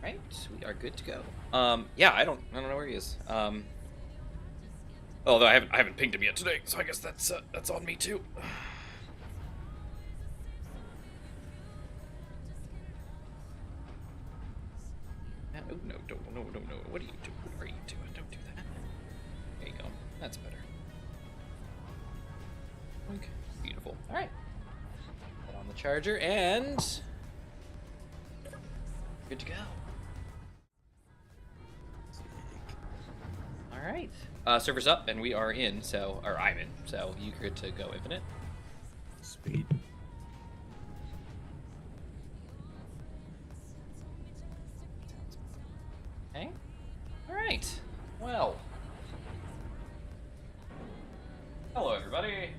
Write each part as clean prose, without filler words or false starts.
Alright, we are good to go. Yeah, I don't know where he is. Although I haven't pinged him yet today, so I guess that's on me too. Oh, no, no. What are you doing? What are you doing? Don't do that. There you go. That's better. Okay. Beautiful. Alright. Put on the charger and good to go. Alright. Server's up and we are in, so or I'm in, so you good to go infinite. Sweet. Okay. Alright. Well. Hello everybody.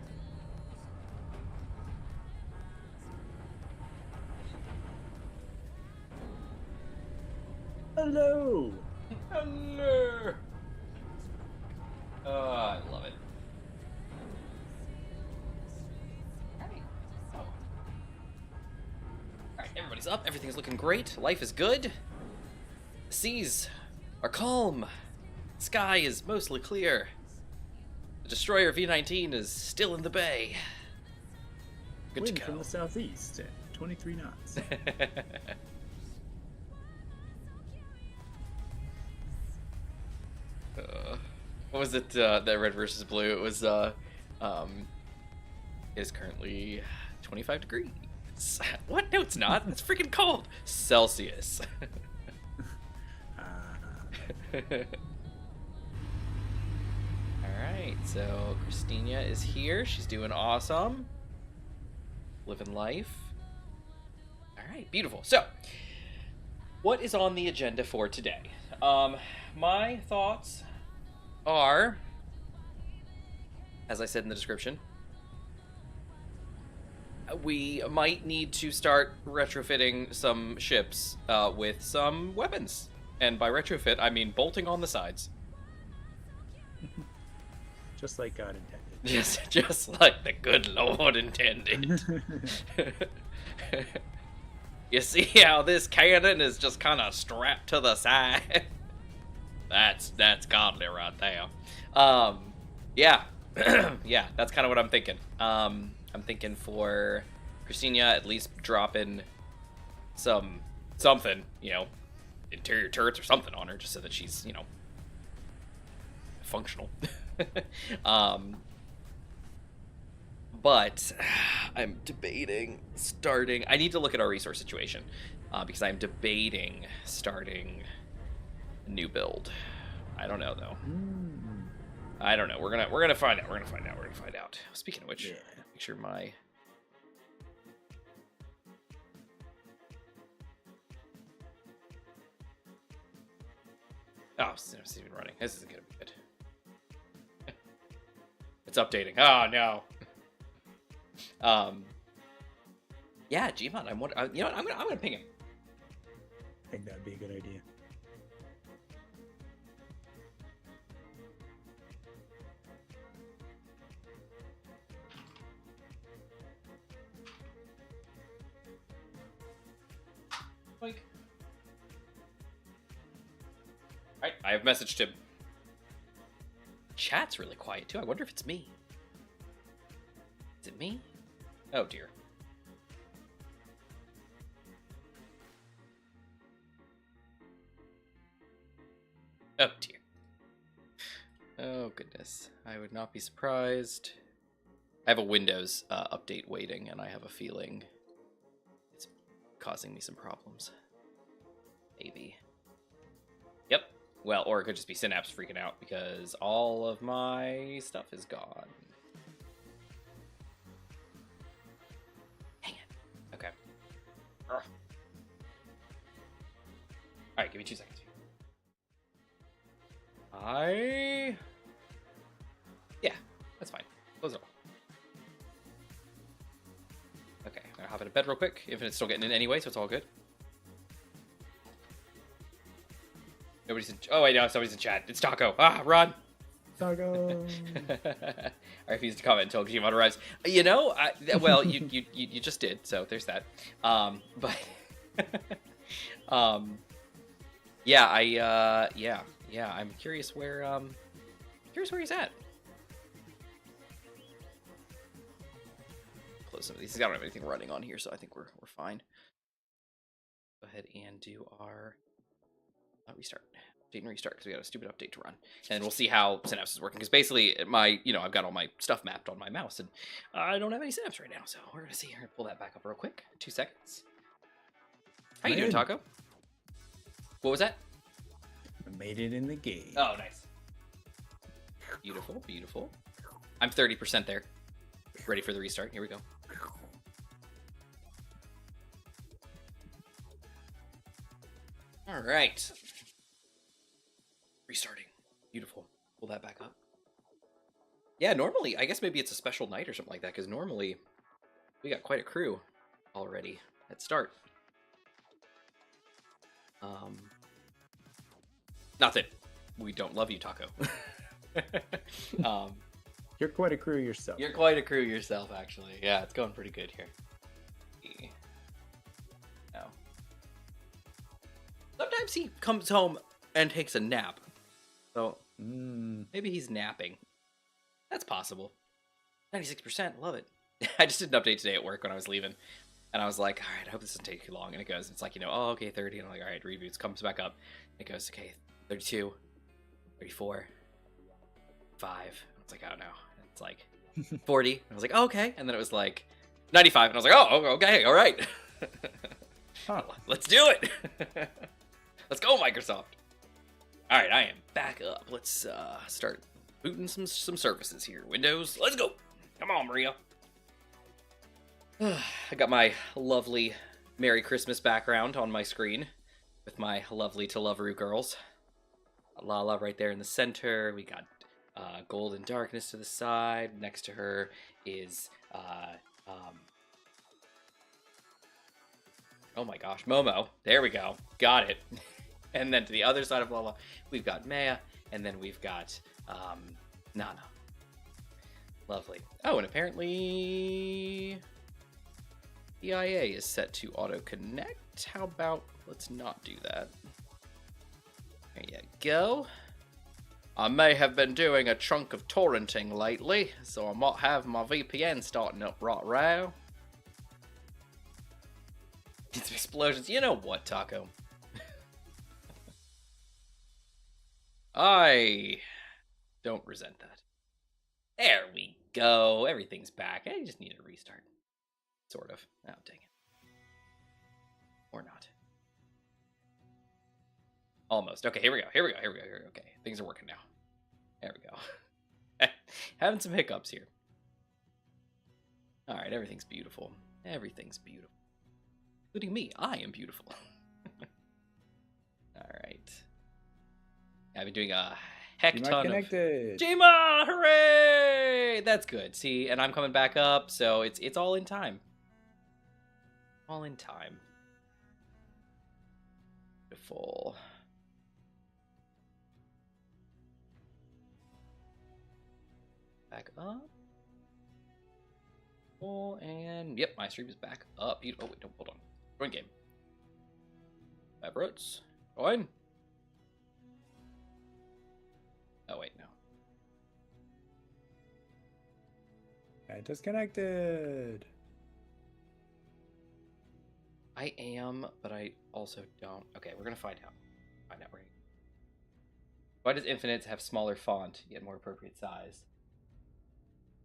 Hello. Hello. Oh, I love it. Alright. Oh. Alright, everybody's up. Everything's looking great. Life is good. The seas are calm. The sky is mostly clear. The destroyer V19 is still in the bay. Good Wind to go. from the southeast at 23 knots. What was it? That red versus blue. It was is currently 25 degrees. What? No, it's not. It's freaking cold. Celsius. Alright, so Christina is here. She's doing awesome. Living life. Alright, beautiful. So, what is on the agenda for today? My thoughts are, as I said in the description, we might need to start retrofitting some ships with some weapons. And by retrofit, I mean bolting on the sides. Just like God intended. Just like the good Lord intended. You see how this cannon is just kind of strapped to the side? That's godly right there. Yeah. Yeah, that's kind of what I'm thinking. I'm thinking for Christina, at least dropping something, you know, interior turrets or something on her, just so that she's, you know, functional. But I'm debating starting. I need to look at our resource situation because I'm debating starting a new build. I don't know though. I don't know. We're gonna find out. We're gonna find out. Speaking of which, Yeah. make sure my it's even running. This isn't gonna be good. It's updating. Oh no. Yeah, Gmod. You know what? I'm gonna ping him. I think that'd be a good idea. Like, alright, I have messaged him. Chat's really quiet too. I wonder if it's me. Is it me? Oh dear. Oh dear. Oh goodness. I would not be surprised. I have a Windows update waiting, and I have a feeling it's causing me some problems. Maybe. Yep. Well, or it could just be Synapse freaking out because all of my stuff is gone. Dang it. Okay. Ugh. Alright, give me 2 seconds. Yeah, that's fine. Close it all. Okay, I'm gonna hop into bed real quick. Infinite's still getting in anyway, so it's all good. Nobody's in. Oh wait, no, somebody's in chat. It's Taco. Ah, run! Taco. I refuse to comment until Gmod arrives. You know, well, you just did, so there's that. But Yeah, yeah. I'm curious where he's at. Close some of these. I don't have anything running on here, so I think we're fine. Go ahead and do our restart. Update and restart, because we got a stupid update to run. And we'll see how Synapse is working, because basically I've got all my stuff mapped on my mouse, and I don't have any Synapse right now, so we're gonna see. We're gonna pull that back up real quick. 2 seconds. How you doing, Taco? What was that? I made it in the game. Oh, nice. Beautiful, beautiful. I'm 30% there. Ready for the restart. Here we go. All right. Restarting. Beautiful. Pull that back up. Yeah, normally, I guess maybe it's a special night or something like that, because normally we got quite a crew already at start. Not that we don't love you, Taco. You're quite a crew yourself. You're quite a crew yourself, actually. Yeah, it's going pretty good here. No. Sometimes he comes home and takes a nap. So maybe he's napping. That's possible. 96%, love it. I just did an update today at work when I was leaving. And I was like, all right, I hope this doesn't take too long. And it goes, it's like, oh, okay, 30. And I'm like, all right, reboots, comes back up. It goes, okay, 32, 34, 5. It's like, oh no. It's like 40. And I was like, oh, okay. And then it was like 95. And I was like, oh, okay, all right. Huh. Let's do it. Let's go, Microsoft. All right, I am back up. Let's start booting some services here. Windows, let's go. Come on, Maria. I got my lovely Merry Christmas background on my screen with my lovely To Loveroo girls. Lala right there in the center. We got Gold and Darkness to the side. Next to her is oh my gosh, Momo. There we go. Got it. And then to the other side of Lala, we've got Maya, and then we've got Nana. Lovely. Oh, and apparently EIA is set to auto-connect. How about let's not do that. There you go. I may have been doing a chunk of torrenting lately, so I might have my VPN starting up right now. Get some explosions. You know what, Taco? I don't resent that. There we go. Everything's back. I just need a restart. Sort of. Oh, dang it. Or not. Almost. Okay, here we go. Okay, things are working now. There we go. Having some hiccups here. All right, everything's beautiful. Everything's beautiful. Including me. I am beautiful. All right. I've been doing a heck ton connected. of... Gma! Hooray! That's good. See, and I'm coming back up, so it's all in time. All in time. Beautiful. Back up. Oh, and yep, my stream is back up. Oh, wait, no, hold on. Join game. Favorites. Join. Oh, wait, no. I disconnected. I am, but I also don't. Okay, we're gonna find out. Find out. Why does Infinite have smaller font yet more appropriate size?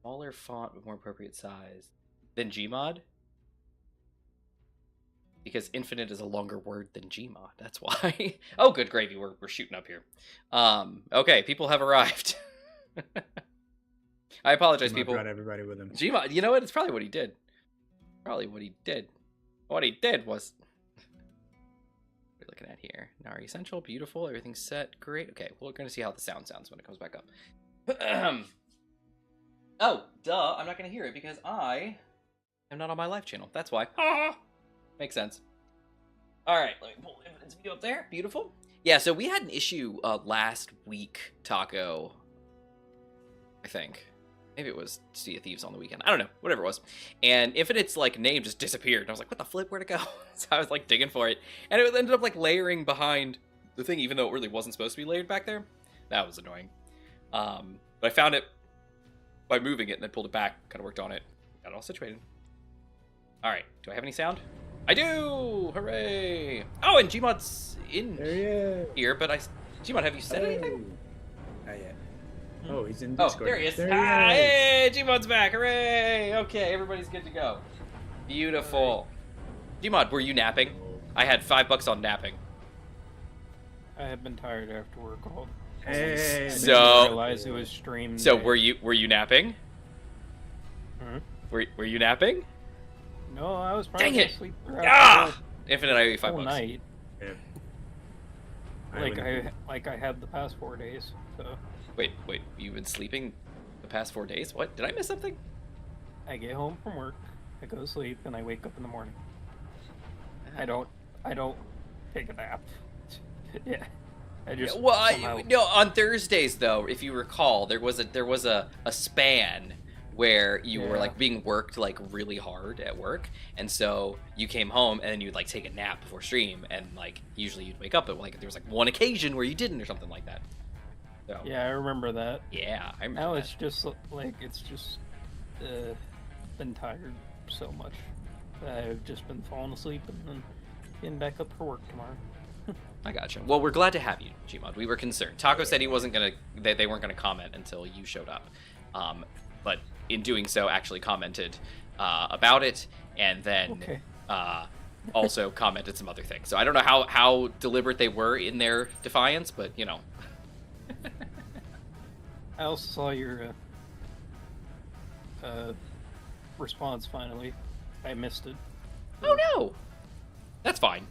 Smaller font with more appropriate size than Gmod? Because Infinite is a longer word than Gmod. That's why. Oh, good gravy. We're shooting up here. Okay, people have arrived. I apologize, Gmod people. brought everybody with him. Gmod, you know what? It's probably what he did. Probably what he did. What he did was... What are we looking at here? Nari Essential, beautiful, everything's set, great. Okay, we're going to see how the sound sounds when it comes back up. Oh, duh, I'm not going to hear it because I am not on my live channel. That's why. Makes sense. Alright, let me pull Infinite's view up there. Beautiful. Yeah, so we had an issue last week, Taco. I think. Maybe it was Sea of Thieves on the weekend. I don't know. Whatever it was. And Infinite's, like, name just disappeared. And I was like, what the flip? Where'd it go? So I was, like, digging for it. And it ended up, like, layering behind the thing, even though it really wasn't supposed to be layered back there. That was annoying. But I found it by moving it and then pulled it back. Kind of worked on it. Got it all situated. All right. Do I have any sound? I do! Hooray! Oh, and Gmod's in here, but Gmod, have you said anything? Not yet. Oh, he's in Oh, Discord. there he is. There Hey, Gmod's back. Hooray! Okay, everybody's good to go. Beautiful. Gmod, were you napping? I had $5 on napping. I have been tired after work all. Hey, I So- didn't realize it was streamed. So were you napping? Hmm? Were you napping? No, I was Dang probably it! asleep throughout Ah! Infinite, I owe you the whole $5. night. Yeah. Like I had the past 4 days. So Wait, you've been sleeping the past 4 days? What? Did I miss something? I get home from work, I go to sleep, and I wake up in the morning. I don't take a nap. Yeah. I just Well, somehow... no, on Thursdays though, if you recall, there was a span where you were Yeah. like being worked like really hard at work, and so you came home and then you'd like take a nap before stream, and like usually you'd wake up, but like there was like one occasion where you didn't or something like that. So Yeah, I remember that. yeah, I remember Now that. it's just like been tired so much that I've just been falling asleep and then getting back up for work tomorrow. I gotcha. Well, we're glad to have you, Gmod. We were concerned. Taco said he wasn't gonna, they weren't gonna comment until you showed up, but in doing so, actually commented about it, and then Okay. also commented some other things. So I don't know how deliberate they were in their defiance, but you know. I also saw your response finally. I missed it. Oh no, that's fine.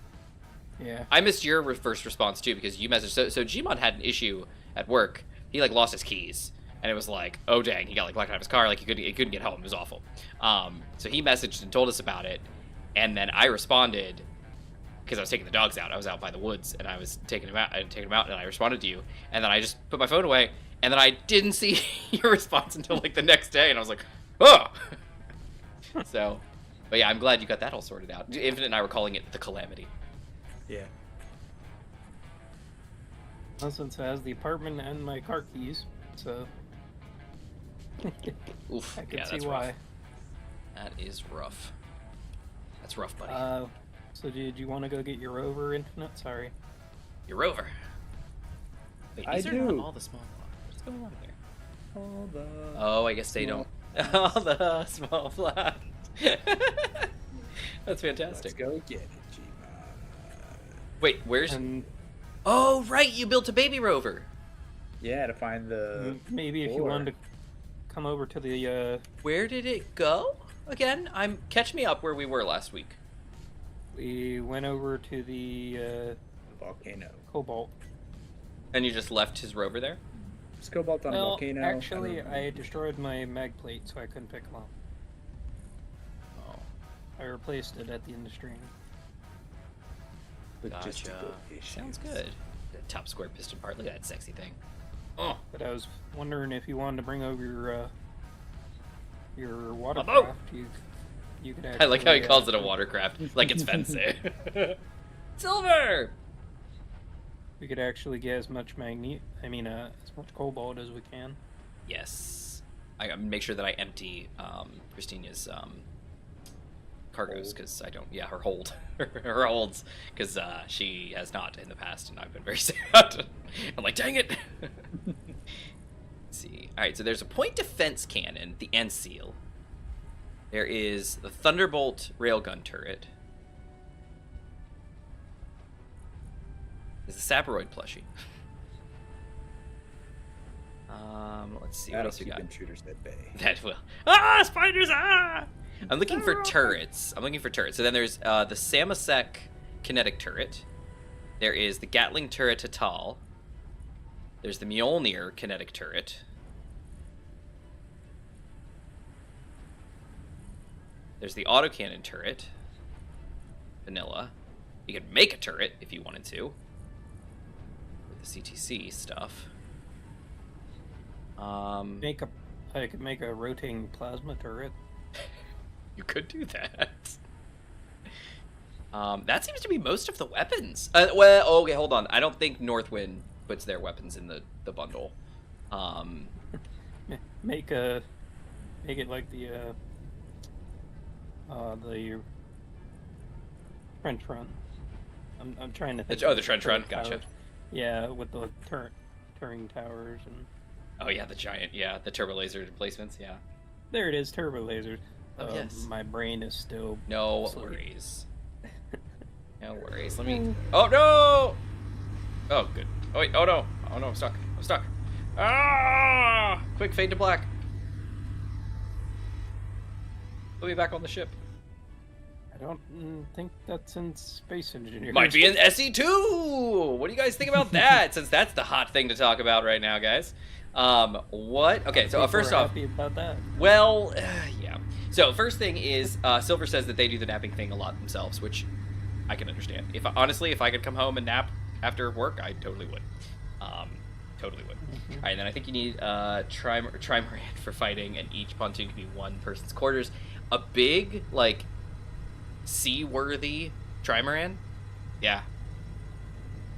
Yeah. I missed your first response too because you messaged. So Gmod had an issue at work. He like lost his keys, and it was like, oh dang, he got like locked out of his car. Like he couldn't get home. It was awful. So he messaged and told us about it, and then I responded because I was taking the dogs out. I was out by the woods, and I was taking them out. And I responded to you, and then I just put my phone away, and then I didn't see your response until like the next day, and I was like, oh. So, but yeah, I'm glad you got that all sorted out. Infinite and I were calling it the calamity. Yeah. Well, since it has the apartment and my car keys, so Oof. I can Yeah, see that's why. rough. That is rough. That's rough, buddy. So did you want to go get your Rover, Infinite? Sorry. You're over. Wait, I these are not do. all the small blocks. What's going on here? All the Oh, I guess they don't. All the small blocks. That's fantastic. Let's go get it, Gmod. Wait, where's? And Oh, right, you built a baby rover. Yeah, to find the. maybe if you floor. wanted to come over to the Where did it go again? Catch me up where we were last week. we went over to the volcano. Cobalt. And you just left his rover there? Is Cobalt on a Well, volcano? actually, don't know. I destroyed my mag plate, so I couldn't pick them up. Oh, I replaced it at the end of stream. Logistical gotcha. issues. Sounds good. The top square piston part. Look at that sexy thing. Oh, But I was wondering if you wanted to bring over your boat! watercraft, you could actually. I like how he calls it a watercraft, like it's fencing. Silver. We could actually get as much as much cobalt as we can. Yes, I gotta make sure that I empty Christina's cargoes because I don't. Yeah, her hold, her holds, because she has not in the past, and I've been very sad. I'm like, dang it. Let's see. All right, so there's a point defense cannon, the Enseal. There is the Thunderbolt railgun turret. There's the Saporoid plushie. Let's see what That'll else we keep got. intruders at bay. That will. Spiders! I'm looking for turrets. So then there's the Samasek kinetic turret. There is the Gatling turret Tatal. There's the Mjolnir kinetic turret. There's the autocannon turret. Vanilla. You could make a turret if you wanted to. With the CTC stuff. I could make a rotating plasma turret. You could do that. That seems to be most of the weapons. Well, okay, hold on. I don't think Northwind puts their weapons in the bundle. Make it like the trench run. I'm trying to think. The trench run. Gotcha. Yeah, with the turning towers and. Oh yeah, the giant. Yeah, the turbo laser replacements. Yeah. There it is, turbo lasers. Oh yes. My brain is still. No worries. No worries. Let me. Oh no! Oh good. Oh wait. Oh no. Oh no. I'm stuck. I'm stuck. Ah! Quick fade to black. Put me back on the ship. I don't think that's in Space Engineering. Might be in SE2. What do you guys think about that? Since that's the hot thing to talk about right now, guys. What? Okay, so first off, happy about that. Well, yeah. So first thing is, Silver says that they do the napping thing a lot themselves, which I can understand. Honestly, if I could come home and nap after work, I totally would. Totally would. Mm-hmm. All right, then I think you need trimaran for fighting, and each pontoon can be one person's quarters. A big, like, seaworthy trimaran? Yeah.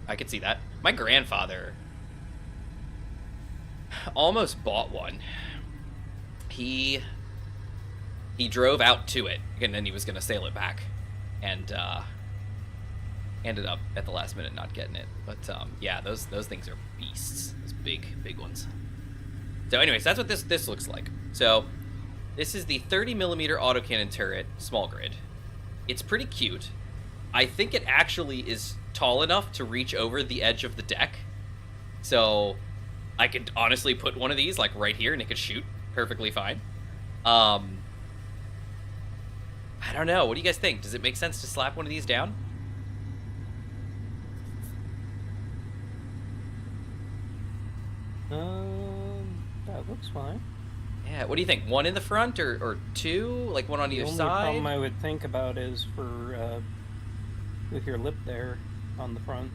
I could see that. My grandfather almost bought one. He drove out to it, and then he was going to sail it back. And, ended up at the last minute not getting it. But yeah, those things are beasts. Those big ones. So anyways, that's what this looks like. So this is the 30mm autocannon turret, small grid. It's pretty cute. I think it actually is tall enough to reach over the edge of the deck. So I could honestly put one of these like right here and it could shoot perfectly fine. I don't know. What do you guys think? Does it make sense to slap one of these down? That looks fine. Yeah, what do you think? One in the front or two? Like one on either side? The only problem I would think about is for, with your lip there on the front,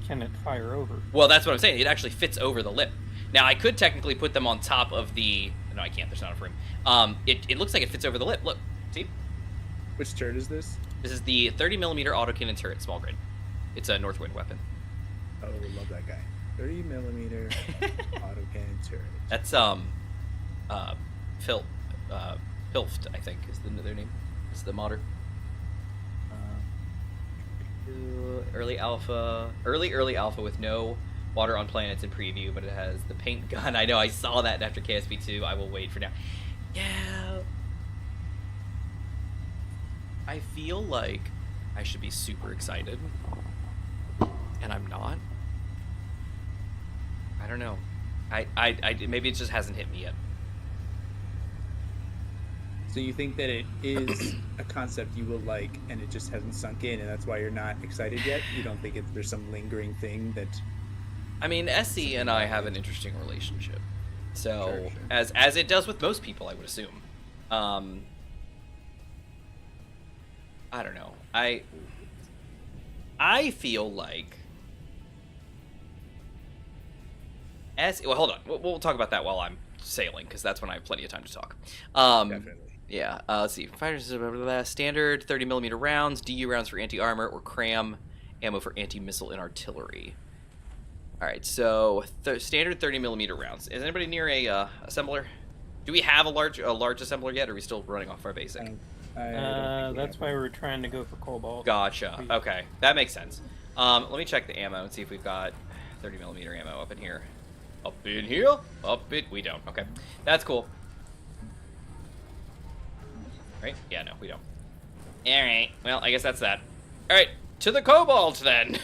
can it fire over? Well, that's what I'm saying. It actually fits over the lip. Now, I could technically put them on top of the... No, I can't. There's not enough room. It looks like it fits over the lip. Look. See? Which turret is this? This is the 30mm autocannon turret, small grid. It's a Northwind weapon. Oh, we love that guy. 30mm autocannon turret. That's, Pilft, I think, is their name. It's the modder. Early alpha with no water on planets in preview, but it has the paint gun. I know, I saw that after KSP2. I will wait for now. Yeah. I feel like I should be super excited, and I'm not. I don't know. I maybe it just hasn't hit me yet. So you think that it is a concept you will like, and it just hasn't sunk in, and that's why you're not excited yet? You don't think there's some lingering thing that... I mean, Essie and I have an interesting relationship. So, Sure. as it does with most people, I would assume. I don't know. I feel like... Well, hold on. We'll talk about that while I'm sailing, because that's when I have plenty of time to talk. Definitely. Yeah, let's see. Fighters, standard 30mm rounds, DU rounds for anti-armor, or cram ammo for anti-missile and artillery. All right, so standard 30mm rounds. Is anybody near a assembler? Do we have a large assembler yet, or are we still running off our basic? That's why we're trying to go for cobalt. Gotcha. Okay, that makes sense. Let me check the ammo and see if we've got 30mm ammo up in here. Up in here? We don't. Okay, that's cool. Right? Yeah, no, we don't. Alright, well, I guess that's that. Alright, to the cobalt, then!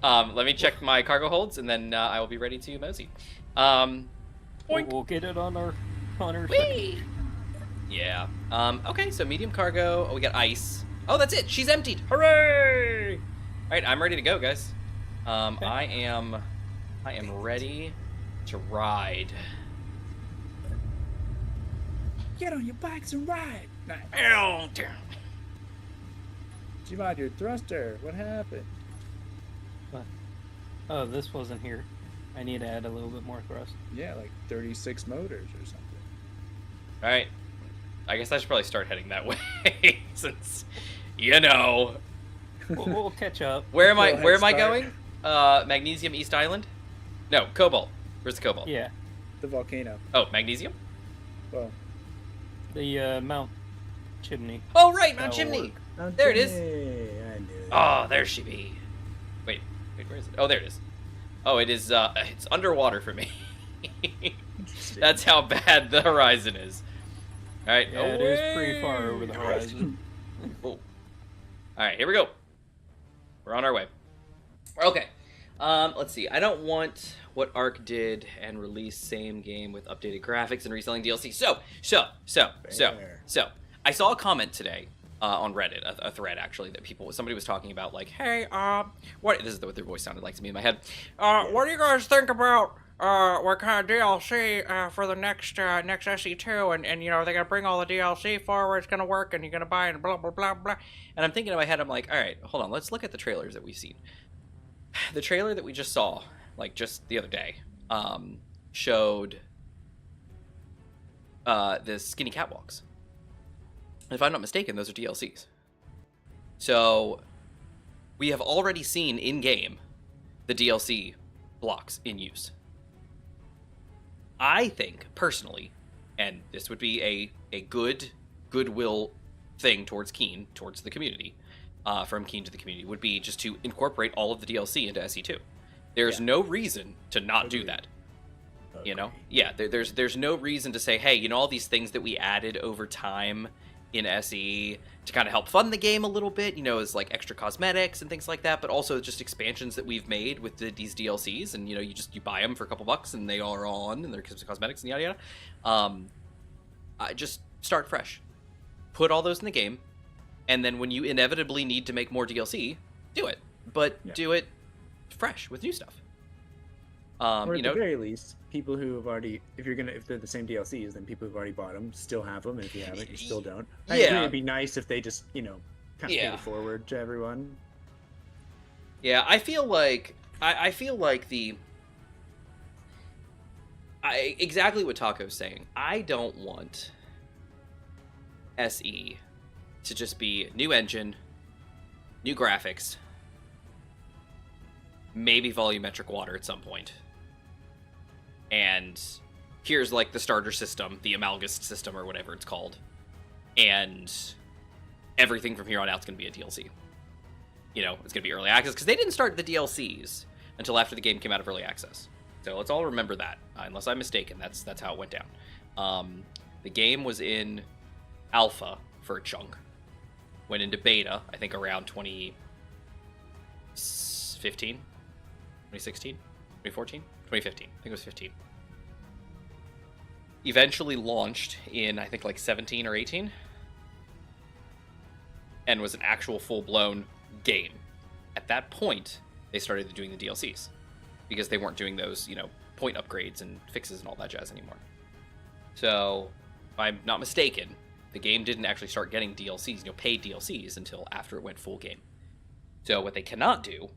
Let me check my cargo holds, and then I will be ready to mosey. We'll get it on our Whee! Yeah. Okay, so medium cargo. Oh, we got ice. Oh, that's it! She's emptied! Hooray! Alright, I'm ready to go, guys. Okay. I am ready to ride. Get on your bikes and ride! Oh, Gmod, your thruster. What happened? Oh, this wasn't here. I need to add a little bit more thrust. Yeah, like 36 motors or something. Alright. I guess I should probably start heading that way, since, you know. We'll catch up. Where am I? Go ahead, Where am I start. going? Magnesium East Island? No, Cobalt. Where's the Cobalt? Yeah, The volcano. Oh, Magnesium? Well, the Mount Chimney. Oh, right, Mount That'll Chimney. work. There it is. I knew it. Oh, there she be. Wait, where is it? Oh, there it is. Oh, it is, it's underwater for me. Interesting. That's how bad the horizon is. Alright, Yeah, it is pretty far over the horizon. Oh. Alright, here we go. We're on our way. Okay. Let's see. I don't want what Ark did and release same game with updated graphics and reselling DLC. So, I saw a comment today on Reddit, a thread actually, that somebody was talking about, like, hey, this is what their voice sounded like to me in my head. What do you guys think about what kind of DLC for the next SE2, and you know, they're gonna bring all the DLC forward, it's gonna work, and you're gonna buy it, and blah blah blah blah. And I'm thinking in my head, I'm like, all right, hold on, let's look at the trailers that we've seen. The trailer that we just saw, like just the other day, showed the skinny catwalks. If I'm not mistaken, those are DLCs. So we have already seen in game the DLC blocks in use. I think personally, and this would be a goodwill thing towards the community, from Keen to the community, would be just to incorporate all of the DLC into SE2. There's no reason to not do that. You know, yeah. There's no reason to say, hey, you know, all these things that we added over time in SE to kind of help fund the game a little bit, you know, as like extra cosmetics and things like that, but also just expansions that we've made with these DLCs, and you know, you buy them for a couple bucks and they are on, and they're cosmetics and yada yada. Just start fresh, put all those in the game, and then when you inevitably need to make more DLC, do it, but do it fresh with new stuff. Or at you know, the very least, people who have already, if they're the same DLCs, then people who've already bought them still have them, and if you haven't, you still don't. I agree, it'd be nice if they just, you know, kind of pay it forward to everyone. Yeah, I feel like exactly what Taco's saying. I don't want SE to just be new engine, new graphics, maybe volumetric water at some point. And here's like the starter system, the Amalgast system or whatever it's called. And everything from here on out is going to be a DLC. You know, it's going to be early access, because they didn't start the DLCs until after the game came out of early access. So let's all remember that. Unless I'm mistaken, that's how it went down. The game was in alpha for a chunk. Went into beta, I think around 2015? 2016? 2014? 2015. I think it was 15. Eventually launched in, I think, like 17 or 18. And was an actual full-blown game. At that point, they started doing the DLCs. Because they weren't doing those, you know, point upgrades and fixes and all that jazz anymore. So, if I'm not mistaken, the game didn't actually start getting DLCs, you know, paid DLCs, until after it went full game. So what they cannot do,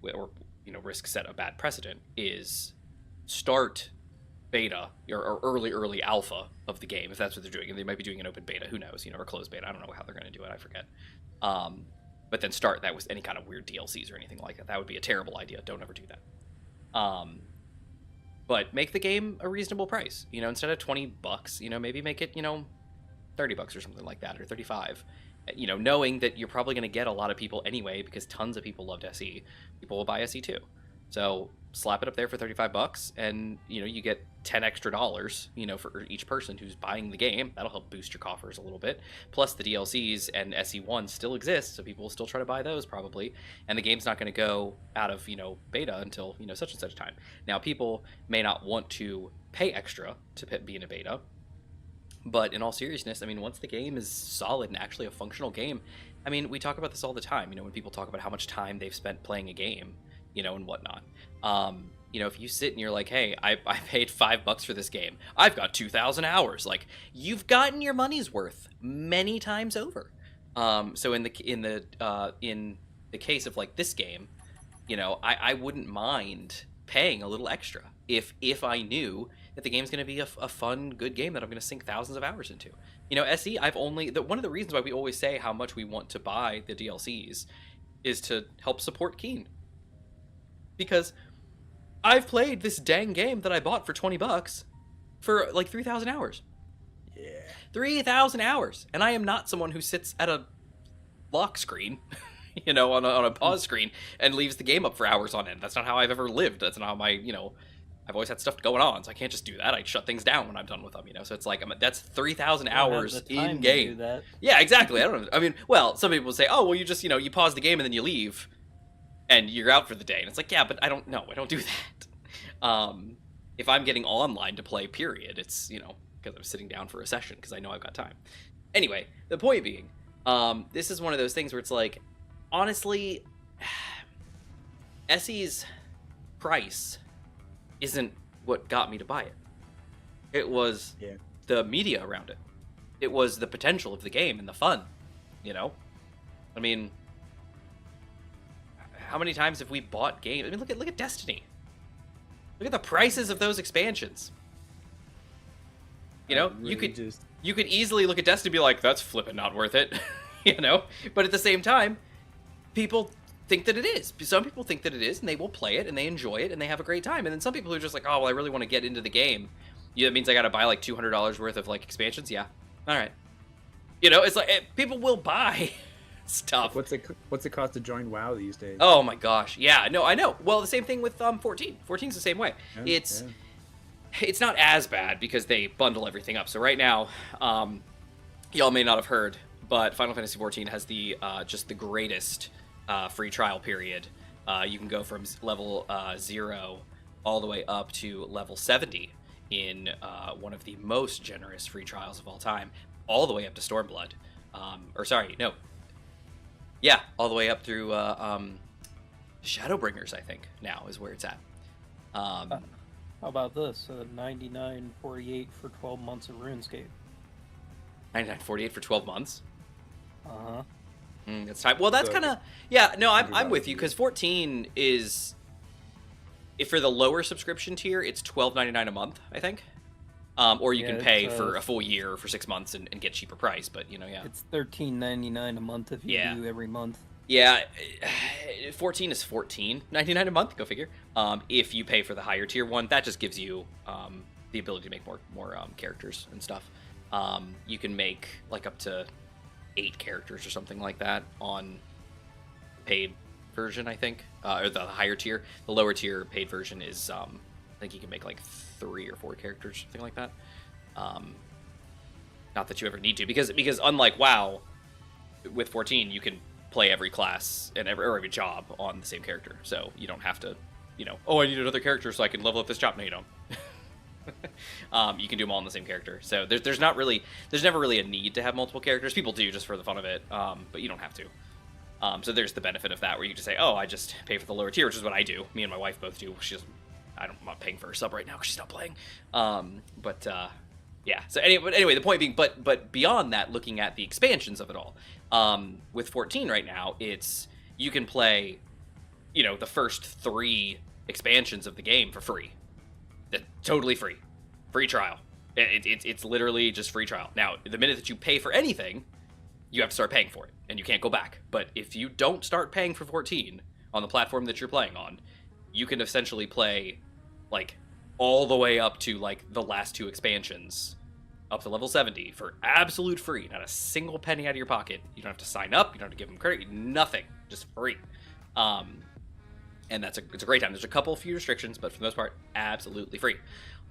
or, you know, risk set a bad precedent, is start beta or early alpha of the game, if that's what they're doing. And they might be doing an open beta, who knows, you know, or closed beta. I don't know how they're going to do it, I forget. But then start that with any kind of weird DLCs or anything like that. That would be a terrible idea. Don't ever do that. But make the game a reasonable price. You know, instead of $20, you know, maybe make it, you know, $30 or something like that, or 35. You know, knowing that you're probably going to get a lot of people anyway, because tons of people loved SE. People will buy SE too. So slap it up there for $35, and you know, you get $10 extra, you know, for each person who's buying the game. That'll help boost your coffers a little bit. Plus the DLCs and SE1 still exist, so people will still try to buy those probably. And the game's not going to go out of, you know, beta until, you know, such and such time. Now, people may not want to pay extra to be in a beta, but in all seriousness, I mean, once the game is solid and actually a functional game, I mean, we talk about this all the time, you know, when people talk about how much time they've spent playing a game, you know, and whatnot. You know, if you sit and you're like, hey, I paid $5 for this game, I've got 2,000 hours, like, you've gotten your money's worth many times over. So in the case of like this game, you know, I wouldn't mind paying a little extra if I knew that the game's going to be a fun, good game that I'm going to sink thousands of hours into. You know, SE, I've only... one of the reasons why we always say how much we want to buy the DLCs is to help support Keen. Because I've played this dang game that I bought for $20 for like 3,000 hours. Yeah. 3,000 hours. And I am not someone who sits at a lock screen, you know, on a pause screen and leaves the game up for hours on end. That's not how I've ever lived. That's not how my, you know... I've always had stuff going on, so I can't just do that. I shut things down when I'm done with them, you know. So it's like that's 3,000 hours in game. Yeah, exactly. I don't know. I mean, well, some people say, "Oh, well, you just, you know, you pause the game and then you leave, and you're out for the day." And it's like, yeah, but I don't do that. If I'm getting online to play, period, it's, you know, because I'm sitting down for a session because I know I've got time. Anyway, the point being, this is one of those things where it's like, honestly, SE's price isn't what got me to buy it. It was the media around it. It was the potential of the game and the fun, you know? I mean, how many times have we bought games? I mean, look at Destiny. Look at the prices of those expansions. You know, really you could easily look at Destiny and be like, that's flipping not worth it, you know? But at the same time, people think that it is. Some people think that it is, and they will play it, and they enjoy it, and they have a great time. And then some people who are just like, oh, well, I really want to get into the game. Yeah, that means I got to buy like $200 worth of like expansions. Yeah, all right. You know, it's like people will buy stuff. What's it cost to join WoW these days? Oh my gosh, yeah, no, I know. Well, the same thing with 14. 14's the same way. Yeah, it's not as bad because they bundle everything up. So right now, y'all may not have heard, but Final Fantasy 14 has the just the greatest free trial period. You can go from level 0 all the way up to level 70 in one of the most generous free trials of all time, all the way up to Stormblood. All the way up through Shadowbringers, I think, now is where it's at. How about this? $99.48 for 12 months of RuneScape. $99.48 for 12 months? Uh-huh. That's time. Well, that's kind of... Yeah, no, I'm with you, because 14 is... If for the lower subscription tier, it's $12.99 a month, I think. Or you can pay for a full year or for 6 months and get cheaper price, but, you know, yeah. It's $13.99 a month if you do every month. Yeah, 14 is $14.99 a month, go figure. If you pay for the higher tier one, that just gives you the ability to make more characters and stuff. You can make, like, up to 8 characters or something like that on paid version, I think, or the higher tier. The lower tier paid version is I think you can make like 3 or 4 characters, something like that. Not that you ever need to, because unlike WoW, with 14 you can play every class and every job on the same character, so you don't have to, you know, oh, I need another character so I can level up this job. No, you don't. You can do them all in the same character, so there's never really a need to have multiple characters. People do just for the fun of it, but you don't have to. So there's the benefit of that, where you just say, oh, I just pay for the lower tier, which is what I do. Me and my wife both do. I'm not paying for her sub right now because she's not playing. Yeah. So anyway, the point being, but beyond that, looking at the expansions of it all, with 14 right now, you can play, you know, the first 3 expansions of the game for free. Totally free trial. It's literally just free trial. Now, the minute that you pay for anything, you have to start paying for it, and you can't go back. But if you don't start paying for 14 on the platform that you're playing on, you can essentially play, like, all the way up to, like, the last 2 expansions, up to level 70, for absolute free. Not a single penny out of your pocket. You don't have to sign up. You don't have to give them credit. Nothing. Just free. And it's a great time. There's a few restrictions, but for the most part, absolutely free.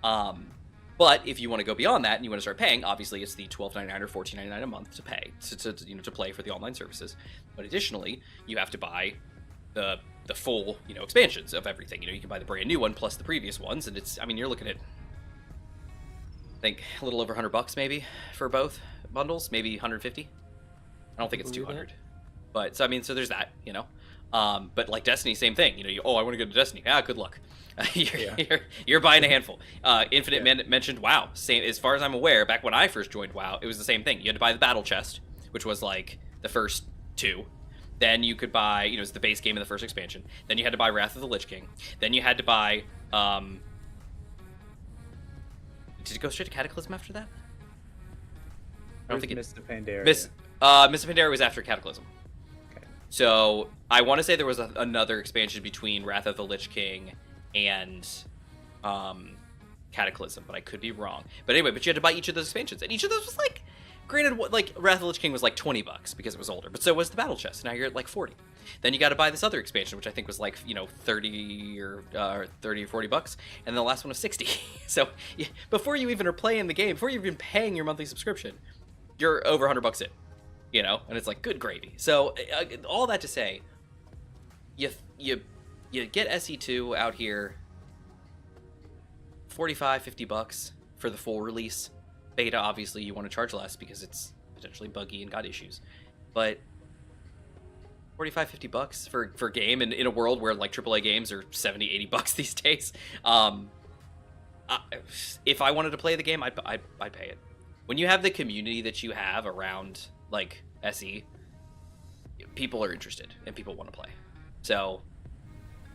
But if you want to go beyond that and you want to start paying, obviously it's the $12.99 or $14.99 a month to pay to play for the online services. But additionally, you have to buy the full, you know, expansions of everything. You know, you can buy the brand new one plus the previous ones, and you're looking at, I think, a little over $100 maybe for both bundles, maybe 150. I don't think it's 200. But so there's that, you know. But like Destiny, same thing. You know, I want to go to Destiny. Good luck. You're buying a handful. Infinite mentioned WoW. Same, as far as I'm aware, back when I first joined WoW, it was the same thing. You had to buy the battle chest, which was like the first 2. Then you could buy, you know, it's the base game of the first expansion. Then you had to buy Wrath of the Lich King. Then you had to buy, did it go straight to Cataclysm after that? I don't think Miss the Pandaria. Miss the Pandaria was after Cataclysm. Okay. So I want to say there was another expansion between Wrath of the Lich King and Cataclysm, but I could be wrong. But anyway, but you had to buy each of those expansions, and each of those was like, granted, like Wrath of the Lich King was like $20 because it was older, but so was the Battle Chest. Now you're at like 40. Then you got to buy this other expansion, which I think was like 30 or $40, and the last one was 60. So before you even are playing the game, before you've been paying your monthly subscription, you're over $100 in, and it's like good gravy. So all that to say, you get SE2 out here. $45-$50 for the full release. Beta, obviously, you want to charge less because it's potentially buggy and got issues. But $45-$50 for a game in a world where like AAA games are $70-$80 these days. If I wanted to play the game, I'd pay it. When you have the community that you have around like SE, people are interested and people want to play. So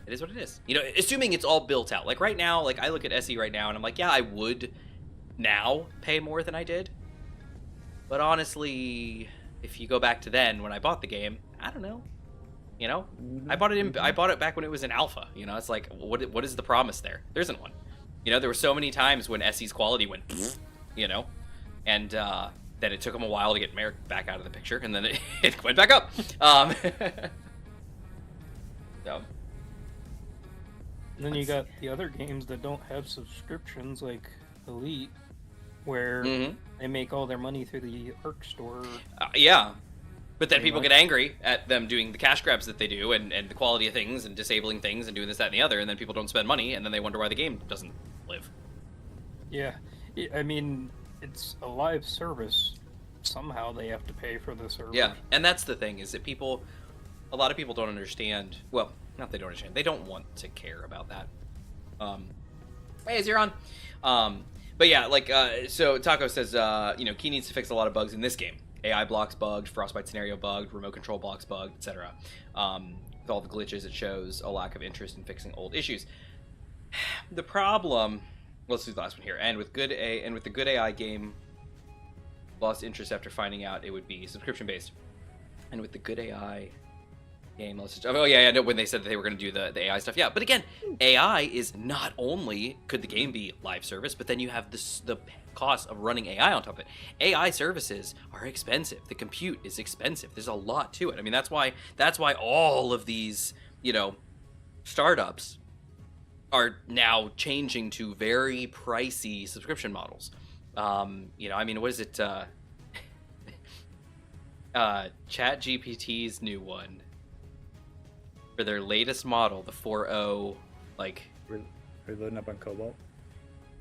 it is what it is. Assuming it's all built out. Like right now, like I look at SE right now and I'm like, yeah, I would now pay more than I did. But honestly, if you go back to then when I bought the game, I don't know. I bought it back when it was in alpha. It's like, what is the promise there? There isn't one. There were so many times when SE's quality went, and then it took them a while to get Merrick back out of the picture, and then it went back up. So. And then you got the other games that don't have subscriptions, like Elite, where they make all their money through the ARC store. Yeah. But then people get angry at them doing the cash grabs that they do and the quality of things and disabling things and doing this, that, and the other, and then people don't spend money, and then they wonder why the game doesn't live. Yeah. I mean, it's a live service. Somehow they have to pay for the service. Yeah, and that's the thing, is that a lot of people don't understand, well, not they don't understand, they don't want to care about that. Hey, Zeron. But yeah, like, so Taco says, Key needs to fix a lot of bugs in this game. AI blocks bugged, Frostbite scenario bugged, remote control blocks bugged, etc. With all the glitches, it shows a lack of interest in fixing old issues. The problem, let's do the last one here. And with the good AI game, lost interest after finding out it would be subscription based. And with the good AI game, when they said that they were going to do the AI stuff, yeah. But again, AI is not only could the game be live service, but then you have the cost of running AI on top of it. AI services are expensive. The compute is expensive. There's a lot to it. I mean, that's why all of these, startups are now changing to very pricey subscription models. I mean, what is it? ChatGPT's new one for their latest model, the 4.0, like. We're loading up on Cobalt.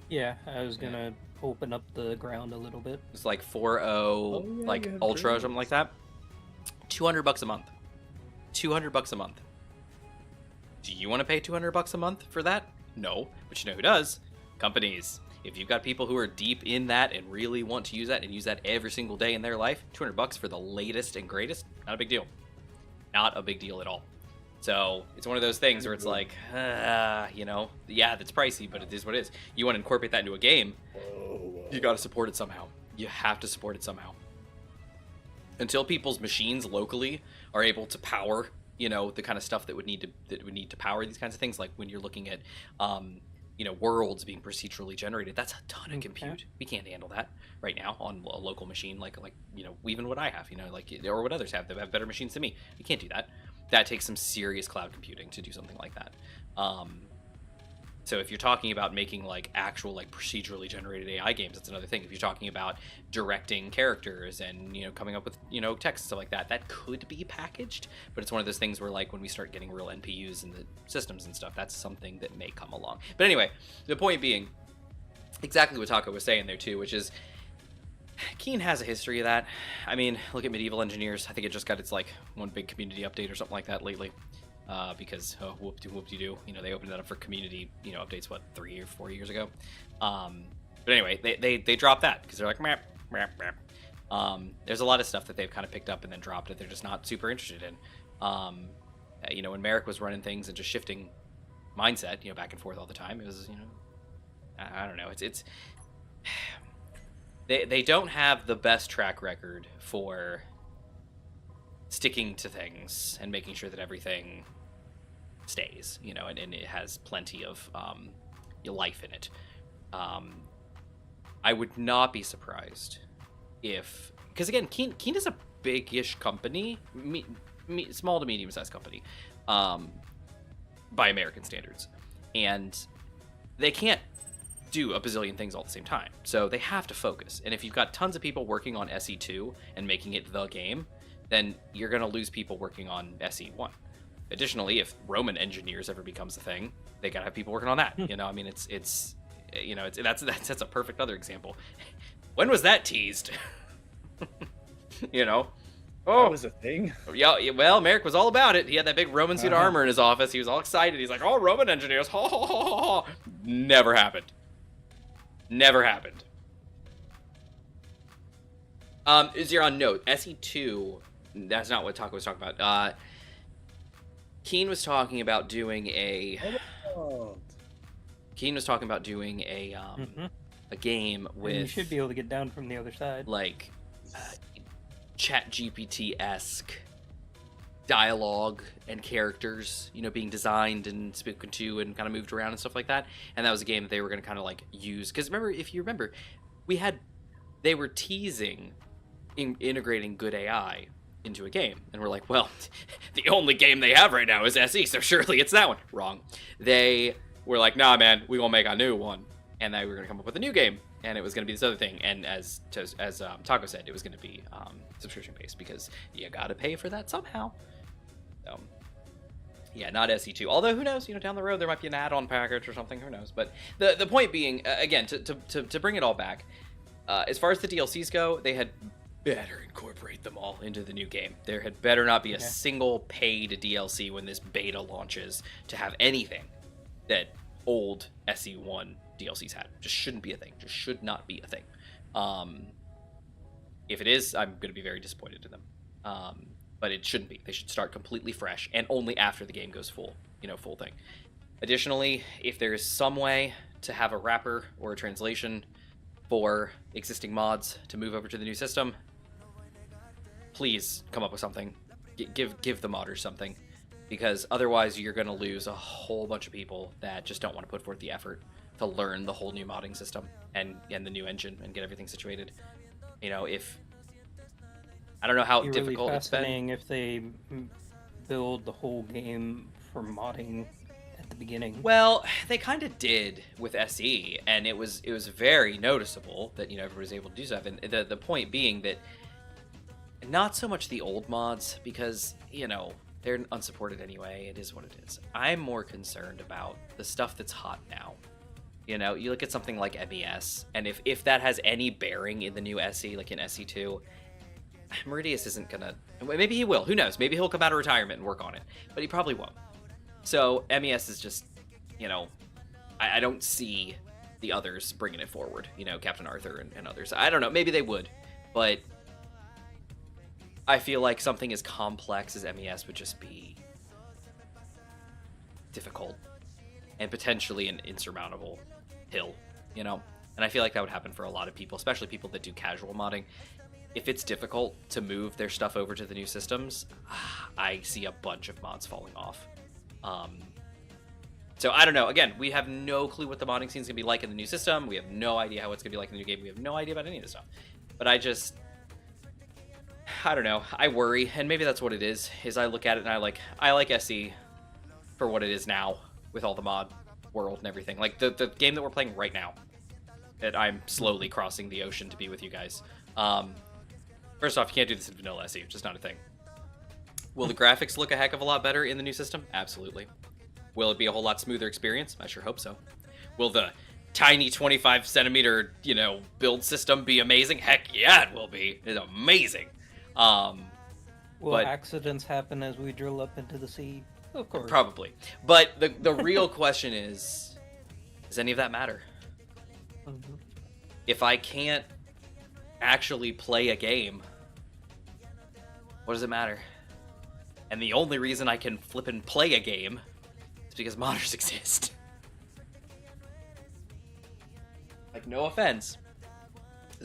Yeah, I was gonna open up the ground a little bit. It's like 4.0, like Ultra or something like that. $200 a month. $200 a month. Do you want to pay $200 a month for that? No, but you know who does? Companies. If you've got people who are deep in that and really want to use that and use that every single day in their life, $200 for the latest and greatest, not a big deal. Not a big deal at all. So it's one of those things where it's like, yeah, that's pricey, but it is what it is. You want to incorporate that into a game, you got to support it somehow. You have to support it somehow. Until people's machines locally are able to power, the kind of stuff that would need to power these kinds of things, like when you're looking at, worlds being procedurally generated, that's a ton of compute. We can't handle that right now on a local machine, like even what I have, or what others have that have better machines than me. We can't do that. That takes some serious cloud computing to do something like that. So if you're talking about making actual procedurally generated AI games, that's another thing. If you're talking about directing characters and coming up with text and stuff like that, that could be packaged. But it's one of those things where when we start getting real NPUs in the systems and stuff, that's something that may come along. But anyway, the point being exactly what Taco was saying there too, which is Keen has a history of that. I mean, look at Medieval Engineers. I think it just got its one big community update or something like that lately. Because whoop-de-whoop-de-doo, they opened that up for community, updates 3 or 4 years ago. But anyway, they dropped that because they're like, meh, meh, meh. There's a lot of stuff that they've kind of picked up and then dropped that they're just not super interested in. When Merrick was running things and just shifting mindset, back and forth all the time, it was, I don't know. It's they don't have the best track record for sticking to things and making sure that everything stays, and it has plenty of life in it. I would not be surprised if, because again, Keen is a big-ish company, small to medium-sized company, by American standards, and they can't do a bazillion things all at the same time, so they have to focus. And if you've got tons of people working on SE2 and making it the game, then you're going to lose people working on SE1. Additionally, if Roman engineers ever becomes a thing, they got to have people working on that. I mean, that's a perfect other example. When was that teased? That was a thing. Yeah, well, Merrick was all about it. He had that big Roman suit of armor in his office. He was all excited. He's like, "Oh, Roman engineers!" Ha ha ha ha. Never happened. Never happened. Zero on note, SE2. That's not what Taco was talking about. Keen was talking about doing a. Keen was talking about doing a game with. You should be able to get down from the other side. Like, Chat GPT-esque dialogue and characters, being designed and spoken to and kind of moved around and stuff like that. And that was a game that they were going to kind of like use. Because if you remember, they were teasing integrating good AI into a game. And we're like, well, the only game they have right now is SE, so surely it's that one. Wrong. They were like, nah, man, we gonna make a new one. And they were gonna come up with a new game, and it was gonna be this other thing. And as Taco said, it was gonna be subscription based because you gotta pay for that somehow. So yeah, not SE2. Although who knows? Down the road there might be an add-on package or something. Who knows? But the point being, again, to bring it all back, as far as the DLCs go, they had better incorporate them all into the new game. There had better not be a single paid DLC when this beta launches to have anything that old SE1 DLCs had. Just shouldn't be a thing. Just should not be a thing. If it is, I'm going to be very disappointed in them. But it shouldn't be. They should start completely fresh and only after the game goes full thing. Additionally, if there is some way to have a wrapper or a translation for existing mods to move over to the new system, please come up with something. Give the modders something, because otherwise you're going to lose a whole bunch of people that just don't want to put forth the effort to learn the whole new modding system and the new engine and get everything situated. If I don't know how difficult it's been. If they build the whole game for modding at the beginning. Well, they kind of did with SE, and it was very noticeable that everybody's able to do stuff. And the point being that not so much the old mods, because they're unsupported anyway. It is what it is. I'm more concerned about the stuff that's hot now. You look at something like MES, and if that has any bearing in the new SE, like in SE2, Meridius isn't gonna. Maybe he will. Who knows? Maybe he'll come out of retirement and work on it, but he probably won't. So MES is just, I don't see the others bringing it forward. Captain Arthur and others. I don't know. Maybe they would, but I feel like something as complex as MES would just be difficult and potentially an insurmountable hill, And I feel like that would happen for a lot of people, especially people that do casual modding. If it's difficult to move their stuff over to the new systems, I see a bunch of mods falling off. So I don't know. Again, we have no clue what the modding scene is going to be like in the new system. We have no idea how it's going to be like in the new game. We have no idea about any of this stuff. But I don't know. I worry, and maybe that's what it is I look at it and I like SE for what it is now with all the mod world and everything. Like the game that we're playing right now, that I'm slowly crossing the ocean to be with you guys. First off, you can't do this in vanilla SE, which is not a thing. Will the graphics look a heck of a lot better in the new system? Absolutely. Will it be a whole lot smoother experience? I sure hope so. Will the tiny 25 centimeter, build system be amazing? Heck yeah, it will be. It's amazing. Will accidents happen as we drill up into the sea? Of course. Probably. But the real question is, does any of that matter? Mm-hmm. If I can't actually play a game, what does it matter? And the only reason I can flip and play a game is because modders exist. Like, no offense.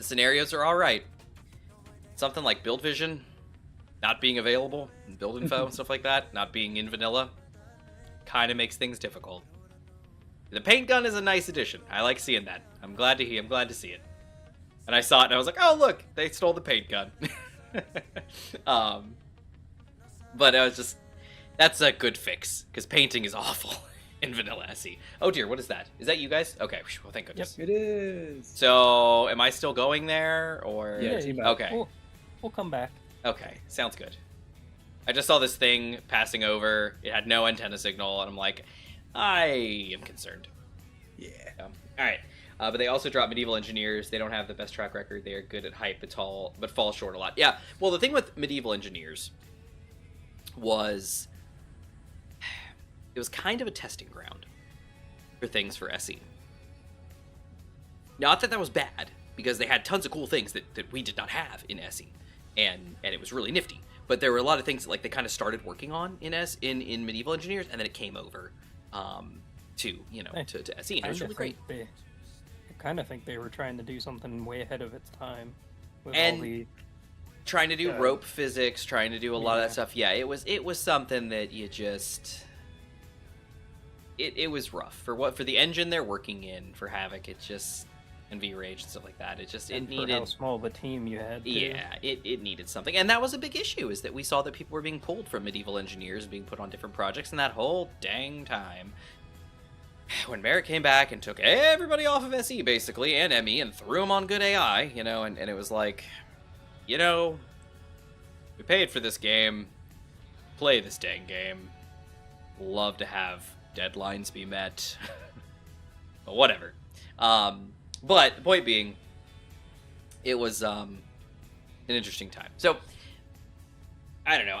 The scenarios are all right. Something like build vision not being available, and build info and stuff like that, not being in vanilla, kind of makes things difficult. The paint gun is a nice addition. I like seeing that. I'm glad to see it. And I saw it and I was like, oh look, they stole the paint gun. But I was just, that's a good fix, because painting is awful in vanilla SE. Oh dear, what is that? Is that you guys? Okay, well thank goodness. Yep, it is. So, am I still going there, or? Yeah, okay. We'll come back. Okay, sounds good. I just saw this thing passing over. It had no antenna signal, and I'm like, I am concerned. Yeah. All right. But they also dropped Medieval Engineers. They don't have the best track record. They are good at hype, but fall short a lot. Yeah. Well, the thing with Medieval Engineers was it was kind of a testing ground for things for SE. Not that was bad, because they had tons of cool things that we did not have in SE, and it was really nifty. But there were a lot of things that, like, they kind of started working on in Medieval Engineers, and then it came over to SE, and it was really great. I kind of think they were trying to do something way ahead of its time with and all the trying to do rope physics, trying to do a lot of that stuff. Yeah, it was something that you just it was rough for the engine they're working in for Havoc. It just, and V-Rage and stuff like that. It needed how small of a team you had. Too. Yeah, it needed something, and that was a big issue. Is that we saw that people were being pulled from Medieval Engineers, being put on different projects, and that whole dang time. When Merrick came back and took everybody off of SE, basically, and ME, and threw them on good AI, and it was like, we paid for this game, play this dang game, love to have deadlines be met, but whatever. But the point being, it was an interesting time. So, I don't know,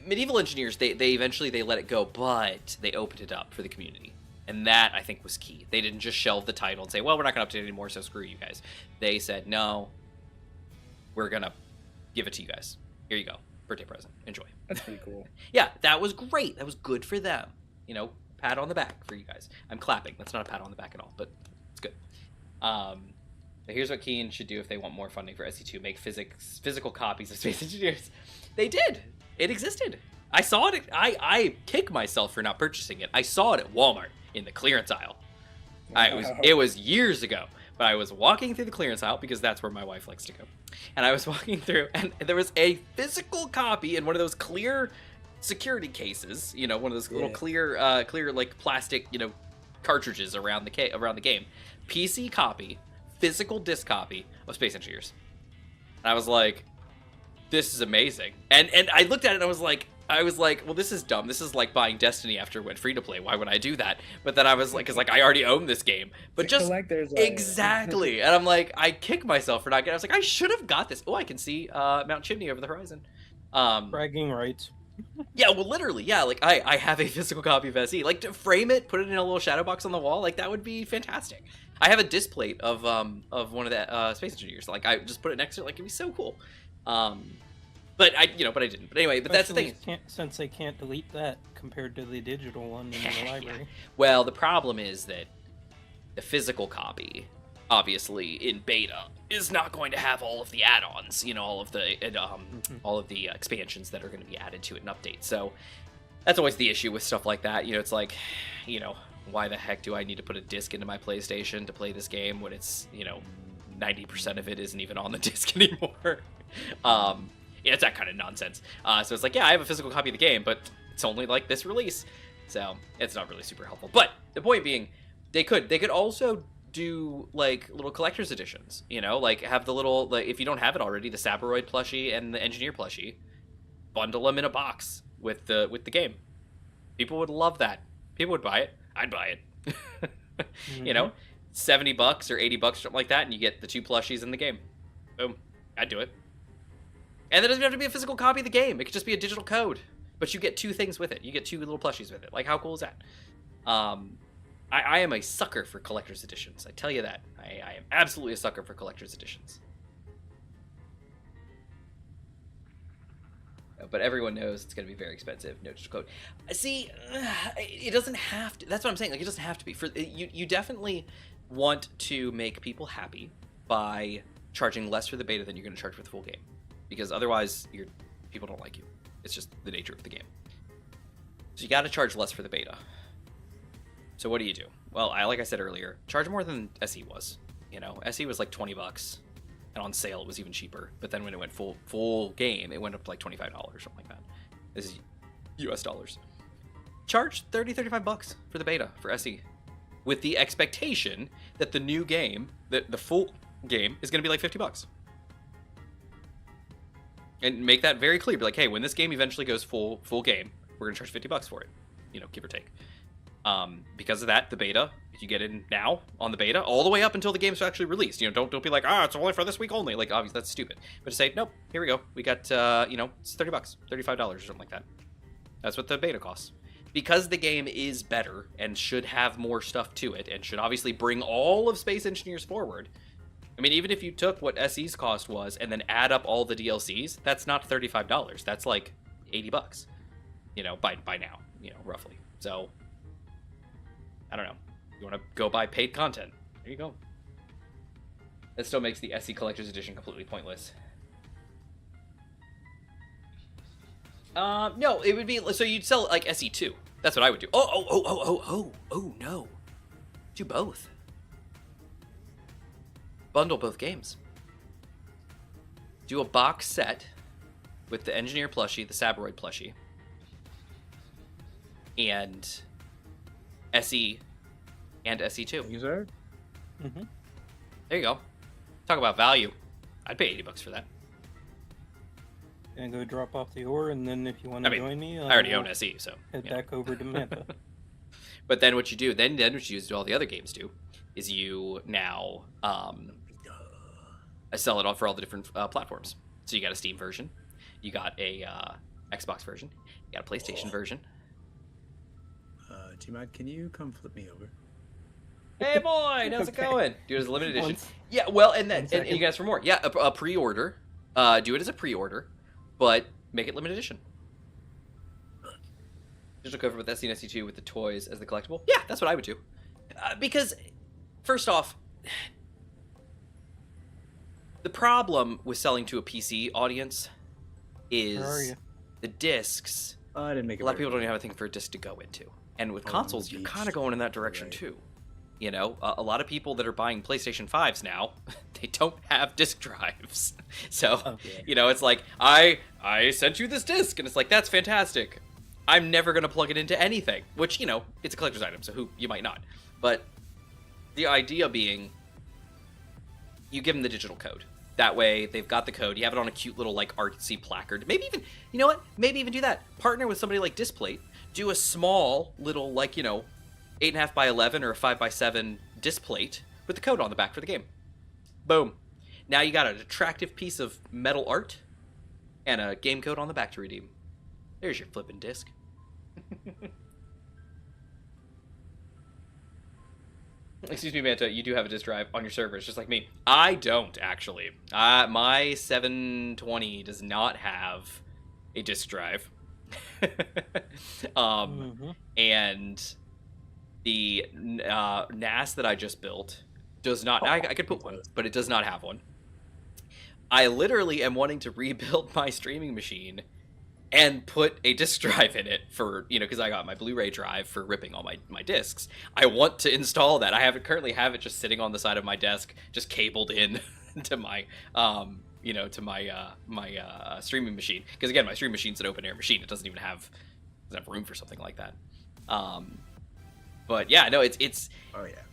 Medieval Engineers, they eventually let it go, but they opened it up for the community. And that, I think, was key. They didn't just shelve the title and say, well, we're not going to update it anymore, so screw you guys. They said, no, we're going to give it to you guys. Here you go. Birthday present. Enjoy. That's pretty cool. Yeah, that was great. That was good for them. Pat on the back for you guys. I'm clapping. That's not a pat on the back at all, but it's good. Here's what Keen should do if they want more funding for SE2. Make physical copies of Space Engineers. They did. It existed. I saw it. I kick myself for not purchasing it. I saw it at Walmart in the clearance aisle. It was years ago, but I was walking through the clearance aisle because that's where my wife likes to go. And I was walking through, and there was a physical copy in one of those clear security cases. One of those little clear like plastic, cartridges around the game. PC copy, physical disc copy of Space Engineers. And I was like, this is amazing. And I looked at it and I was like, well, this is dumb. This is like buying Destiny after it went free to play. Why would I do that? But then I was like, I already own this game. But just exactly. And I'm like, I kick myself for not getting. I was like, I should have got this. Oh, I can see Mount Chimney over the horizon. Bragging rights. Yeah, well, literally, yeah. Like I have a physical copy of SE. Like, to frame it, put it in a little shadow box on the wall. Like, that would be fantastic. I have a disc plate of one of the Space Engineers. Like, I just put it next to it. Like, it'd be so cool. But I didn't. But anyway, but that's the thing. Since they can't delete that compared to the digital one in the library. Yeah. Well, the problem is that the physical copy, obviously in beta, is not going to have all of the add-ons. All of the expansions that are going to be added to it and updates. So that's always the issue with stuff like that. It's like, why the heck do I need to put a disc into my PlayStation to play this game when it's 90% of it isn't even on the disc anymore? It's that kind of nonsense. So it's like, yeah, I have a physical copy of the game, but it's only like this release, so it's not really super helpful. But the point being, they could also do like little collector's editions. Like have the little, like, if you don't have it already, the Saberoid plushie and the Engineer plushie, bundle them in a box with the game. People would love that. People would buy it. I'd buy it. $70 or $80, something like that, and you get the 2 plushies in the game. Boom. I'd do it. And it doesn't have to be a physical copy of the game. It could just be a digital code. But you get 2 things with it. You get 2 little plushies with it. Like, how cool is that? I am a sucker for collector's editions. I tell you that. I am absolutely a sucker for collector's editions. But everyone knows it's going to be very expensive. No digital code. See, it doesn't have to. That's what I'm saying. Like, it doesn't have to be. You definitely want to make people happy by charging less for the beta than you're going to charge for the full game, because otherwise people don't like you. It's just the nature of the game. So you got to charge less for the beta. So what do you do? Well, like I said earlier, charge more than SE was. You know, SE was like $20, and on sale it was even cheaper. But then when it went full game, it went up to like $25 or something like that. This is US dollars. Charge $35 for the beta for SE, with the expectation that the new game, the full game, is going to be like $50. And make that very clear. Be like, hey, when this game eventually goes full game, we're going to charge $50 for it. You know, give or take. Because of that, the beta, if you get in now on the beta, all the way up until the game's actually released, you know, don't be like, it's only for this week only. Like, obviously that's stupid. But to say, nope, here we go. We got, you know, it's $30, $35 or something like that. That's what the beta costs. Because the game is better and should have more stuff to it and should obviously bring all of Space Engineers forward. I mean, even if you took what SE's cost was and then add up all the DLCs, that's not $35. That's like $80, you know, by now, you know, roughly. So, I don't know. You want to go buy paid content? There you go. That still makes the SE Collector's Edition completely pointless. No, it would be, so you'd sell like SE2. That's what I would do. Oh, no. Do both. Bundle both games. Do a box set with the Engineer plushie, the Sabroid plushie, and SE and SE2. You sir? Mm-hmm. There you go. Talk about value. I'd pay $80 for that. And go drop off the ore, and then if you want to join me, I already own SE, so head back over to Manta. But then what you do, then what you do all the other games do, is you now sell it all for all the different platforms. So you got a Steam version, you got a Xbox version, you got a PlayStation version. T-Mod, can you come flip me over? Hey Boyd, how's it going? Do it as a limited edition. Once. Yeah, well, and then and you guys for more. Yeah, a pre-order. Do it as a pre-order, but make it limited edition. Digital cover with SE and SE2 with the toys as the collectible. Yeah, that's what I would do. Because, first off, the problem with selling to a PC audience is the discs. I didn't make it. A lot of people don't even have a thing for a disc to go into. And with consoles, you're kind of going in that direction too. You know, a lot of people that are buying PlayStation 5s now, they don't have disc drives. So, you know, it's like, I sent you this disc, and it's like, that's fantastic. I'm never going to plug it into anything, which, you know, it's a collector's item, so you might not. But the idea being, you give them the digital code. That way, they've got the code. You have it on a cute little, like, artsy placard. Maybe even, you know what? Maybe even do that. Partner with somebody like Displate. Do a small little, like, you know, 8.5 by 11 or a 5 by 7 disc plate with the code on the back for the game. Boom. Now you got an attractive piece of metal art and a game code on the back to redeem. There's your flippin' disc. Excuse me, Manta, you do have a disk drive on your servers, just like me. I don't, actually. My 720 does not have a disk drive. And the NAS that I just built does not. I could put one, but it does not have one. I literally am wanting to rebuild my streaming machine and put a disk drive in it for, you know, because I got my Blu-ray drive for ripping all my discs. I want to install that. I currently have it just sitting on the side of my desk, just cabled in to my you know, to my streaming machine. Because again, my streaming machine's an open air machine. It doesn't have room for something like that. But yeah, no, it's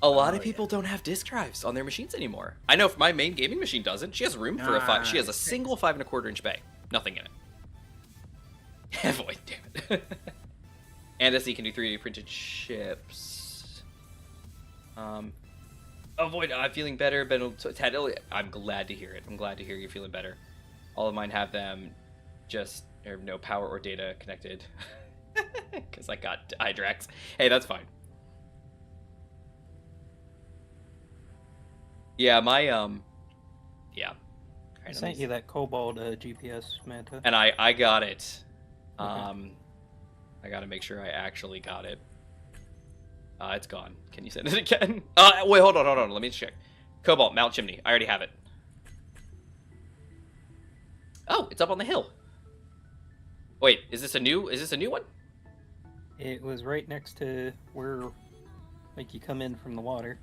a lot of people don't have disk drives on their machines anymore. I know if my main gaming machine doesn't. She has room for she has a single 5 1/4 inch bay, nothing in it. Void, damn it. And SE can do 3D printed chips. Void, I'm feeling better, but I'm glad to hear it. I'm glad to hear you're feeling better. All of mine have them, just no power or data connected. Because I got Hydrax. Hey, that's fine. Yeah, my yeah. I sent you that Cobalt GPS, Manta. And I got it. Okay. I gotta make sure I actually got it. It's gone. Can you send it again? Wait, hold on. Let me check. Cobalt, Mount Chimney. I already have it. Oh, it's up on the hill. Wait, is this a new one? It was right next to where, like, you come in from the water.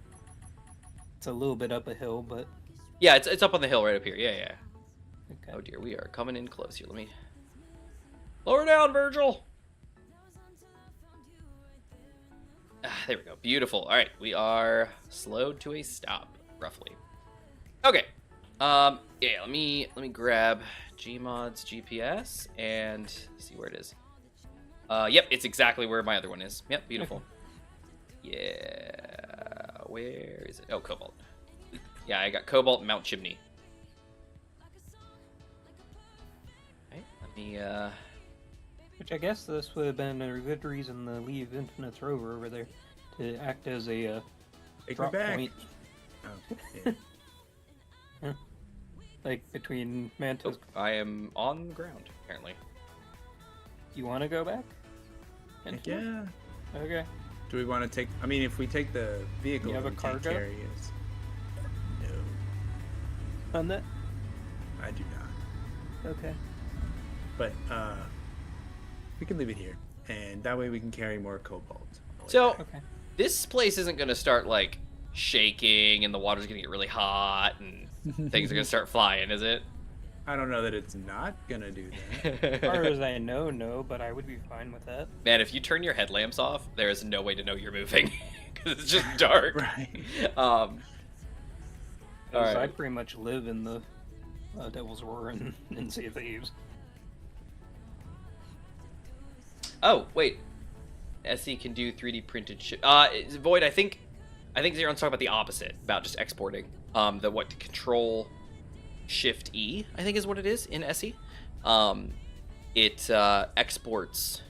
It's a little bit up a hill, but... Yeah, it's up on the hill right up here. Yeah. Okay. Oh dear, we are coming in close here. Let me... Lower down, Virgil! There we go. Beautiful. All right, we are slowed to a stop, roughly. Okay. Yeah, let me grab Gmod's GPS and see where it is. Yep, it's exactly where my other one is. Yep, beautiful. Yeah, where is it? Oh, Cobalt. Yeah, I got Cobalt and Mount Chimney. Okay, let me, Which I guess this would have been a good reason to leave Infinite's rover over there to act as a Take drop me back. point, Oh, yeah. like between Mantis. Oh, I am on the ground, apparently. You want to go back? Heck yeah. Okay. Do we want to take? I mean, if we take the vehicle, You have then a we can't cargo? carry us. No, On that? I do not. Okay. But we can leave it here, and that way we can carry more cobalt. So, Okay. this place isn't going to start, like, shaking and the water's going to get really hot and things are going to start flying, is it? I don't know that it's not gonna do that. As far as I know, no, but I would be fine with that. Man, if you turn your headlamps off, there is no way to know you're moving because it's just dark. Right. All 'Cause I right. pretty much live in the Devil's Roar in Sea of Thieves. Oh, wait. SE can do 3D printed shit. Void, I think Zeron's talking about the opposite, about just exporting. To control Shift E, I think is what it is in SE. It exports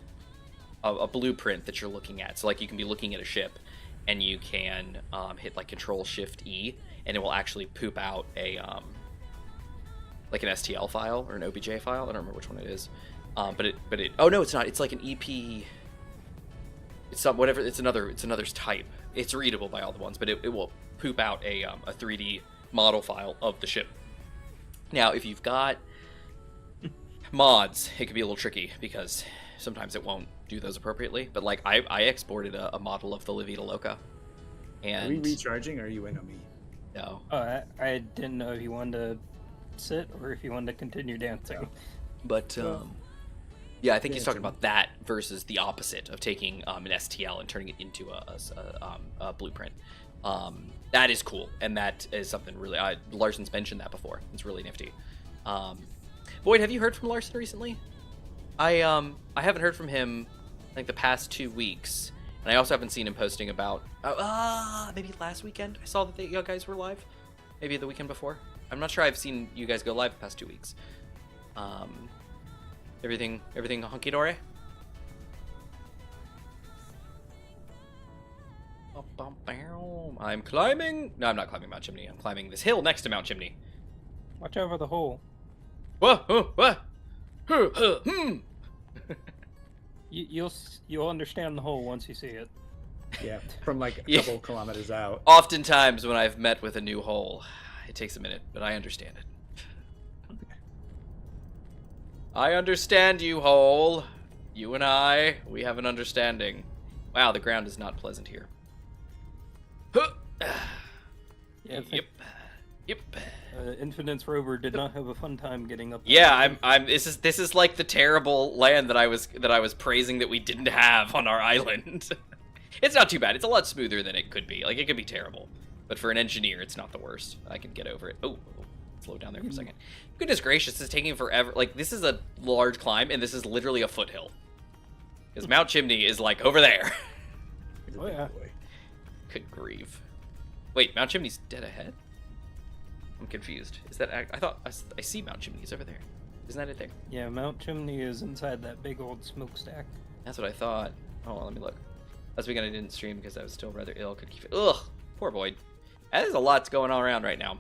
a blueprint that you're looking at. So like you can be looking at a ship and you can hit like Control Shift E and it will actually poop out a like an STL file or an OBJ file. I don't remember which one it is. But it oh no, it's not. It's like an EP. It's some whatever. It's another type. It's readable by all the ones, but it will poop out a 3D model file of the ship. Now, if you've got mods, it could be a little tricky because sometimes it won't do those appropriately. But like I exported a model of the La Vida Loca. And Are we recharging, or are you in on me? no. Oh, I didn't know if you wanted to sit or if you wanted to continue dancing. No. But yeah, I think Yeah, he's talking Jimmy. about that versus the opposite of taking an STL and turning it into a blueprint. That is cool, and that is something really. Larson's mentioned that before. It's really nifty. Boyd, have you heard from Larson recently? I haven't heard from him like the past 2 weeks, and I also haven't seen him posting about. Maybe last weekend I saw that you guys were live. Maybe the weekend before. I'm not sure I've seen you guys go live the past 2 weeks. Everything hunky dory? I'm climbing. No, I'm not climbing Mount Chimney. I'm climbing this hill next to Mount Chimney. Watch over the hole. Whoa, whoa, whoa. You'll understand the hole once you see it. Yeah, from like a Yeah. couple kilometers out. Oftentimes when I've met with a new hole, it takes a minute, but I understand it. I understand you, hole. You and I, we have an understanding. Wow, the ground is not pleasant here. Yeah, Yep. Infinite's rover did not have a fun time getting up. Yeah, this is like the terrible land that I was praising that we didn't have on our island. It's not too bad. It's a lot smoother than it could be. Like, it could be terrible. But for an engineer, it's not the worst. I can get over it. Oh, slow down there for a second. Goodness gracious, this is taking forever. Like, this is a large climb, and this is literally a foothill. Because Mount Chimney is, like, over there. Oh, yeah. Good grief. Wait, Mount Chimney's dead ahead? I'm confused. Is that... I thought... I see Mount Chimney's over there. Isn't that it there? Yeah, Mount Chimney is inside that big old smokestack. That's what I thought. Hold on, let me look. Last weekend I didn't stream because I was still rather ill. Could keep it. Ugh, poor Boyd. That is a lot going on around right now.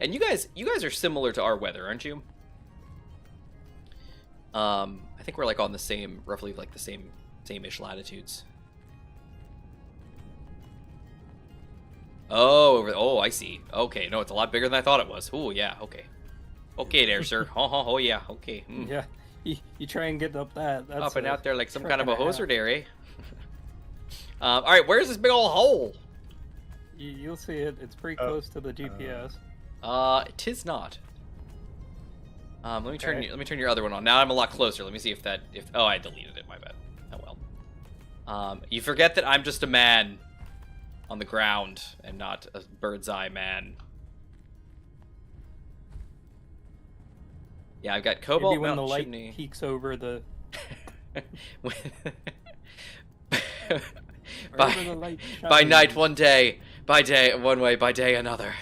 And you guys are similar to our weather, aren't you? I think we're like on the same, roughly like the same-ish latitudes. Oh, I see. Okay, no, it's a lot bigger than I thought it was. Oh, yeah, okay. Okay there, sir. Oh, yeah, okay. Yeah, you try and get up that. That's Up and out there like some trick kind of a and half. hoser there, eh? Alright, where's this big old hole? You'll see it. It's pretty close to the GPS. Tis not. Let me turn your other one on. Now I'm a lot closer. Let me see if oh, I deleted it, my bad. Oh well. You forget that I'm just a man on the ground and not a bird's eye man. Yeah, I've got Cobalt Maybe when the Mountain light Chimney. peeks over the. by, the light by night shines. one day, by day one way, by day another.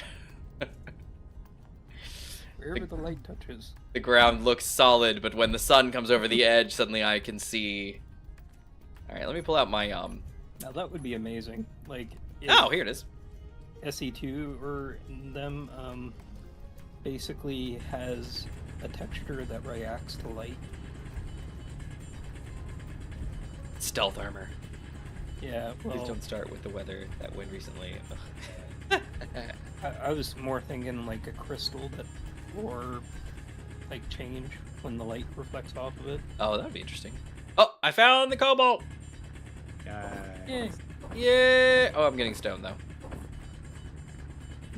Wherever the light touches. The ground looks solid, but when the sun comes over the edge, suddenly I can see. All right, let me pull out my Now that would be amazing. Like. Oh, here it is. SE2 or them basically has a texture that reacts to light. Stealth armor. Yeah, well, Please don't start with the weather that went recently. I was more thinking like a crystal that, or like change when the light reflects off of it. Oh, that would be interesting. Oh, I found the cobalt. Yeah, Yeah. Oh, I'm getting stoned though.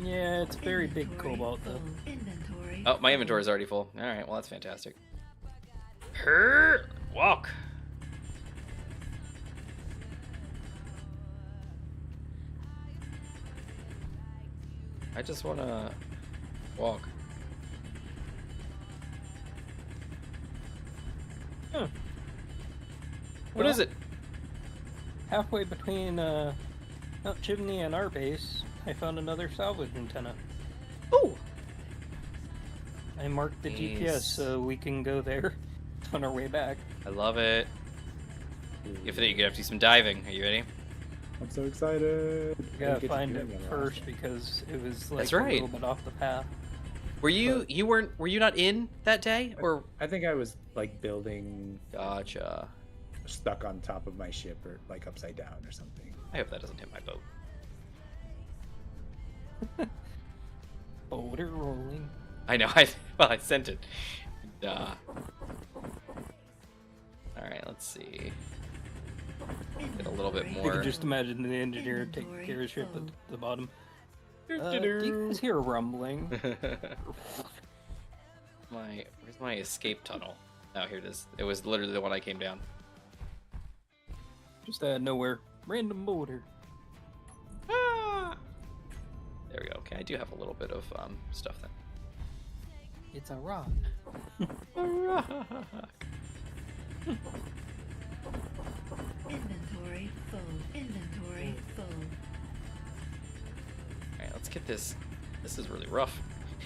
yeah, it's very big cobalt though. Oh, my inventory is already full. All right, well that's fantastic. Walk. I just wanna walk. Huh. What is it? Halfway between Mount Chimney and our base, I found another salvage antenna. Oh. I marked the Nice. GPS so we can go there on our way back. I love it. If you're gonna have to do some diving. Are you ready? I'm so excited. We gotta find it first because it was like That's a right. little bit off the path. Were you were you not in that day or? I think I was like building, Gotcha. stuck on top of my ship or like upside down or something. I hope that doesn't hit my boat. Boulder rolling. I know. I sent it. All right. Let's see. Get a little bit You more. can just imagine the engineer taking care of ship at the bottom. Do you guys hear rumbling? Where's my escape tunnel? Oh, here it is. It was literally the one I came down. Just out of nowhere. Random boulder. Ah! There we go. Okay, I do have a little bit of stuff then. It's a rock. Inventory full. Inventory full. Alright, let's get this. This is really rough.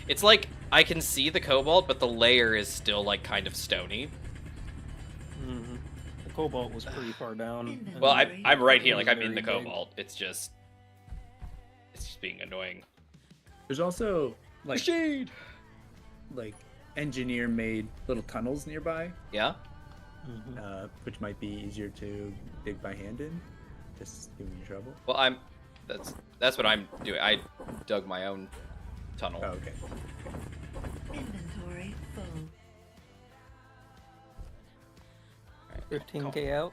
It's like I can see the cobalt, but the layer is still like kind of stony. Mm-hmm. The cobalt was pretty far down. Well, and I'm right here, it like was I'm in the very big. cobalt. It's just being annoying. There's also like Machine! engineer-made little tunnels nearby, Yeah? Mhm. which might be easier to dig by hand in. Just giving you trouble. Well, that's what I'm doing. I dug my own tunnel. Oh, okay. Inventory full. Alright, 15k out.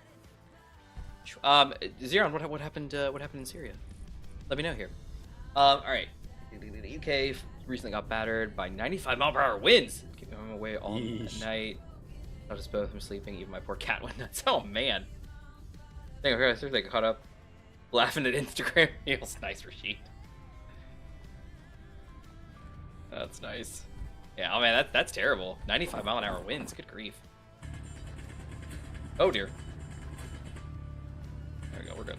Xeron, what happened? What happened in Syria? Let me know here. All right. The UK recently got battered by 95-mile-per-hour winds, keeping them away all night. Not just both from sleeping. Even my poor cat went nuts. Oh man. Dang, I seriously got caught up laughing at Instagram reels. Nice, Rashid. That's nice. Yeah. Oh man, that's terrible. 95-mile-an-hour winds. Good grief. Oh dear. There we go. We're good.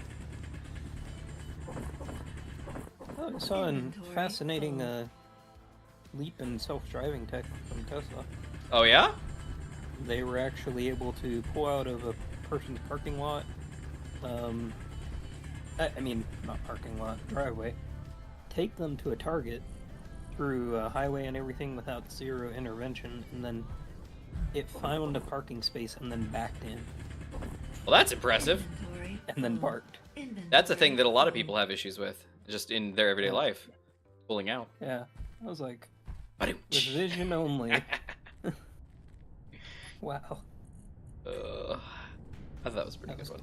Oh, I saw an Inventory fascinating full. leap in self-driving tech from Tesla. Oh yeah. They were actually able to pull out of a person's parking lot. I mean, not parking lot, driveway. Take them to a target through a highway and everything without zero intervention, and then it found a parking space and then backed in Well, that's impressive. Inventory and then full. parked. That's a thing that a lot of people have issues with, just in their everyday Yeah. life, pulling out. Yeah, I was like, With vision only. Wow. I thought that was a pretty good one.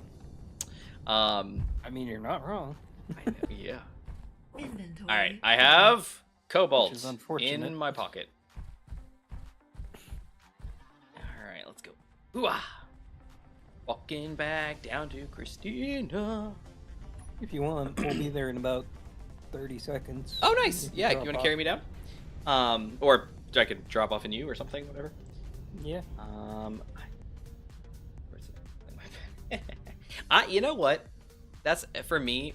I mean, you're not wrong. I know, yeah. Inventory. All right, I have cobalt Which is unfortunate. in my pocket. All right, let's go. Ooh-ah. Walking back down to Christina. If you want, we'll be there in about 30 seconds. Oh, nice. You can Yeah, you drop want to off. carry me down? Or I could drop off in you or something, whatever. Yeah. Where's it? You know what? That's for me.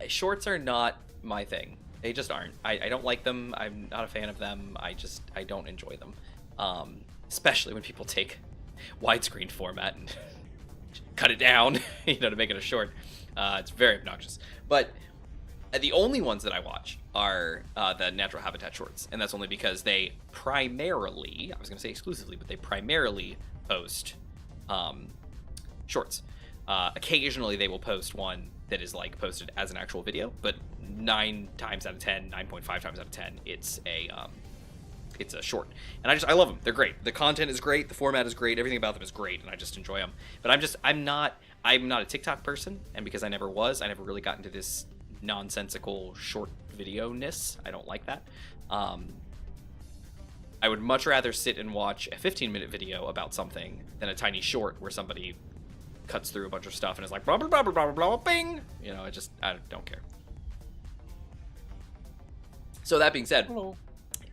Shorts are not my thing. They just aren't. I don't like them. I'm not a fan of them. I don't enjoy them. Especially when people take widescreen format and cut it down, to make it a short. It's very obnoxious. But the only ones that I watch are the natural habitat shorts, and that's only because they primarily, I was going to say exclusively, but they primarily post shorts. Occasionally they will post one that is like posted as an actual video, but 9 times out of 10, 9.5 times out of 10, it's a short. And I love them. They're great. The content is great. The format is great. Everything about them is great, and I just enjoy them. But I'm not a TikTok person, and because I never was, I never really got into this nonsensical short video-ness. I don't like that. I would much rather sit and watch a 15-minute video about something than a tiny short where somebody cuts through a bunch of stuff and is like blah blah blah blah blah blah bing. I don't care. So that being said,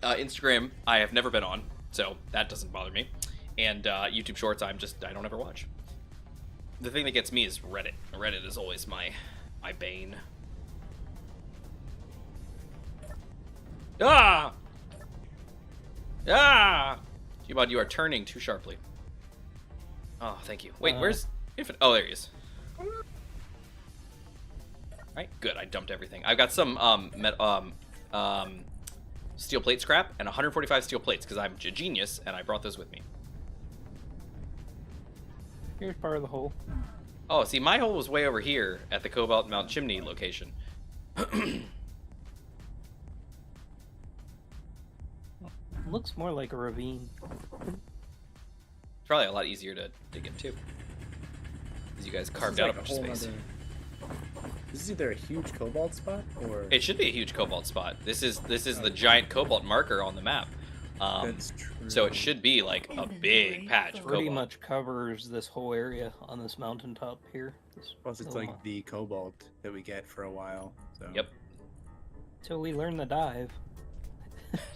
Instagram I have never been on, so that doesn't bother me. And YouTube Shorts I don't ever watch. The thing that gets me is Reddit. Reddit is always my bane. Ah! Gmod, you are turning too sharply. Oh, thank you. Wait, where's Infant? Oh, there he is. Alright, good. I dumped everything. I've got some steel plate scrap and 145 steel plates because I'm a genius and I brought those with me. Here's part of the hole. Oh, see, my hole was way over here at the Cobalt Mount Chimney location. Looks more like a ravine. It's probably a lot easier to dig into. Because you guys carved out a bunch of space. This is either a huge cobalt spot or It should be a huge cobalt spot. This is the giant cobalt marker on the map. that's true. So it should be like a big patch of Pretty cobalt. much covers this whole area on this mountaintop here. Plus, it's like the cobalt that we get for a while. So. Yep. Till we learn the dive.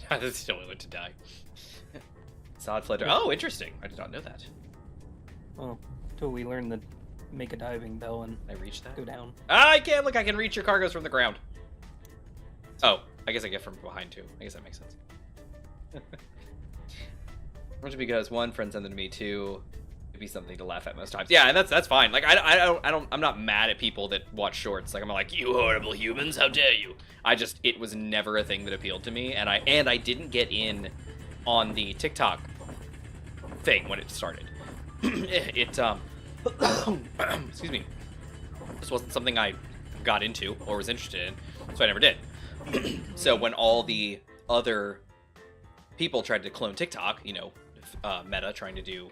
That's the only way to die. Solid fledger. Oh, interesting. I did not know that. Well, till we learn the make a diving bell and Can I reach that? go down. I can't. Look, I can reach your cargoes from the ground. Oh, I guess I get from behind too. I guess that makes sense. Mostly because one, friend sent them to me, two, it'd be something to laugh at most times. Yeah, and that's fine. Like I'm not mad at people that watch shorts. Like I'm not like, you horrible humans, how dare you? It was never a thing that appealed to me, and I didn't get in on the TikTok thing when it started. Excuse me. This wasn't something I got into or was interested in, so I never did. So when all the other people tried to clone TikTok, Meta trying to do,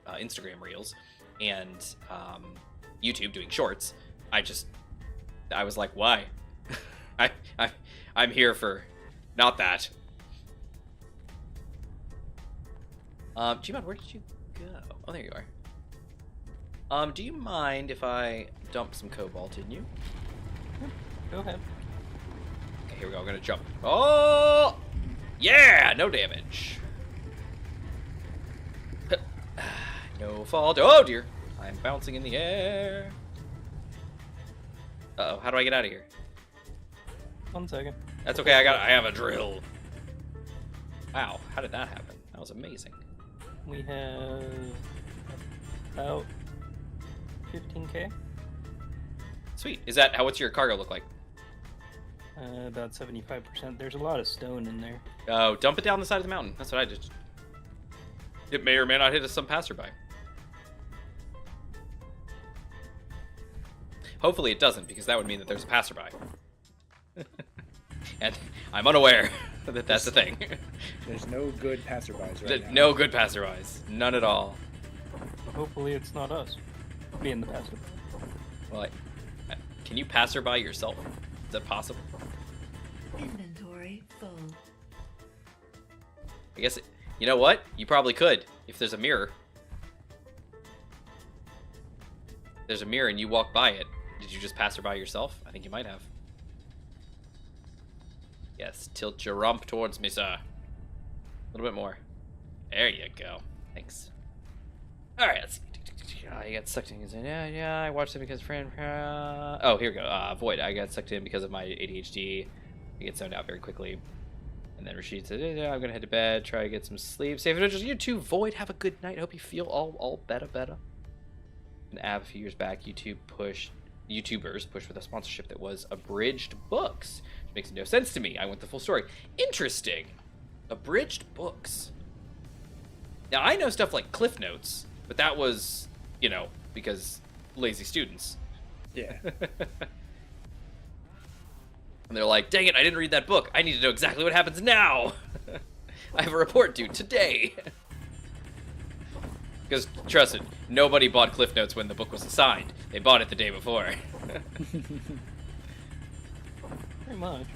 Instagram Reels, and YouTube doing Shorts, I was like, why? I'm here for not that. Gmod, where did you go? Oh, there you are. Do you mind if I dump some cobalt in you? Go ahead. Okay, here we go. I'm gonna jump. Oh! Yeah! No damage. No fault. Oh, dear. I'm bouncing in the air. Uh-oh. How do I get out of here? 1 second. That's okay. I have a drill. Wow. How did that happen? That was amazing. We have about 15k. Sweet. What's your cargo look like? About 75%. There's a lot of stone in there. Oh, dump it down the side of the mountain. That's what I did. It may or may not hit some passerby. Hopefully it doesn't, because that would mean that there's a passerby. And I'm unaware. That's the thing. There's no good passerbys right now. No good passerbys. None at all. Hopefully it's not us being the passerby. Well, can you passerby yourself? Is that possible? Inventory full. I guess, you know what? You probably could, if there's a mirror. If there's a mirror and you walk by it, did you just passerby yourself? I think you might have. Yes, tilt your rump towards me, sir. A little bit more. There you go. Thanks. Alright, let's see. I got sucked in because I watched it because friend. Oh, here we go. Void. I got sucked in because of my ADHD. I get zoned out very quickly. And then Rashid said, I'm gonna head to bed, try to get some sleep. Safe adventures. You too, Void. Have a good night. Hope you feel all better. An app a few years back, YouTubers pushed with a sponsorship that was abridged books. Which makes no sense to me. I want the full story. Interesting. Abridged books. Now I know stuff like Cliff Notes, but that was, because lazy students. Yeah. And they're like, dang it, I didn't read that book. I need to know exactly what happens now. I have a report due today. Because, trust it, nobody bought Cliff Notes when the book was assigned. They bought it the day before. Pretty much.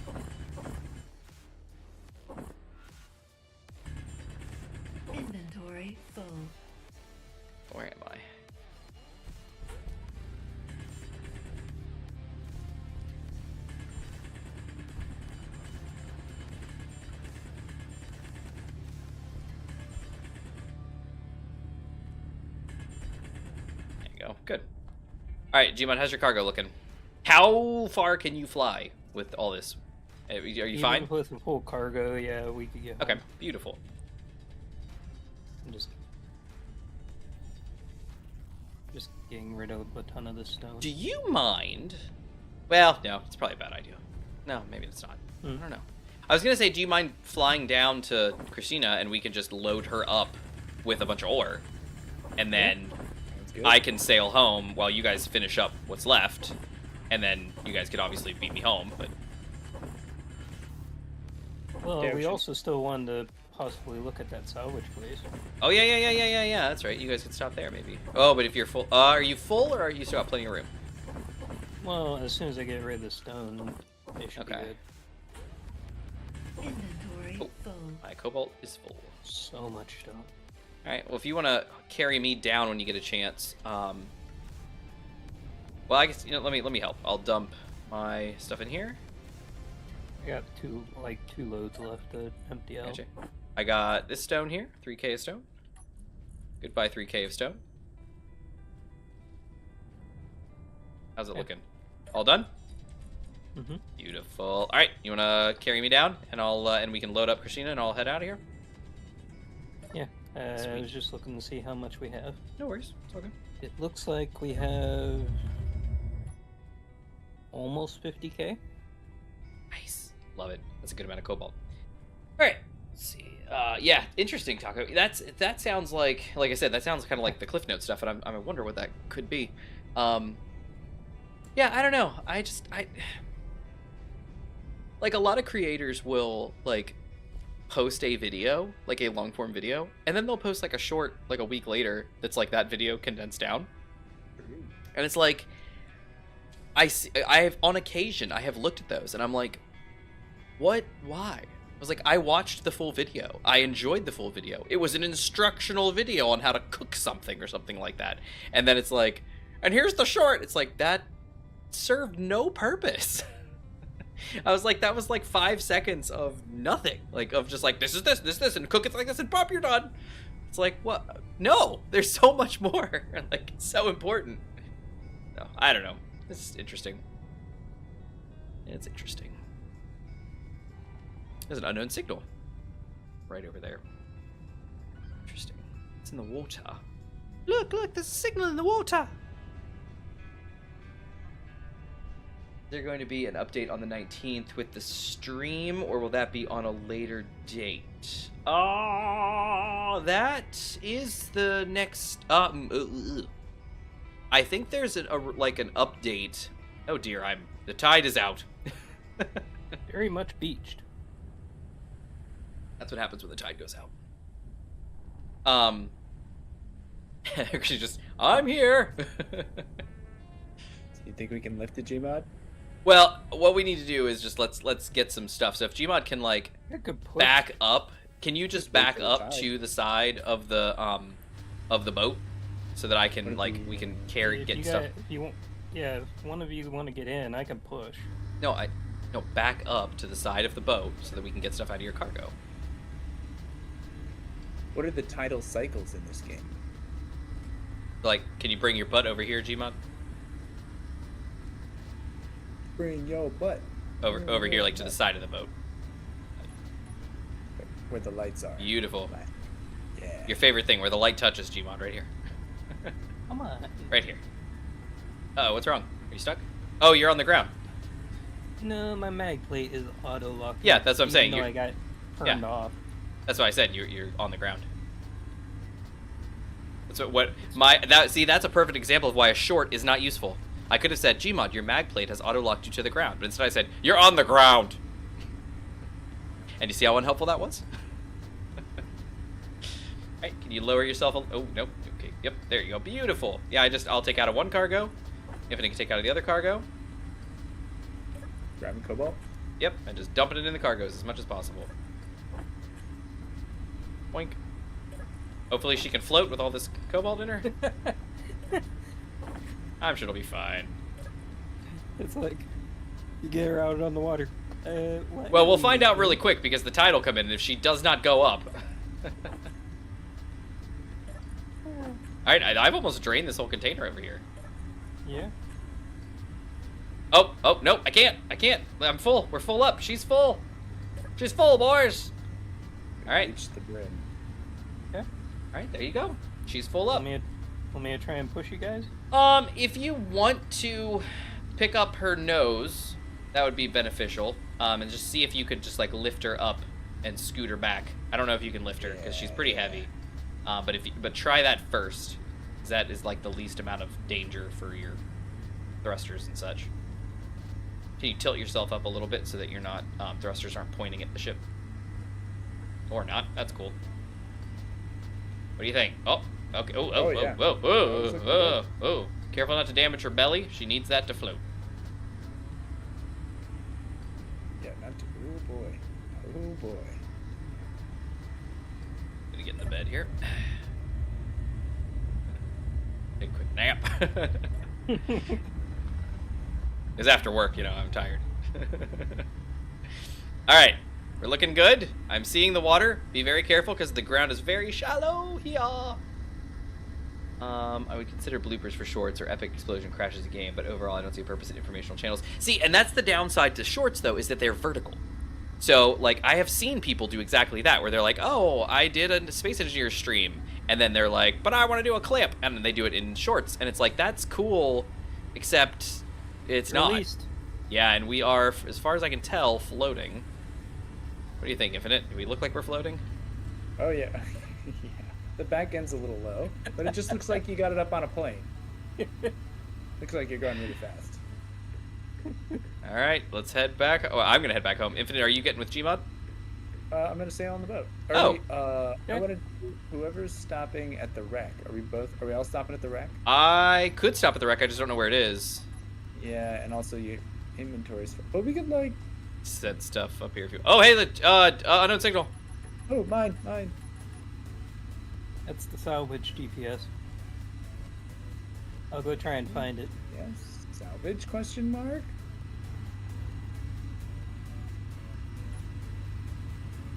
Inventory full. Where am I? There you go. Good. Alright, Gmod, how's your cargo looking? How far can you fly with all this? Are you fine? Even with a full cargo, yeah, we could get Okay, home. beautiful. Just getting rid of a ton of this stone. Do you mind? Well, no, it's probably a bad idea. No, maybe it's not. I don't know. I was gonna say, do you mind flying down to Christina and we can just load her up with a bunch of ore, and then I can sail home while you guys finish up what's left, and then you guys could obviously beat me home. But Well, Yeah, we we should- also still wanted to possibly look at that salvage place. oh yeah. That's right. You guys could stop there maybe. Oh, but if you're full, are you full or are you still got plenty of room? Well, as soon as I get rid of the stone, it should Okay. be good. Inventory Oh. full. My cobalt is full. So much stone. All right. Well, if you want to carry me down when you get a chance, well, I guess let me help. I'll dump my stuff in here. I got two loads left to empty out. Gotcha. I got this stone here, 3k of stone. Goodbye, 3k of stone. How's it Okay. looking? All done? Mm-hmm. Beautiful. All right, you wanna carry me down, and and we can load up Christina, and I'll head out of here. Yeah. I Sweet. was just looking to see how much we have. No worries. It's all good. It looks like we have almost 50k. Nice. Love it. That's a good amount of cobalt. All right. Let's see. Yeah, interesting, Taco. That sounds like I said, that sounds kind of like the Cliff Note stuff, and I wonder what that could be. Yeah, I don't know. I like, a lot of creators will like post a video, like a long form video, and then they'll post like a short, like a week later, that's like that video condensed down. And it's like, on occasion I have looked at those and I'm like, why? I was like, I watched the full video. I enjoyed the full video. It was an instructional video on how to cook something or something like that. And then it's like, and here's the short. It's like, that served no purpose. I was like, that was like 5 seconds of nothing. Like, of just like, this is this, and cook it like this, and pop, you're done. It's like, what? No, there's so much more. Like, it's so important. No, I don't know. It's interesting. It's interesting. There's an unknown signal right over there. Interesting. It's in the water. Look, there's a signal in the water. Is there going to be an update on the 19th with the stream, or will that be on a later date? Oh, that is the next. I think there's an update. Oh dear, the tide is out. Very much beached. That's what happens when the tide goes out. She's just, I'm here. You think we can lift the Gmod? Well, what we need to do is just let's get some stuff. So if Gmod can like back up, can you just back up to the side of the boat so that I can we can get stuff? If you want, yeah, if one of you want to get in, I can push. No, back up to the side of the boat so that we can get stuff out of your cargo. What are the tidal cycles in this game? Like, can you bring your butt over here, Gmod? Bring your butt over here, like to the side of the boat. Where the lights are. Beautiful. Yeah. Your favorite thing, where the light touches, Gmod, right here. Come on. Right here. Uh-oh, what's wrong? Are you stuck? Oh, you're on the ground. No, my mag plate is auto locked. Yeah, that's what I'm saying. I got turned off. That's why I said you're on the ground. That's a perfect example of why a short is not useful. I could have said, Gmod, your mag plate has auto-locked you to the ground. But instead I said, you're on the ground. And you see how unhelpful that was? Alright, can you lower yourself oh, nope. Okay, yep, there you go. Beautiful. Yeah, I'll take out of one cargo. Infinite can take out of the other cargo. Grabbing cobalt? Yep, and just dumping it in the cargoes as much as possible. Boink. Hopefully she can float with all this cobalt in her. I'm sure it'll be fine. It's like, you get her out on the water. Well, we'll find out really quick because the tide will come in, and if she does not go up... Alright, I've almost drained this whole container over here. Yeah. Oh, no, I can't. I'm full. We're full up. She's full. She's full, boys. Alright. Reach the brim. Okay. Alright, there you go. She's full up. Want me to try and push you guys? If you want to pick up her nose, that would be beneficial. And just see if you could just like lift her up and scoot her back. I don't know if you can lift her because she's pretty heavy. But try that first, because that is like the least amount of danger for your thrusters and such. Can you tilt yourself up a little bit so that you're not thrusters aren't pointing at the ship? Or not? That's cool. What do you think? Oh, okay. Oh. Careful not to damage her belly. She needs that to float. Yeah, not to. Oh boy. Oh boy. Gonna get in the bed here. Take a quick nap. It's after work, I'm tired. Alright, we're looking good. I'm seeing the water. Be very careful because the ground is very shallow here. I would consider bloopers for shorts or epic explosion crashes a game, but overall I don't see a purpose in informational channels. See, and that's the downside to shorts, though, is that they're vertical. So, like, I have seen people do exactly that, where they're like, oh, I did a Space Engineer stream, and then they're like, but I want to do a clip, and then they do it in shorts, and it's like, that's cool, except it's not. Yeah, and we are, as far as I can tell, floating. What do you think, Infinite? Do we look like we're floating? Oh, yeah. Yeah. The back end's a little low, but it just looks like you got it up on a plane. Looks like you're going really fast. All right, let's head back. Oh, I'm gonna head back home. Infinite, are you getting with Gmod? I'm gonna sail on the boat. I want to. Whoever's stopping at the wreck. Are we all stopping at the wreck? I could stop at the wreck. I just don't know where it is. Yeah, and also your inventories. But we could like set stuff up here. If you. Oh, hey, the unknown signal. Oh, mine. That's the salvage GPS. I'll go try and find it. Yes. Salvage? Question mark.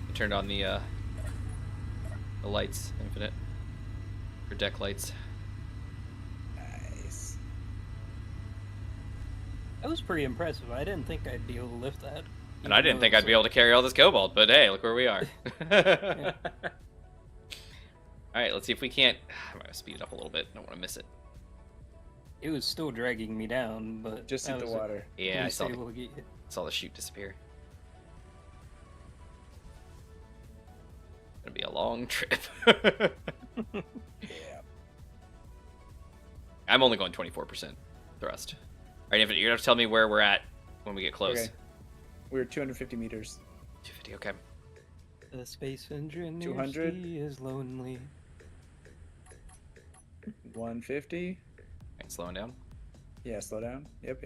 I turned on the lights, Infinite. Or deck lights. Nice. That was pretty impressive. I didn't think I'd be able to lift that. And I didn't think I'd be able to carry all this cobalt, but hey, look where we are. Yeah. Alright, let's see if we can't... I'm going to speed it up a little bit. I don't want to miss it. It was still dragging me down, but... Just hit the water. Yeah, I saw the chute disappear. It's going to be a long trip. Yeah. I'm only going 24% thrust. Alright, Infinite, you're going to have to tell me where we're at when we get close. Okay. We're 250 meters. 250, okay. The space engineer 200? is lonely. 150. Right, slowing down. Yeah, slow down. Yep.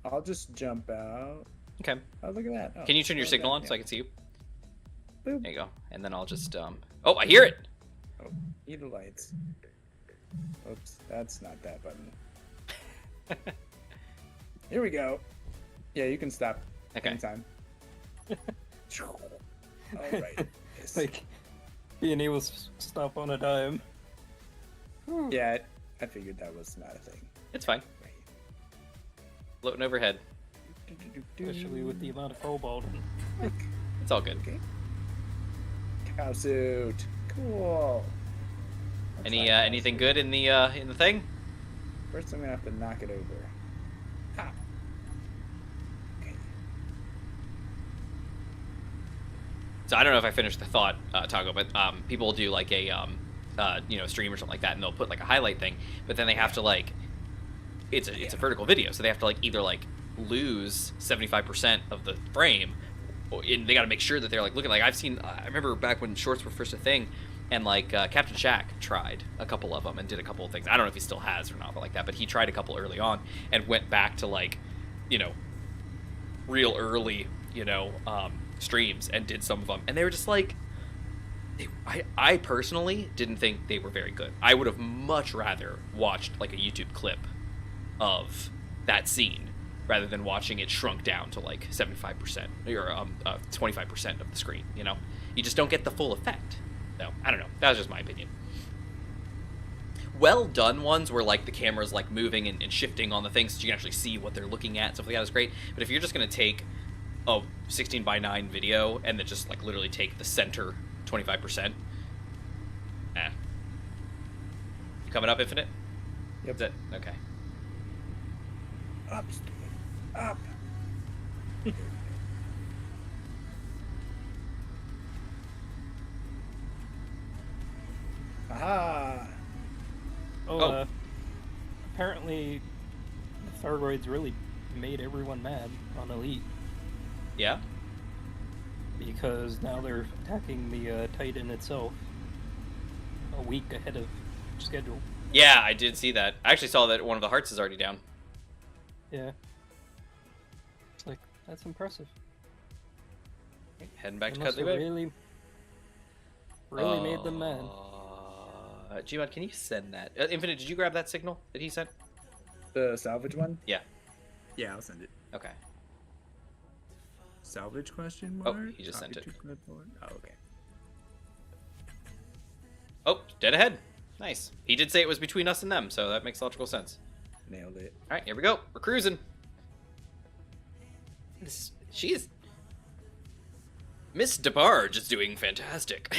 I'll just jump out. Okay. Oh, look at that. Oh, Can you turn your slow signal down, on so I can see you? Boop. There you go. And then I'll just Oh, I hear it. Oh, need the lights. Oops, that's not that button. Here we go. Yeah, you can stop. Okay. Anytime. All right. Yes. Like, being able to stop on a dime. Yeah, I figured that was not a thing. It's fine. Floating overhead. Especially with the amount of cobalt. It's all good. Okay. Cow suit. Cool. That's not cow Anything suit. good in the thing? First, I'm gonna have to knock it over. Ha. Okay. So I don't know if I finished the thought, Taco, but people will do like a stream or something like that, and they'll put like a highlight thing, but then they have to like it's a vertical video, so they have to like either like lose 75% of the frame, and they got to make sure that they're like looking like I remember back when shorts were first a thing, and like Captain Shaq tried a couple of them and did a couple of things. I don't know if he still has or not, but like that. But he tried a couple early on and went back to like, real early, streams and did some of them, and they were just like, I personally didn't think they were very good. I would have much rather watched like a YouTube clip of that scene rather than watching it shrunk down to like 75% or 25% of the screen. You just don't get the full effect. So I don't know. That was just my opinion. Well done ones where like the camera's like moving and shifting on the things so you can actually see what they're looking at. Stuff like that is great. But if you're just gonna take a 16:9 video and then just like literally take the center 25%, you coming up, Infinite? Yep. Is that okay? Up, stupid. Up. Aha. Oh. Apparently, the Thargoids really made everyone mad on Elite. Yeah. Because now they're attacking the Titan itself a week ahead of schedule. Yeah, I did see that. I actually saw that one of the hearts is already down. Yeah. It's like, that's impressive. Heading back to Unless Cuddly it Bay. really made them mad. Gmod, can you send that? Infinite, did you grab that signal that he sent? The salvage one? Yeah. Yeah, I'll send it. Okay. Salvage question Oh, mark? he just sent it. Oh, okay. Oh, dead ahead. Nice. He did say it was between us and them, so that makes logical sense. Nailed it. All right, here we go. We're cruising. She is... Miss DeBarge is doing fantastic.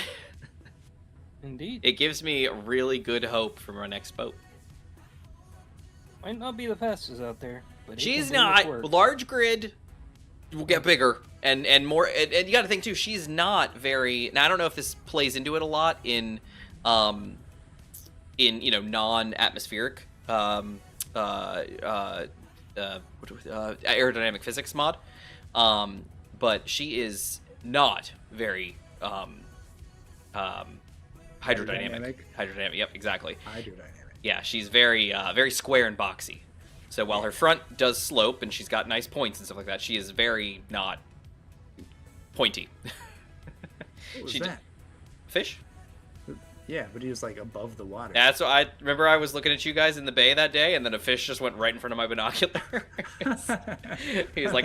Indeed. It gives me really good hope for our next boat. Might not be the fastest out there, but She's it can do its not. work. Large grid will get bigger and more. And you got to think too. She's not very. Now I don't know if this plays into it a lot in non-atmospheric aerodynamic physics mod. But she is not very hydrodynamic. Hydrodynamic. Yep, exactly. Hydrodynamic. Yeah, she's very very square and boxy. So while her front does slope and she's got nice points and stuff like that, she is very not pointy. What was that? Fish? Yeah, but he was like above the water. That's what I remember. I was looking at you guys in the bay that day, and then a fish just went right in front of my binoculars. He was like,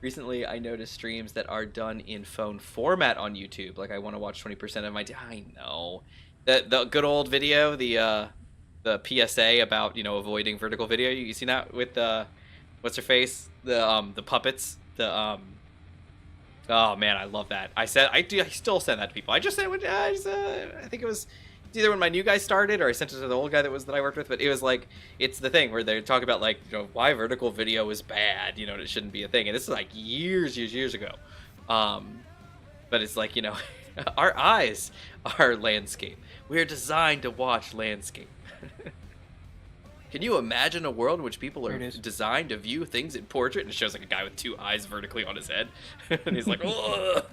Recently, I noticed streams that are done in phone format on YouTube. Like, I want to watch 20% of my day. I know. The good old video, the PSA about, avoiding vertical video. You seen that with what's her face? The puppets. Oh man, I love that. I still send that to people. I think it was either when my new guy started or I sent it to the old guy that I worked with, but it was like, it's the thing where they talk about like, why vertical video is bad, and it shouldn't be a thing. And this is like years ago. But it's like, our eyes are landscape. We're designed to watch landscape. Can you imagine a world in which people There are it is. designed to view things in portrait? And it shows like a guy with 2 eyes vertically on his head, and he's like, "Ugh."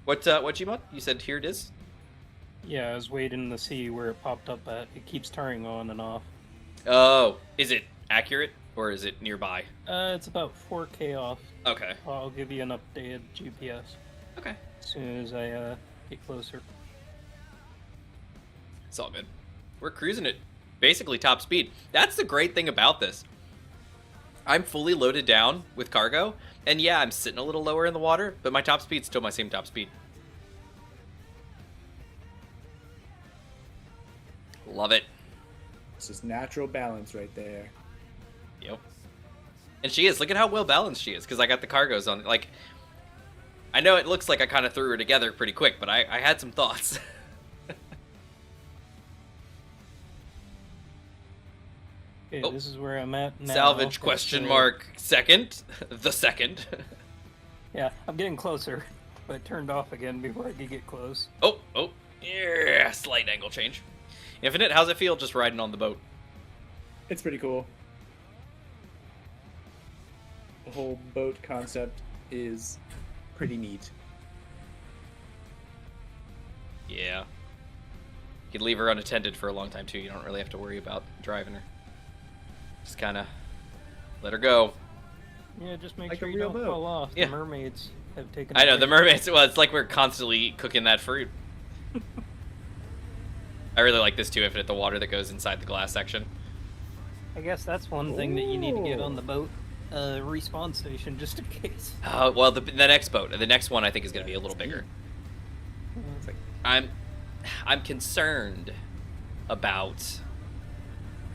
What Gmod? You said here it is? Yeah, I was waiting to see where it popped up at. It keeps turning on and off. Oh, is it accurate or is it nearby? It's about 4K off. Okay. I'll give you an updated GPS Okay. as soon as I get closer. It's all good. We're cruising at basically top speed. That's the great thing about this. I'm fully loaded down with cargo, and yeah, I'm sitting a little lower in the water, but my top speed's still my same top speed. Love it. It's just natural balance right there. Yep. And she is. Look at how well balanced she is, because I got the cargos on. Like, I know it looks like I kind of threw her together pretty quick, but I had some thoughts. Okay, Oh. this is where I'm at now. Salvage question mark second. The second. Yeah, I'm getting closer, but it turned off again before I could get close. Oh. Yeah, slight angle change. Infinite, how's it feel just riding on the boat? It's pretty cool. The whole boat concept is pretty neat. Yeah. You could leave her unattended for a long time too. You don't really have to worry about driving her. Just kind of let her go. Yeah, just make Like sure a you real don't boat. fall off. Yeah. The mermaids have taken. I know, away. the mermaids, well, it's like we're constantly cooking that fruit. I really like this too, Infinite, the water that goes inside the glass section. I guess that's one thing that you need to get on Ooh. the boat respawn station just in case. Well, the next boat, the next one I think is going to be a little bigger. It's like, I'm concerned about...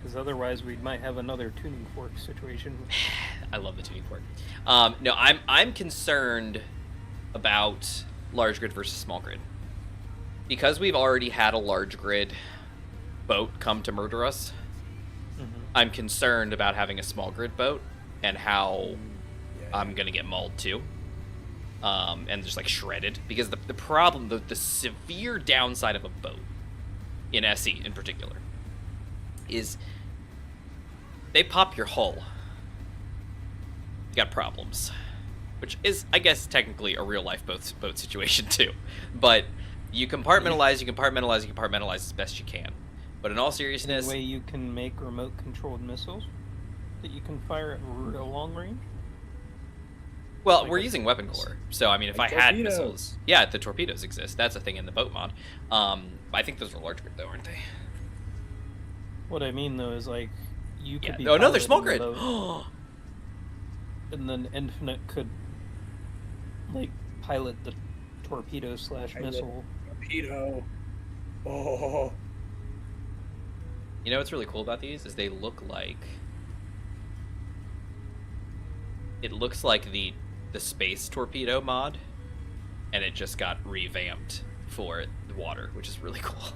Because otherwise we might have another tuning fork situation. I love the tuning fork. No, I'm concerned about large grid versus small grid. Because we've already had a large grid boat come to murder us, I'm concerned about having a small grid boat and how I'm going to get mauled too. And just like shredded. Because the problem, the severe downside of a boat, in SE in particular, is they pop your hull. You got problems. Which is, I guess, technically a real life boat situation too. But you compartmentalize as best you can. But in all seriousness... Any way you can make remote-controlled missiles that you can fire at real long range? Well, Like we're a- using weapon core, so I mean, if I Like had torpedoes. missiles... Yeah, the torpedoes exist. That's a thing in the boat mod. I think those are large grid, though, aren't they? What I mean, though, is like, you could Yeah. be Oh, no, they're piloting small the grid! boat, and then Infinite could, like, pilot the torpedo/missile. torpedo. Oh. You know what's really cool about these is they look like... It looks like the space torpedo mod, and it just got revamped for the water, which is really cool.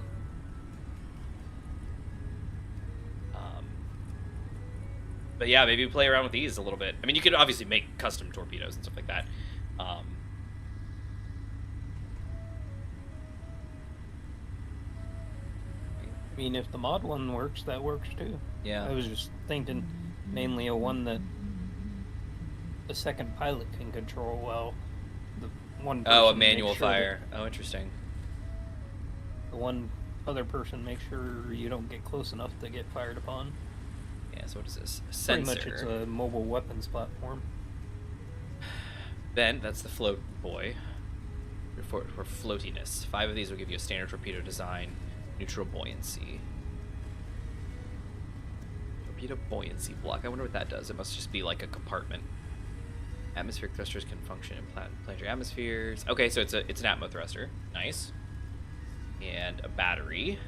But yeah, maybe play around with these a little bit. I mean, you could obviously make custom torpedoes and stuff like that. I mean, if the mod one works, that works too. Yeah. I was just thinking mainly a one that the second pilot can control while the one person Oh, a makes manual sure that fire. Oh, interesting. the one other person makes sure you don't get close enough to get fired upon. Yeah, so what is this? A Pretty sensor. much it's a mobile weapons platform. Then, that's the float boy. For floatiness. 5 of these will give you a standard torpedo design. Neutral buoyancy. Torpedo buoyancy block. I wonder what that does. It must just be like a compartment. Atmospheric thrusters can function in planetary atmospheres. Okay, so it's an atmo thruster. Nice. And a battery.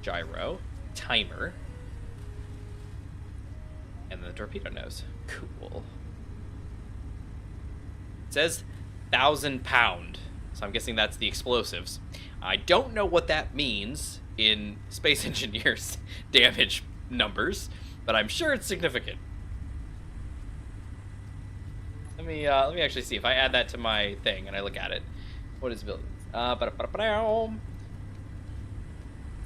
Gyro. Timer. And then the torpedo nose. Cool. It says 1,000 pound. So I'm guessing that's the explosives. I don't know what that means in Space Engineers damage numbers, but I'm sure it's significant. Let me actually see if I add that to my thing and I look at it. What is buildings?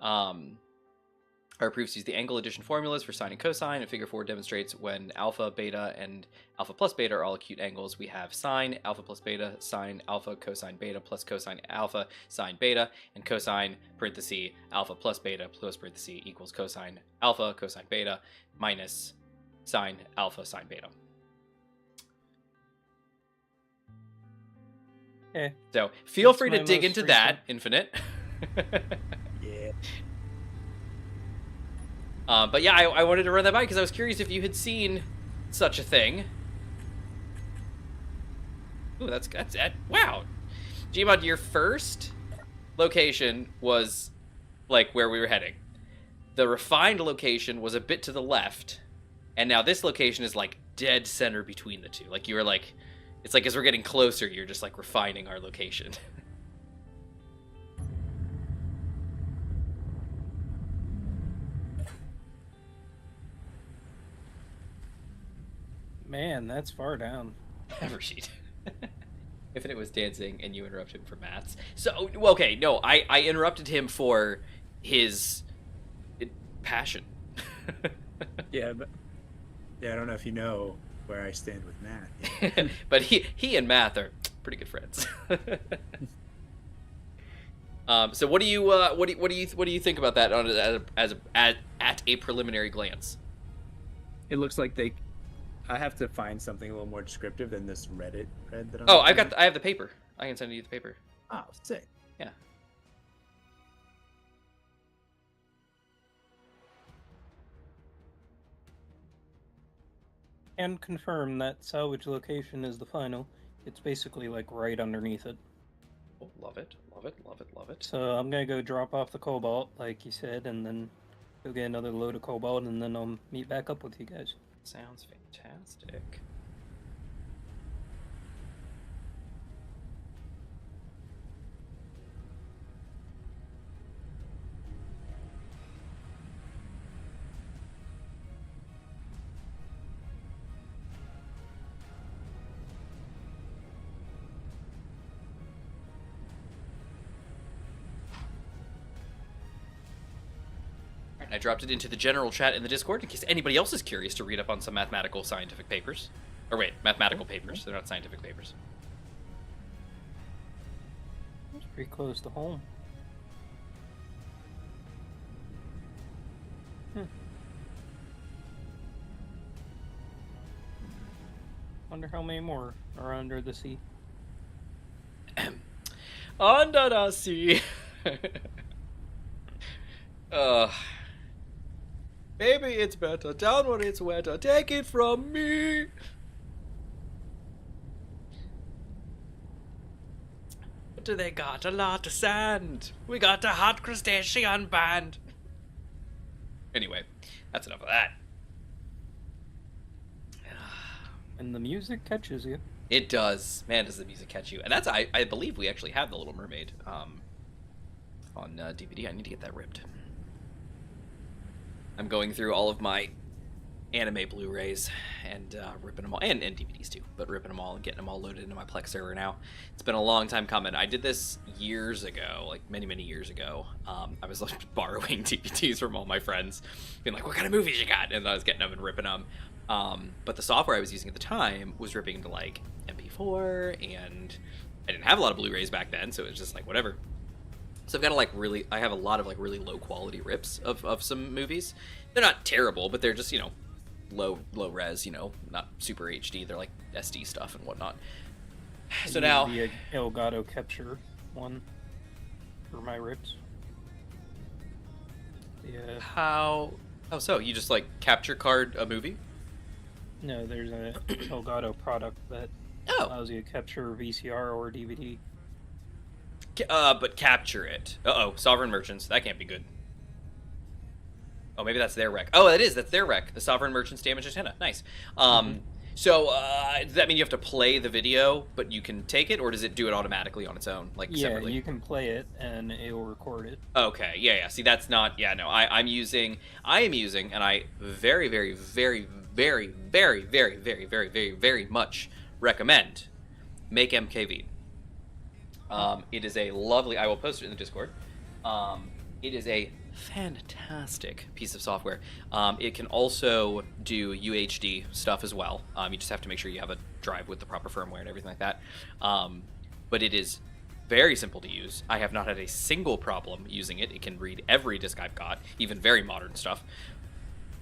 Our proofs use the angle addition formulas for sine and cosine, and figure 4 demonstrates when alpha, beta, and alpha plus beta are all acute angles. We have sine, alpha plus beta, sine, alpha, cosine, beta, plus cosine, alpha, sine, beta, and cosine, parenthesis, alpha plus beta, plus parenthesis, equals cosine, alpha, cosine, beta, minus sine, alpha, sine, beta. Okay. So feel free to dig into that, Infinite. Yeah. But yeah, I wanted to run that by because I was curious if you had seen such a thing. Ooh, that's wow. Gmod, your first location was like where we were heading. The refined location was a bit to the left, and now this location is like dead center between the two. Like you were like, it's like as we're getting closer, you're just like refining our location. Man, that's far down. Never sheet. Infinite was dancing and you interrupted him for maths. So, okay, no, I interrupted him for his passion. Yeah, but I don't know if you know where I stand with math. But he and math are pretty good friends. So what do you think about that at a preliminary glance? It looks like I have to find something a little more descriptive than this Reddit thread that I'm Oh, I have the paper. I can send you the paper. Oh, sick. Yeah. And confirm that salvage location is the final. It's basically like right underneath it. Oh, love it, love it, love it, love it. So I'm gonna go drop off the cobalt, like you said, and then go get another load of cobalt, and then I'll meet back up with you guys. Sounds fantastic. I dropped it into the general chat in the Discord in case anybody else is curious to read up on some mathematical scientific papers. Or wait, mathematical papers. They're not scientific papers. It's pretty close to home. Wonder how many more are under the sea. Under the sea. Maybe it's better down when it's wetter. Take it from me. What do they got? A lot of sand. We got a hot crustacean band. Anyway, that's enough of that. And the music catches you. It does. Man, does the music catch you. And that's, I believe we actually have The Little Mermaid on DVD. I need to get that ripped. I'm going through all of my anime Blu-rays and ripping them all, and DVDs too, but ripping them all and getting them all loaded into my Plex server now. It's been a long time coming. I did this years ago, like many years ago. I was like borrowing DVDs from all my friends, being like, what kind of movies you got? And I was getting them and ripping them. But the software I was using at the time was ripping into like MP4, and I didn't have a lot of Blu-rays back then, so it was just like whatever. So I've got I have a lot of like really low quality rips of some movies. They're not terrible, but they're just, you know, low res, you know, not super HD. They're like SD stuff and whatnot. So now the Elgato capture one for my rips. Yeah. How? Oh, so you just like capture card a movie? No, there's an Elgato product that allows you to capture VCR or DVD. But capture it. Sovereign Merchants. That can't be good. Oh, maybe that's their rec. Oh, that's their rec. The Sovereign Merchants Damage Antenna. Nice. So, does that mean you have to play the video, but you can take it, or does it do it automatically on its own, like separately? Yeah, you can play it, and it will record it. Okay, yeah. See, that's not... Yeah, no, I am using, and I very much recommend Make MKV. It is a lovely... I will post it in the Discord. It is a fantastic piece of software. It can also do UHD stuff as well. You just have to make sure you have a drive with the proper firmware and everything like that. But it is very simple to use. I have not had a single problem using it. It can read every disk I've got, even very modern stuff.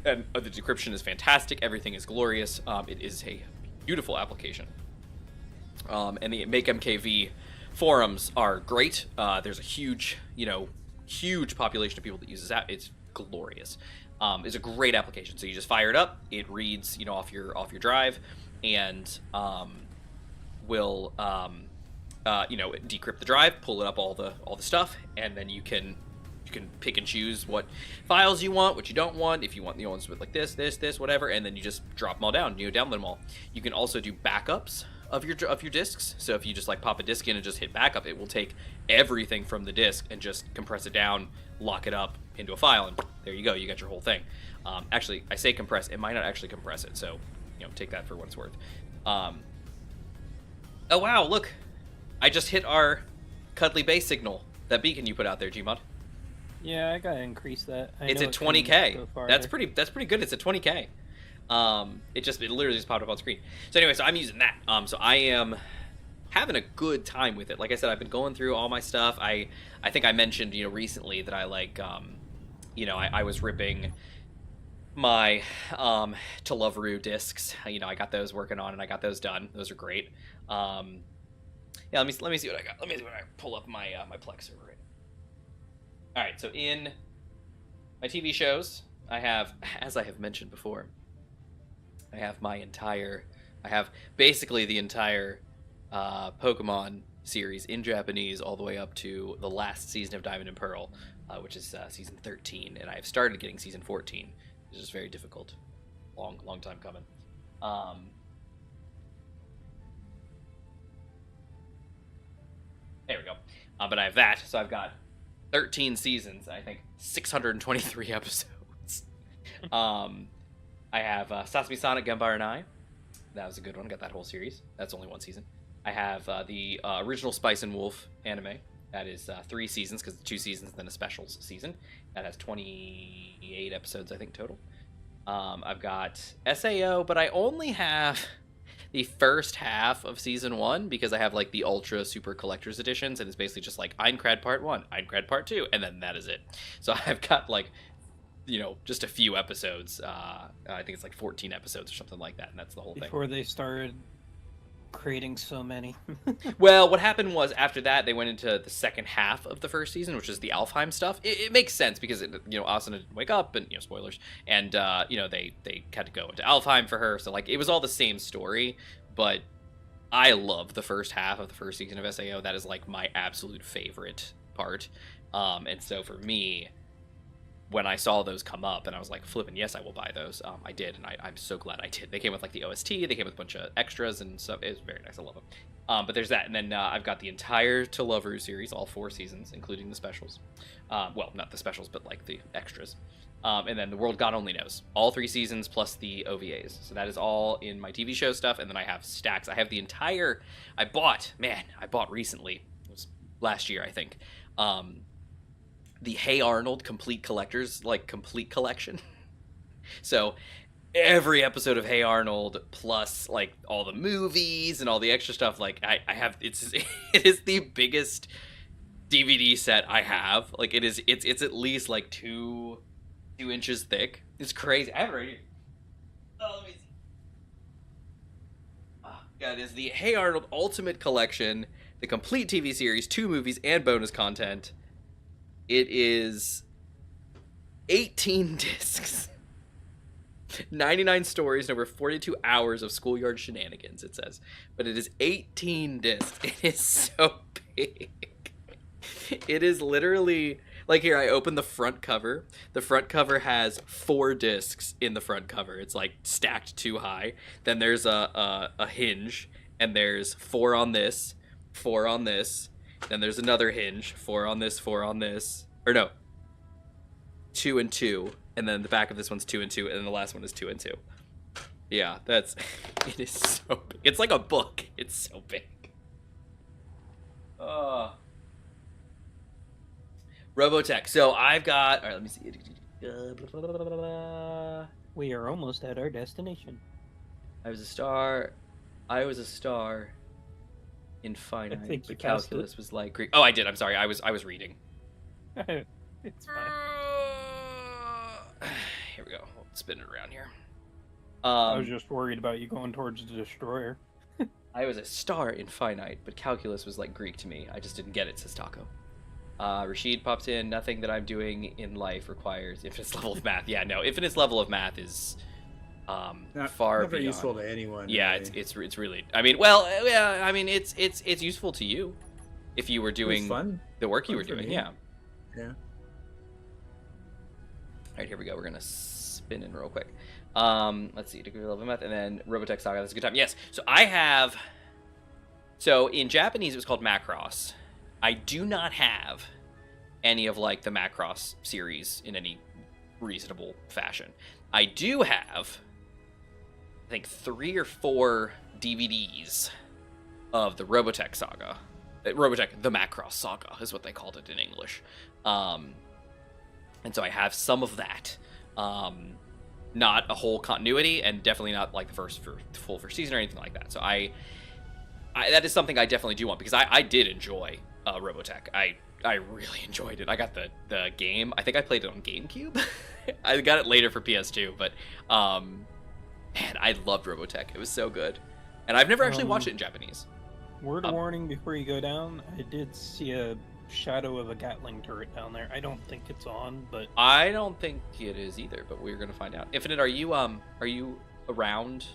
And the decryption is fantastic. Everything is glorious. It is a beautiful application. And the Make MKV forums are great. There's a huge population of people that uses that. It's glorious. It's a great application. So you just fire it up. It reads, off your drive, and will decrypt the drive, pull it up all the stuff, and then you can pick and choose what files you want, what you don't want. If you want the ones with like this, whatever, and then you just drop them all down. Download them all. You can also do backups of your disks. So if you just like pop a disk in and just hit backup, it will take everything from the disk and just compress it down, lock it up into a file, and there you go. You got your whole thing. Actually, I say compress. It might not actually compress it, so take that for what it's worth. Oh wow! Look, I just hit our cuddly base signal. That beacon you put out there, Gmod. Yeah, I gotta increase that. It's at 20K. That's pretty good. It's at 20K. It literally just popped up on screen. So anyway, so I'm using that. So I am having a good time with it. Like I said, I've been going through all my stuff. I think I mentioned, recently that I like, I was ripping my Televeru discs. I got those working on and I got those done. Those are great. Yeah, let me see what I got. Let me see when I pull up my my Plex server. All right, so in my TV shows, I have, as I have mentioned before, I have basically the entire Pokemon series in Japanese all the way up to the last season of Diamond and Pearl, which is season 13, and I have started getting season 14, which is very difficult. Long time coming. There we go. But I have that, so I've got 13 seasons, I think 623 episodes. I have Sasami Sonic Genbara Nai. That was a good one. Got that whole series. That's only one season. I have the original Spice and Wolf anime. That is 3 seasons, because 2 seasons, then a specials season. That has 28 episodes, I think, total. I've got SAO, but I only have the first half of season 1 because I have like the ultra super collector's editions, and it's basically just like Aincrad part 1, Aincrad part 2, and then that is it. So I've got like, just a few episodes. I think it's like 14 episodes or something like that, and that's the whole thing. Before they started creating so many. Well, what happened was after that they went into the second half of the first season, which is the Alfheim stuff. It makes sense because Asuna didn't wake up, and spoilers, and they had to go into Alfheim for her, so like it was all the same story. But I love the first half of the first season of SAO. That is like my absolute favorite part. And so for me, when I saw those come up, and I was like, flipping, yes, I will buy those. I did, and I'm so glad I did. They came with like the OST, they came with a bunch of extras and stuff. It was very nice. I love them. But there's that, and then I've got the entire Televeru series, all 4 seasons, including the specials. Well, not the specials, but like the extras. And then The World God Only Knows, all 3 seasons plus the OVAs. So that is all in my TV show stuff, and then I have stacks. I have the entire. I bought recently. It was last year, I think. The Hey Arnold complete collection. So every episode of Hey Arnold plus like all the movies and all the extra stuff, like I have, it is the biggest DVD set I have. Like it's at least like 2 inches thick. It's crazy. I have it right here. Oh, let me see. Oh, God, it is the Hey Arnold Ultimate Collection, the complete TV series, 2 movies, and bonus content. It is 18 discs, 99 stories, and over 42 hours of schoolyard shenanigans, it says. But it is 18 discs. It is so big. It is literally, like, here, I open the front cover. The front cover has 4 discs in the front cover. It's, like, stacked too high. Then there's a hinge, and there's 4 on this, 4 on this. Then there's another hinge, 4 on this, 4 on this. Or no, 2 and 2. And then the back of this one's 2 and 2. And then the last one is 2 and 2. Yeah, it is so big. It's like a book. It's so big. Robotech. So I've got. All right, let me see. We are almost at our destination. I was a star in finite, think you but passed calculus was like Greek. Oh, I did. I'm sorry. I was reading. It's fine. Here we go. We'll spin it around here. I was just worried about you going towards the destroyer. I was a star in finite, but calculus was like Greek to me. I just didn't get it, says Taco. Rashid pops in. Nothing that I'm doing in life requires infinite level of math. Yeah, no, infinite level of math is Not far very beyond. useful to anyone. Yeah, really. it's really. I mean, well, yeah. I mean, it's useful to you if you were doing fun. the work you Fun were for doing. me. Yeah. Yeah. All right, here we go. We're gonna spin in real quick. Let's see, degree level of math, and then Robotech Saga. That's a good time. Yes. So I have. So in Japanese, it was called Macross. I do not have any of like the Macross series in any reasonable fashion. I do have, I think, 3 or 4 DVDs of the Robotech Saga. Robotech, the Macross Saga is what they called it in English. And so I have some of that. Not a whole continuity, and definitely not like the full first season or anything like that. So I that is something I definitely do want, because I did enjoy Robotech. I really enjoyed it. I got the game. I think I played it on GameCube. I got it later for PS2, but man, I loved Robotech. It was so good. And I've never actually watched it in Japanese. Word of warning before you go down, I did see a shadow of a Gatling turret down there. I don't think it's on, but I don't think it is either, but we're gonna find out. Infinite, are you around?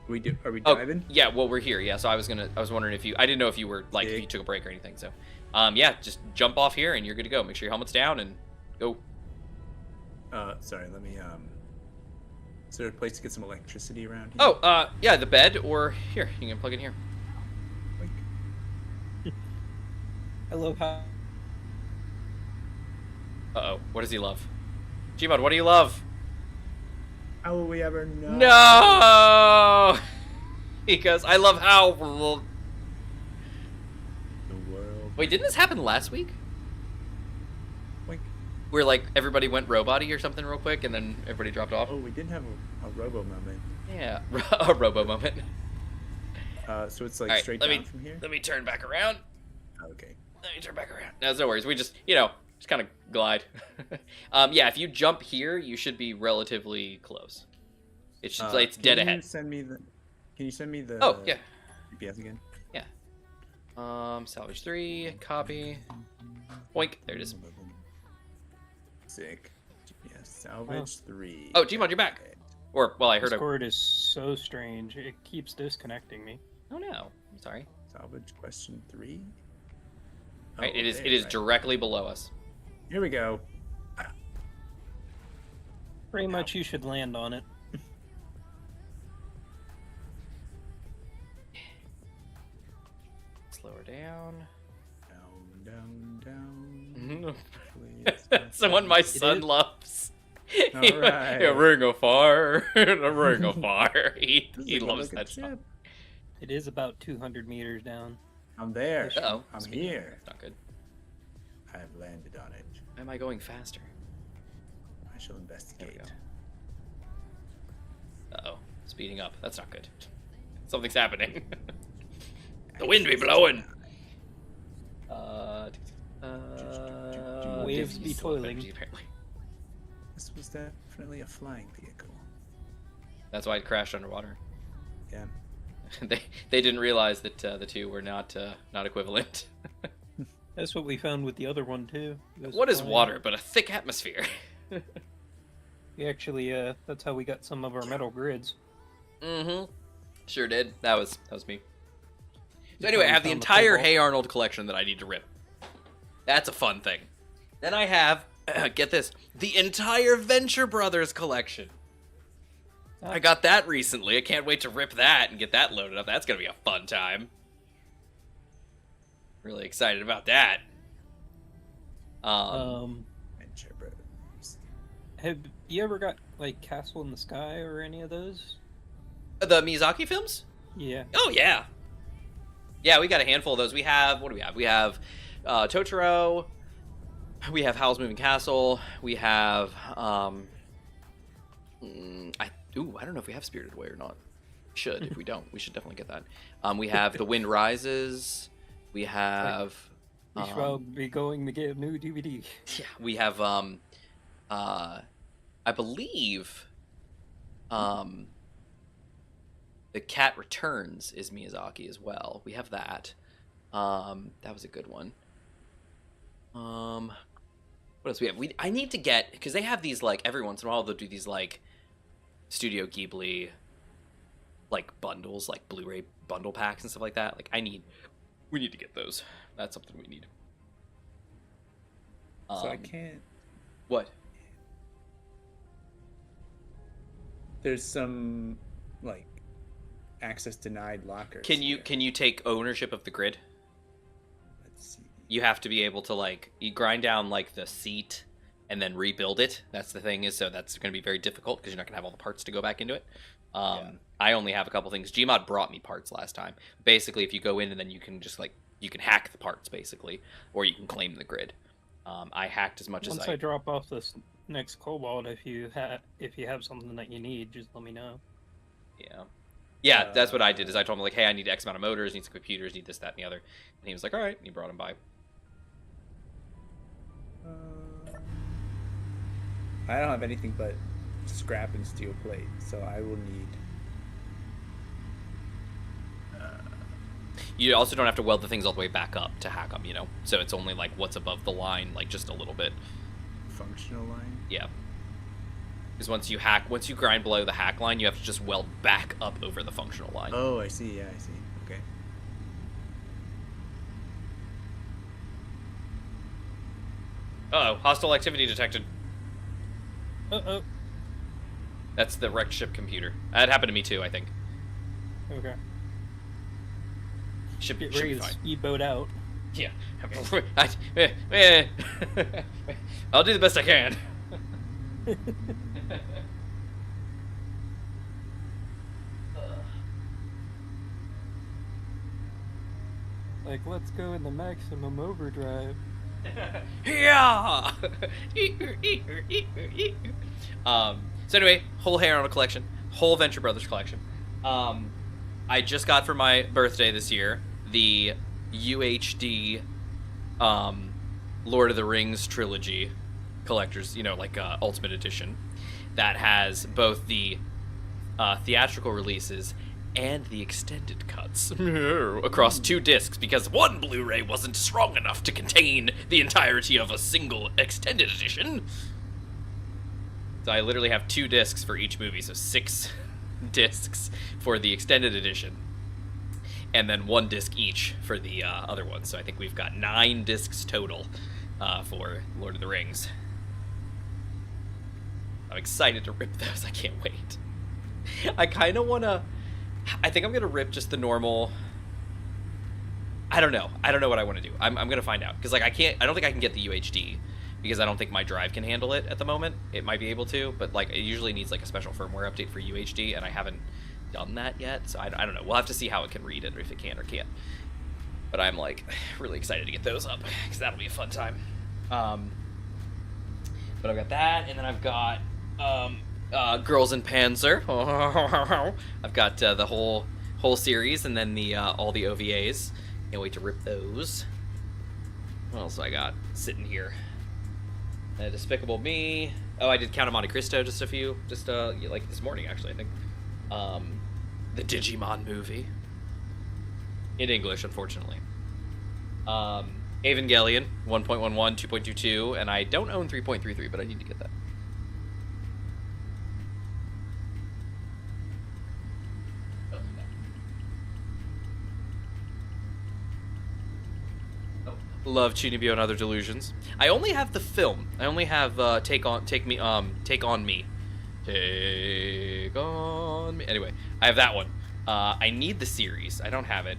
Are we diving? Yeah, well, we're here. Yeah, so I was wondering if I didn't know if you were like if you took a break or anything. So, yeah, just jump off here and you're good to go. Make sure your helmet's down and go. Sorry, let me is there a place to get some electricity around here? Oh, yeah, the bed, or here, you can plug in here. Like, I love how Uh-oh, what does he love? Gmod, what do you love? how will we ever know? No! He goes, I love how... The world. Wait, didn't this happen last week? Like, Where, like, everybody went robot-y or something real quick, and then everybody dropped off? oh, we did have a robo moment. Yeah, a robo moment. So it's like All right, straight let down me, from here? Let me turn back around. Okay. Let me turn back around. No, no worries. We just, just kind of glide. Yeah, if you jump here, you should be relatively close. It should, it's dead ahead. Can you send me the Oh, yeah. GPS again? Yeah. Salvage 3, copy. Boink, there it is. Sick. GPS salvage 3. Oh, Gmod, you're back. Or, well, I heard Discord is so strange. It keeps disconnecting me. Oh, no. I'm sorry. Salvage question 3. Right, it is directly below us. Here we go. Pretty much you should land on it. Slow her down. Down. That's the one my son loves. All right. Yeah, we're gonna go far. We're gonna go far. He loves that stuff. It is about 200 meters down. I'm there. Uh-oh. I'm here. That's not good. I have landed on it. Why am I going faster? I shall investigate. Uh-oh. Speeding up. That's not good. Something's happening. The wind be blowing. Waves be toiling. Apparently. This was definitely a flying vehicle. That's why it crashed underwater. Yeah. They didn't realize that the two were not equivalent. That's what we found with the other one too. What is water but a thick atmosphere? We actually, that's how we got some of our metal grids. Mm-hmm. Sure did. That was me. So anyway, I have the entire Hey Arnold collection that I need to rip. That's a fun thing. Then I have, get this, the entire Venture Brothers collection. I got that recently. I can't wait to rip that and get that loaded up. That's going to be a fun time. Really excited about that. Venture Brothers. Have you ever got, like, Castle in the Sky or any of those? The Miyazaki films? Yeah. Oh, yeah. Yeah, we got a handful of those. We have, what do we have? We have Totoro, We have Howl's Moving Castle. We have I don't know if we have Spirited Away or not. Should. If we don't, we should definitely get that. We have The Wind Rises. We have We shall be going to get a new DVD. yeah, we have I believe The Cat Returns is Miyazaki as well. We have that. That was a good one. What else we have? I need to get, because they have these, like, every once in a while they'll do these, like, Studio Ghibli, like, bundles, like Blu-ray bundle packs and stuff like that. Like, we need to get those. That's something we need. So I can't. What? There's some, like, access denied lockers. Can you take ownership of the grid? Let's see. You have to be able to, like, you grind down, like, the seat and then rebuild it. That's the thing, is so that's going to be very difficult because you're not going to have all the parts to go back into it. I only have a couple things. Gmod brought me parts last time. Basically, if you go in and then you can just, like, you can hack the parts, basically, or you can claim the grid. I hacked as much as Once I drop off this next Cobalt, if you have something that you need, just let me know. Yeah, that's what I did. Is I told him, like, hey, I need X amount of motors, need some computers, need this, that, and the other. And he was like, all right, and he brought them by. I don't have anything but scrap and steel plate, so I will need. You also don't have to weld the things all the way back up to hack them, you know? So it's only, like, what's above the line, like, just a little bit. Functional line? Yeah. Because once you grind below the hack line, you have to just weld back up over the functional line. Oh, I see. Yeah, I see. Okay. Uh-oh, hostile activity detected. Uh-oh. That's the wrecked ship computer. That happened to me too, I think. Okay. Should be Get ready to fine. speedboat out. Yeah. I'll do the best I can. Like, let's go in the maximum overdrive. Yeah. So anyway, whole Hair on a collection, whole Venture Brothers collection. I just got for my birthday this year the UHD Lord of the Rings trilogy collectors, you know, like Ultimate Edition, that has both the theatrical releases and the extended cuts across 2 discs, because one Blu-ray wasn't strong enough to contain the entirety of a single extended edition. So I literally have 2 discs for each movie, so 6 discs for the extended edition, and then 1 disc each for the other one. So I think we've got 9 discs total for Lord of the Rings. I'm excited to rip those. I can't wait. I kind of want to... I think I'm going to rip just the normal... I don't know what I want to do. I'm going to find out. Because, like, I don't think I can get the UHD, because I don't think my drive can handle it at the moment. It might be able to, but, like, it usually needs, like, a special firmware update for UHD, and I haven't done that yet. So I don't know. We'll have to see how it can read it, or if it can or can't. But I'm, like, really excited to get those up, because that'll be a fun time. But I've got that, and then I've got... Girls in Panzer. I've got the whole series, and then the all the OVAs. Can't wait to rip those. What else I got sitting here? Despicable Me. Oh, I did Count of Monte Cristo just like this morning, actually, I think. The Digimon movie. In English, unfortunately. Evangelion 1.11, 2.22, and I don't own 3.33, but I need to get that. Love Chinibyo and Other Delusions. I only have the film. I only have Take On Me. Anyway, I have that one. I need the series. I don't have it.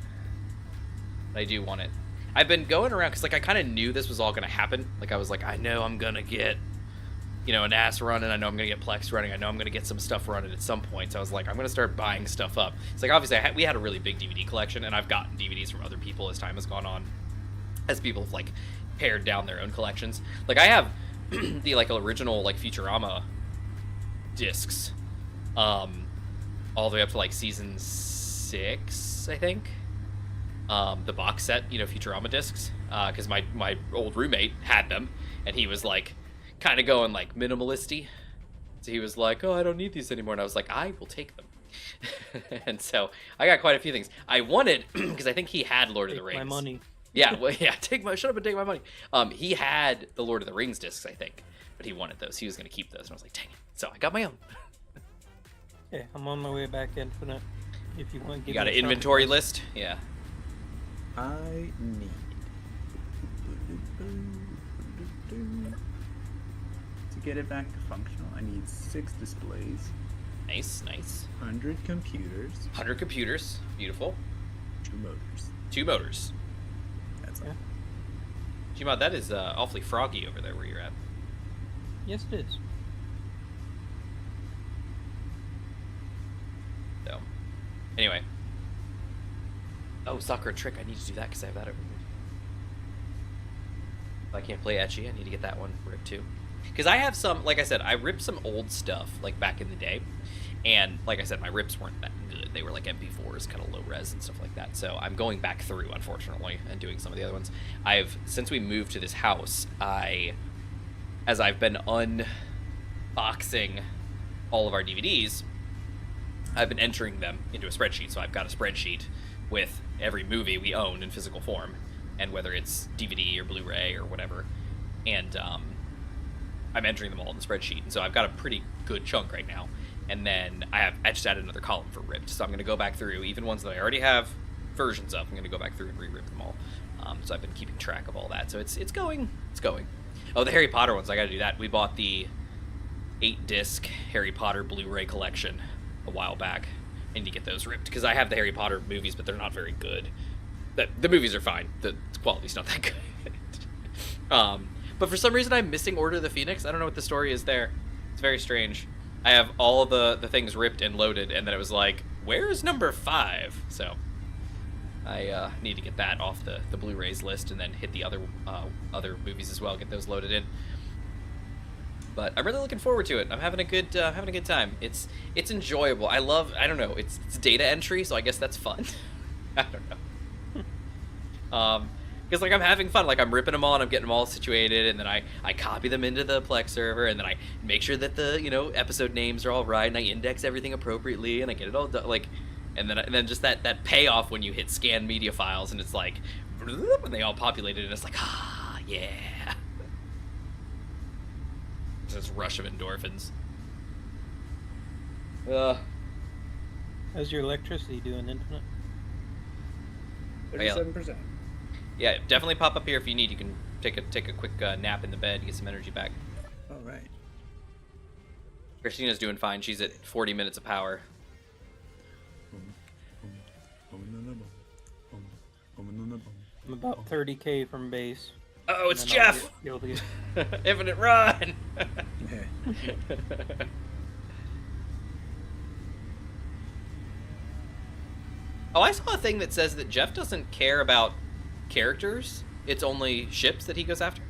But I do want it. I've been going around because, like, I kind of knew this was all going to happen. Like, I was like, I know I'm going to get, you know, an ass running. I know I'm going to get Plex running. I know I'm going to get some stuff running at some point. So I was like, I'm going to start buying stuff up. It's like, obviously, we had a really big DVD collection, and I've gotten DVDs from other people as time has gone on. As people have, like, pared down their own collections. Like I have the like original like Futurama discs, all the way up to like season 6, I think. The box set, you know, Futurama discs, because my old roommate had them, and he was like kind of going like minimalisty. So he was like, "Oh, I don't need these anymore," and I was like, "I will take them." And so I got quite a few things I wanted because I think he had Lord of the Rings. My money. Yeah, well, yeah, shut up and take my money. He had the Lord of the Rings discs, I think, but he wanted those. He was going to keep those, and I was like, dang it. So I got my own. Okay, I'm on my way back Infinite. If you want to give You got me an a inventory shot. list? Yeah. I need to get it back to functional. I need 6 displays, Nice, nice. 100 computers, 100 computers. Beautiful. 2 motors. 2 motors. That's all. Yeah. Gmod, that is awfully froggy over there where you're at. Yes, it is. So, anyway. Oh, Sakura Trick. I need to do that because I have that over here. If I can't play Ecchi, I need to get that one ripped too. Because I have some, like I said, I ripped some old stuff like back in the day. And like I said, my rips weren't that good. They were like MP4s, kind of low res and stuff like that. So I'm going back through, unfortunately, and doing some of the other ones. Since we moved to this house, as I've been unboxing all of our DVDs, I've been entering them into a spreadsheet. So I've got a spreadsheet with every movie we own in physical form, and whether it's DVD or Blu-ray or whatever. And I'm entering them all in the spreadsheet. And so I've got a pretty good chunk right now. And then I just added another column for ripped. So I'm going to go back through, even ones that I already have versions of, I'm going to go back through and re-rip them all. So I've been keeping track of all that. So it's going. Oh, the Harry Potter ones, I got to do that. We bought the 8-disc Harry Potter Blu-ray collection a while back. I need to get those ripped because I have the Harry Potter movies, but they're not very good. The movies are fine. The quality's not that good. But for some reason, I'm missing Order of the Phoenix. I don't know what the story is there. It's very strange. I have all the things ripped and loaded, and then it was like, where's number 5? So I need to get that off the Blu-rays list and then hit the other movies as well, get those loaded in. But I'm really looking forward to it. I'm having a good time. It's enjoyable. I don't know, it's data entry, so I guess that's fun. I don't know. Because like I'm having fun, like I'm ripping them all and I'm getting them all situated, and then I copy them into the Plex server, and then I make sure that the episode names are all right, and I index everything appropriately, and I get it all done, like, and then just that payoff when you hit scan media files and it's like, and they all populated, and it's like, ah, yeah. This rush of endorphins. How's your electricity doing, Infinite? 37%. Yeah, definitely pop up here if you need. You can take a quick nap in the bed, get some energy back. All right. Christina's doing fine. She's at 40 minutes of power. I'm about 30k from base. Oh, it's Jeff! Infinite run! Oh, I saw a thing that says that Jeff doesn't care about characters. It's only ships that he goes after.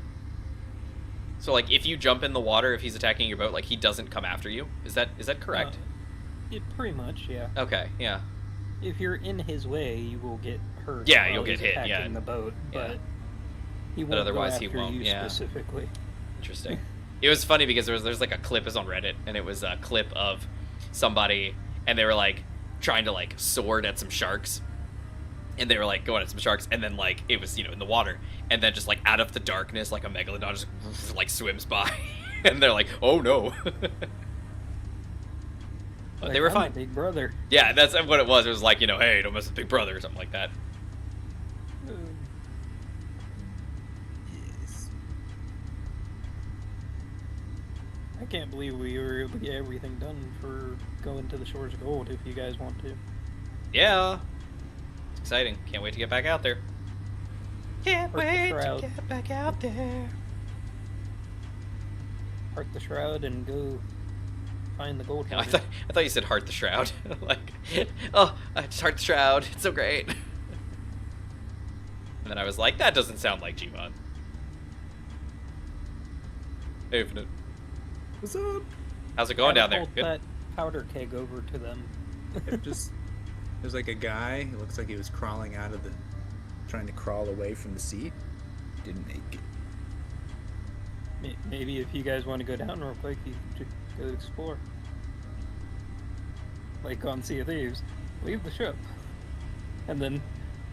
So, like, if you jump in the water, if he's attacking your boat, like, he doesn't come after you. Is that correct? Pretty much, yeah. Okay, yeah. If you're in his way, you will get hurt. Yeah, while you'll he's get hit, yeah. attacking the boat, Yeah. but he won't otherwise go he after won't, you yeah. specifically. Interesting. It was funny because there's like a clip is on Reddit, and it was a clip of somebody, and they were like trying to like sword at some sharks, and they were like going at some sharks, and then like it was in the water, and then just like out of the darkness, like a megalodon just like swims by, and they're like, oh no. But Like, they were I'm fine. a big brother. Yeah, that's what it was. It was like, hey, don't mess with Big Brother or something like that. Yes. I can't believe we were able to get everything done for going to the Shores of Gold if you guys want to. Yeah. It's exciting. Can't wait to get back out there. Can't Park the wait to shroud. get back out there. Park the shroud and go find the gold. I thought you said heart the shroud. Like, oh, I just heart the shroud. It's so great. And then I was like, that doesn't sound like Gmod. Infinite. What's up? How's it going down there? Hold Good. that powder keg over to them. There's like a guy. It looks like he was crawling out of the, trying to crawl away from the seat. Didn't make it. Maybe if you guys want to go down real quick, you should go explore. Like on Sea of Thieves, leave the ship, and then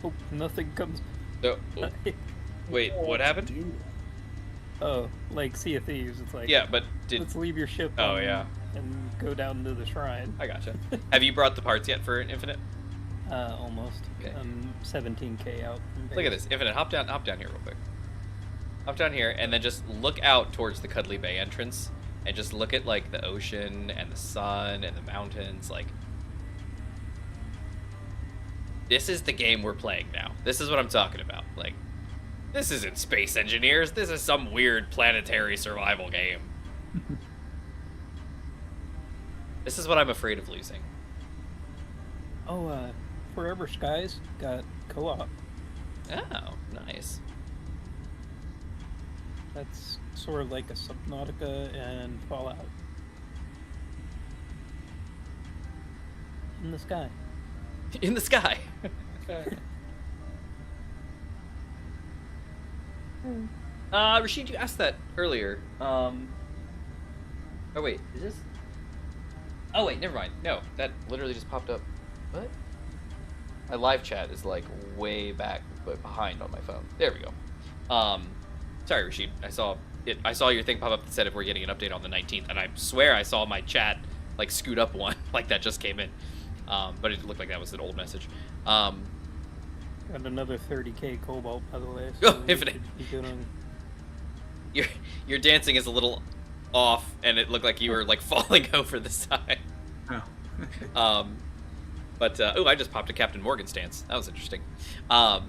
hope nothing comes. So, wait, what happened? Dude. Oh, like Sea of Thieves, it's like Yeah, but let's leave your ship. Oh, yeah. And go down to the shrine. I gotcha. Have you brought the parts yet for Infinite? Almost. Okay. I'm 17k out. From Look at this, Infinite. Hop down here real quick. Hop down here, and then just look out towards the Cuddly Bay entrance, and just look at like the ocean and the sun and the mountains. Like, this is the game we're playing now. This is what I'm talking about. Like, this isn't Space Engineers. This is some weird planetary survival game. This is what I'm afraid of losing. Oh, Forever Skies got co-op. Oh, nice. That's sort of like a Subnautica and Fallout. In the sky. In the sky. Rashid, you asked that earlier. Oh wait, is this? Oh wait, never mind. No, that literally just popped up. What? My live chat is like way back, but behind on my phone. There we go. Sorry, Rashid. I saw it. I saw your thing pop up that said if we're getting an update on the 19th, and I swear I saw my chat like scoot up one, like that just came in. But it looked like that was an old message. Got another 30k cobalt, by the way. Oh, Infinite. Be good on... Your dancing is a little off, and it looked like you were like falling over the side. Oh. Oh, I just popped a Captain Morgan stance. That was interesting. Yeah,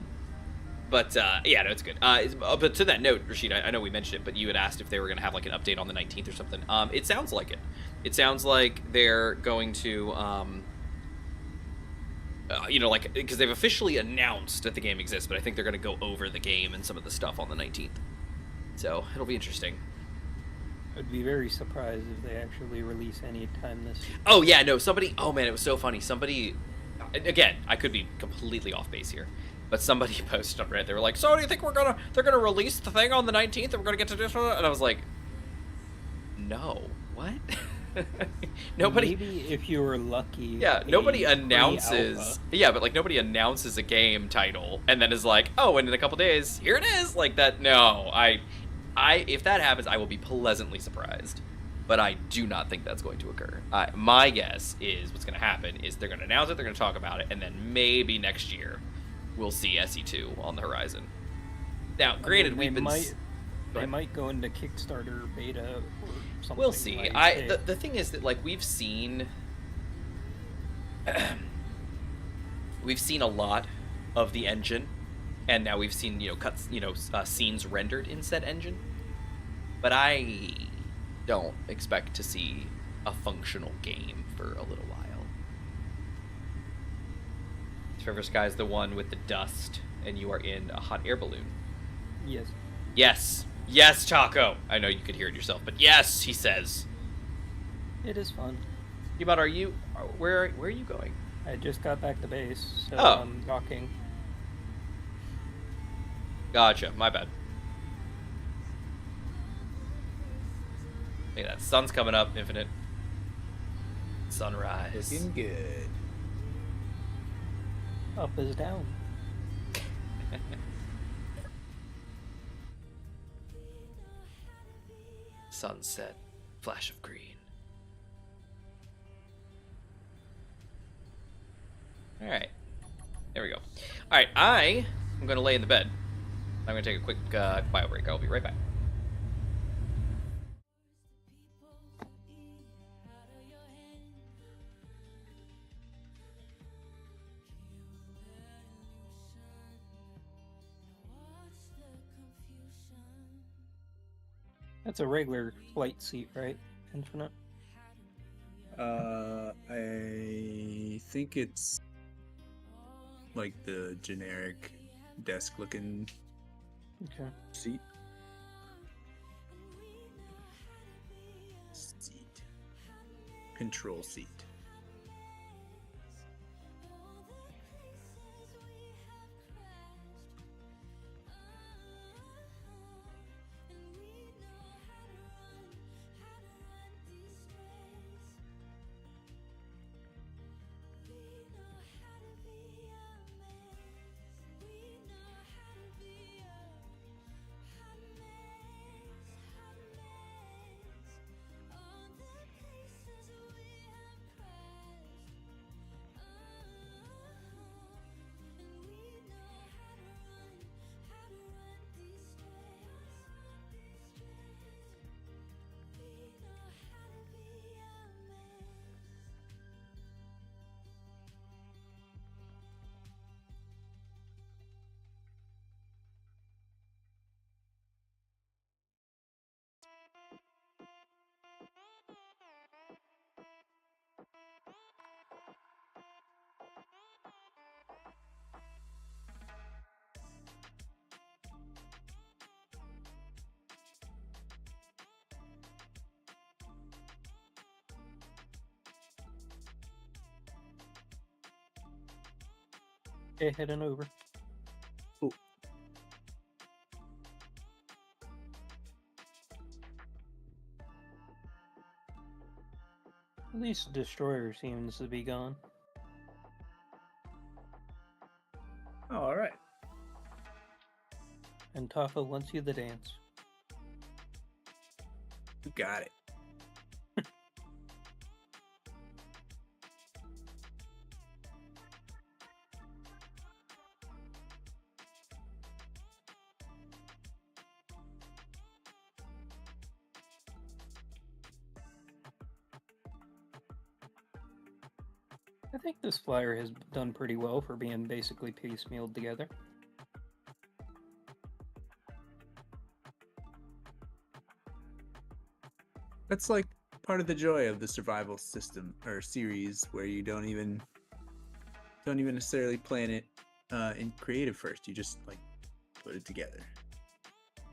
no, it's good. But to that note, Rashid, I know we mentioned it, but you had asked if they were going to have like an update on the 19th or something. It sounds like it. It sounds like they're going to, like, because they've officially announced that the game exists, but I think they're going to go over the game and some of the stuff on the 19th. So it'll be interesting. I'd be very surprised if they actually release any time this year. Oh yeah, no, somebody, oh man, it was so funny. Somebody, again, I could be completely off base here, but somebody posted on Reddit, they were like, so do you think they're gonna release the thing on the 19th and we're gonna get to this one? And I was like, no, what? Nobody. Maybe if you were lucky. Yeah, nobody announces. Alpha. Yeah, but like nobody announces a game title and then is like, oh, and in a couple days, here it is. Like that. No, if that happens, I will be pleasantly surprised. But I do not think that's going to occur. My guess is what's going to happen is they're going to announce it, they're going to talk about it, and then maybe next year we'll see SE2 on the horizon. Now, granted, They might go into Kickstarter beta or something. We'll see. Like, the thing is that like we've seen a lot of the engine, and now we've seen scenes rendered in said engine, but I don't expect to see a functional game for a little while. Forever Sky is the one with the dust, and you are in a hot air balloon. Yes. Yes, Chaco. I know you could hear it yourself, but yes, he says. It is fun. Yubot, where are you going? I just got back to base, so Oh. I'm docking. Gotcha. My bad. Look at that. Sun's coming up, Infinite. Sunrise. Looking good. Up is down. Sunset. Flash of green. Alright. There we go. Alright, I am going to lay in the bed. I'm going to take a quick bio break. I'll be right back. That's a regular flight seat, right? Infinite? I think it's like the generic desk looking Okay. seat. control seat. Okay, heading over. Cool. At least the destroyer seems to be gone. Oh, all right. And Tafa wants you to dance. You got it. I think this flyer has done pretty well for being basically piecemealed together. That's like part of the joy of the survival system or series, where you don't even necessarily plan it in creative first. You just like put it together.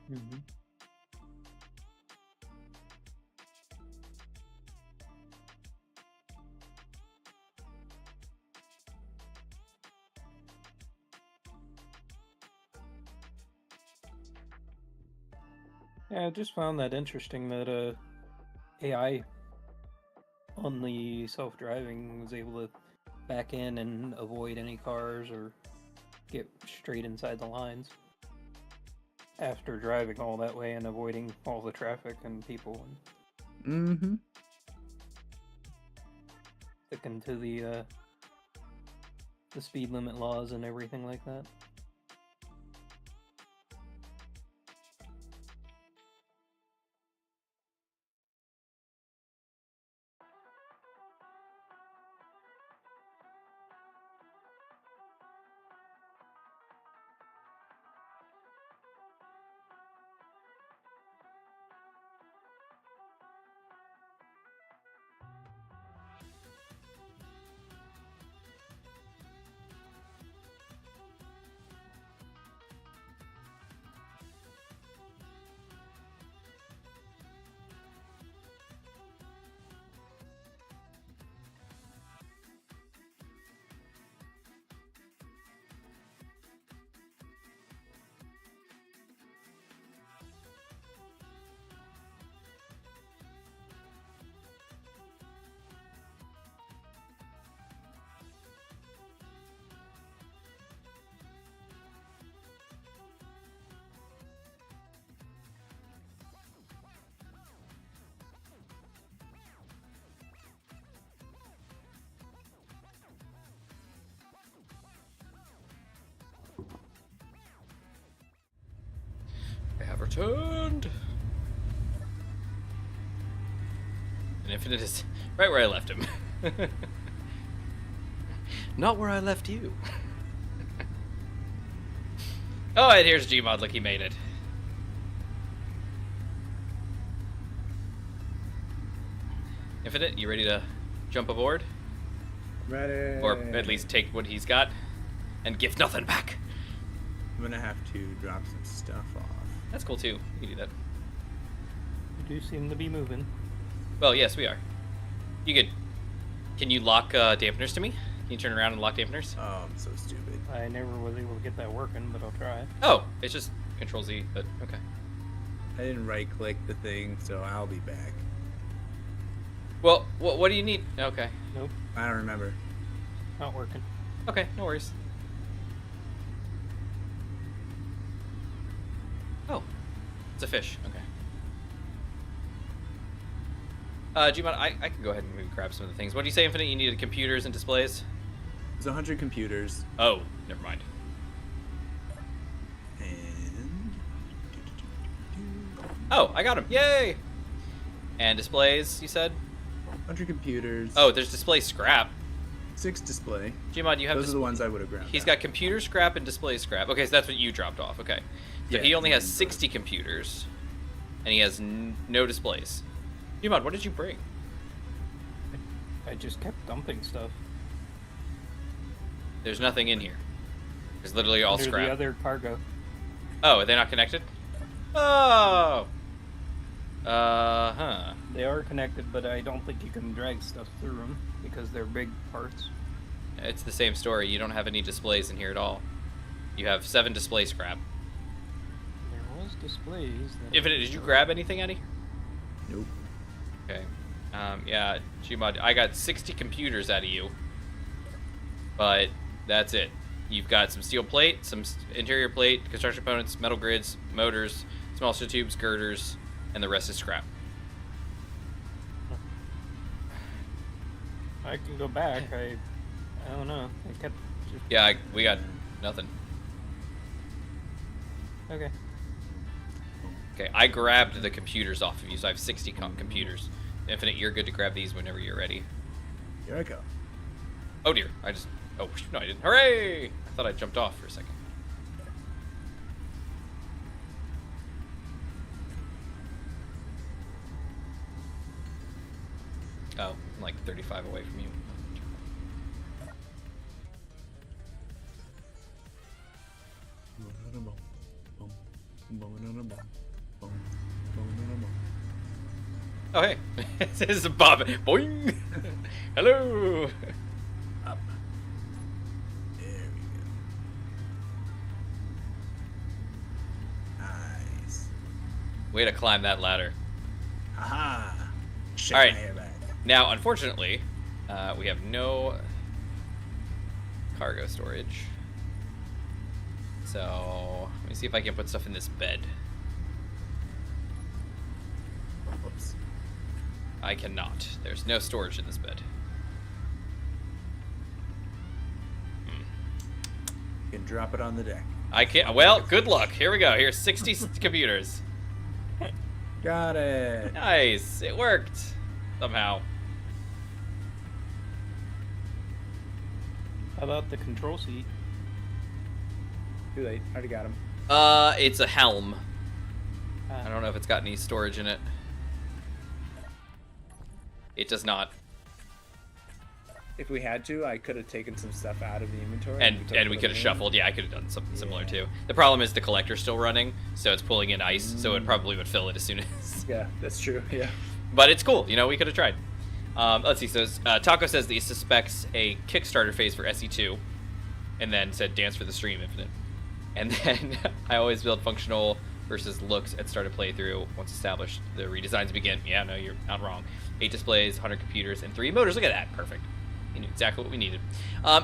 Mm-hmm. Yeah, I just found that interesting that AI on the self-driving was able to back in and avoid any cars or get straight inside the lines after driving all that way and avoiding all the traffic and people and Mm-hmm. sticking to the speed limit laws and everything like that. I have returned. And Infinite is right where I left him. Not where I left you. Oh, and here's Gmod. Look, he made it. Infinite, you ready to jump aboard? Ready. Or at least take what he's got and give nothing back. I'm gonna have to drop some stuff off. That's cool too. You can do that. You do seem to be moving. Well, yes, we are. You could Can you lock dampeners to me? Can you turn around and lock dampeners? Oh, I'm so stupid. I never was able to get that working, but I'll try. Oh, it's just Control Z, but okay. I didn't right-click the thing, so I'll be back. Well, what do you need? Okay. Nope, I don't remember. not working. Okay, no worries. Oh, it's a fish. Okay. Gmod, I can go ahead and maybe grab some of the things. What do you say, Infinite? You needed computers and displays? There's 100 computers. Oh, never mind. And... Oh, I got them. Yay! And displays, you said? 100 computers. Oh, there's display scrap. 6 display. Gmod, you have... Those are the ones I would have grabbed. He's got computer scrap and display scrap. Okay, so that's what you dropped off. Okay. So Yeah, he only has and 60 computers. And he has no displays. Gmod, what did you bring? I just kept dumping stuff. There's nothing in here. There's literally all Under scrap. the other cargo. Oh, are they not connected? Oh! Huh. They are connected, but I don't think you can drag stuff through them because they're big parts. It's the same story. You don't have any displays in here at all. You have 7 display scrap. There was displays. That Infinite, did you grab anything out of here? Nope. Okay. Yeah, Gmod, I got 60 computers out of you. But that's it. You've got some steel plate, some interior plate, construction components, metal grids, motors, small steel tubes, girders, and the rest is scrap. I can go back. I don't know. I kept just... Yeah, we got nothing. Okay. Okay, I grabbed the computers off of you, so I have 60 computers. Infinite, you're good to grab these whenever you're ready. Here I go. Oh dear, I just... Oh, no I didn't. Hooray! I thought I jumped off for a second. Oh, I'm like 35 away from you. Oh, hey. This is Bob. Boing! Hello! Up. There we go. Nice. Way to climb that ladder. Haha. Shake All right. my hair back. Now, unfortunately, we have no cargo storage. So, let me see if I can put stuff in this bed. Whoops. I cannot. There's no storage in this bed. You can drop it on the deck. I can't. Well, good luck. Here we go. Here's 60 computers. Got it. Nice. It worked. Somehow. How about the control seat? Too late. Already got him. It's a helm. I don't know if it's got any storage in it. It does not. If we had to, I could have taken some stuff out of the inventory. And we could have shuffled. Yeah, I could have done something similar too. The problem is the collector's still running, so it's pulling in ice, so it probably would fill it as soon as. Yeah, that's true. Yeah. But it's cool. You know, we could have tried. Let's see. So Taco says that he suspects a Kickstarter phase for SE2, and then said dance for the stream infinite. And then I always build functional versus looks at start a playthrough. Once established, the redesigns begin. Yeah, no, you're not wrong. 8 displays, 100 computers, and 3 motors. Look at that. Perfect. You knew exactly what we needed.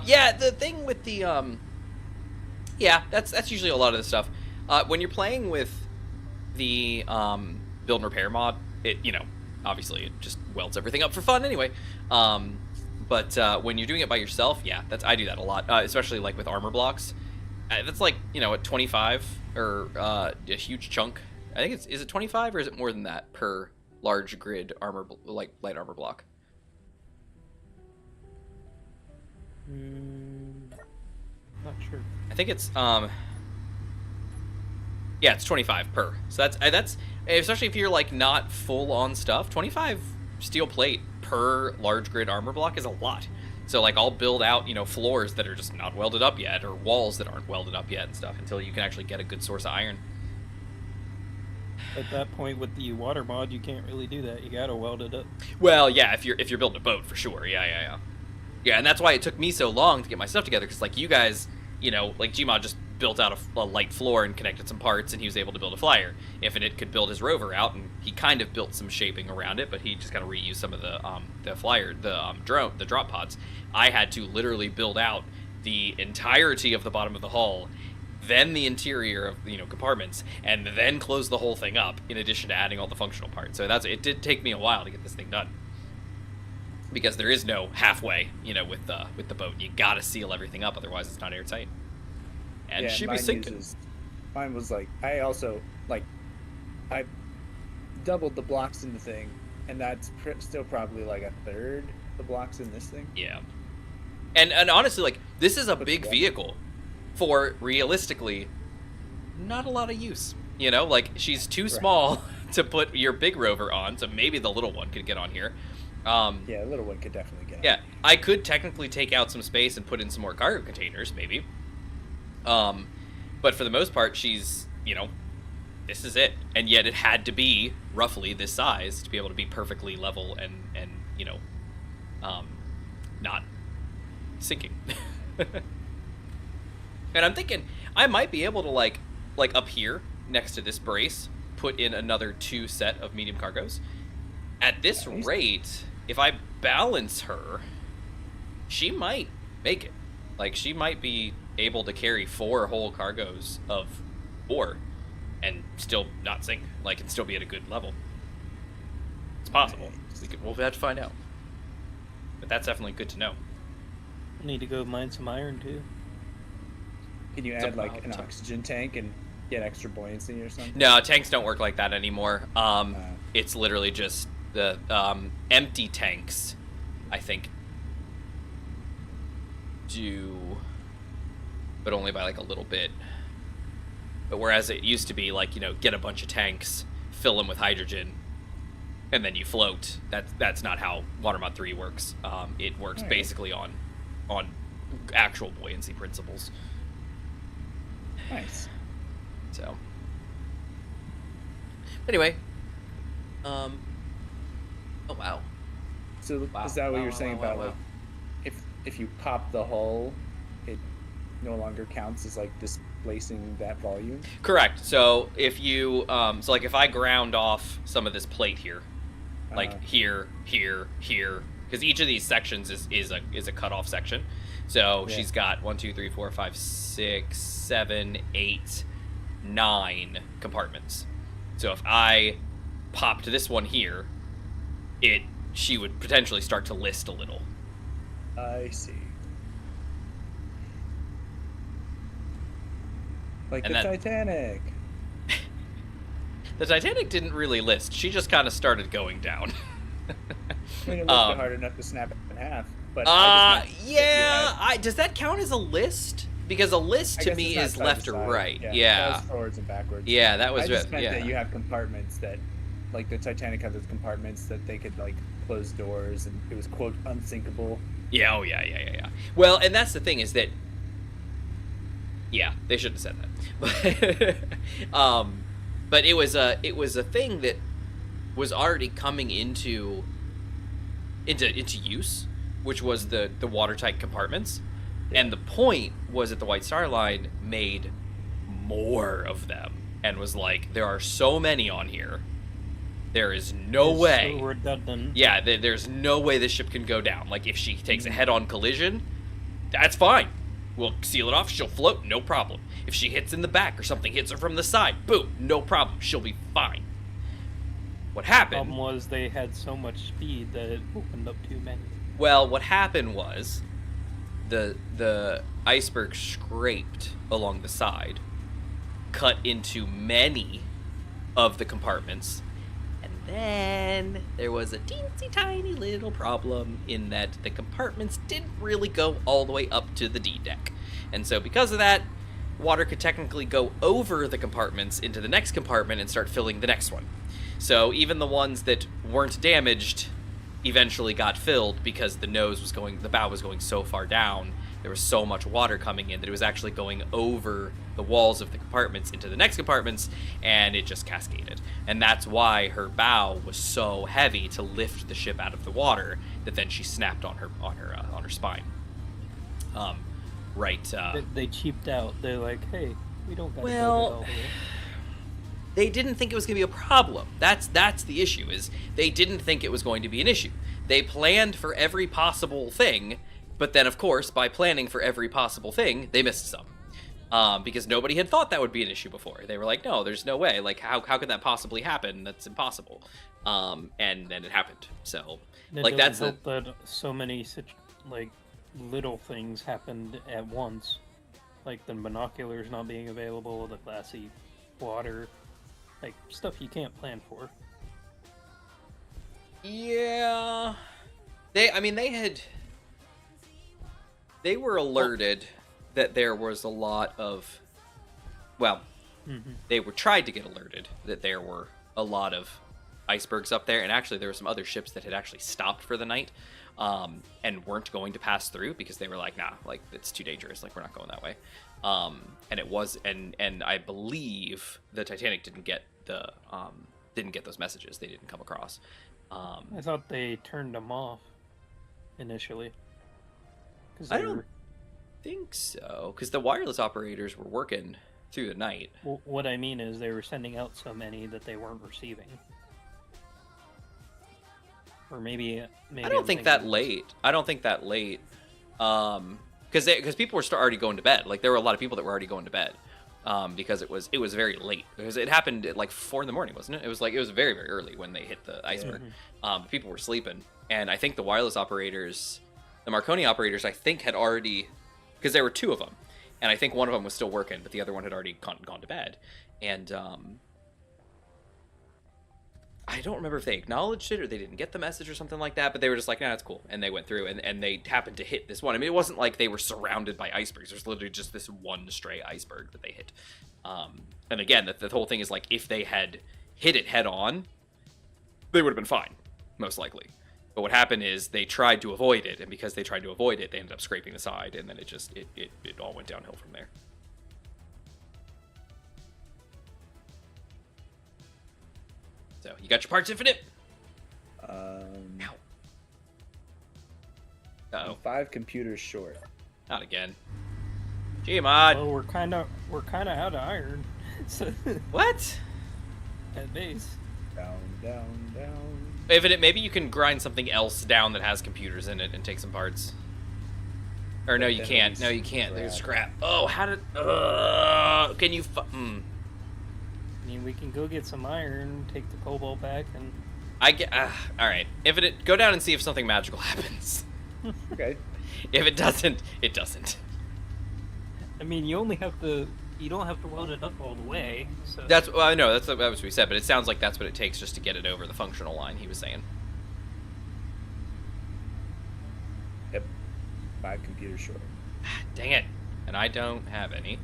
Yeah, the thing with the yeah, that's usually a lot of the stuff. When you're playing with the build and repair mod, it obviously it just welds everything up for fun anyway. But when you're doing it by yourself, yeah, I do that a lot, especially like with armor blocks. That's like at 25 or a huge chunk. I think is it 25 or is it more than that per large grid armor like light armor block? Not sure. I think it's yeah, it's 25 per. So that's especially if you're like not full on stuff. 25 steel plate per large grid armor block is a lot. So like I'll build out floors that are just not welded up yet, or walls that aren't welded up yet and stuff until you can actually get a good source of iron. At that point, with the water mod, you can't really do that. You gotta weld it up. Well, yeah, if you're building a boat, for sure. Yeah. Yeah, and that's why it took me so long to get my stuff together, because, like, you guys, you know, like, Gmod just built out a light floor and connected some parts, and he was able to build a flyer. Infinite could build his rover out, and he kind of built some shaping around it, but he just kind of reused some of the flyer, the drop pods. I had to literally build out the entirety of the bottom of the hull, then the interior of, you know, compartments, and then close the whole thing up, in addition to adding all the functional parts. So it did take me a while to get this thing done, because there is no halfway, you know, with the boat. You gotta seal everything up, otherwise it's not airtight. And she'd be sinking. Mine was like, I also, like, I doubled the blocks in the thing, and that's still probably like a third the blocks in this thing. Yeah. And honestly, like, this is a big vehicle for, realistically, not a lot of use. You know, like, she's too small to put your big rover on, so maybe the little one could get on here. Yeah, a little one could definitely get on. Yeah, I could technically take out some space and put in some more cargo containers, maybe. But for the most part, she's, you know, this is it. And yet it had to be roughly this size to be able to be perfectly level and you know, not sinking. And I'm thinking I might be able to, like up here next to this brace, put in another 2 set of medium cargos. At this rate, if I balance her, she might make it. Like, she might be able to carry 4 whole cargos of ore and still not sink. Like, and still be at a good level. It's possible. We'll have to find out. But that's definitely good to know. I need to go mine some iron, too. Can you add, like, an oxygen tank and get extra buoyancy or something? No, tanks don't work like that anymore. It's literally just the empty tanks, I think, do, but only by, like, a little bit. But whereas it used to be, like, you know, get a bunch of tanks, fill them with hydrogen, and then you float. That's not how Water Mod 3 works. It works basically on actual buoyancy principles. Nice. So, anyway, oh wow. So is that what you're saying about like, if you pop the hull, it no longer counts as like displacing that volume? Correct. So if you so like if I ground off some of this plate here, like here, because each of these sections is a cutoff section. So she's got 1, 2, 3, 4, 5, 6, 7, 8, 9 compartments. So if I popped this one here, she would potentially start to list a little. I see. Like the Titanic. The Titanic didn't really list. She just kind of started going down. I mean, it wasn't hard enough to snap it in half. But does that count as a list? Because a list to me is left or right. Yeah. That was forwards and backwards. Yeah, that was. I just meant that you have compartments that, like the Titanic had those compartments that they could like close doors and it was quote unsinkable. Yeah. Oh yeah. Well, and that's the thing is that. Yeah, they shouldn't have said that. But it was a thing that was already coming into use, which was the watertight compartments. And the point was that the White Star Line made more of them and was like, there are so many on here. There is no way. So redundant. Yeah, there's no way this ship can go down. Like, if she takes a head-on collision, that's fine. We'll seal it off. She'll float, no problem. If she hits in the back or something hits her from the side, boom, no problem. She'll be fine. What happened? The problem was they had so much speed that it opened up too many. Well, what happened was the iceberg scraped along the side, cut into many of the compartments, and then there was a teensy tiny little problem in that the compartments didn't really go all the way up to the D deck. And so because of that, water could technically go over the compartments into the next compartment and start filling the next one. So even the ones that weren't damaged eventually got filled because the bow was going so far down there was so much water coming in that it was actually going over the walls of the compartments into the next compartments, and it just cascaded. And that's why her bow was so heavy to lift the ship out of the water that then she snapped on her spine. They cheaped out. They're like, hey, we don't gotta build it well, all the way. they didn't think it was going to be a problem. That's the issue, is they didn't think it was going to be an issue. They planned for every possible thing, but then, of course, by planning for every possible thing, they missed some. Because nobody had thought that would be an issue before. They were like, no, there's no way. Like, how could that possibly happen? That's impossible. And then it happened. So, like, that's help that so many little things happened at once. Like the binoculars not being available, the glassy water, like stuff you can't plan for. Yeah. They were alerted that there was a lot of, they were tried to get alerted that there were a lot of icebergs up there, and actually there were some other ships that had actually stopped for the night, and weren't going to pass through because they were like, nah, like it's too dangerous, like we're not going that way. And it was, and I believe the Titanic didn't get those messages. They didn't come across. I thought they turned them off initially. I don't think so, because the wireless operators were working through the night. Well, what I mean is they were sending out so many that they weren't receiving. Or maybe I don't think that late. Because people were already going to bed. Like, there were a lot of people that were already going to bed. Because it was very late. Because it happened at like 4 a.m, wasn't it? It was very, very early when they hit the iceberg. People were sleeping, and I think the wireless operators, the Marconi operators, I think had already, because there were 2 of them, and I think one of them was still working, but the other one had already gone to bed. And I don't remember if they acknowledged it or they didn't get the message or something like that, but they were just like, nah, that's cool. And they went through, and they happened to hit this one. I mean, it wasn't like they were surrounded by icebergs. There's literally just this one stray iceberg that they hit. And again, the whole thing is like, if they had hit it head on, they would have been fine, most likely. But what happened is they tried to avoid it, and because they tried to avoid it, they ended up scraping the side, and then it all went downhill from there. So, you got your parts infinite? Ow. Uh-oh. 5 computers short. Not again. Gmod. Well, we're kind of out of iron. So What? at base. Down. Infinite, maybe you can grind something else down that has computers in it and take some parts. Or no, you can't. No, you can't. There's scrap. Oh, how did... can you... I mean, we can go get some iron, take the cobalt back, and... Alright. Infinite, go down and see if something magical happens. Okay. If it doesn't, it doesn't. I mean, you don't have to load it up all the way, so... I know, that was what we said, but it sounds like that's what it takes just to get it over the functional line, he was saying. Yep. 5 computers short. Dang it. And I don't have any.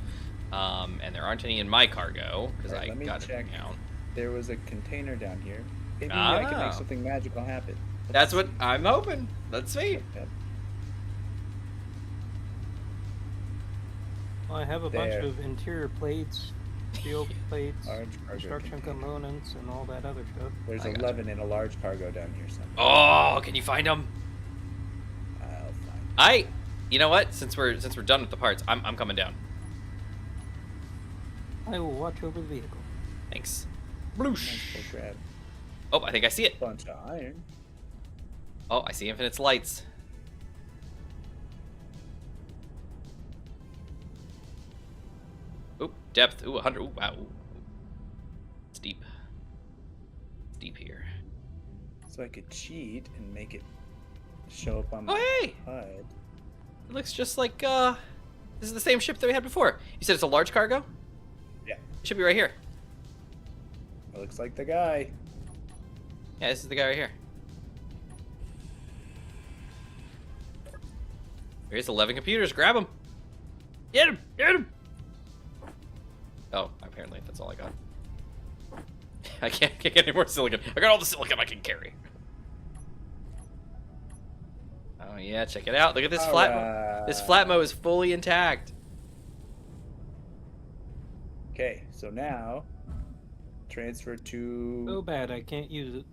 And there aren't any in my cargo, because I got it down. There was a container down here. Maybe I can make something magical happen. That's what I'm hoping. Let's see. Yep. Well, I have a bunch of interior plates, steel plates, construction components, and all that other stuff. There's 11 in a large cargo down here somewhere. Oh, can you find them? I'll find them. You know what? Since we're done with the parts, I'm coming down. I will watch over the vehicle. Thanks. Nice grab. Oh, I think I see it. Bunch of iron. Oh, I see Infinite's lights. Oop, depth. Ooh, 100. Ooh, wow. It's deep. It's deep here. So I could cheat and make it show up on Oh, my hey! HUD. It looks just like, this is the same ship that we had before. You said it's a large cargo? Yeah. It should be right here. It looks like the guy. Yeah, this is the guy right here. Here's 11 computers. Grab them. Get him! Get him! Oh, apparently that's all I got. I can't get any more silicon. I got all the silicon I can carry. Oh yeah, check it out. Look at this flat. This Flatmo is fully intact. Okay, so now transfer to. So bad I can't use it.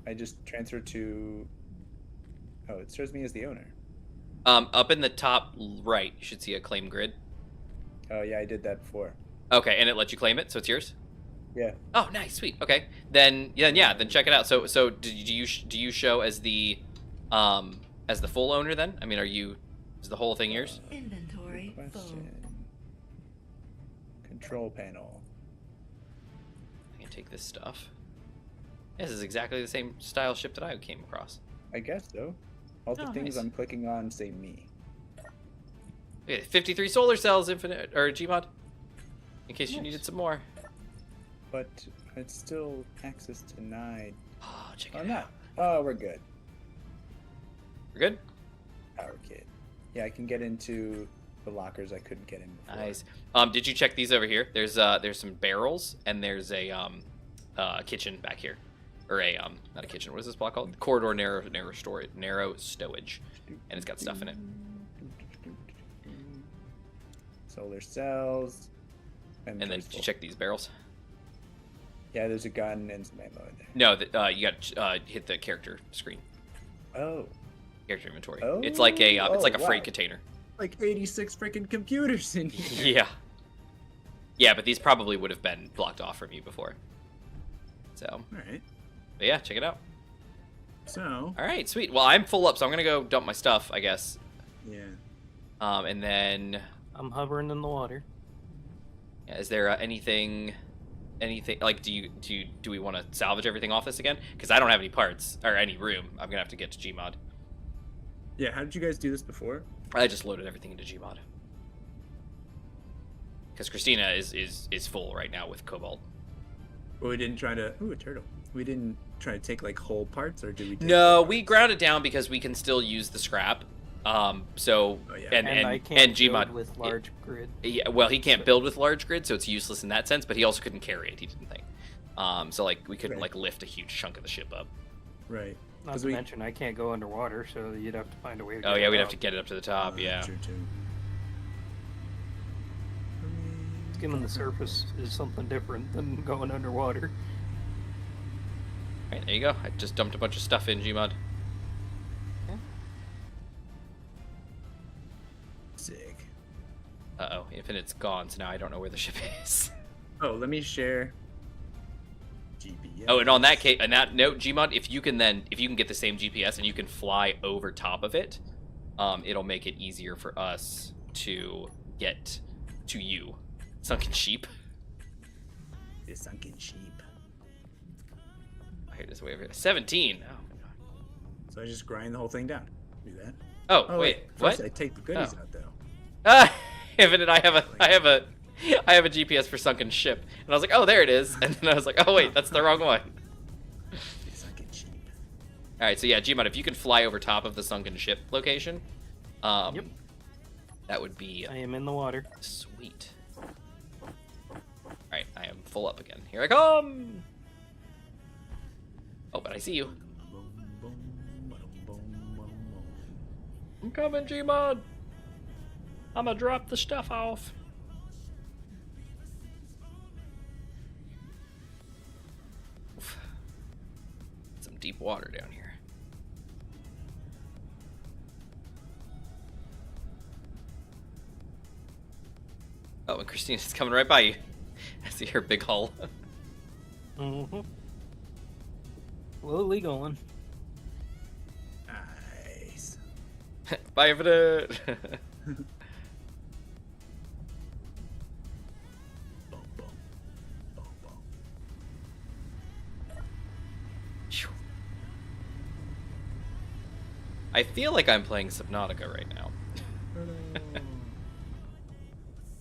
I just transfer to. Oh, it shows me as the owner. Up in the top right, you should see a claim grid. Oh yeah, I did that before. Okay, and it lets you claim it, so it's yours. Yeah. Oh, nice, sweet. Okay, then check it out. So do you show as the full owner then? I mean, is the whole thing yours? Inventory full. Control panel. I can take this stuff. This is exactly the same style ship that I came across. I guess so. All the things nice. I'm clicking on say me. Okay, 53 solar cells, infinite or Gmod. In case you needed some more. But it's still access denied. Oh, check Oh it no. out. Oh, we're good. We're good. Power kit. Yeah, I can get into the lockers I couldn't get in before. Nice. Did you check these over here? There's some barrels and there's a kitchen back here, or a not a kitchen. What is this block called? Corridor narrow stowage, and it's got stuff in it. Solar cells. And then did you check these barrels? Yeah, there's a gun and some ammo in there. No, you got hit the character screen. Oh. Character inventory. Oh, It's like a wow. freight container. Like 86 freaking computers in here. Yeah. Yeah, but these probably would have been blocked off from you before. So. All right. But yeah, check it out. So. All right, sweet. Well, I'm full up, so I'm gonna go dump my stuff, I guess. Yeah. And then. I'm hovering in the water. Yeah, is there anything like do we want to salvage everything off this again? Because I don't have any parts or any room. I'm gonna have to get to Gmod. Yeah. How did you guys do this before? I just loaded everything into Gmod. Because Christina is full right now with Cobalt. Well, we didn't try to. Ooh, a turtle. We didn't try to take like whole parts, or did we? Take No, we ground it down because we can still use the scrap. So Oh, yeah. And I can't Gmod build with large grid. Yeah, well, he can't build with large grid, so it's useless in that sense. But he also couldn't carry it. He didn't think. So like we couldn't like lift a huge chunk of the ship up. Right. Not to mention, I can't go underwater, so you'd have to find a way to get Oh yeah, it we'd up. have to get it up to the top. Yeah. True, too. Skimming the surface is something different than going underwater. All right, there you go. I just dumped a bunch of stuff in Gmod. Sick. Uh-oh, Infinite's gone, so now I don't know where the ship is. Oh, let me share. GPS. Oh, and on that case, on that note, Gmod, if you can get the same GPS and you can fly over top of it, it'll make it easier for us to get to you, Sunken Sheep. The sunken sheep. Here, this way over here. 17. Oh my god. So I just grind the whole thing down. Do that. Oh wait, First what? I take the goodies out though. Infinite, I have a GPS for Sunken Ship, and I was like, oh, there it is, and then I was like, oh wait, that's the wrong one. The sunken sheep. All right, so yeah, Gmod, if you can fly over top of the Sunken Ship location, Yep. that would be I am in the water. sweet. All right, I am full up again. Here I come. Oh, but I see you. I'm coming, Gmod. I'm gonna drop the stuff off. Oof. Some deep water down here. Oh, and Christina's coming right by you. I see her big hull. Mm-hmm. Slowly going. Nice. Bye, Infinite. Boom, boom. Boom, boom. I feel like I'm playing Subnautica right now.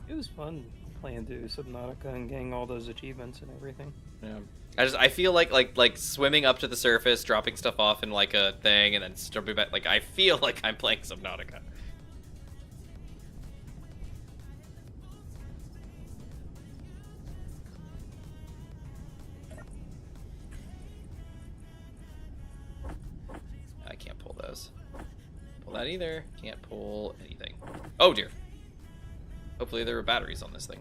It was fun playing through Subnautica and getting all those achievements and everything. Yeah. I feel like swimming up to the surface, dropping stuff off in like a thing, and then jumping back. Like I feel like I'm playing Subnautica. I can't pull those. pull that either. Can't pull anything. Oh dear. Hopefully there were batteries on this thing.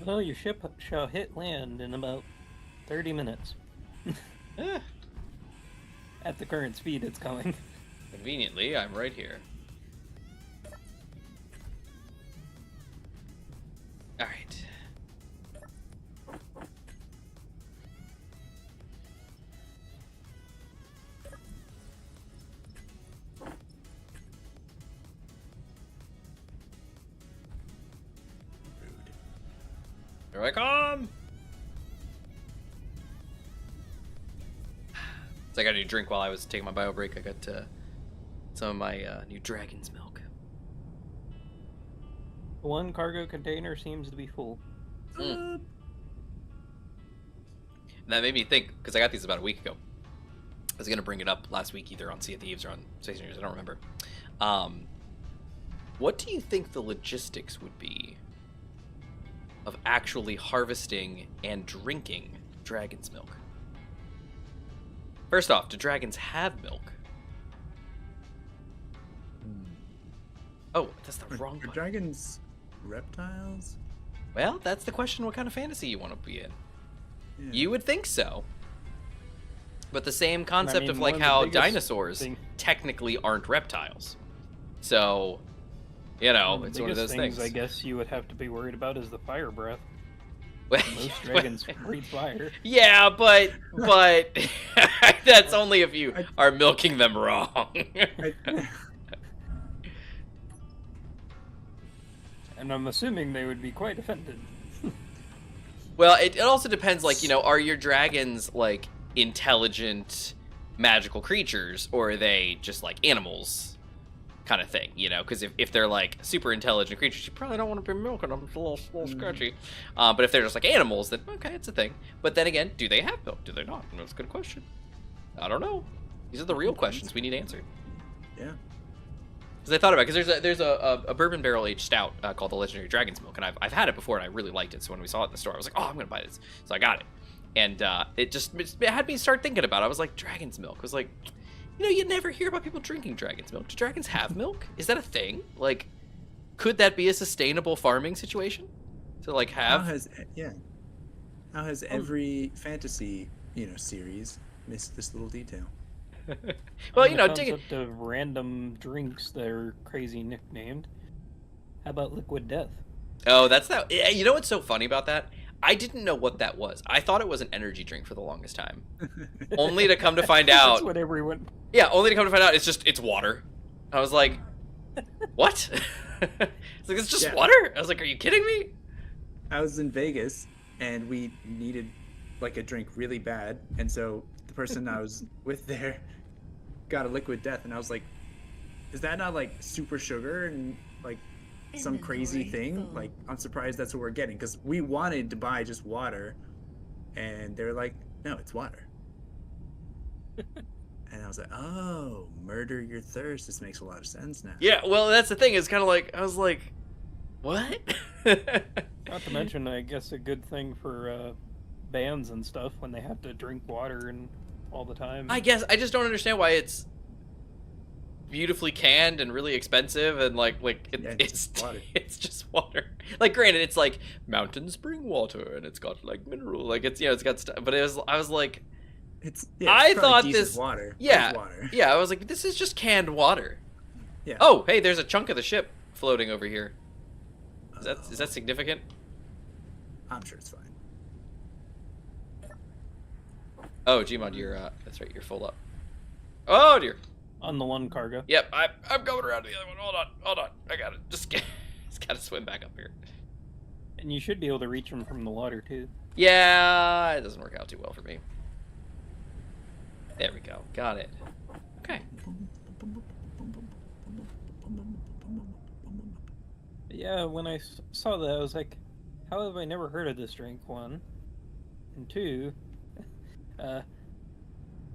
Well, your ship shall hit land in about 30 minutes. Eh. At the current speed it's going. Conveniently, I'm right here. Alright. Here I come! So I got a new drink while I was taking my bio break. I got some of my new dragon's milk. One cargo container seems to be full. And that made me think, because I got these about a week ago. I was going to bring it up last week either on Sea of Thieves or on Space News, I don't remember. What do you think the logistics would be of actually harvesting and drinking dragon's milk? First off, do dragons have milk? Oh, that's the wrong Are button. dragons reptiles? Well, that's the question, what kind of fantasy you want to be in. Yeah. You would think so. But the same concept of like one of the how biggest dinosaurs technically aren't reptiles. So, you know, it's one of those things. I guess you would have to be worried about is the fire breath. Well, Most dragons breathe fire. yeah, but that's only if you are milking them wrong. And I'm assuming they would be quite offended. Well, it also depends, like, you know, are your dragons, like, intelligent, magical creatures, or are they just, like, animals kind of thing, you know? Because if they're, like, super intelligent creatures, you probably don't want to be milking them. It's a little sketchy. But if they're just, like, animals, then, okay, it's a thing. But then again, do they have milk? Do they not? That's a good question. I don't know. These are the real questions we need answered. Yeah. Because I thought about it, because there's a bourbon barrel aged stout called the Legendary Dragon's Milk, and I've had it before and I really liked it. So when we saw it in the store, I was like, oh, I'm gonna buy this. So I got it, and it had me start thinking about it. I was like, dragon's milk. I was like, you know, you never hear about people drinking dragon's milk. Do dragons have milk? Is that a thing? Like, could that be a sustainable farming situation? To like have? How has every fantasy series missed this little detail? Well, On you the know, concept of random drinks that are crazy nicknamed. How about liquid death? Oh, that's that. You know what's so funny about that? I didn't know what that was. I thought it was an energy drink for the longest time. Only to come to find out. That's what everyone. Yeah, only to come to find out it's water. I was like, what? It's like, it's just water? I was like, are you kidding me? I was in Vegas and we needed like a drink really bad, and so the person I was with there got a liquid death, and I was like, is that not like super sugar and like some crazy thing? Like, I'm surprised that's what we're getting, because we wanted to buy just water, and they're like, no, it's water. And I was like, oh, murder your thirst. This makes a lot of sense now. Yeah, well, that's the thing. It's kind of like, I was like, what? Not to mention, I guess, a good thing for bands and stuff when they have to drink water and all the time. I guess I just don't understand why it's beautifully canned and really expensive, and it's water. It's just water. Like, granted, it's like mountain spring water, and it's got like mineral, like it's it's got stuff. But I was like, I thought this water. Yeah, water. Yeah, I was like, this is just canned water. Yeah. Oh, hey, there's a chunk of the ship floating over here. Is that significant? I'm sure it's fine. Oh, Gmod, that's right, you're full up. Oh dear. On the one cargo. Yep, I'm going around to the other one. Hold on. I got it. Just gotta swim back up here. And you should be able to reach them from the water too. Yeah, it doesn't work out too well for me. There we go. Got it. Okay. But yeah, when I saw that, I was like, how have I never heard of this drink? One. And two,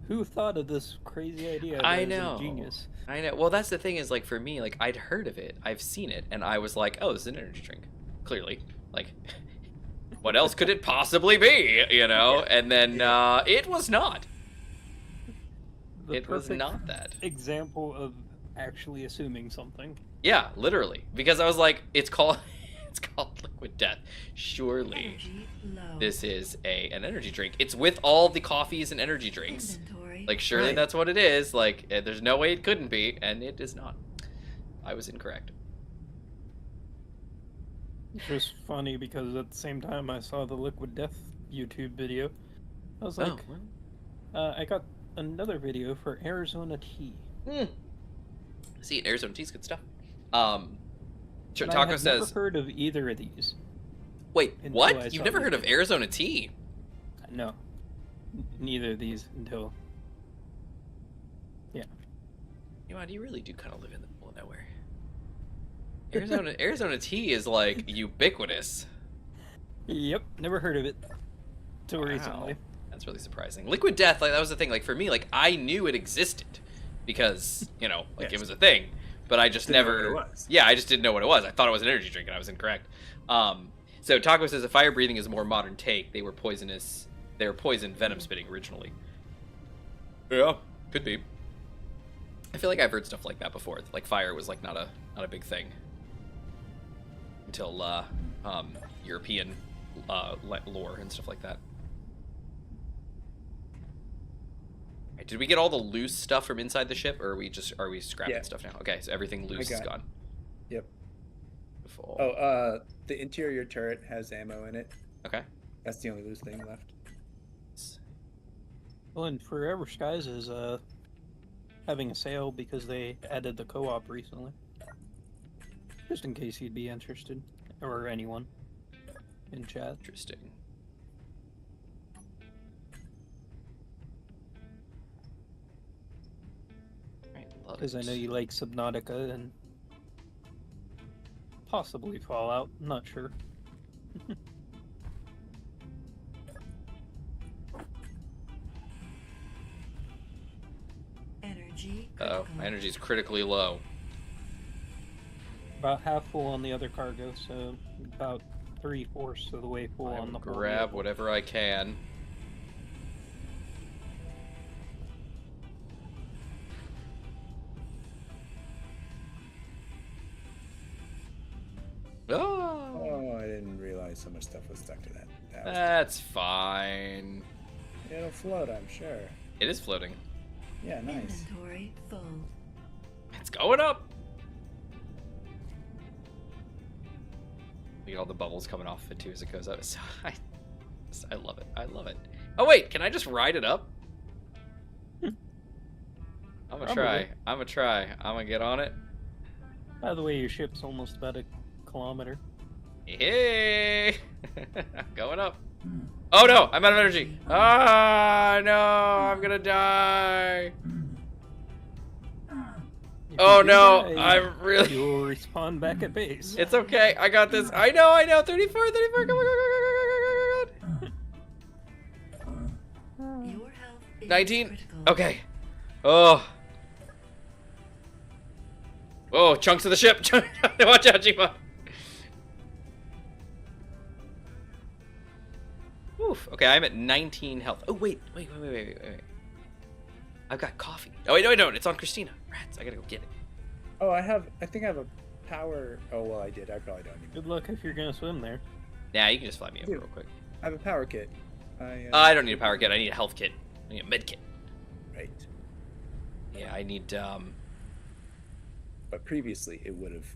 Who thought of this crazy idea? I That is know. ingenious. I know. Well, that's the thing is, like, for me, like, I'd heard of it. I've seen it. And I was like, oh, this is an energy drink. Clearly. Like, what else could it possibly be? You know? Yeah. And then it was not. The It was perfect not that. example of actually assuming something. Yeah, literally. Because I was like, it's called Liquid Death. Surely Energy low. this is an energy drink. It's with all the coffees and energy drinks. Inventory. Like, surely Right. that's what it is. Like, there's no way it couldn't be, and it is not. I was incorrect. It's just funny because at the same time I saw the Liquid Death YouTube video, I was like, Oh, well. I got another video for Arizona tea. See, Arizona tea's good stuff. And I Taco had says, never heard of either of these. wait, until I what? You've saw never this heard of video. Arizona tea? No, neither of these until. You know, you really do kind of live in the middle of nowhere. Arizona tea is like ubiquitous. Yep, never heard of it till Wow. recently. That's really surprising. Liquid Death, like that was the thing. Like for me, like I knew it existed because you know, like Yes. it was a thing, but I just Didn't know never. what it was. Yeah, I just didn't know what it was. I thought it was an energy drink, and I was incorrect. So Taco says a fire breathing is a more modern take. They were poisonous. They were poison venom spitting originally. Yeah, could be. I feel like I've heard stuff like that before. Like fire was like not a big thing until European lore and stuff like that. Right, did we get all the loose stuff from inside the ship, or are we scrapping Yeah. stuff now? Okay, so everything loose is got it. gone. Yep. Beautiful. Oh, the interior turret has ammo in it. Okay. That's the only loose thing left. Well, and Forever Skies is having a sale because they added the co-op recently. Just in case you'd be interested, or anyone in chat. Interesting. Right, love Because I it. know you like Subnautica and possibly Fallout. I'm not sure. Energy. Oh, critical. my energy's critically low. About half full on the other cargo, so about 3/4 of the way full I on the will whole grab vehicle. whatever I can. Oh, Oh, I didn't realize so much stuff was stuck to that. That was- that's fine. It'll float, I'm sure. It is floating. Yeah, nice. Inventory full. It's going up. Look at all the bubbles coming off of it too as it goes up. So I love it. I love it. Oh wait, can I just ride it up? I'm gonna try. Probably. I'm gonna try. I'm gonna get on it. By the way, your ship's almost about a kilometer. Hey, going up. Oh no, I'm out of energy. Ah no, I'm gonna die. If Oh you do no, that, I'm really. You'll respawn back at base. It's okay. I got this. I know. 34. Come on. Your health is 19. critical. Okay. Oh. Oh, chunks of the ship. Watch out, G-Bot. Oof. Okay, I'm at 19 health. Oh, wait. I've got coffee. Oh, wait, no, I don't. It's on Christina. Rats, I gotta go get it. Oh, I think I have a power. Oh, well, I did. I probably don't even. Good luck if you're gonna swim there. Nah, you can just fly me over Dude. real quick. I have a power kit. I don't need a power kit. I need a health kit. I need a med kit. Right. Yeah, I need, But previously, it would have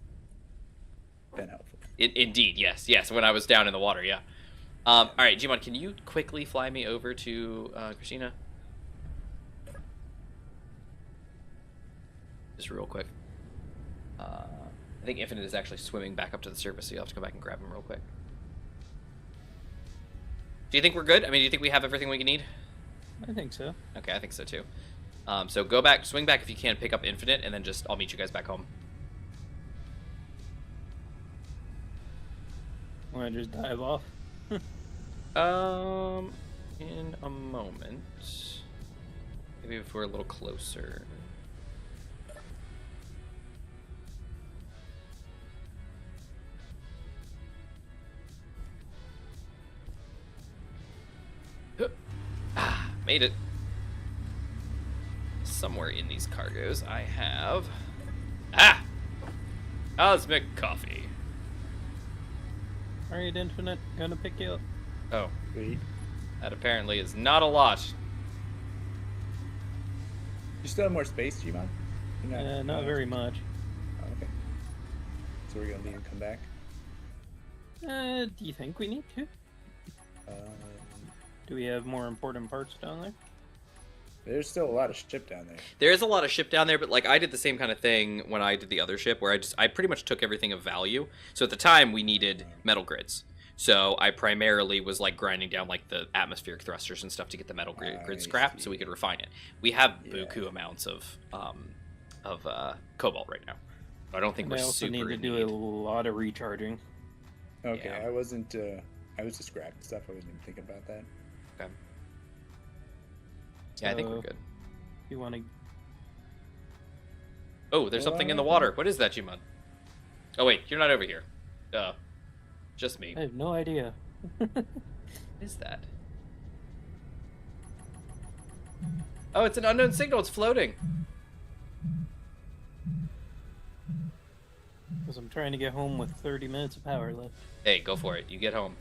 been helpful. Indeed, yes. Yes, when I was down in the water, yeah. All right, Jimon, can you quickly fly me over to Christina? Just real quick. I think Infinite is actually swimming back up to the surface, so you'll have to come back and grab him real quick. Do you think we're good? I mean, do you think we have everything we need? I think so. Okay, I think so too. So go back, swing back if you can, pick up Infinite, and then just I'll meet you guys back home. Want to just dive off? In a moment. Maybe if we're a little closer. Made it. Somewhere in these cargoes, I have Cosmic Coffee. Alright, Infinite, gonna pick you up. Oh, Sweet. that apparently is not a lot. You still have more space, Gmon? Not very much. Oh, okay. So we're gonna leave and come back. Do you think we need to? Um, Do we have more important parts down there? There's still a lot of ship down there. There is a lot of ship down there, but like I did the same kind of thing when I did the other ship, where I pretty much took everything of value. So at the time we needed metal grids. So I primarily was like grinding down like the atmospheric thrusters and stuff to get the metal grid scrap, so we could refine it. We have buku amounts of cobalt right now. I don't think And we're I also super need to in do need. a lot of recharging. Okay, Yeah. I wasn't. I was just grabbing stuff. I wasn't even thinking about that. Okay. Yeah, I think we're So, good. You want to? Oh, there's something in the water. What is that, Jimon? Oh wait, you're not over here. Just me. I have no idea. What is that? Oh, it's an unknown signal. It's floating. Because I'm trying to get home with 30 minutes of power left. Hey, go for it. You get home.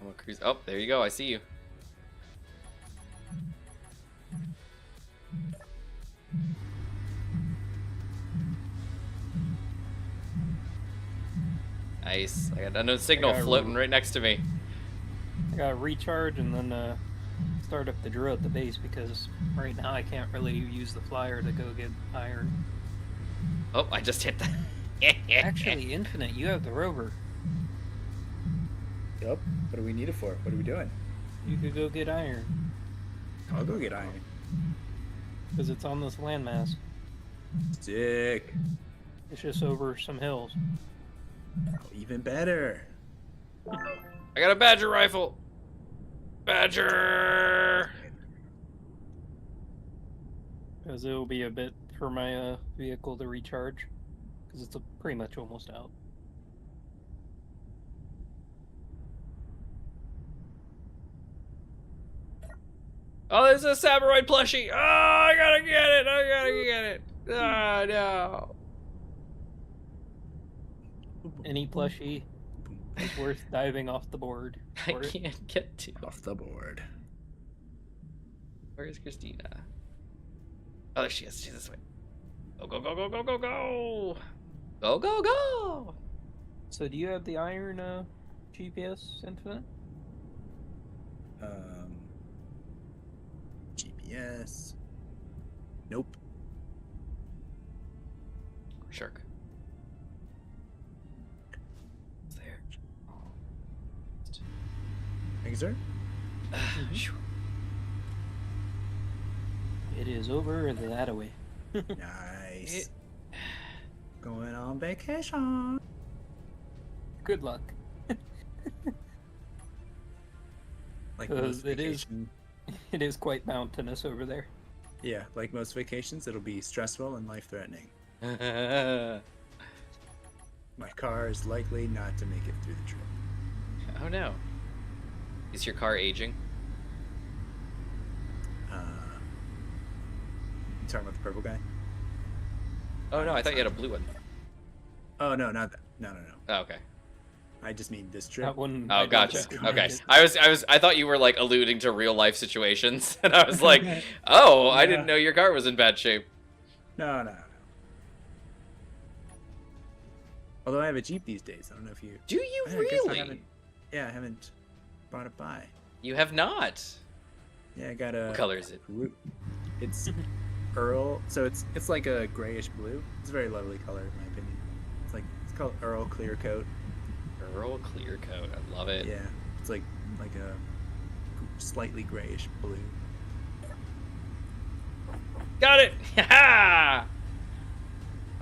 I'm gonna cruise. Oh, there you go. I see you. Nice. I got an unknown signal floating right next to me. I gotta recharge and then start up the drill at the base because right now I can't really use the flyer to go get iron. Oh, I just hit that. Actually, Infinite, you have the rover. Yup. What do we need it for? What are we doing? You could go get iron I'll go get iron. because it's on this landmass. Sick. It's just over some hills. Oh, even better. I got a Badger rifle. Badger. Because it'll be a bit for my vehicle to recharge because it's pretty much almost out. Oh, there's a Samuroid plushie. Oh, I gotta get it. I gotta get it. Ah, no. Any plushie is worth diving off the board. I for it. can't get to. Off the board. Where is Christina? Oh, there she is. She's this way. Go, go, go, go, go, go, go. Go, go, go. So do you have the iron GPS, Infinite? GPS. Nope. Shark. It's there. Thank you, sir. Shoo. It is over that away. Nice. Going on vacation. Good luck. Like most It is. vacation. It is quite mountainous over there. Yeah, like most vacations, it'll be stressful and life-threatening. My car is likely not to make it through the trip. Oh no. Is your car aging? You talking about the purple guy? Oh no, I thought you had a blue one. Oh no, not that. No. Oh, okay. I just mean this trip. That one. Oh, I gotcha. don't check Okay. it. I thought you were like alluding to real life situations, and I was like, oh, I didn't know your car was in bad shape. No. Although I have a Jeep these days. I don't know if you. Do you I guess I really? I haven't brought it by. You have not. Yeah, I got a. What color is it? It's Earl. So it's like a grayish blue. It's a very lovely color in my opinion. It's called Earl Clear Coat. Earl Clear Coat. I love it. Yeah, it's like a slightly grayish blue. Got it. Ha!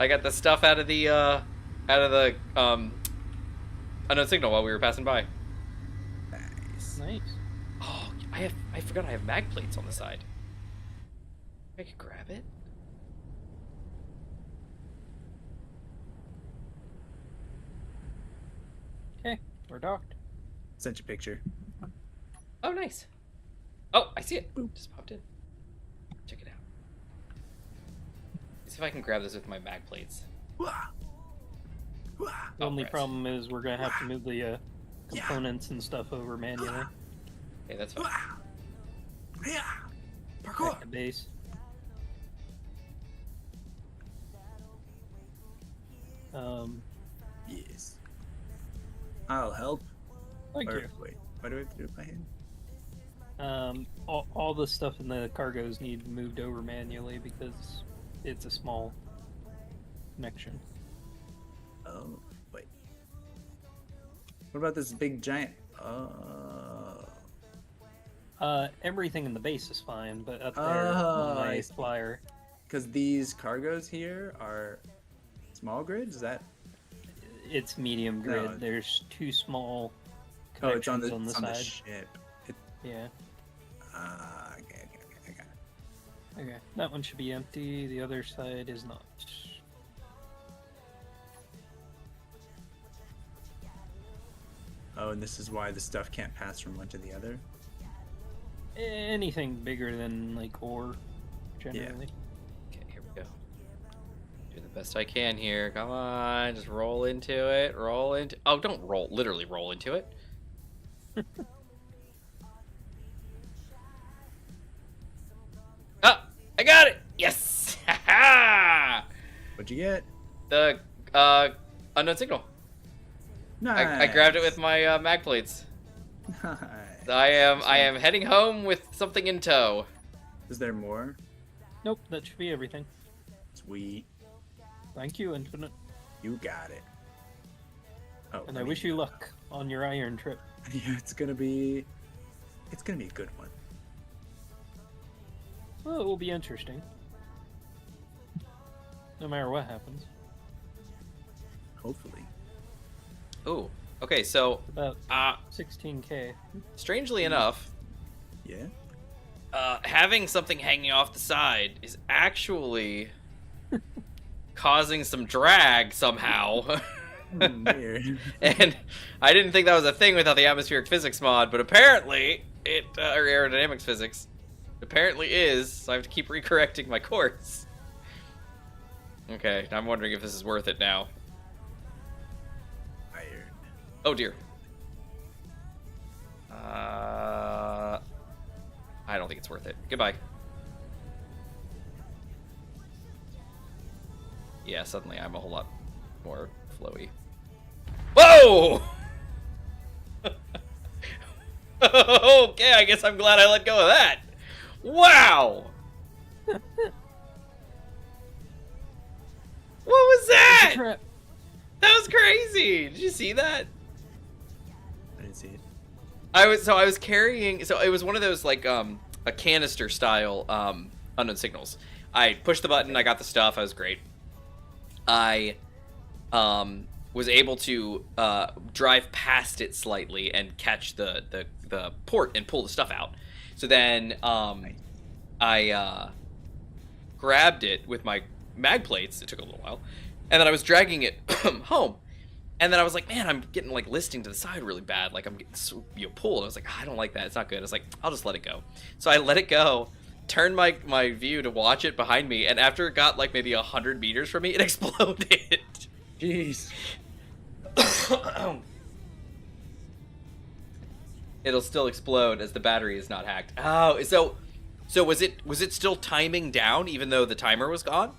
I got the stuff out of the unknown signal while we were passing by. Nice. Oh, I forgot I have mag plates on the side. I could grab it. Okay, we're docked. Sent you a picture. Oh, nice. Oh, I see it. Boop. Just popped in. Check it out. Let's see if I can grab this with my mag plates. The only problem is we're gonna have to move the components and stuff over manually. Okay, that's fine. Back to base. Yes. I'll help. Thank you. Wait, why do I have to do it by hand? All the stuff in the cargoes need moved over manually because it's a small connection. Oh, wait. What about this big giant? Everything in the base is fine, but up there on my flyer. Because these cargoes here are small grids, is that? It's medium grid. No. There's two small Oh, it's connections on the side. ship. Yeah. Okay, I got it. Okay. That one should be empty. The other side is not. Oh, and this is why the stuff can't pass from one to the other? Anything bigger than like ore, generally. Okay, here we go. Doing the best I can here. Come on, just roll into it. Roll into. Oh, don't roll. Literally roll into it. Oh, I got it. Yes. What'd you get? The unknown signal. Nice. I grabbed it with my mag plates. Nice. I am heading home with something in tow. Is there more? Nope, that should be everything. Sweet. Thank you, Infinite. You got it. Oh, And I wish you luck on your iron trip. Yeah, it's gonna be a good one. Well, it will be interesting. No matter what happens. Hopefully. Ooh. Okay, so About 16K. strangely enough, Yeah. having something hanging off the side is actually causing some drag somehow. Weird. And I didn't think that was a thing without the atmospheric physics mod, but apparently it, or aerodynamics physics, apparently is, so I have to keep recorrecting my course. Okay, I'm wondering if this is worth it now. Iron. Oh dear. I don't think it's worth it. Goodbye. Yeah, suddenly I'm a whole lot more flowy. Whoa! Okay, I guess I'm glad I let go of that. Wow! What was that? That was crazy. Did you see that? I didn't see it. I was carrying, so it was one of those like a canister style unknown signals. I pushed the button, I got the stuff, I was great. I was able to drive past it slightly and catch the port and pull the stuff out. So then I grabbed it with my mag plates. It took a little while, and then I was dragging it home. And then I was like, man, I'm getting like listing to the side really bad. Like I'm getting pulled. I was like, I don't like that. It's not good. I was like, I'll just let it go. So I let it go, turned my view to watch it behind me, and after it got like maybe 100 meters from me, it exploded. Jeez. It'll still explode as the battery is not hacked. Oh, so was it still timing down even though the timer was gone?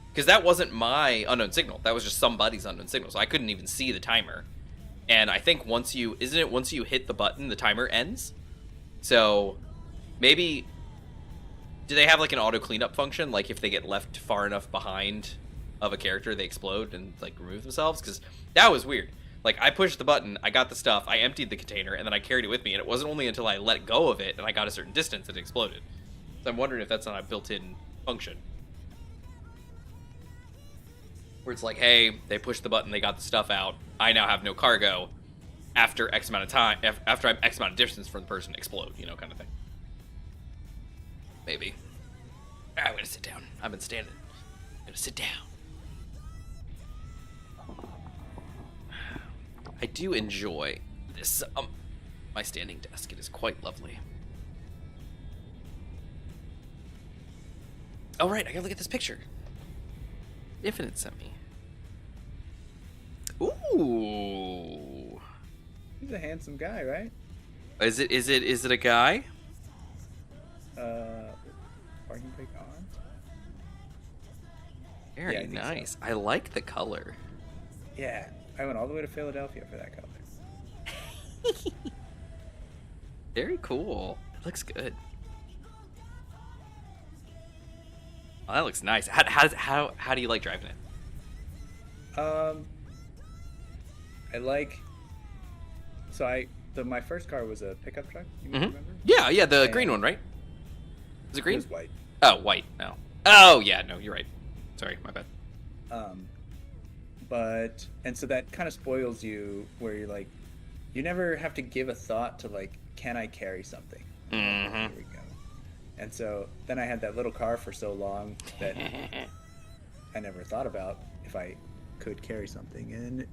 Because that wasn't my unknown signal. That was just somebody's unknown signal. So I couldn't even see the timer. And I think once you hit the button, the timer ends? So maybe, do they have like an auto cleanup function? Like if they get left far enough behind of a character, they explode and like remove themselves? Because that was weird. Like I pushed the button, I got the stuff, I emptied the container, and then I carried it with me. And it wasn't only until I let go of it and I got a certain distance that it exploded. So I'm wondering if that's not a built-in function. Where it's like, hey, they pushed the button, they got the stuff out, I now have no cargo. after X amount of time, after I'm X amount of distance from the person, explode, you know, kind of thing. Maybe. I'm gonna sit down. I've been standing. I'm gonna sit down. I do enjoy this, my standing desk. It is quite lovely. Oh, right, I gotta look at this picture. Infinite sent me. Ooh. He's a handsome guy, right? Is it a guy? Parking brake on. Very nice. So. I like the color. Yeah, I went all the way to Philadelphia for that color. Very cool. It looks good. Oh, that looks nice. How do you like driving it? I like. So my first car was a pickup truck. You remember? Yeah, the green one, right? Is it green? It was white. Oh, white. No. Oh, yeah. No, you're right. Sorry, my bad. And so that kind of spoils you, where you're like, you never have to give a thought to like, can I carry something? Mm-hmm. Here we go. And so then I had that little car for so long that I never thought about if I could carry something, and it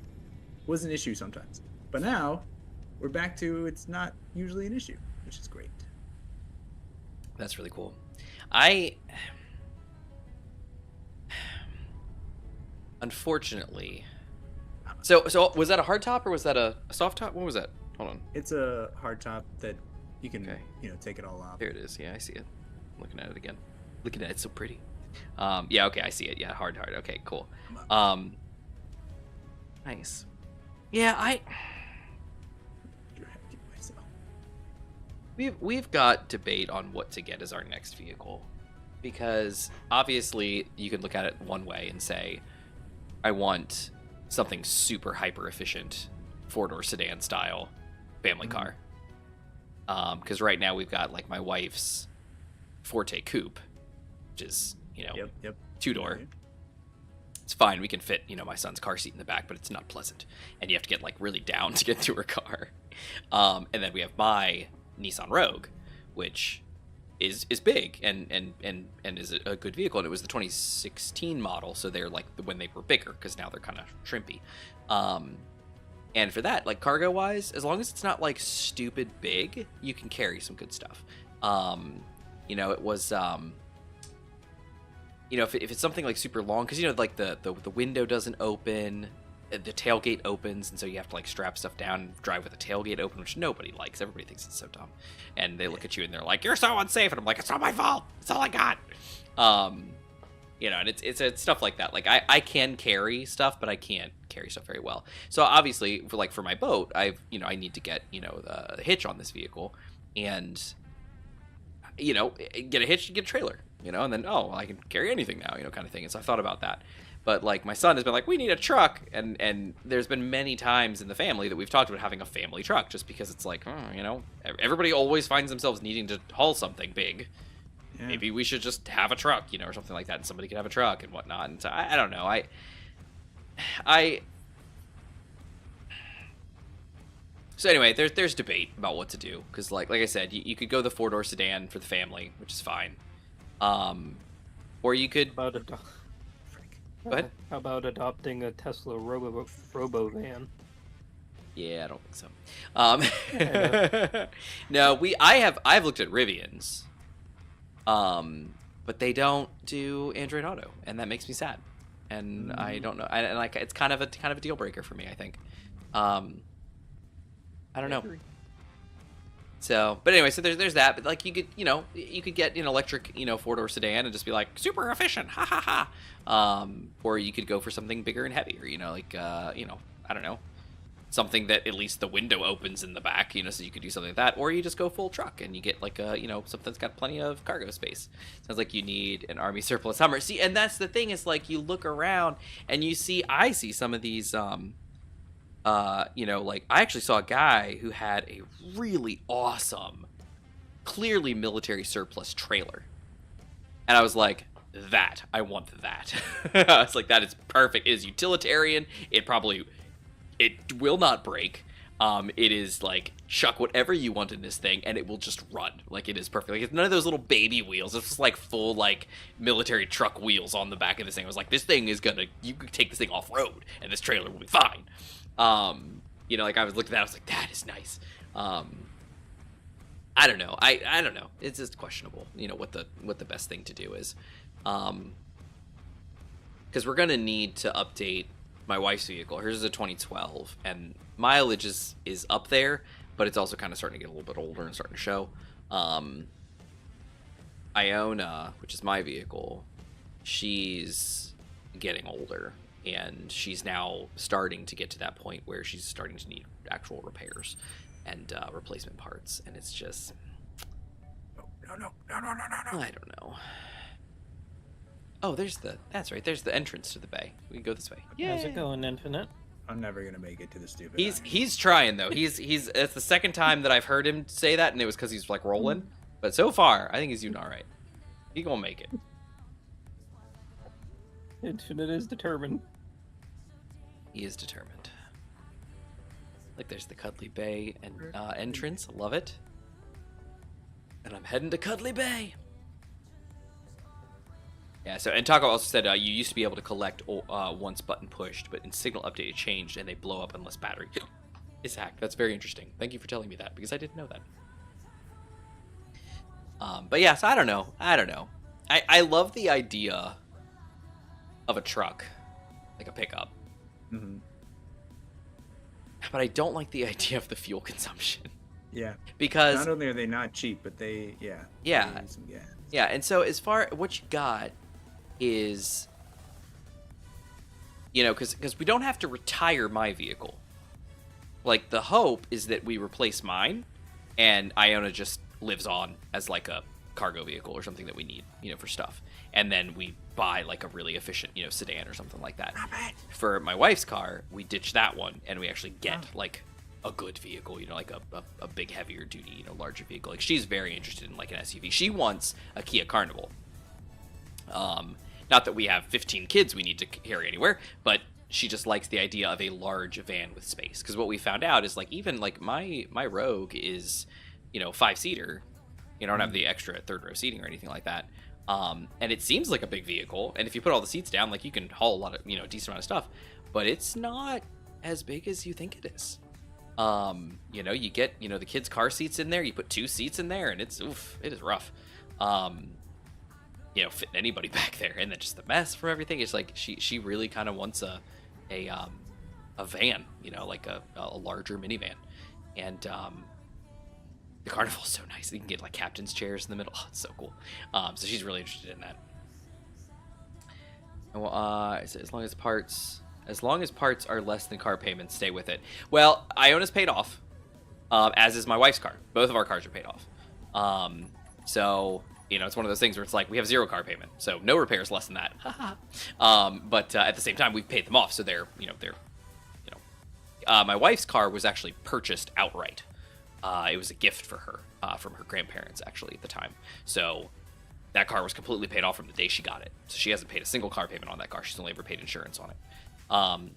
was an issue sometimes. But now we're back to it's not usually an issue, which is great. That's really cool. Unfortunately, so was that a hard top or was that a soft top? What was that? Hold on. It's a hard top that you can take it all off. Here it is. Yeah, I see it. I'm looking at it again. Looking at it, it's so pretty. Yeah, okay, I see it. Yeah, hard. Okay, cool. Nice. Yeah, You're happy myself. We've got debate on what to get as our next vehicle, because obviously you can look at it one way and say, I want something super hyper efficient, 4-door sedan style family car. Because right now we've got like my wife's Forte Coupe, which is 2-door. It's fine. We can fit my son's car seat in the back, but it's not pleasant, and you have to get like really down to get to her car. And then we have my Nissan Rogue, which is big and is a good vehicle, and it was the 2016 model, so they're like when they were bigger, because now they're kind of shrimpy. And for that, like cargo wise, as long as it's not like stupid big, you can carry some good stuff. It was if it's something like super long, because like the window doesn't open, the tailgate opens, and so you have to like strap stuff down and drive with the tailgate open, which nobody likes. Everybody thinks it's so dumb, and they look at you and they're like, "You're so unsafe," and I'm like, "It's not my fault. It's all I got." And it's stuff like that. Like I can carry stuff, but I can't carry stuff very well. So obviously, for my boat, I need to get the hitch on this vehicle, and get a hitch, get a trailer, and then I can carry anything now, kind of thing. And so I thought about that. But like my son has been like, we need a truck, and there's been many times in the family that we've talked about having a family truck, just because it's like, everybody always finds themselves needing to haul something big. Yeah. Maybe we should just have a truck, or something like that, and somebody could have a truck and whatnot. And so I don't know. So anyway, there's debate about what to do, because like I said, you could go the 4-door sedan for the family, which is fine, or you could. Go ahead. How about adopting a Tesla robo van? Yeah, I don't think so. No, I've looked at Rivians, but they don't do Android Auto, and that makes me sad. And I don't know, and like it's kind of a deal breaker for me, I think. I don't know. So, but anyway, so there's that. But like you could get an electric 4-door sedan and just be like super efficient, ha ha ha. Or you could go for something bigger and heavier, I don't know, something that at least the window opens in the back, so you could do something like that. Or you just go full truck and you get like a something that's got plenty of cargo space. Sounds like you need an Army surplus Hummer. See, and that's the thing, is like you look around and I see some of these like I actually saw a guy who had a really awesome, clearly military surplus trailer. And I was like, I want that. I was like, that is perfect. It is utilitarian. It will not break. It is like chuck whatever you want in this thing, and it will just run. Like it is perfect. Like it's none of those little baby wheels. It's just like full like military truck wheels on the back of this thing. I was like, this thing is gonna. You could take this thing off road, and this trailer will be fine. You know, like I was looking at that, I was like, that is nice. I don't know. I don't know. It's just questionable. You know what the best thing to do is, because we're gonna need to update my wife's vehicle. Hers is a 2012, and mileage is up there, but it's also kind of starting to get a little bit older and starting to show. Iona, which is my vehicle, she's getting older, and she's now starting to get to that point where she's starting to need actual repairs and replacement parts, and it's just no. I don't know. Oh, that's right. There's the entrance to the bay. We can go this way. Yeah. How's it going, Infinite? I'm never gonna make it to the stupid. He's trying though. He's it's the second time that I've heard him say that, and it was because he's like rolling. But so far, I think he's doing all right. He gonna make it. Infinite is determined. He is determined. Like there's the Cuddly Bay and entrance. I love it. And I'm heading to Cuddly Bay. Yeah, so, and Taco also said you used to be able to collect once button pushed, but in Signal Update it changed, and they blow up unless battery is hacked. That's very interesting. Thank you for telling me that, because I didn't know that. But yeah, so I don't know. I love the idea of a truck, like a pickup. Mm-hmm. But I don't like the idea of the fuel consumption. Yeah. Because not only are they not cheap, but they use some gas. Yeah, and so as far what you got is, you know, because we don't have to retire my vehicle. Like, the hope is that we replace mine, and Iona just lives on as like a cargo vehicle or something that we need, you know, for stuff. And then we buy like a really efficient, you know, sedan or something like that. For my wife's car, we ditch that one, and we actually get like a good vehicle, you know, like a big, heavier duty, you know, larger vehicle. Like, she's very interested in like an SUV. She wants a Kia Carnival. Not that we have 15 kids we need to carry anywhere, but she just likes the idea of a large van with space. Because what we found out is like, even like my Rogue is, you know, 5-seater. You don't have the extra third row seating or anything like that. And it seems like a big vehicle. And if you put all the seats down, like, you can haul a lot of, you know, decent amount of stuff. But it's not as big as you think it is. You know, you get, you know, the kids' car seats in there. You put 2 seats in there, and it is rough. You know, fitting anybody back there, and then just the mess from everything. It's like she really kind of wants a van, you know, like a larger minivan, and the Carnival's so nice. You can get like captain's chairs in the middle. Oh, it's so cool. So she's really interested in that. And, as long as parts are less than car payments, stay with it. Well, Iona's paid off, as is my wife's car. Both of our cars are paid off. So, you know, it's one of those things where it's like we have 0 car payment, so no repairs less than that. But at the same time, we've paid them off, so they're. My wife's car was actually purchased outright. It was a gift for her from her grandparents, actually, at the time. So that car was completely paid off from the day she got it. So she hasn't paid a single car payment on that car. She's only ever paid insurance on it.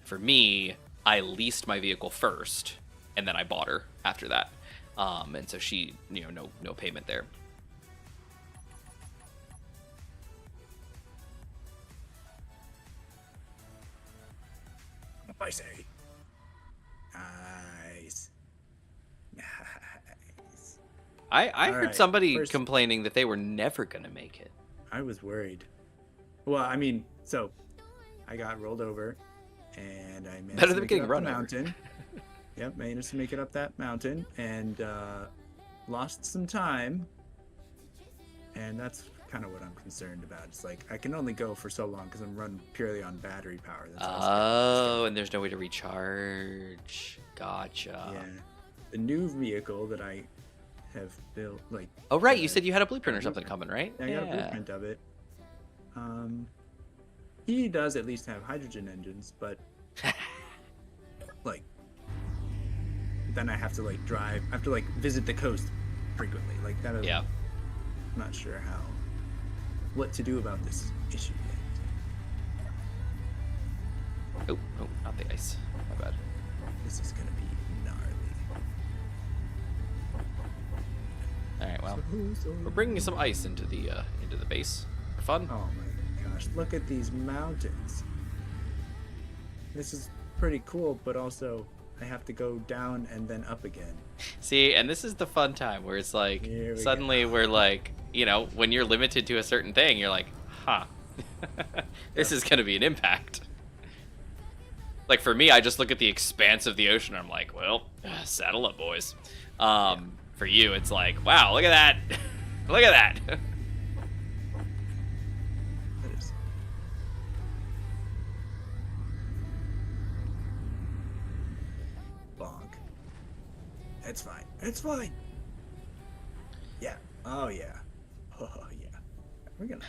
For me, I leased my vehicle first, and then I bought her after that. And so she, you know, no payment there. I say. Nice. I heard somebody complaining that they were never going to make it. I was worried. Well, I mean, so I got rolled over, and I managed to make it up the mountain. Yep, managed to make it up that mountain, and lost some time. And that's kind of what I'm concerned about. It's like I can only go for so long because I'm running purely on battery power. That's and there's no way to recharge. Gotcha. Yeah, the new vehicle that I have built, like. Oh right, you said you had a blueprint or something coming, right? Yeah, I got a blueprint of it. He does at least have hydrogen engines, but like, then I have to like drive. I have to like visit the coast frequently, like that. Yeah. I'm not sure what to do about this issue yet. Oh, not the ice. My bad. This is gonna be gnarly. We're bringing some ice into the base for fun. Oh my gosh! Look at these mountains. This is pretty cool, but also I have to go down and then up again. See, and this is the fun time where it's like suddenly we're like, you know, when you're limited to a certain thing, you're like, huh, this is gonna be an impact. Like for me, I just look at the expanse of the ocean and I'm like, well, saddle up, boys. For you, it's like, wow, look at that. Look at that. That is... Bonk. It's fine. It's fine. Yeah. Oh, yeah. Oh, yeah. We're gonna...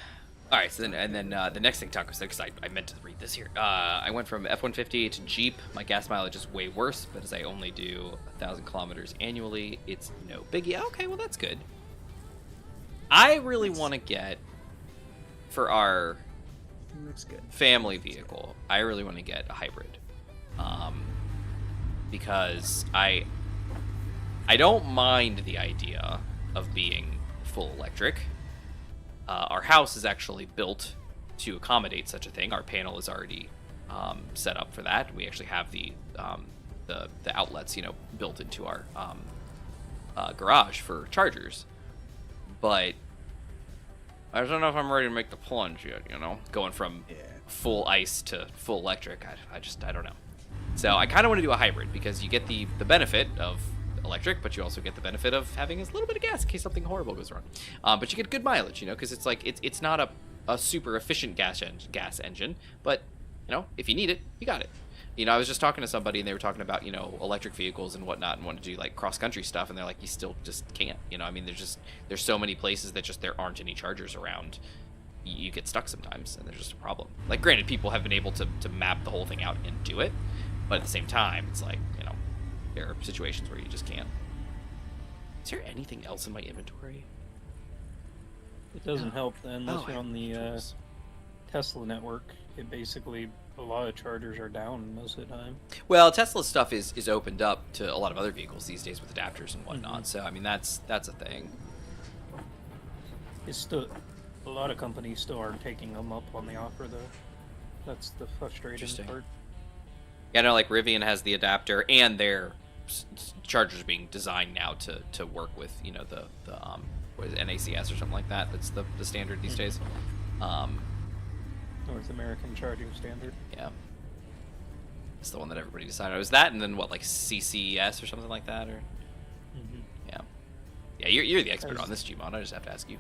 All right, so then the next thing Taco said, because I meant to read this here. I went from F-150 to Jeep. My gas mileage is way worse, but as I only do 1,000 kilometers annually, it's no biggie. Okay, well that's good. I really want to get for our family vehicle. I really want to get a hybrid, because I don't mind the idea of being full electric. Our house is actually built to accommodate such a thing. Our panel is already set up for that. We actually have the outlets, you know, built into our garage for chargers. But I don't know if I'm ready to make the plunge yet. You know, going from full ice to full electric. I don't know. So I kind of want to do a hybrid because you get the benefit of electric, but you also get the benefit of having a little bit of gas in case something horrible goes wrong. But you get good mileage, you know, because it's like it's not a super efficient gas engine, but you know, if you need it, you got it. You know, I was just talking to somebody and they were talking about, you know, electric vehicles and whatnot and wanting to do like cross country stuff, and they're like, you still just can't. You know, I mean, there's so many places that just there aren't any chargers around. You get stuck sometimes, and there's just a problem. Like, granted, people have been able to map the whole thing out and do it, but at the same time, it's like, you know, there are situations where you just can't. Is there anything else in my inventory? It doesn't help then, unless you're on the Tesla network. It basically, a lot of chargers are down most of the time. Well, Tesla stuff is opened up to a lot of other vehicles these days with adapters and whatnot. Mm-hmm. So I mean, that's a thing. It's still, a lot of companies still aren't taking them up on the offer though. That's the frustrating part. Yeah, I know, like Rivian has the adapter, and their chargers are being designed now to work with, you know, the what is it, NACS or something like that. That's the standard these days. North American Charging Standard. Yeah, it's the one that everybody decided. It was that, and then what, like CCS or something like that, or yeah. You're the expert on this, Gmon. I just have to ask you.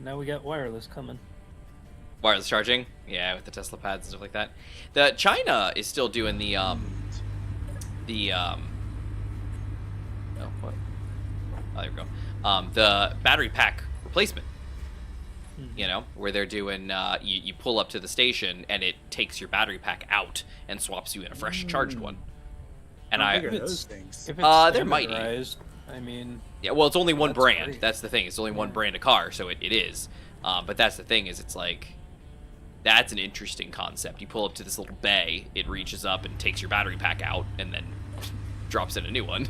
Now we got wireless coming. Wireless charging, yeah, with the Tesla pads and stuff like that. The China is still doing the oh, what? Oh, there we go. The battery pack replacement. You know, where they're doing you pull up to the station and it takes your battery pack out and swaps you in a fresh charged one. And those things. If it's they're mighty. I mean, yeah, well, it's only one brand. Great. That's the thing. It's only one brand of car, so it is. But that's the thing, is it's like, that's an interesting concept. You pull up to this little bay, it reaches up and takes your battery pack out, and then drops in a new one.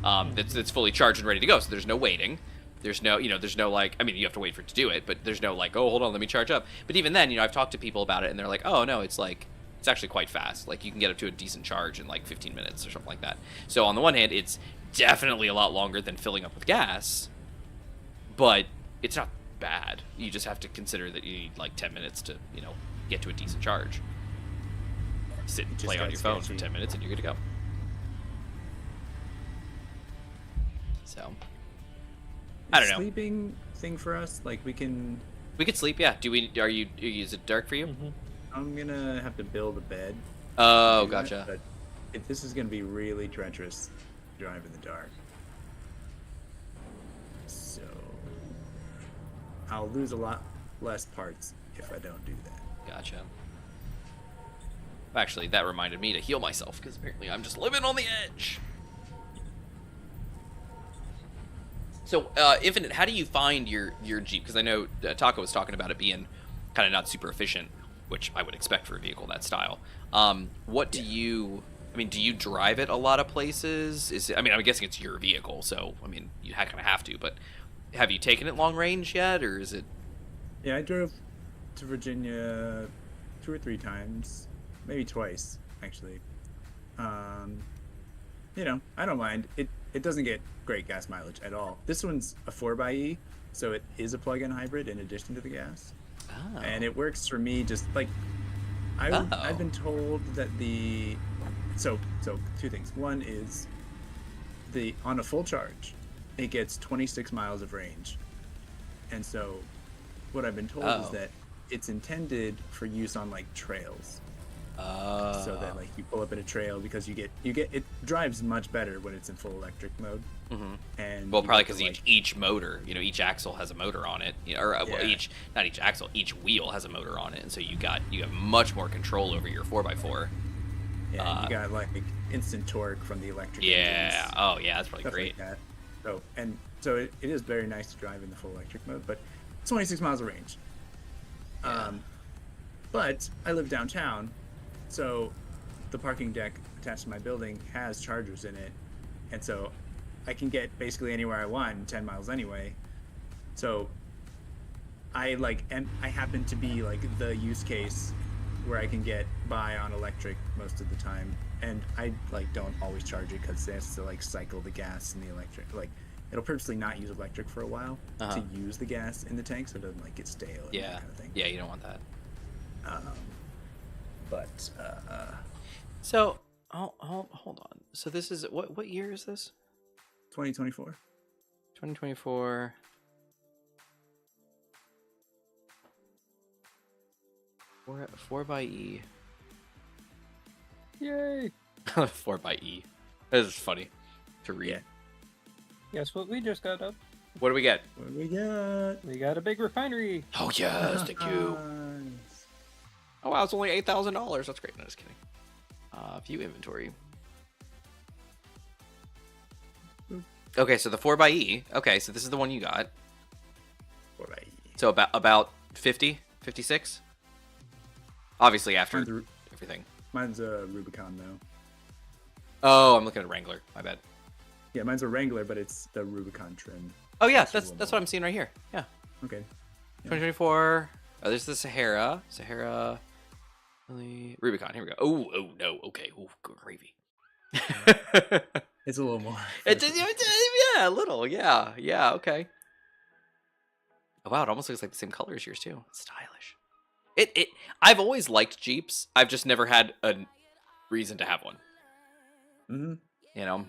That's fully charged and ready to go. So there's no waiting. There's no, you know, there's no like, I mean, you have to wait for it to do it, but there's no like, oh, hold on, let me charge up. But even then, you know, I've talked to people about it, and they're like, oh no, it's like, it's actually quite fast. Like, you can get up to a decent charge in like 15 minutes or something like that. So on the one hand, it's definitely a lot longer than filling up with gas, but it's not bad. You just have to consider that you need like 10 minutes to, you know, get to a decent charge. Sit and play on your phone for 10 minutes and you're good to go. So, I don't know. Sleeping thing for us, like we could sleep, yeah. Is it dark for you? mm-hmm. I'm gonna have to build a bed. Oh, gotcha. But this is gonna be really treacherous to drive in the dark. So I'll lose a lot less parts if I don't do that. Gotcha. Actually, that reminded me to heal myself, because apparently I'm just living on the edge. So, Infinite, how do you find your Jeep? Because I know Taco was talking about it being kind of not super efficient, which I would expect for a vehicle that style. What do you I mean, do you drive it a lot of places? Is it, I mean, I'm guessing it's your vehicle, so I mean, you kind of have to. But have you taken it long range yet, or is it? Yeah, I drove to Virginia 2 or 3 times, maybe twice actually. You know, I don't mind. It doesn't get great gas mileage at all. This one's a 4xe, so it is a plug-in hybrid in addition to the gas. Oh. And it works for me just like I've been told that the so 2 things. One is on a full charge, it gets 26 miles of range. And so what I've been told is that it's intended for use on like trails. So that like you pull up at a trail, because you get it drives much better when it's in full electric mode. Mm-hmm. And well, probably because each motor, you know, each axle has a motor on it, you know, or well, not each axle, each wheel has a motor on it, and so you have much more control over your 4x4. Yeah, you got like instant torque from the electric. Yeah. Engines, oh yeah, that's probably great. Like that. So it is very nice to drive in the full electric mode, but 26 miles of range. Yeah. But I live downtown, so the parking deck attached to my building has chargers in it, and so I can get basically anywhere I want in 10 miles anyway. So I happen to be like the use case where I can get by on electric most of the time, and I like don't always charge it because it has to like cycle the gas in the electric. Like it'll purposely not use electric for a while to use the gas in the tank, so it doesn't like get stale. And that kind of thing. Yeah, you don't want that. So hold on. So this is what year is this? 2024. 2024. 4xe. Yay! 4xe. This is funny to read. Yeah. Guess what we just got up? What do we get? What do we got? We got a big refinery. Oh yes, thank you. Nice. Oh wow, it's only $8,000. That's great. No, just kidding. View inventory. Okay, so the 4xe. Okay, so this is the one you got. 4xe. So about 50, 56. Obviously after everything. Mine's a Rubicon though. Oh, I'm looking at Wrangler. My bad. Yeah, mine's a Wrangler, but it's the Rubicon trim. Oh yeah, that's what I'm seeing right here. Yeah. Okay. 2024. Oh, there's the Sahara. Rubicon. Here we go. Oh no. Okay. Oh, good gravy. It's a little more. Yeah, a little. Yeah. Okay. Oh wow, it almost looks like the same color as yours too. It's stylish. I've always liked Jeeps. I've just never had a reason to have one. Mm-hmm. You know,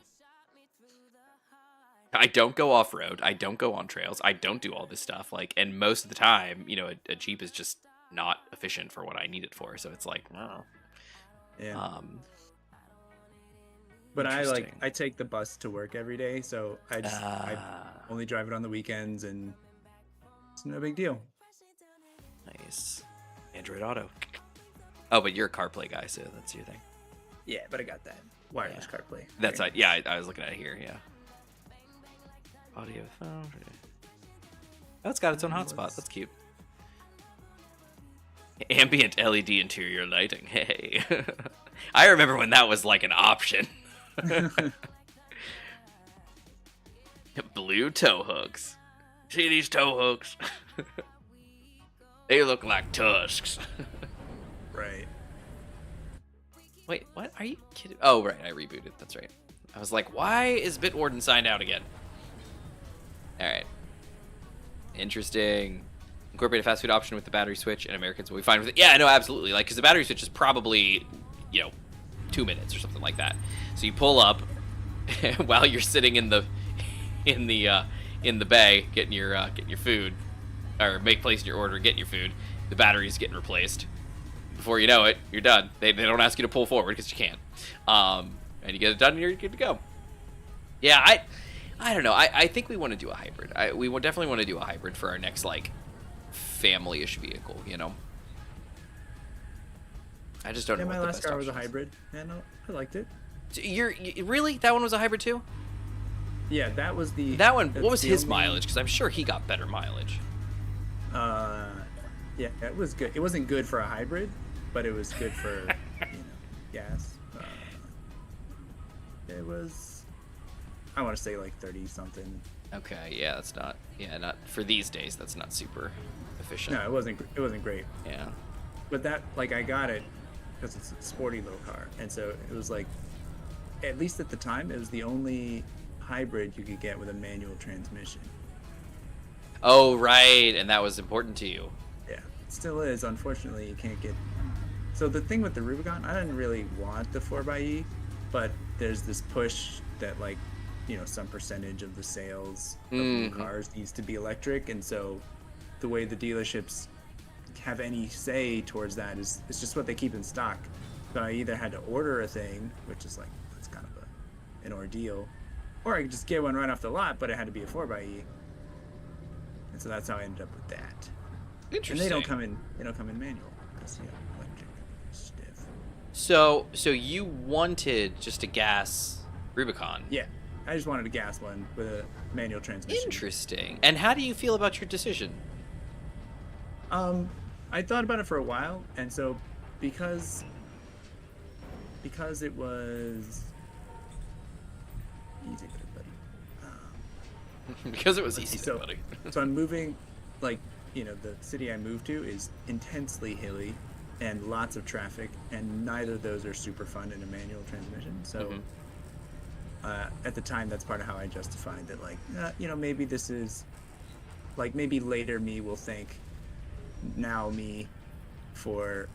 I don't go off road. I don't go on trails. I don't do all this stuff. Like, and most of the time, you know, a Jeep is just not efficient for what I need it for. So it's like, oh. Yeah. But I take the bus to work every day, so I only drive it on the weekends, and it's no big deal. Nice. Android Auto. Oh, but you're a CarPlay guy, so that's your thing. Yeah, but I got that wireless CarPlay. That's right. Yeah, I was looking at it here. Yeah. Audio phone. Oh, it's got its own hotspot. That's cute. Ambient LED interior lighting. Hey. I remember when that was like an option. Blue tow hooks. See these tow hooks? They look like tusks. Right. Wait, what? Are you kidding? Oh, right. I rebooted. That's right. I was like, why is Bitwarden signed out again? All right. Interesting. Incorporate a fast food option with the battery switch, and Americans will be fine with it. Yeah, no, absolutely. Like, because the battery switch is probably, 2 minutes or something like that. So you pull up while you're sitting in the bay getting your food, or placing your order, getting your food. The battery's getting replaced. Before you know it, you're done. They don't ask you to pull forward because you can't. And you get it done, and you're good to go. Yeah, I don't know. I think we want to do a hybrid. We definitely want to do a hybrid for our next family-ish vehicle. I just don't know. My what last the best car was a option is. hybrid, and I liked it. You really? That one was a hybrid too? Yeah, that was the. That one. What was his mileage? Because I'm sure he got better mileage. Yeah, it was good. It wasn't good for a hybrid, but it was good for gas. It was, I want to say like 30 something. Okay, yeah, that's not. Yeah, not for these days. That's not super efficient. No, it wasn't. It wasn't great. Yeah. But that, like, I got it because it's a sporty little car, and so it was like, at least at the time, it was the only hybrid you could get with a manual transmission. Oh, right, and that was important to you. Yeah, it still is. Unfortunately, you can't get. So the thing with the Rubicon, I didn't really want the 4xe, but there's this push that, like, you know, some percentage of the sales of new cars needs to be electric, and so the way the dealerships have any say towards that is it's just what they keep in stock. So I either had to order a thing, which is like, that's kind of an ordeal, or I could just get one right off the lot, but it had to be a 4xe. And so that's how I ended up with that. Interesting. And they don't come in manual because, you know, electric stiff. So you wanted just a gas Rubicon. Yeah, I just wanted a gas one with a manual transmission. Interesting. And how do you feel about your decision? I thought about it for a while, and so because it was easy, buddy. Because it was easy, buddy. So I'm moving, like, you know, the city I moved to is intensely hilly and lots of traffic, and neither of those are super fun in a manual transmission. So at the time, that's part of how I justified that, like, you know, maybe this is, like, maybe later me will thank now me for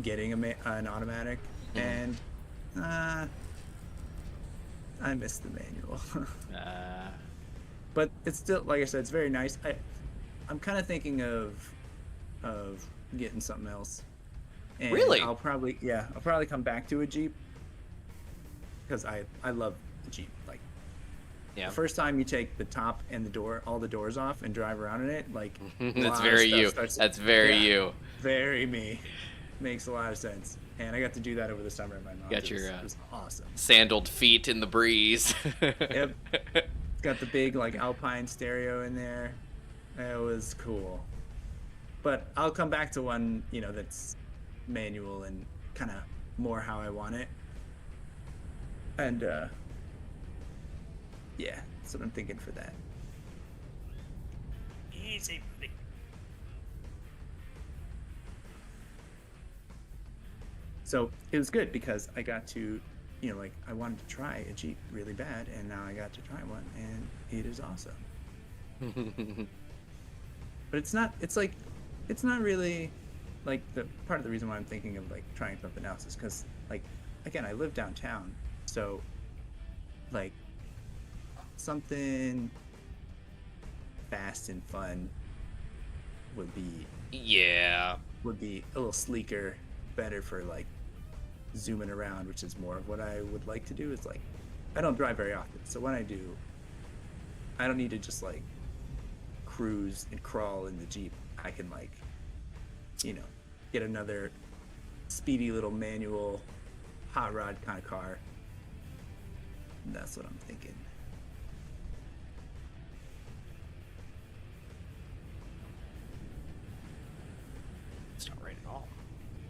getting an automatic, and I miss the manual. But it's still, like I said, it's very nice. I'm kind of thinking of getting something else. And really? I'll probably come back to a Jeep because I love the Jeep. Like, the first time you take the top and all the doors off and drive around in it, like, that's very you. That's very you. Very me. Makes a lot of sense. And I got to do that over the summer at my mom's. Got your it was awesome. Sandaled feet in the breeze. Yep. It's got the big, like, Alpine stereo in there. It was cool. But I'll come back to one, you know, that's manual and kind of more how I want it. And yeah, that's what I'm thinking for that. Easy, buddy. So it was good because I got to, you know, like, I wanted to try a Jeep really bad, and now I got to try one, and it is awesome. But it's not really, like, the part of the reason why I'm thinking of, like, trying something else is because, like, again, I live downtown, so, like, something fast and fun would be a little sleeker, better for, like, zooming around, which is more of what I would like to do. Is, like, I don't drive very often, so when I do, I don't need to just, like, cruise and crawl in the Jeep. I can, like, you know, get another speedy little manual hot rod kind of car. And that's what I'm thinking. It's not right at all.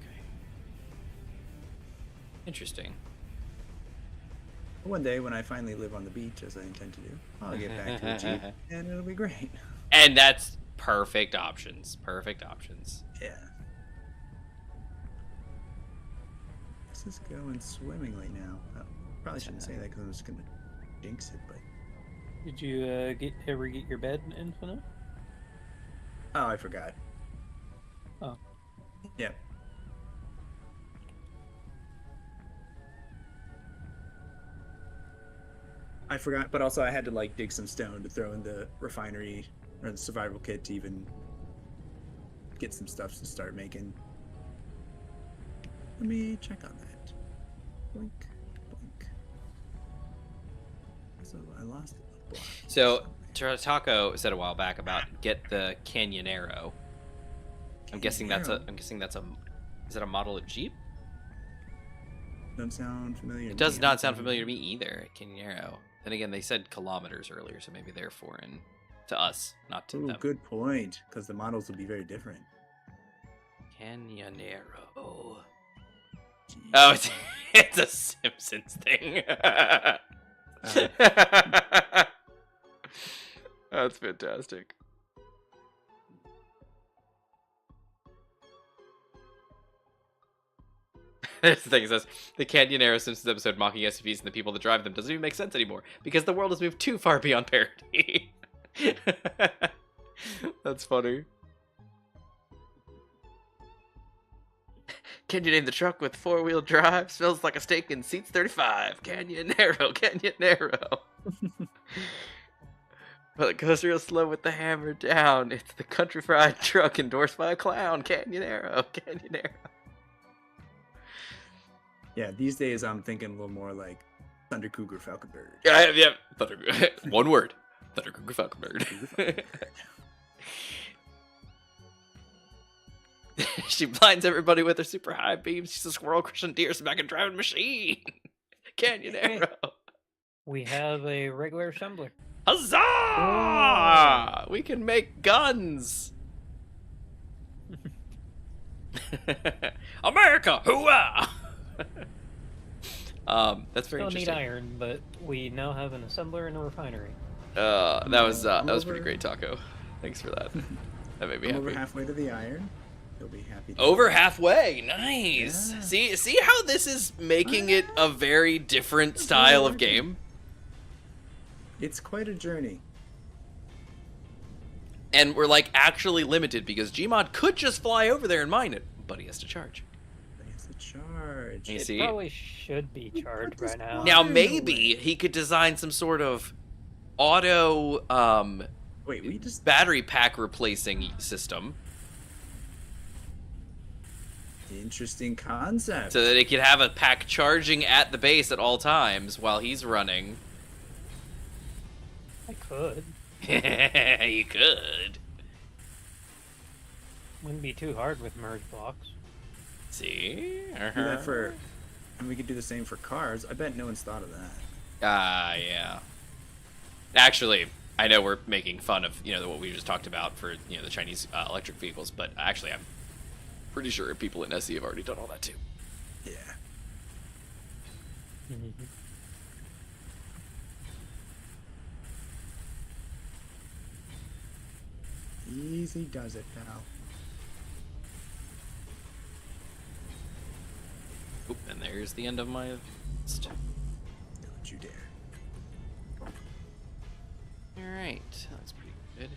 Okay. Interesting. One day when I finally live on the beach, as I intend to do, I'll get back to a Jeep, and it'll be great. And that's perfect options. Perfect options. Yeah. This is going swimmingly now. I probably shouldn't say that because I'm just going to jinx it, but... Did you ever get your bed in Infinite? Oh, I forgot. Oh. Yep. I forgot, but also I had to, like, dig some stone to throw in the refinery or the survival kit to even get some stuff to start making. Let me check on that. Blink, blink. So I lost a block. So Taco said a while back about get the Canyonero. I'm guessing that's a. Is that a model of Jeep? Doesn't sound familiar. It does not sound familiar to me either. Canyonero. Then again, they said kilometers earlier, so maybe they're foreign to us, not to them. Good point, because the models will be very different. Canyonero. Jeez. Oh, It's a Simpsons thing. That's fantastic. There's the thing, it says, the Canyonero Simpsons episode mocking SUVs and the people that drive them doesn't even make sense anymore, because the world has moved too far beyond parody. That's funny. Can you name the truck with 4-wheel drive? Smells like a steak and seats 35. Canyonero, Canyonero. But it goes real slow with the hammer down. It's the country fried truck endorsed by a clown. Canyonero, Canyonero. Yeah, these days I'm thinking a little more like Thunder Cougar Falconbird. Yeah. One word. Thunder Cougar Falconbird. She blinds everybody with her super high beams. She's a squirrel crushing deer smacking driving machine. Canyonero. We have a regular assembler. Huzzah! Oh. We can make guns. America, hooah! That's very Still interesting. need iron, but we now have an assembler and a refinery. That was pretty great, Taco. Thanks for that. That made me happy. Over halfway to the iron. You'll be happy. Over halfway, nice. Yeah. See how this is making it a very different style of game. It's quite a journey. And we're like actually limited because Gmod could just fly over there and mine it, but he has to charge. Charge. You It see? probably should be charged right now. Now maybe he could design some sort of auto battery pack replacing system. Interesting concept. So that it could have a pack charging at the base at all times while he's running. I could. You could. Wouldn't be too hard with merge blocks. See? Do that for, and we could do the same for cars. I bet no one's thought of that. Yeah. Actually, I know we're making fun of, what we just talked about for, the Chinese electric vehicles, but actually I'm pretty sure people in SE have already done all that too. Yeah. Mm-hmm. Easy does it, pal. Oop, and there's the end of my list. Don't you dare. Alright, that's pretty good.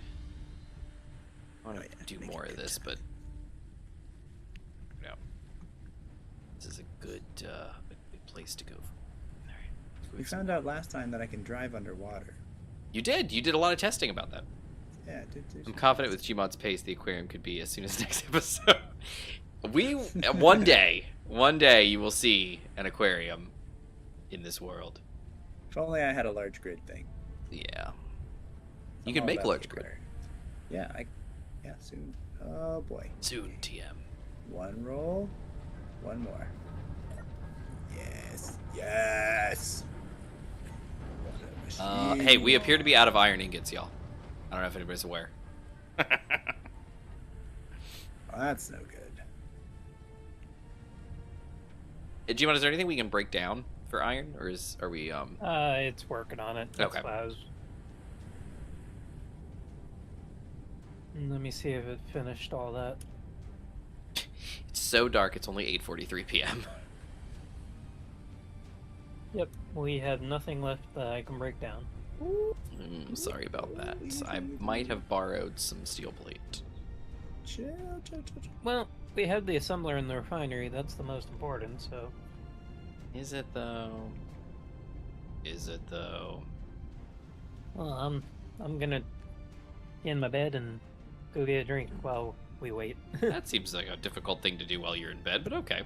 I want to do more of this, but no. This is a good place to go. Alright. We found out last time that I can drive underwater. You did a lot of testing about that. Yeah, I did too. I'm confident with Gmod's pace, the aquarium could be as soon as next episode. One day you will see an aquarium in this world. If only I had a large grid thing. Yeah. You can make large grid. Yeah, soon. Oh boy. Soon, TM. One roll, one more. Yes. Hey, we appear to be out of iron ingots, y'all. I don't know if anybody's aware. Well, that's no good. Gmod, is there anything we can break down for iron, or are we It's working on it. That's Okay. what I was... Let me see if it finished all that. It's so dark. It's only 8:43 p.m. Yep, we have nothing left that I can break down. Sorry about that. I might have borrowed some steel plate. Chill. Well, we have the assembler in the refinery. That's the most important. So. Is it though? Well, I'm gonna get in my bed and go get a drink while we wait. That seems like a difficult thing to do while you're in bed, but okay.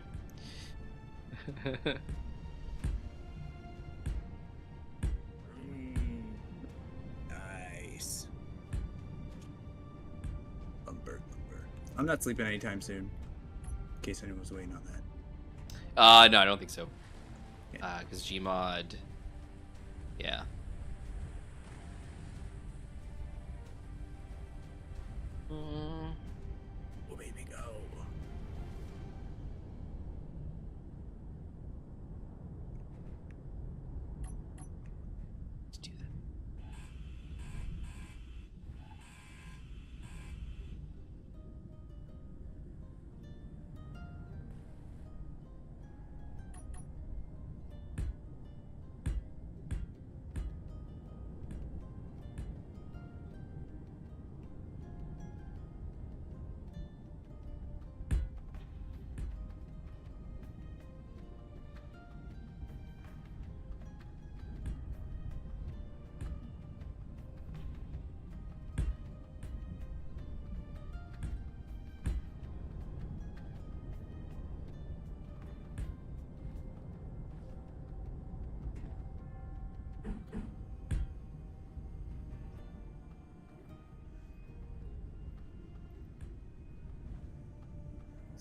Nice. Lumber. I'm not sleeping anytime soon. In case anyone was waiting on that. No, I don't think so. Yeah. Because Gmod, yeah. Oh, baby, go.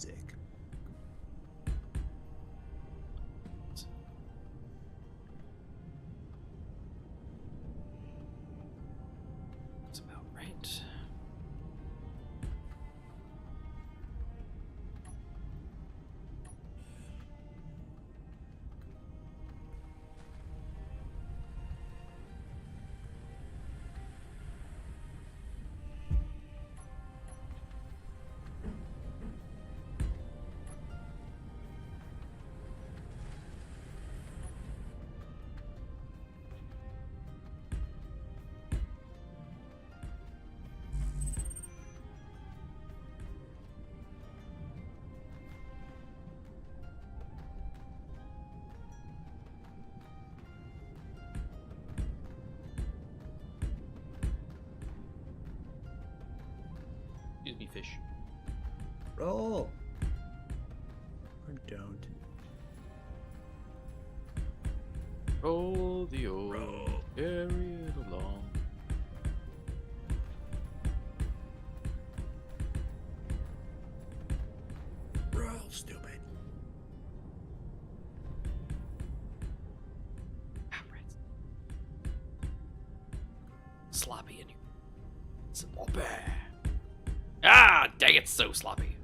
Sick. That's about right. Excuse me, fish. Roll. Or don't. Roll the old, carry it along. Roll, stupid. Sloppy in here. Sloppy. Ah, dang, it's so sloppy.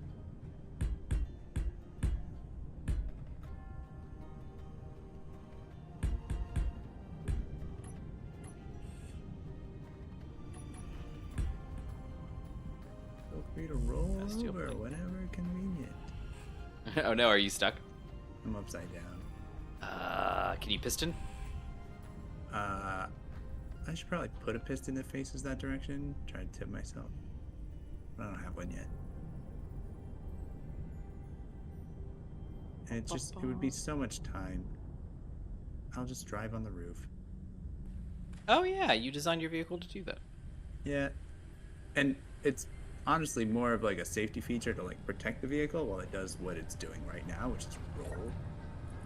Feel free to roll That's still over playing. whenever convenient. Oh no, are you stuck? I'm upside down. Can you piston? I should probably put a piston that faces that direction. Try to tip myself. But I don't have one yet. And it's just, it would be so much time. I'll just drive on the roof. Oh yeah, you designed your vehicle to do that. Yeah. And it's honestly more of like a safety feature to like protect the vehicle while it does what it's doing right now, which is roll.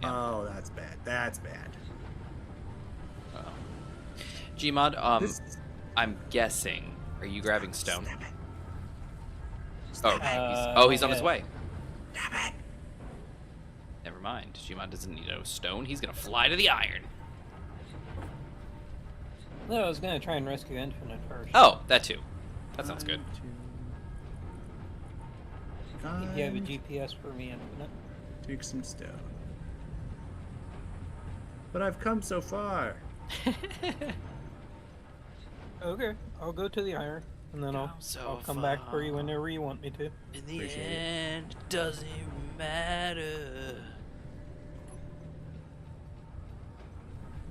Yeah. Oh, that's bad. That's bad. Uh-oh. Gmod, This- I'm guessing. Are you grabbing stone? Snap it. Oh, he's on his yeah. way. Snap it. Never mind. Gmod doesn't need no stone. He's gonna fly to the iron. No, I was gonna try and rescue Infinite first. Oh, that too. That sounds good. If you have a GPS for me, Infinite. Take some stone. But I've come so far. Okay, I'll go to the iron, and then I'll come back for you whenever you want me to. In the Appreciate it. end, it doesn't matter.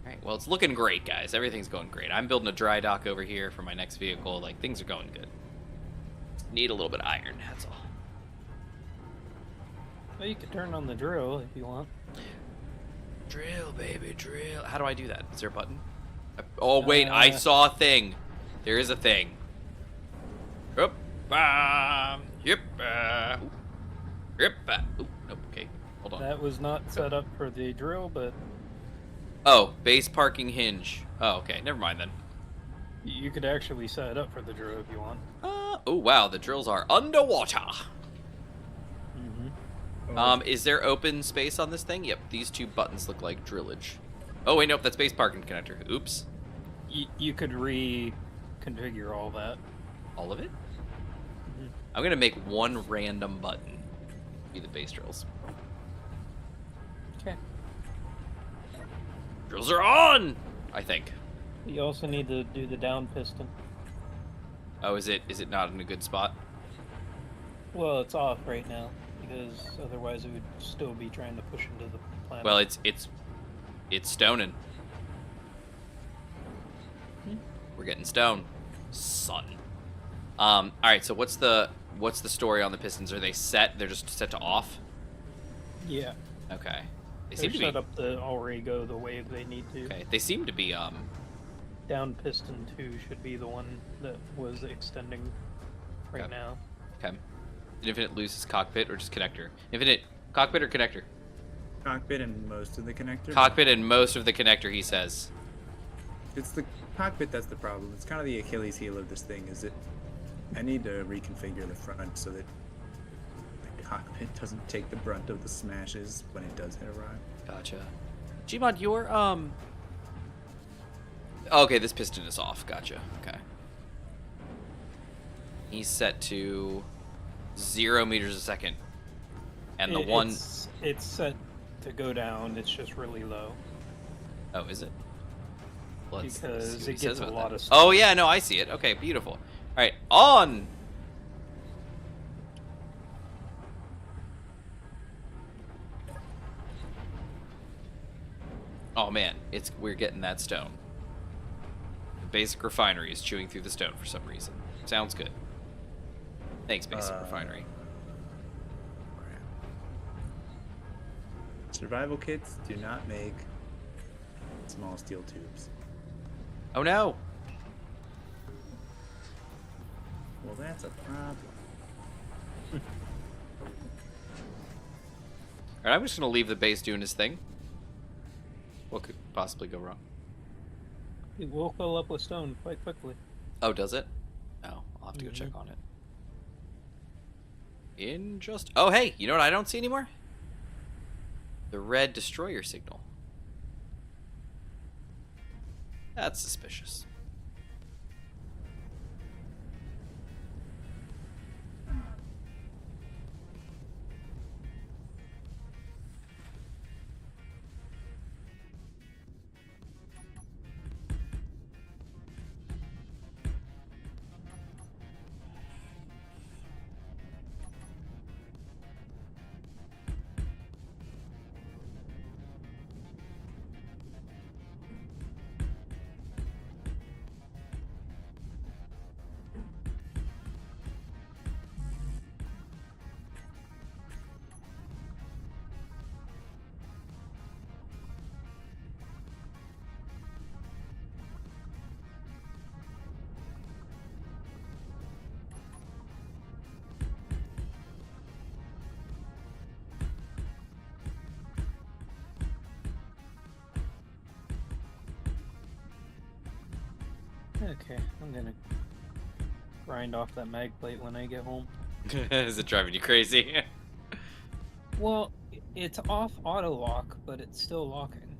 Alright, well, it's looking great, guys. Everything's going great. I'm building a dry dock over here for my next vehicle. Like, things are going good. Need a little bit of iron, that's all. Well, you could turn on the drill if you want. Drill, baby, drill. How do I do that? Is there a button? Oh, wait, I saw a thing. There is a thing. Yep. Yep. Yep. Nope, okay. Hold on. That was not set up for the drill, but Oh, base parking hinge. Oh, okay. Never mind then. you could actually set it up for the drill if you want. Oh, wow. The drills are underwater. Mm-hmm. Is there open space on this thing? Yep. These two buttons look like drillage. Oh, wait, nope. That's base parking connector. Oops. You could reconfigure all that. All of it? Mhm. I'm going to make one random button be the base drills. Okay. Drills are on! I think. You also need to do the down piston. Oh, is it not in a good spot? Well, it's off right now because otherwise it would still be trying to push into the planet. Well, it's stoning. We're getting stone, son. All right. So what's the story on the pistons? Are they set? They're just set to off. Yeah. Okay. They They're seem to be set up to already go the way they need to. okay. They seem to be Down piston 2 should be the one that was extending right Okay. now. okay. Did Infinite lose his cockpit or just connector? Infinite cockpit or connector? Cockpit and most of the connector. Cockpit and most of the connector. He says. It's the cockpit that's the problem. It's kind of the Achilles heel of this thing. Is it? I need to reconfigure the front so that cockpit doesn't take the brunt of the smashes when it does arrive. Gotcha. Gmod, your okay, this piston is off. Gotcha. Okay. He's set to 0 meters a second, and it's set to go down. It's just really low. Oh, is it? Because it gets a lot of stuff. Oh yeah, no, I see it. Okay, beautiful. All right, on. Oh man, we're getting that stone. The basic refinery is chewing through the stone for some reason. Sounds good. Thanks, basic refinery. Crap. Survival kits do not make small steel tubes. Oh no! Well, that's a problem. Alright, I'm just gonna leave the base doing his thing. What could possibly go wrong? It will fill up with stone quite quickly. Oh, does it? Oh, I'll have to go check on it. Oh, hey, you know what I don't see anymore? The red destroyer signal. That's suspicious. Okay, I'm gonna grind off that mag plate when I get home. Is it driving you crazy? Well, it's off auto lock, but it's still locking.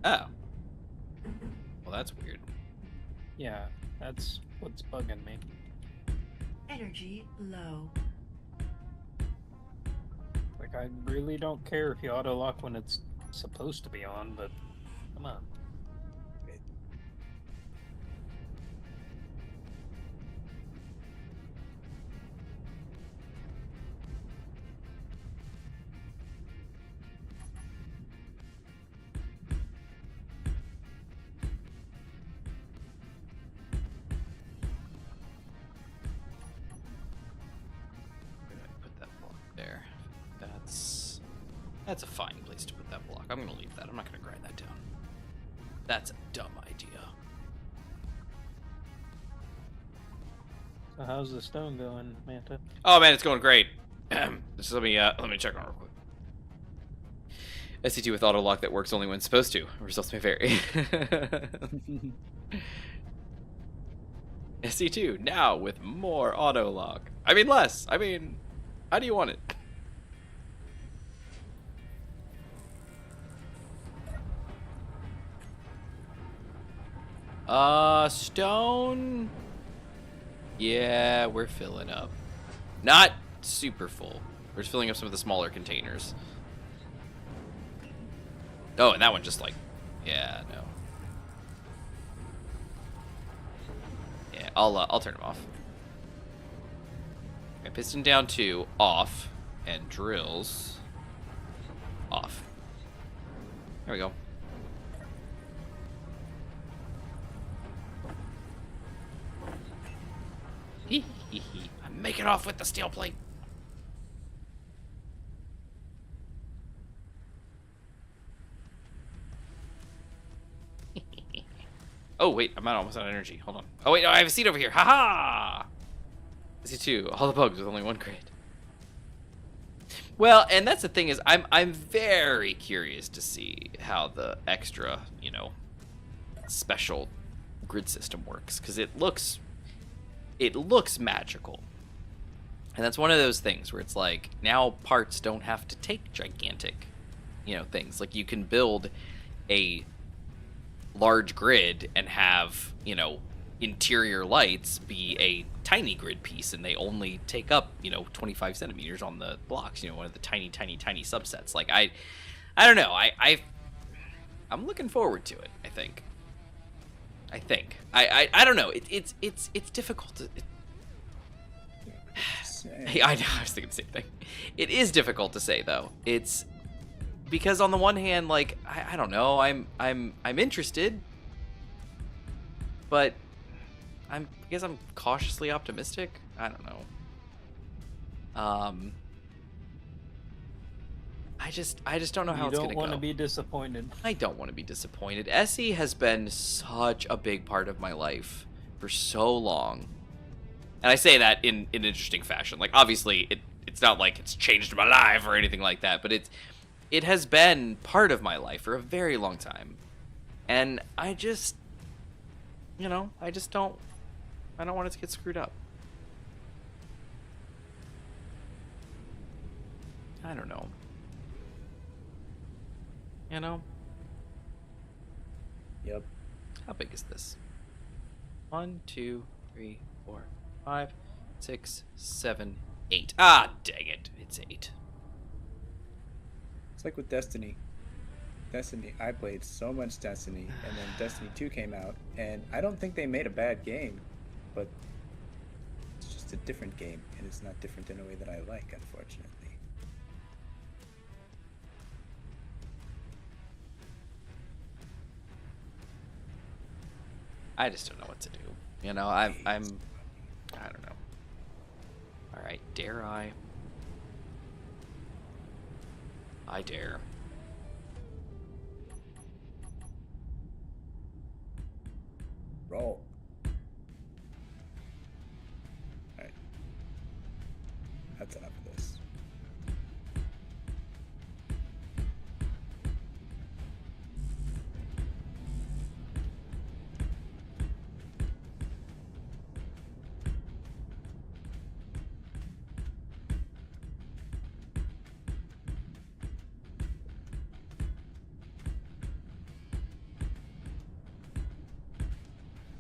Oh. Well, that's weird. Yeah, that's what's bugging me. Energy low. Like, I really don't care if you auto lock when it's supposed to be on, but come on. That's a fine place to put that block. I'm gonna leave that. I'm not gonna grind that down. That's a dumb idea. So how's the stone going, Manta? Oh man, it's going great. Just let me check on it real quick. SC2 with auto lock that works only when it's supposed to. Results may vary. SC2 now with more auto lock. I mean less. I mean, how do you want it? Stone. Yeah, we're filling up. Not super full. We're just filling up some of the smaller containers. Oh, and that one just like, yeah, no. Yeah, I'll turn them off. Okay, piston down 2, off, and drills off. There we go. I'm making off with the steel plate. Oh wait, I'm almost out of energy. Hold on. Oh wait, no, I have a seat over here. Haha! I see 2. All the bugs with only 1 crate. Well, and that's the thing is, I'm very curious to see how the extra, special grid system works, because it looks magical. And that's one of those things where it's like, now parts don't have to take gigantic, things. Like, you can build a large grid and have, interior lights be a tiny grid piece, and they only take up, 25 centimeters on the blocks, one of the tiny subsets. Like, I don't know. I'm looking forward to it, I think. I don't know. It's difficult to... I know, I was thinking the same thing. It is difficult to say, though. It's because on the one hand, like, I don't know, I'm interested, but I guess I'm cautiously optimistic. I don't know. I just don't know how it's gonna go. You don't want to be disappointed. I don't want to be disappointed. SE has been such a big part of my life for so long. And I say that in an interesting fashion. Like, obviously, it's not like it's changed my life or anything like that, but it has been part of my life for a very long time. And I just, I don't want it to get screwed up. I don't know. Yep. How big is this? 1, 2, 3, 4, 5, 6, 7, 8. Ah, dang it. It's 8. It's like with Destiny. I played so much Destiny, and then Destiny 2 came out, and I don't think they made a bad game, but it's just a different game, and it's not different in a way that I like, unfortunately. I just don't know what to do. I don't know. All right, dare I? I dare. Roll. Alright. That's enough of this.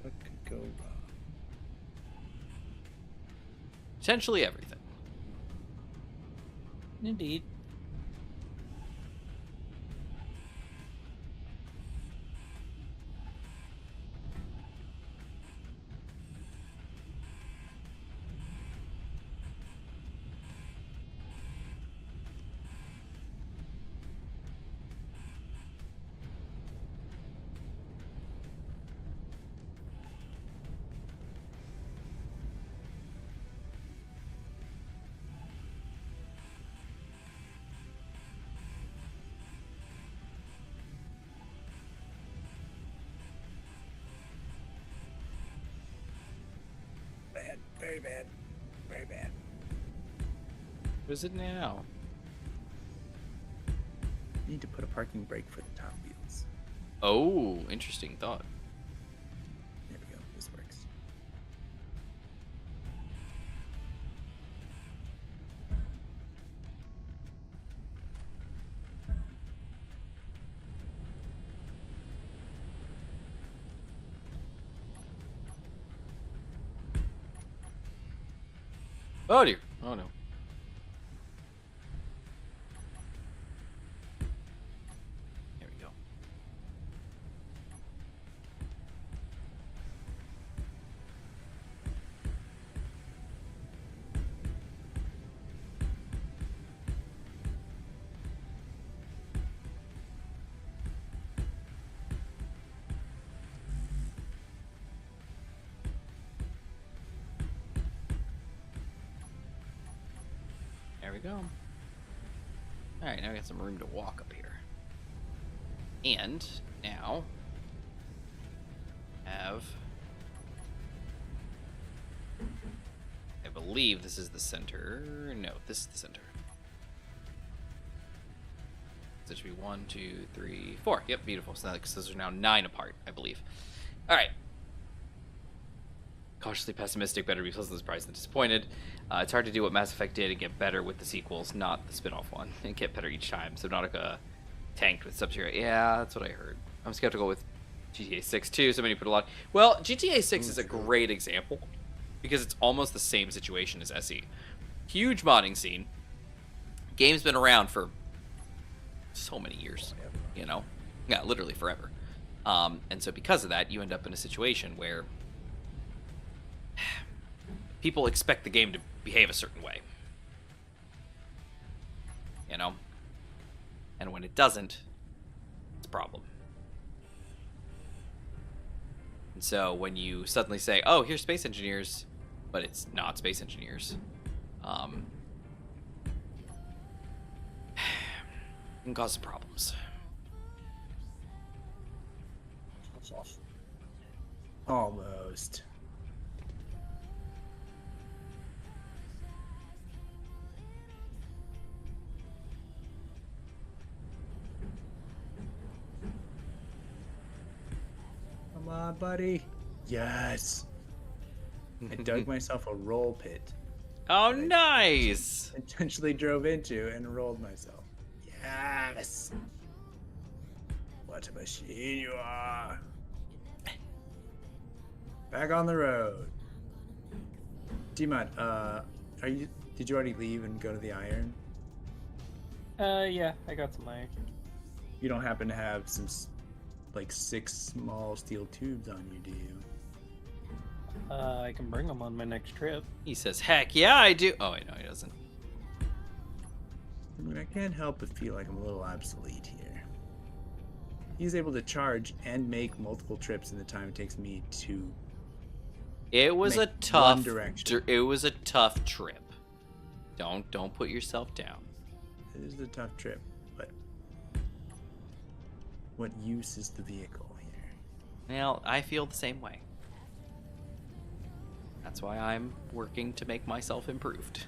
What could go wrong? Essentially everything. Indeed. Bad. Very bad. Very bad. What is it now? Need to put a parking brake for the top wheels. Oh, interesting thought. There we go. This works. Oh dear. Oh no. There we go. There we go. Alright, now we got some room to walk up here. And now have, I believe this is the center. No, this is the center. So it should be 1, 2, 3, 4. Yep, beautiful. So those are now 9 apart, I believe. Alright. Cautiously pessimistic, better be pleasantly surprised than disappointed. It's hard to do what Mass Effect did and get better with the sequels, not the spin-off one, and get better each time. Subnautica tanked with Sub-Zero. Yeah, that's what I heard. I'm skeptical with GTA 6 too. So many put a lot. Well, GTA 6 is a great example because it's almost the same situation as SE. Huge modding scene. Game's been around for so many years, you know? Yeah, literally forever. And so because of that, you end up in a situation where people expect the game to behave a certain way. You know? And when it doesn't, it's a problem. And so when you suddenly say, oh, here's space engineers, but it's not space engineers, it can cause some problems. Almost. Come on, buddy. Yes. I dug myself a roll pit. Oh, nice! Intentionally drove into and rolled myself. Yes. What a machine you are. Back on the road. D-Mod, did you already leave and go to the iron? Yeah, I got some iron. You don't happen to have some, like, 6 small steel tubes on you, do you? I can bring them on my next trip. He says, heck yeah, I do. Oh, wait, no, he doesn't. I mean, I can't help but feel like I'm a little obsolete here. He's able to charge and make multiple trips in the time it takes me to. It was a Make tough. one direction. It was a tough trip. Don't put yourself down. It is a tough trip, but what use is the vehicle here? Well, I feel the same way. That's why I'm working to make myself improved.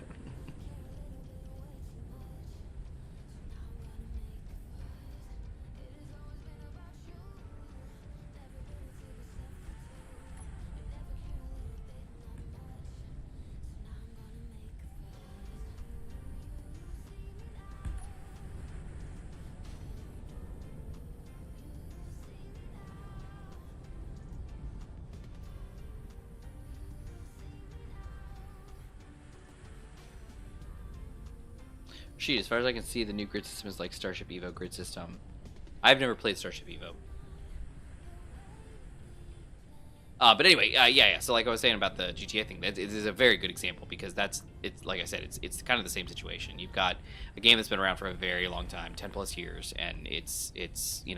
Sheet, as far as I can see, the new grid system is like Starship Evo grid system. I've never played Starship Evo. But anyway, yeah. So like I was saying about the GTA thing, it is a very good example because it's like I said, it's kind of the same situation. You've got a game that's been around for a very long time, 10 plus years, and it's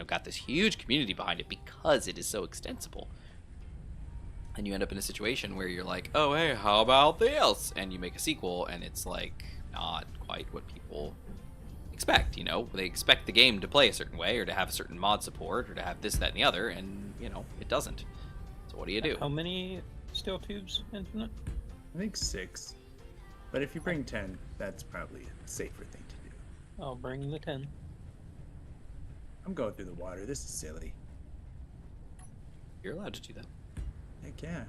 got this huge community behind it because it is so extensible. And you end up in a situation where you're like, oh hey, how about this? And you make a sequel, and it's like not quite what people expect. They expect the game to play a certain way, or to have a certain mod support, or to have this, that, and the other, and it doesn't. So what do you do? How many steel tubes, Infinite? I think 6. But if you bring 10, that's probably a safer thing to do. I'll bring the 10. I'm going through the water. This is silly. You're allowed to do that. Heck yeah.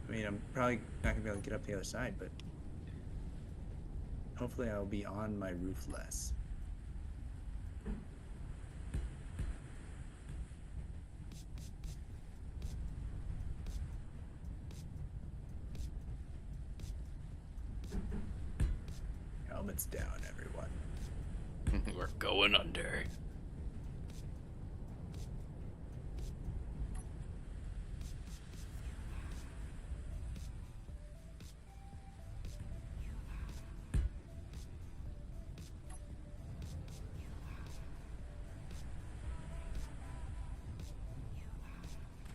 I mean, I'm probably not gonna be able to get up the other side, but hopefully I'll be on my roof less. Helmets down, everyone. We're going under.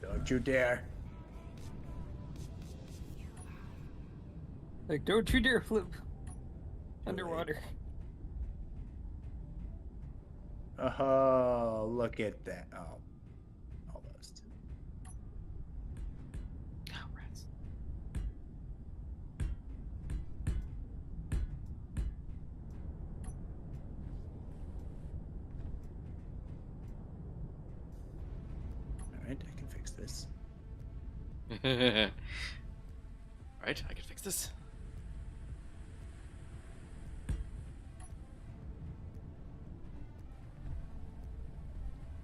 Don't you dare. Like, don't you dare flip underwater. Oh, look at that. Oh, almost. Oh, rats. Alright, I can fix this. right, I can fix this.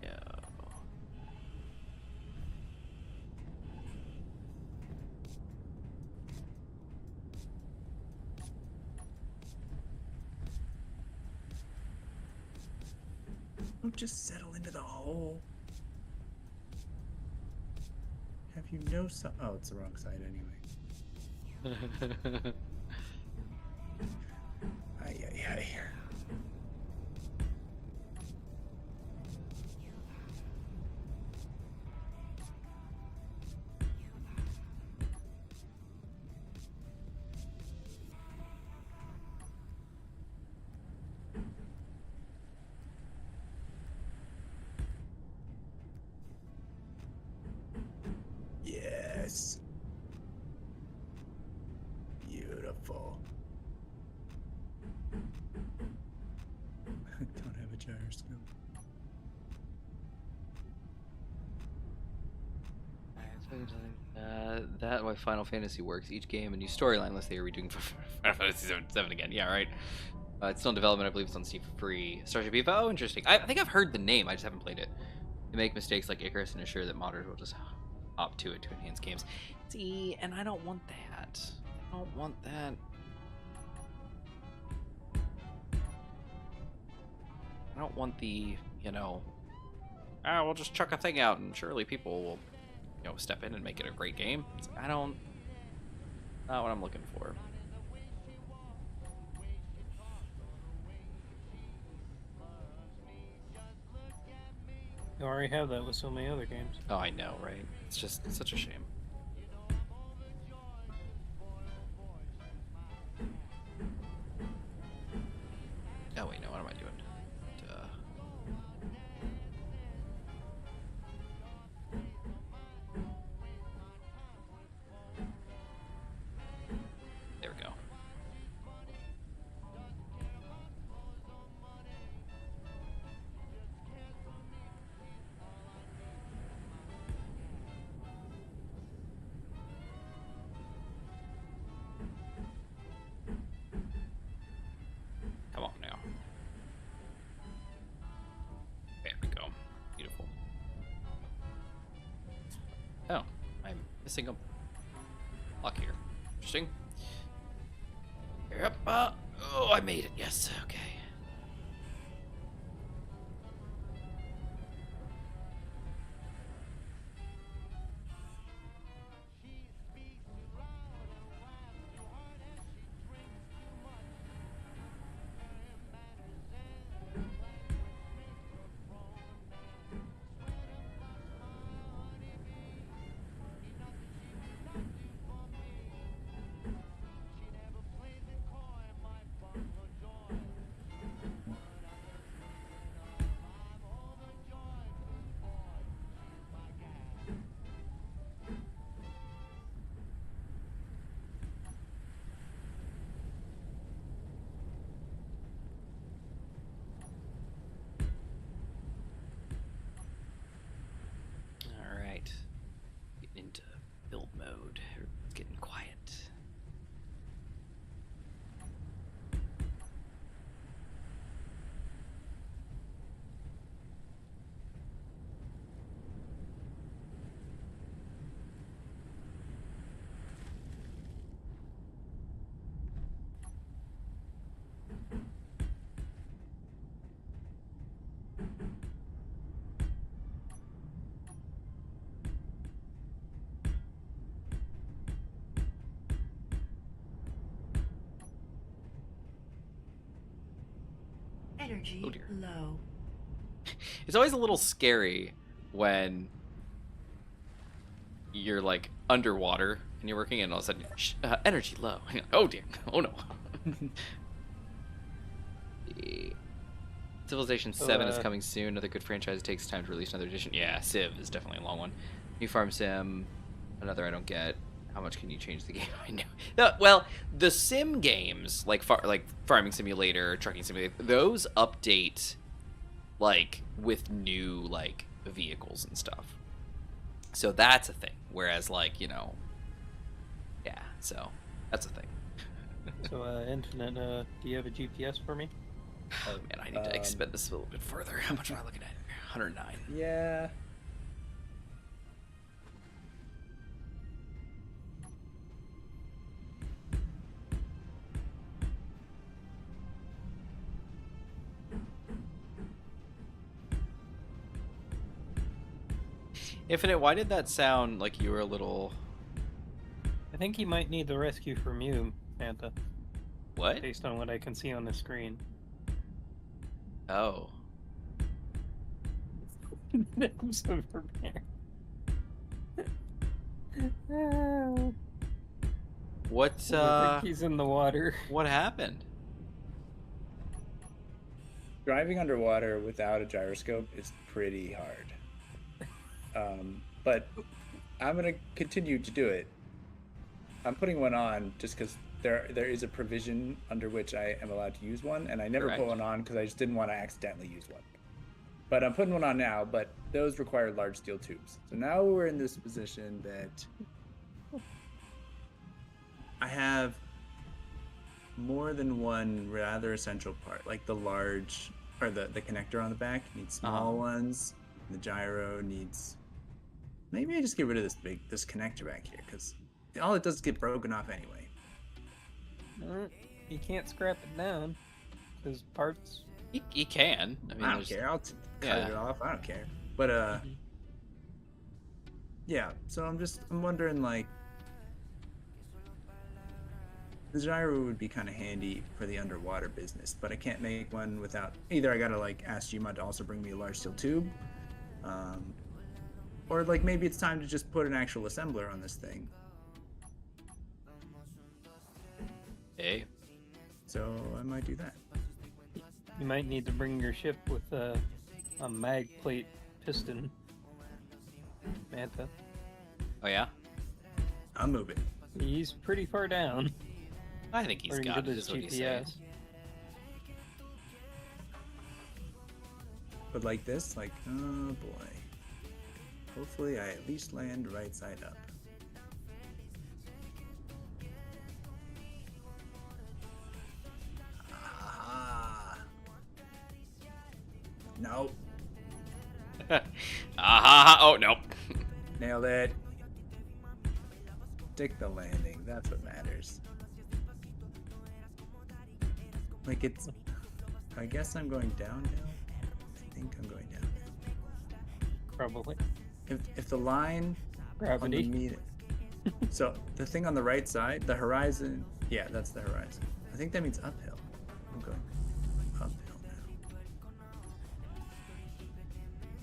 Yeah. Don't just settle into the hole. Have you no oh, it's the wrong side anyway. Ay, ay, ay. Yes. Beautiful. I don't have a gyroscope. That why Final Fantasy works. Each game a new storyline, unless they are redoing Final Fantasy 7 again. Yeah, right. It's still in development. I believe it's on Steam for free. Starship Eva. Oh, interesting. I think I've heard the name. I just haven't played it. They make mistakes like Icarus and assure that modders will just opt to it to enhance games. See, and I don't want that. I don't want that. I don't want the, we'll just chuck a thing out and surely people will, step in and make it a great game. Not what I'm looking for. You already have that with so many other games. Oh, I know, right? It's such a shame. Oh wait, no, what am I doing? There we go. Come on now. There we go. Beautiful. Oh, I'm missing a block here. Interesting. Yep. Oh, I made it. Yes. Okay. Into build mode. It's getting quiet. Energy low. It's always a little scary when you're like underwater and you're working and all of a sudden energy low. Oh dear. Oh no. Civilization 7 is coming soon. Another good franchise. It takes time to release another edition. Yeah, Civ is definitely a long one. New Farm Sim. Another I don't get. How much can you change the game? I know. Well, the sim games like Farming Simulator, Trucking Simulator, those update like with new like vehicles and stuff. So that's a thing. Whereas like yeah, So that's a thing. So, Infinite, do you have a GPS for me? Oh man, I need to expend this a little bit further. How much am I looking at? 109. Yeah. Infinite, why did that sound like you were a little... I think he might need the rescue from you, Manta. What? Based on what I can see on the screen. Oh. I'm so prepared. What, I think he's in the water. What happened? Driving underwater without a gyroscope is pretty hard. But I'm gonna continue to do it. I'm putting one on just because there is a provision under which I am allowed to use one, and I never put one on because I just didn't want to accidentally use one. But I'm putting one on now, but those require large steel tubes. So now we're in this position that I have more than one rather essential part, like the large, or the connector on the back needs small ones. The gyro needs, maybe I just get rid of this connector back here, because all it does is get broken off anyway. You can't scrap it down. There's parts. He can. I mean, I don't care. I'll cut it off. I don't care. But yeah. So I'm wondering, like, the gyro would be kind of handy for the underwater business, but I can't make one without, either I gotta like ask Gmod to also bring me a large steel tube, or like maybe it's time to just put an actual assembler on this thing. Hey. So I might do that. You might need to bring your ship with a mag plate piston, Manta. Oh yeah? I'll move it. He's pretty far down. I think he's got it, is what he's saying. But like this, like, oh boy. Hopefully I at least land right side up. Aha. Nope. Aha! Oh, nope. Nailed it. Stick the landing. That's what matters. Like, it's... I guess I'm going downhill. I think I'm going downhill. Probably. If the line... Gravity. So, the thing on the right side, the horizon... Yeah, that's the horizon. I think that means uphill. I'm going uphill now.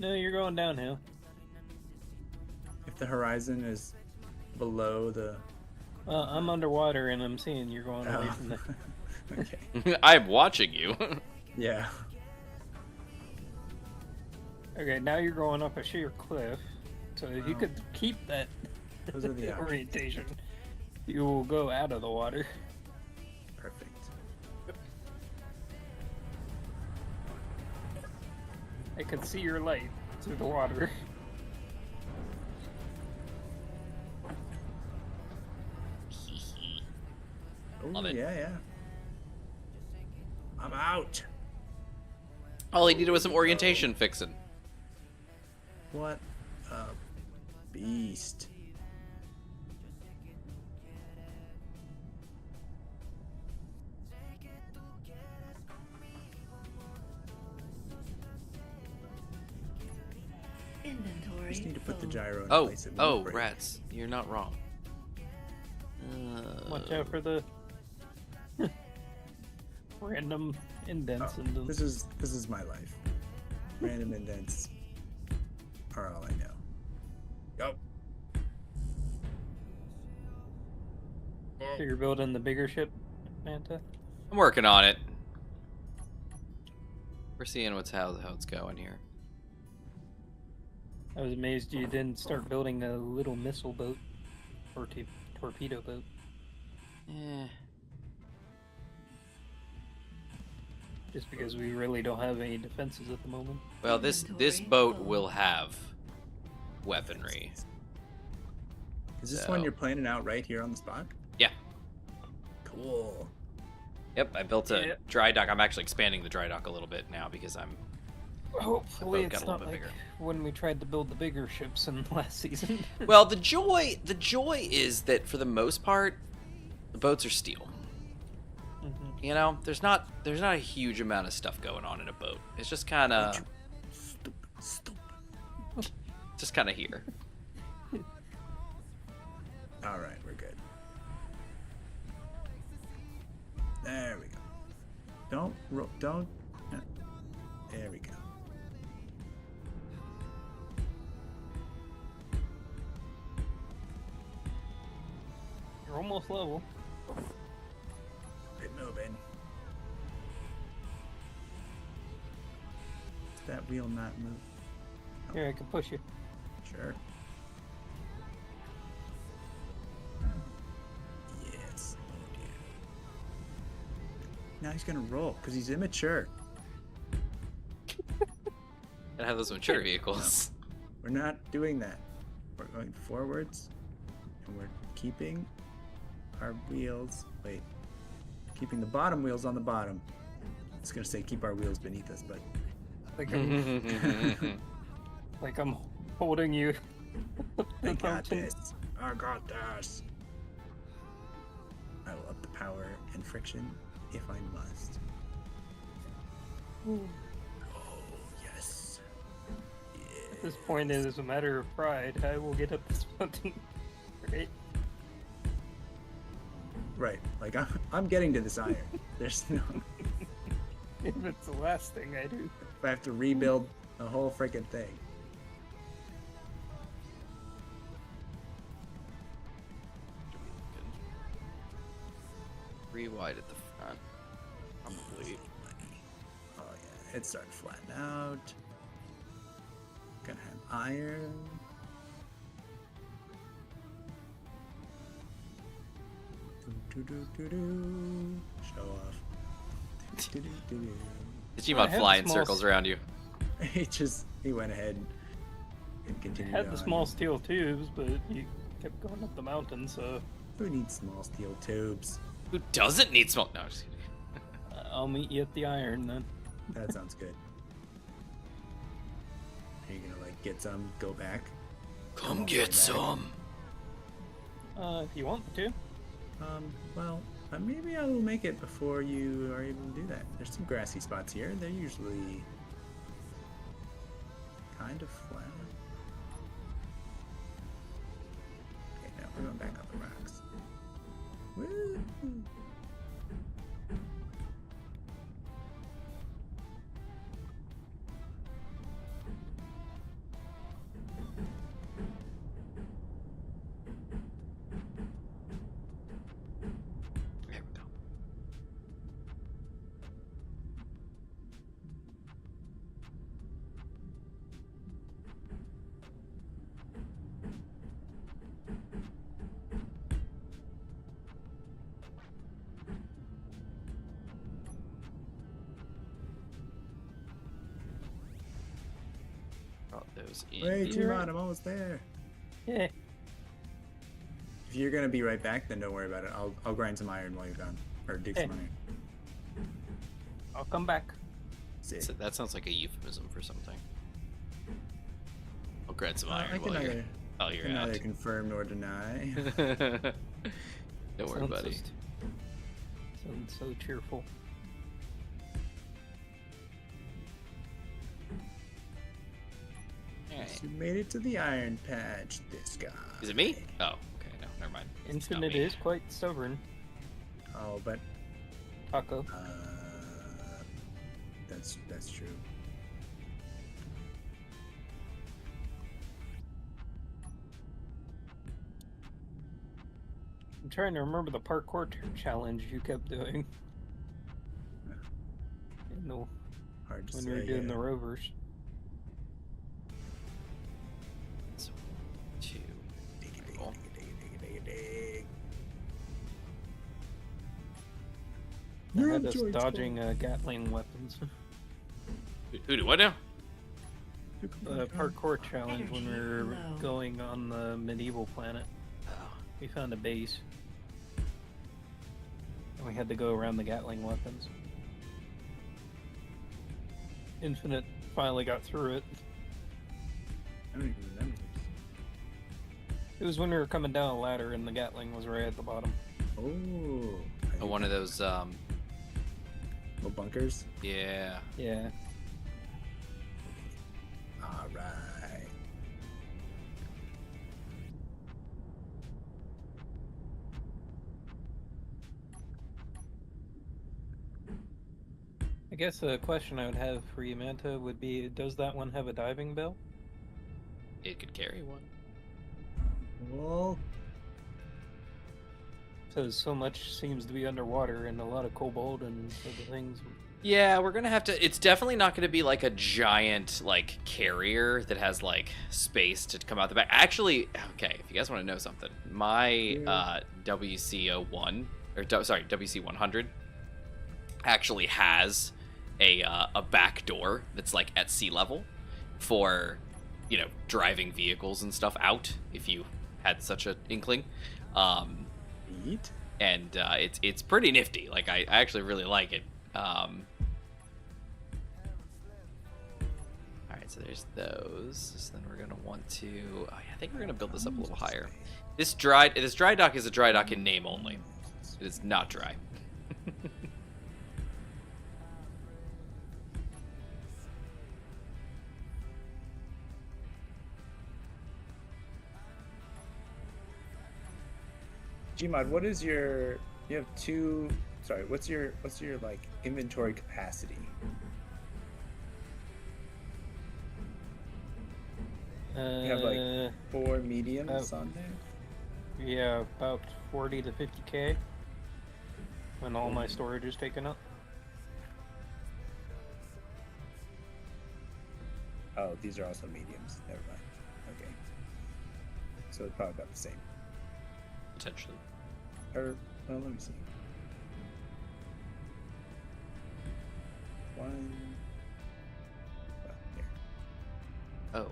No, you're going downhill. If the horizon is below the... I'm underwater and I'm seeing you're going away from the... Okay. I'm watching you. Yeah. Okay, now you're going up a sheer cliff. So if you could keep that Those are the orientation, you will go out of the water. Perfect. I can see your light through the water. Love it. Yeah. I'm out. All he needed was some orientation fixing. What a beast. Inventory. Just need to put the gyro in Oh, place. It won't break. rats. You're not wrong. Watch out for the random indents in them. This is my life. Random indents are all I know. Go. So you're building the bigger ship, Manta? I'm working on it. We're seeing how it's going here. I was amazed you didn't start building a little missile boat or torpedo boat. Eh. Just because we really don't have any defenses at the moment. Well, this boat will have weaponry. Is this one you're planning out right here on the spot? Yeah. Cool. Yep, I built a dry dock. I'm actually expanding the dry dock a little bit now because I'm... Hopefully got it's a little not bit like bigger. when we tried to build the bigger ships in last season. Well, the joy is that for the most part, the boats are steel. Mm-hmm. You know, there's not a huge amount of stuff going on in a boat. It's just kind of... Stupid. Just kind of here. All right, we're good. There we go. Don't. There we go. You're almost level. Keep moving. Does that wheel not move? Here, I can push you. Sure. Yes. Oh dear. Now he's gonna roll because he's immature. And have those mature vehicles. No, we're not doing that. We're going forwards, and we're keeping our wheels. Wait, keeping the bottom wheels on the bottom. I was gonna say keep our wheels beneath us, but Like I'm, like I'm holding you. I got this. I got this. I will up the power and friction if I must. Ooh. Oh, yes. At this point, it is a matter of pride. I will get up this mountain. Right? Right. Like, I'm getting to this iron. There's no... If it's the last thing I do. If I have to rebuild the whole freaking thing. Re-wide at the front. Probably. Oh, yeah. It's starting to flatten out. Gonna have iron. Do. Show off. Do. Did you mod fly in circles around you? He went ahead and I continued had on. the small steel tubes, but you kept going up the mountain, so Who needs small steel tubes? Who doesn't need smoke? No, just kidding. I'll meet you at the iron then. That sounds good. Are you gonna like get some, go back? Come get some. If you want to. Well, maybe I will make it before you are able to do that. There's some grassy spots here. They're usually kind of flat. Okay, now we're going back up the rocks. Woo! There we go. Brought those in. Wait, here. Timon, I'm almost there. Yeah. If you're gonna be right back, then don't worry about it. I'll grind some iron while you're gone, or dig some iron. I'll come back. Sick. So that sounds like a euphemism for something. I'll grab some I iron can while neither, you're can out. neither confirm nor deny. Don't worry, buddy. Sounds so cheerful. Alright. You made it to the iron patch. This guy. Is it me? Oh, okay, no, never mind. It's not Infinite me. is quite stubborn. Oh, but Taco. that's true. I'm trying to remember the parkour challenge you kept doing. In the, Hard to when say. you were doing yeah. the rovers. So, 2. Cool. I had us dodging Gatling weapons. Who do what now? The parkour challenge when we were Energy low. going on the medieval planet. Oh, We found a base. And we had to go around the Gatling weapons. Infinite finally got through it. I don't even remember. It was when we were coming down a ladder and the Gatling was right at the bottom. Oh. One of those, little bunkers? yeah. Yeah. Alright. I guess a question I would have for you, Manta, would be, does that one have a diving bell? It could carry one. Well, So much seems to be underwater and a lot of cobalt and other things. Yeah, we're gonna have to. It's definitely not gonna be like a giant like carrier that has like space to come out the back. Actually, okay, if you guys want to know something, my WC01 or sorry WC100 actually has a back door that's like at sea level for, you know, driving vehicles and stuff out if you had such an inkling. neat. And it's pretty nifty. Like I actually really like it. All right, so there's those. So then we're gonna want to. Oh yeah, I think we're gonna build this up a little higher. This dry dock is a dry dock in name only. It is not dry. Gmod, what is your? You have two. Sorry, what's your like inventory capacity? You have like 4 mediums on there. Yeah, about 40 to 50k when all my storage is taken up. Oh, these are also mediums. Never mind. Okay. So it's probably about the same. Potentially. Or, well, let me see. One. Well, here. Oh,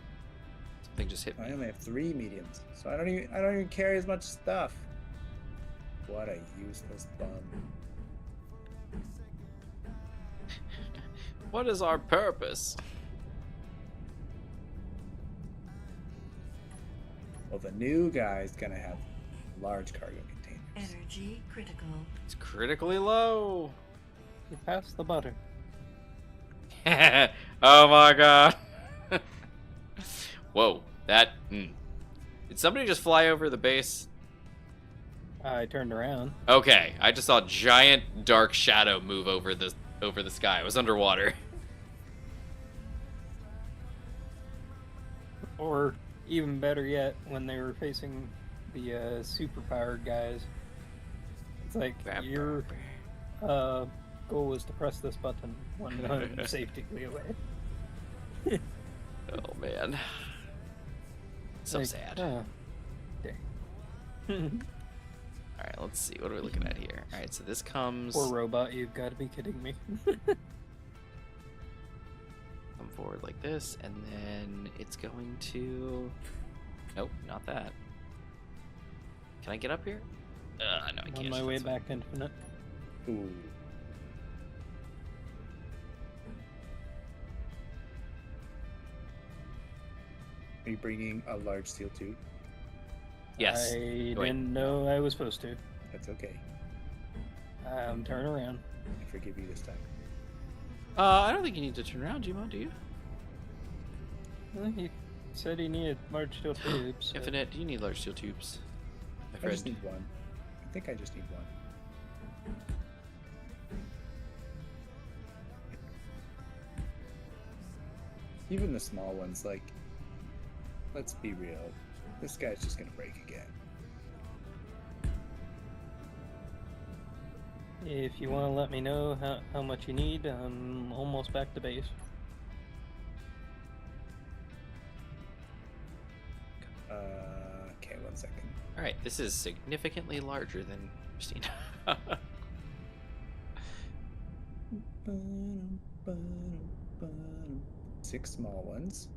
something just hit I me. only have 3 mediums, so I don't even carry as much stuff. What a useless bum. What is our purpose? Well, the new guy's gonna have large cargo containers. Energy critical. It's critically low. You pass the butter. Oh my god. Whoa, that. Did somebody just fly over the base? I turned around. Okay, I just saw a giant dark shadow move over the sky. It was underwater. Or even better yet, when they were facing the super-powered guys. It's like, your goal was to press this button 100 safely away. Oh man. So Like, sad. Okay. Alright, let's see. What are we looking at here? Alright, so this comes. Poor robot, you've got to be kidding me. Come forward like this, and then it's going to. Nope, not that. Can I get up here? No, I can't. On my way back, Infinite. Ooh. Are you bringing a large steel tube? Yes. I Go ahead. didn't know I was supposed to. That's okay. Turn around. I forgive you this time. I don't think you need to turn around, Gmo, do you? Well, he said he needed large steel tubes. So. Infinite, do you need large steel tubes? My I just friend. need one. I think I just need one. Even the small ones, like, let's be real. This guy's just gonna break again. If you want to let me know how much you need, I'm almost back to base. Okay, 1 second. Alright, this is significantly larger than Christine. 6 small ones.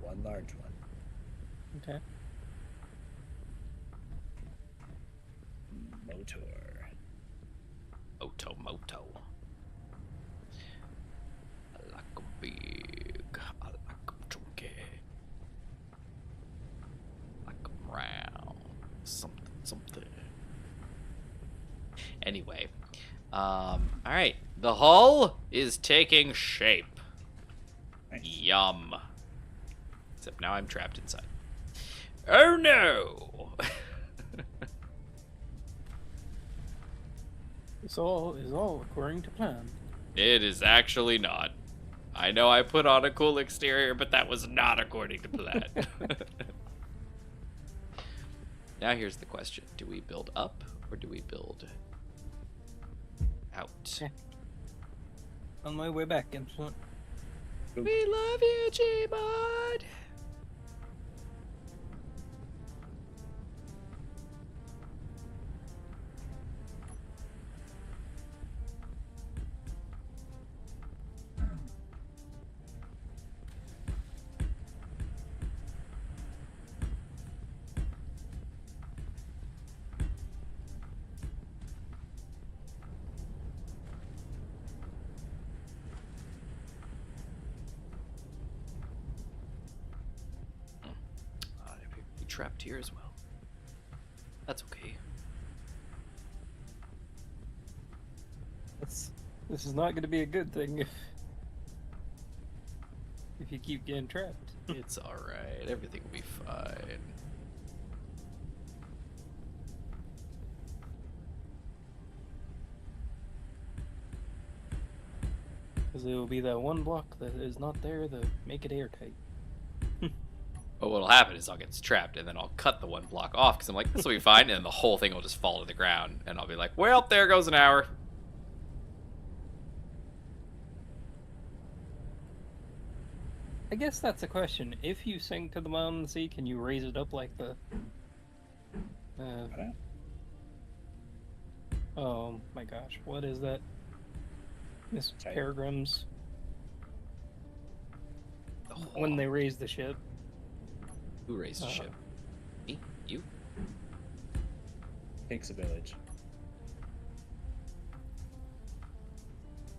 1 large one. Okay. Motor. Moto. I like 'em big. I like 'em chunky. I like 'em round. Something. Anyway. Alright. The hull is taking shape. Nice. Yum. Except now I'm trapped inside. Oh no! It's all according to plan. It is actually not. I know I put on a cool exterior, but that was not according to plan. Now here's the question. Do we build up or do we build out? Okay. On my way back, Infinite. We love you, Gmod! Trapped here as well. That's okay. This is not going to be a good thing if you keep getting trapped. It's alright. Everything will be fine. Because it will be that one block that is not there to make it airtight. But what'll happen is I'll get trapped, and then I'll cut the one block off, because I'm like, this will be fine, and then the whole thing will just fall to the ground, and I'll be like, well, there goes an hour. I guess that's a question. If you sink to the bottom of the sea, can you raise it up like the... oh my gosh, what is that? Miss Peregrine's... when they raise the ship. Who raised the ship? Me? You? Takes a village.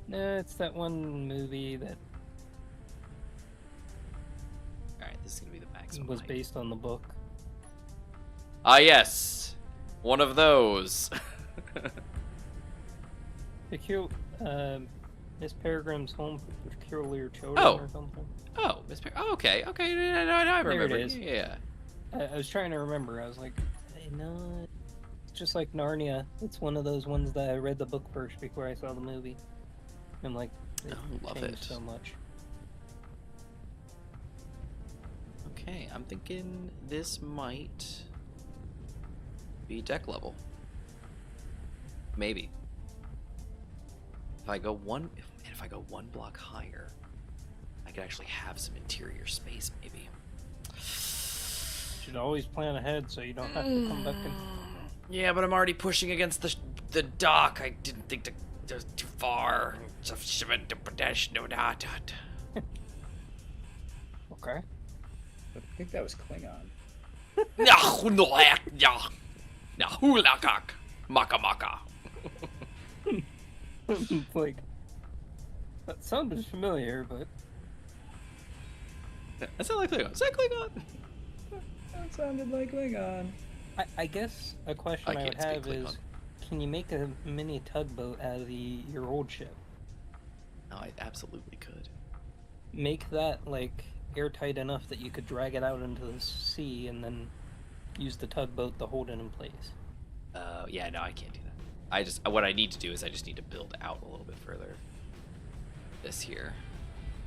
No, it's that one movie that Alright, this is gonna be the maximum was height. based on the book. Ah, yes! One of those! Miss Peregrine's Home for Peculiar Children or something. Oh, Miss okay, okay, no, I remember. There it is. Yeah. I was trying to remember. I was like, no, it's just like Narnia. It's one of those ones that I read the book first before I saw the movie. And like, Love changed it. so much. Okay, I'm thinking this might be deck level. Maybe. If I go one block higher, I could actually have some interior space, maybe. You should always plan ahead so you don't have to come back and... Yeah, but I'm already pushing against the dock. I didn't think that was too far. Okay. I think that was Klingon. Like, that sounded familiar, but... That sounded like Klingon. Is that Klingon? That sounded like Klingon. I guess a question I would have is, can you make a mini tugboat out of your old ship? No, I absolutely could. Make that, like, airtight enough that you could drag it out into the sea and then use the tugboat to hold it in place. Yeah, no, I can't do that. What I need to do is I just need to build out a little bit further. This here.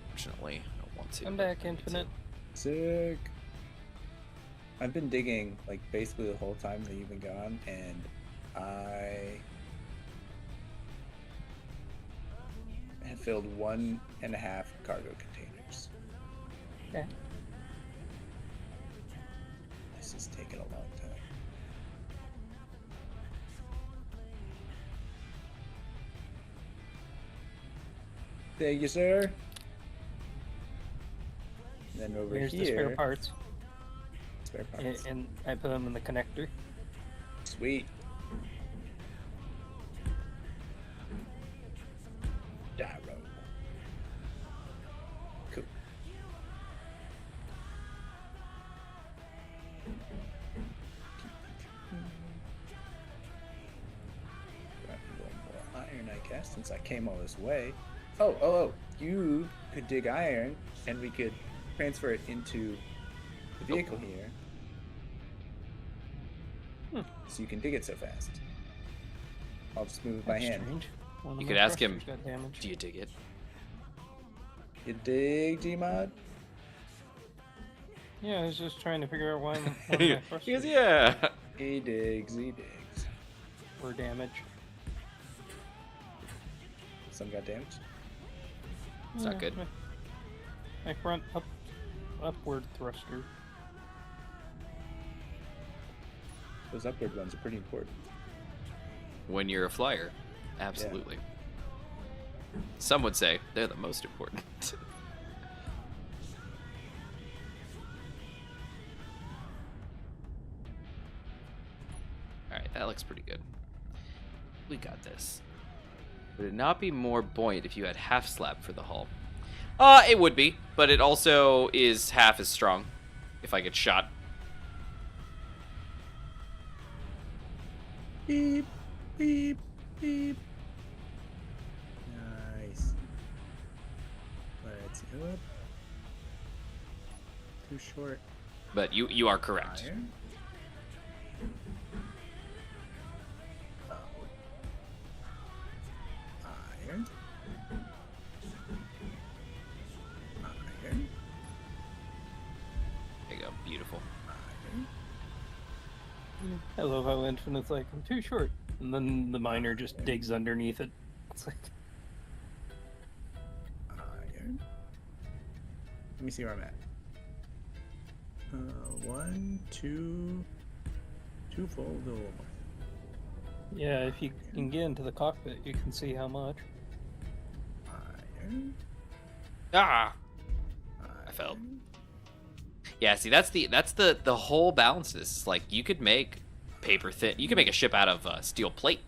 Fortunately, I don't want to. I'm back, Infinite. Sick. I've been digging, like, basically the whole time that you've been gone, and I have filled 1.5 cargo containers. Okay. This has taken a long time. Thank you, sir. And then over Here's here, the spare parts. spare parts. And I put them in the connector. Sweet. fast since I came all this way. Oh, you could dig iron and we could transfer it into the vehicle here. So you can dig it so fast. I'll just move it by hand. Strange. You could ask him, do you dig it? You dig, Gmod? Yeah, I was just trying to figure out why one of my He goes, thrusters yeah. He digs, he digs. were damaged. Some got damaged. It's not good. My front upward thruster. Those upward ones are pretty important. When you're a flyer, absolutely. Some would say they're the most important. Alright, that looks pretty good. We got this. Would it not be more buoyant if you had half slab for the hull? It would be, but it also is half as strong if I get shot. Beep, beep, beep. Nice. Let's go up. Too short. But you are correct. Iron. Oh. Iron. Iron. There you go, beautiful. Iron. I love how Infinite's like, I'm too short. And then the miner just digs underneath it. It's like, Iron. Let me see where I'm at. 1, 2 fold over. yeah, if you can get into the cockpit, you can see how much. Iron. Ah! I fell. Yeah, see, that's the whole balance of this. It's like you could make paper thin. You could make a ship out of steel plate,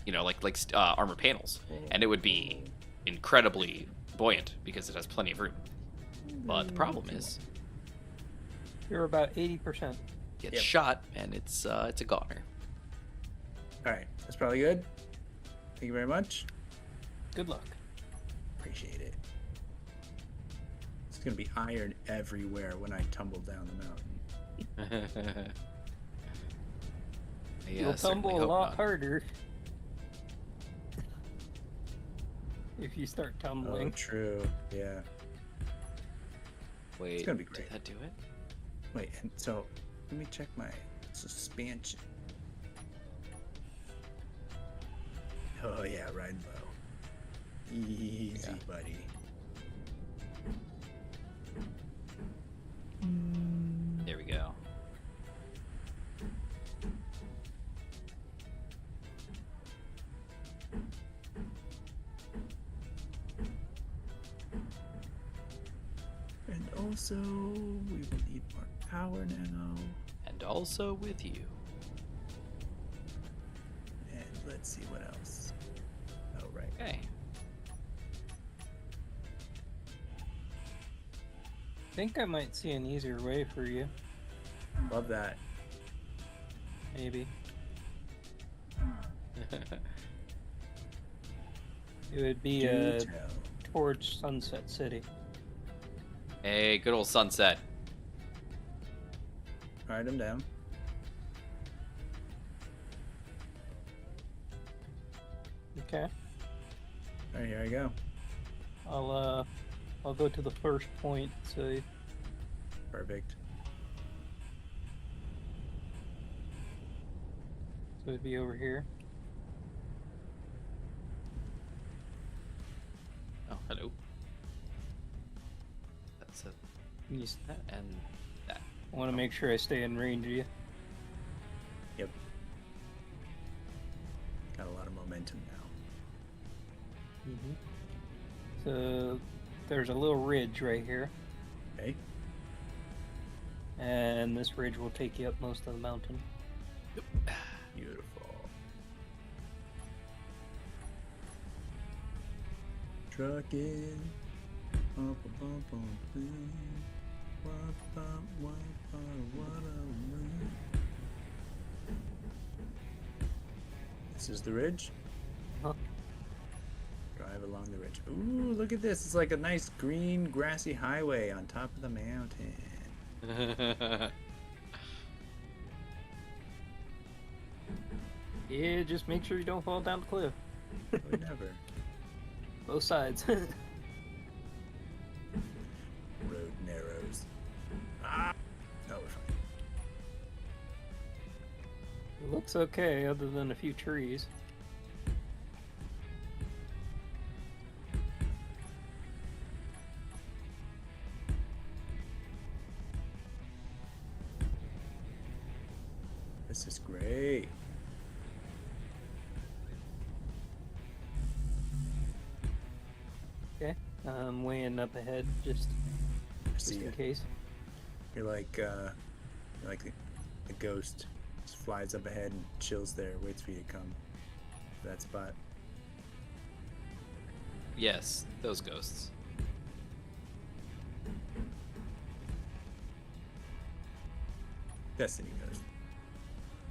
you know, like armor panels, and it would be incredibly buoyant because it has plenty of room. But the problem is, You're about 80%. get shot and it's a goner. All right, that's probably good. Thank you very much. Good luck. Appreciate it. It's gonna be iron everywhere when I tumble down the mountain. Yeah, You'll certainly tumble a hope lot not. harder if you start Oh, tumbling. true. Yeah. Wait, It's gonna be great. did that do it? Wait, and so let me check my suspension. Oh yeah, riding low. Easy, Yeah. buddy. There we go. And also, we will need more power nano. And also with you. And let's see what else. Oh, right. Okay. I think I might see an easier way for you, Love that. maybe. It would be Do tell. towards Sunset City. Hey, good old sunset. Ride him down. Okay. All right, here I go. I'll go to the first point. So Perfect. it'd be over here. Oh, hello. That's it. You s- That and that. I want to make sure I stay in range of you. Yep. Got a lot of momentum now. So there's a little ridge right here, Okay. and this ridge will take you up most of the mountain. Beautiful. Trucking. Bump, bump, bump, bum. Wap, bump, wap, bump, what a run. This is the ridge. Huh. along the ridge. Ooh, look at this. It's like a nice green grassy highway on top of the mountain. Yeah, just make sure you don't fall down the cliff. Would never. Both sides. Road narrows. Ah! Oh, we're fine. It looks okay, other than a few trees. This is great. Okay, I'm weighing up ahead just See in ya. case. You're like the ghost. Just flies up ahead and chills there, waits for you to come to that spot. Yes, those ghosts. Destiny Ghost.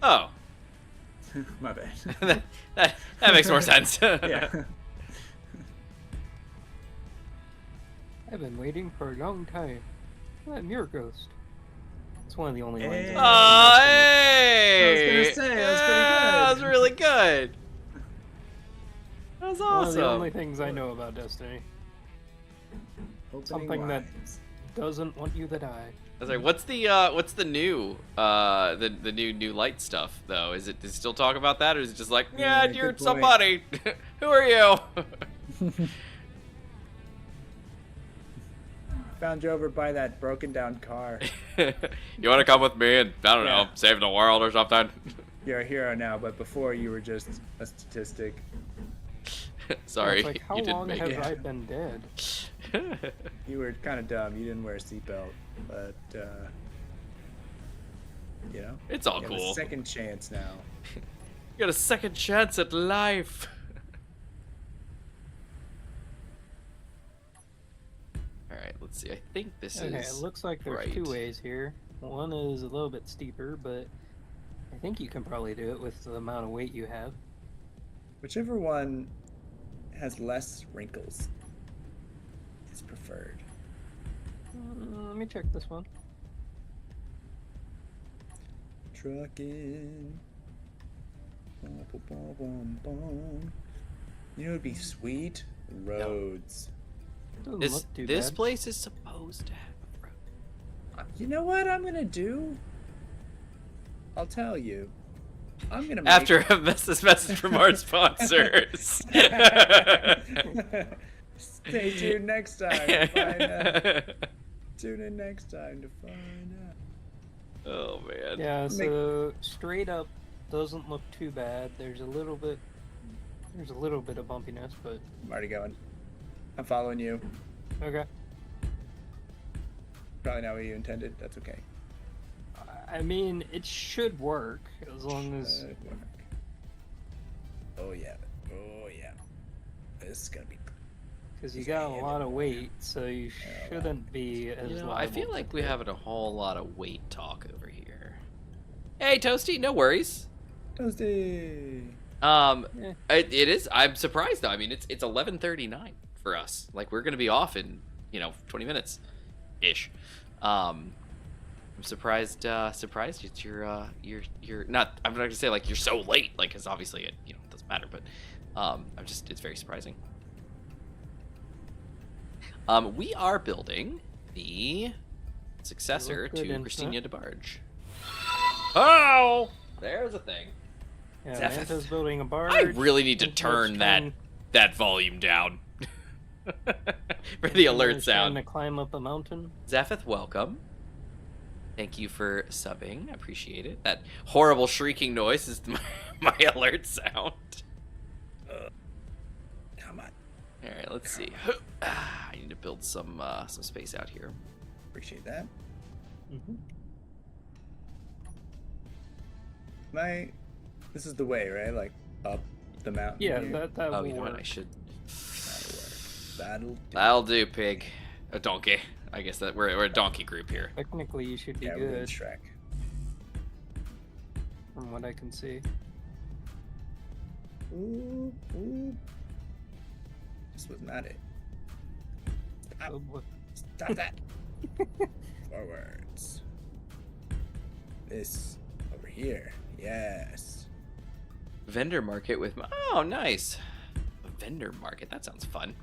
Oh, My bad. that makes more sense. Yeah. I've been waiting for a long time. I'm your ghost. It's one of the only lines. Hey. Oh, I hey! I was gonna say, that was pretty Yeah, good. that was really good. That was One of the only awesome. things I know about Destiny. Opening Something that- lines. Doesn't want you to die. I was like, what's the new the new light stuff though? Does it still talk about that, or is it just like, yeah, Yeah, you're good point. somebody? Who are you? Found you over by that broken down car. You want to come with me and I don't know, Yeah. save the world or something? You're a hero now, but before you were just a statistic. Sorry, It's like, how you didn't long make have it. I been dead? it. You were kind of dumb. You didn't wear a seatbelt, but you know, It's all you have cool. a second chance now. You got a second chance at life. All right, let's see. I think this Okay, is. it looks like there's right. two ways here. One is a little bit steeper, but I think you can probably do it with the amount of weight you have. Whichever one has less wrinkles is preferred. Let me check this one. Trucking. Bum, bum, bum, bum, bum. You know, it'd be sweet roads. Doesn't This look too this bad. place is supposed to have a road. You know what I'm gonna do? I'll tell you. I'm gonna make... After this message from our sponsors. Stay tuned next time to find out. Tune in next time to find out. Oh man. Yeah, so straight up doesn't look too bad. There's a little bit of bumpiness, but I'm already going. I'm following you. okay. Probably not what you intended. That's okay. I mean, it should work as long as Should work. Oh yeah. Oh yeah. This is gonna be. because you got a lot of weight, so you Yeah, shouldn't be as You know, I liable feel to like we're hit. having a whole lot of weight talk over here. Hey, Toasty, no worries. Toasty. Yeah. It is. I'm surprised though. I mean, it's 11:39 for us. Like we're gonna be off in 20 minutes, ish. I'm surprised. Surprised you're not. I'm not gonna say like you're so late. Like, because obviously it doesn't matter. But it's very surprising. We are building the successor good to in Christina front. DeBarge. Oh, there's a thing. Yeah, Zephyr. Manta's building a barge. I really need to Manta's turn trying- that volume down for the alert Manta's trying sound. to climb up a mountain. Zephith, welcome. Thank you for subbing. I appreciate it. That horrible shrieking noise is my alert sound. Come on. All right, let's see. I need to build some space out here. Appreciate that. Mm-hmm. This is the way, right? Like up the mountain. Yeah, here? that Oh, will you know what? work. I should. That'll work. That'll do, pig. A donkey. I guess that we're a donkey group here. Technically, you should be Yeah, we're doing good Shrek. from what I can see. Ooh, ooh. This was not it. Stop. Oh boy. Stop that. Forwards. This over here. Yes. Vendor market with... Oh, nice. A vendor market. That sounds fun.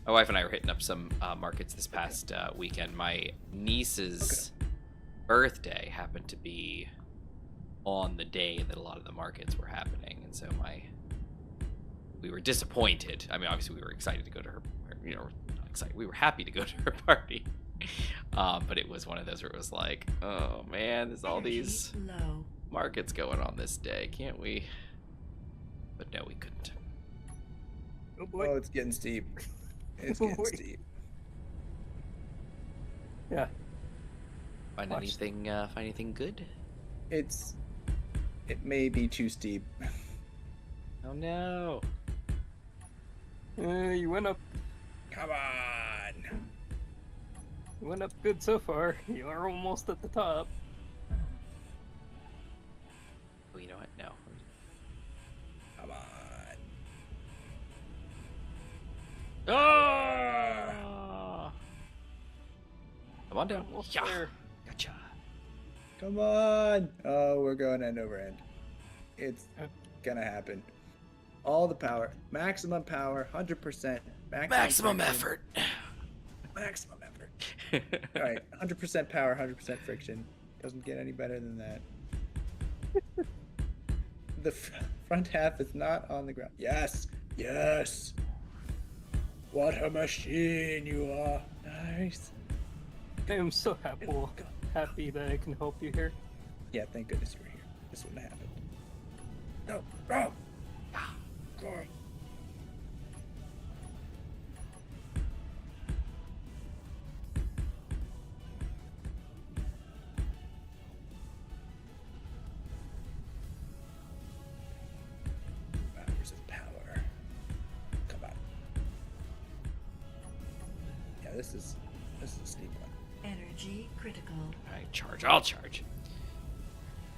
My wife and I were hitting up some markets this past weekend. My niece's birthday happened to be on the day that a lot of the markets were happening, and so we were disappointed. I mean, obviously we were excited to go to her, not excited. We were happy to go to her party. But it was one of those where it was like, oh man, there's all these markets going on this day. Can't we? But no, we couldn't. Oh boy. Oh, it's getting steep. It's getting steep. Yeah. Find anything good? It may be too steep. Oh no. You went up. Come on. You went up good so far. You are almost at the top. Oh, you know what? No. Come on. Oh! Come on down. Almost Yeah. there. Gotcha. Come on. Oh, we're going end over end. It's gonna happen. All the power. Maximum power. 100%. Maximum effort. Maximum effort. All right. 100% power. 100% friction. Doesn't get any better than that. The front half is not on the ground. Yes. Yes. What a machine you are. Nice. I am so happy that I can help you here. Yeah, thank goodness you were here. This wouldn't have happened. No. No. Go on. Hours of power. Come on. Yeah, this is a steep one. Energy critical. Alright, charge. I'll charge.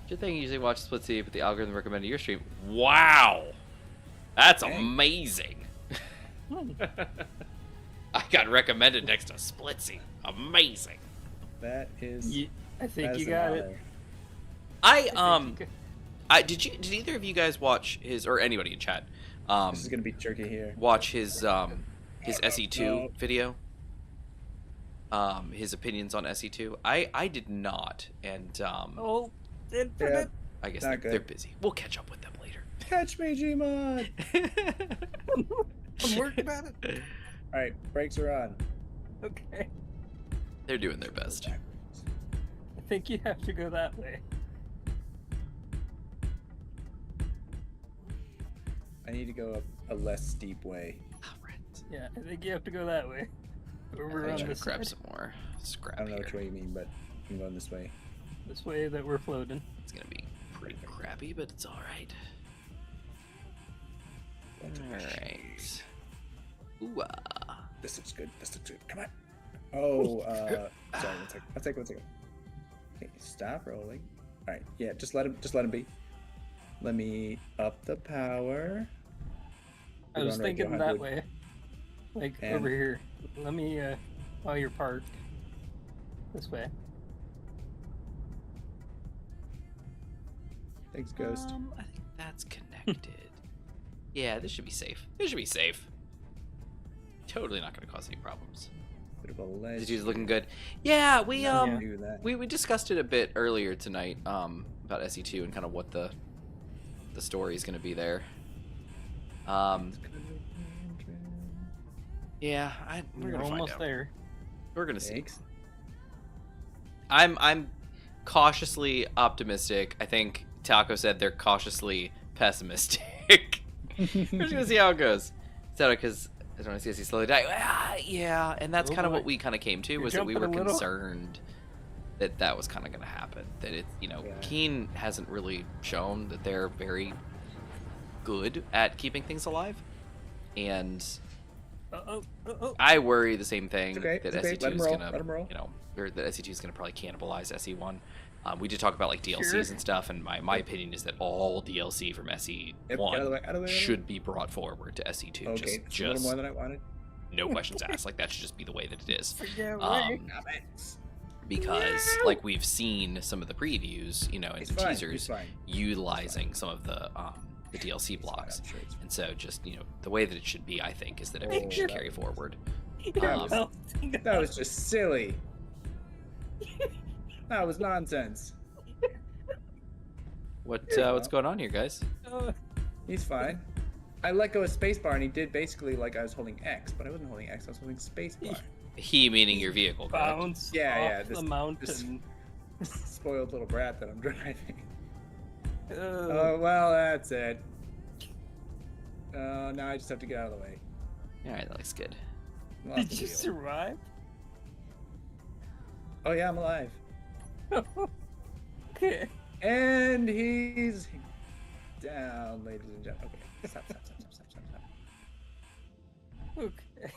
Good thing you usually watch Split City, but the algorithm recommended your stream. Wow! That's amazing. I got recommended next to Split City. Amazing. That is. I think you got it. Did either of you guys watch his, or anybody in chat? This is gonna be tricky here. Watch his SE2 video. His opinions on SE2. I did not, and Yeah, I guess not they're good. busy. We'll catch up with them later. Catch me, Gmod. I'm working on it. All right, brakes are on. Okay. They're doing their best. I think you have to go that way. I need to go up a less steep way. Yeah, I think you have to go that way. Over I'm on trying this to grab side. some more scrap I don't know here. which way you mean, but I'm going this way. This way that we're floating. It's gonna be pretty crappy, but it's all right. All right. Ooh. This looks good. This looks good. Come on. Oh, sorry. One second. Okay, stop rolling. All right. Yeah, just let him be. Let me up the power. I We're was going right to thinking that 100. way. Like And- over here. Let me while you're parked. This way. Thanks, Ghost. I think that's connected. Yeah, this should be safe. This should be safe. Totally not gonna cause any problems. Bit of a ledge. This dude's looking good. Yeah, we Do that. we discussed it a bit earlier tonight about SE2 and kind of what the story is gonna be there. Yeah, we're We're gonna find almost out. there. We're gonna see. Thanks. I'm cautiously optimistic. I think Taco said they're cautiously pessimistic. We're just gonna see how it goes. So because I don't want to see slowly die. Yeah, and that's Oh kind of boy. what we kind of came to, You're was that we were jumping a little. concerned that was kind of going to happen. That it, Yeah. Keen hasn't really shown that they're very good at keeping things alive, and I worry the same thing It's okay, that it's okay. SE2 Let 'em is roll, gonna, let 'em roll. or that SE2 is gonna probably cannibalize SE1. We did talk about like DLCs and stuff, and my opinion is that all DLC from SE1 should be brought forward to SE2. Okay, just a little more than I wanted. No questions asked. Like that should just be the way that it is. Because like we've seen some of the previews, you know, and some teasers utilizing some of the DLC blocks, and so just, you know, the way that it should be, I think, is that everything should carry forward. That was just silly. That was nonsense. What's going on here, guys? He's fine. I let go of spacebar, and he did basically like I was holding X, but I wasn't holding X. I was holding spacebar. He meaning your vehicle, correct? Bounce yeah. the mountain. This spoiled little brat that I'm driving. Oh well, that's it. Now I just have to get out of the way. All right, that looks good. Did you survive? Oh yeah, I'm alive. Okay. And he's down, ladies and gentlemen. Okay, stop. Okay.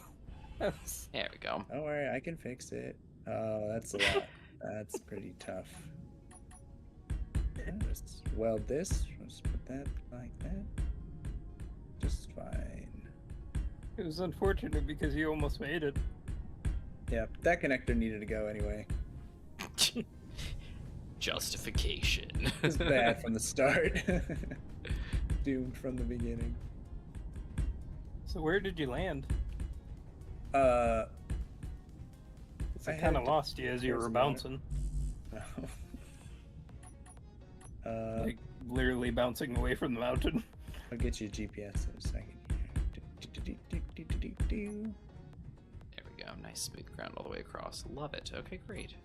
There we go. Don't worry, I can fix it. Oh, that's a lot. That's pretty tough. Just weld this. Just put that like that. Just fine. It was unfortunate because you almost made it. Yeah, that connector needed to go anyway. Justification. It was bad from the start. Doomed from the beginning. So where did you land? I kind of lost you as you were bouncing. Like literally bouncing away from the mountain. I'll get you a GPS in a second here. There we go. Nice smooth ground all the way across. Love it. Okay, great.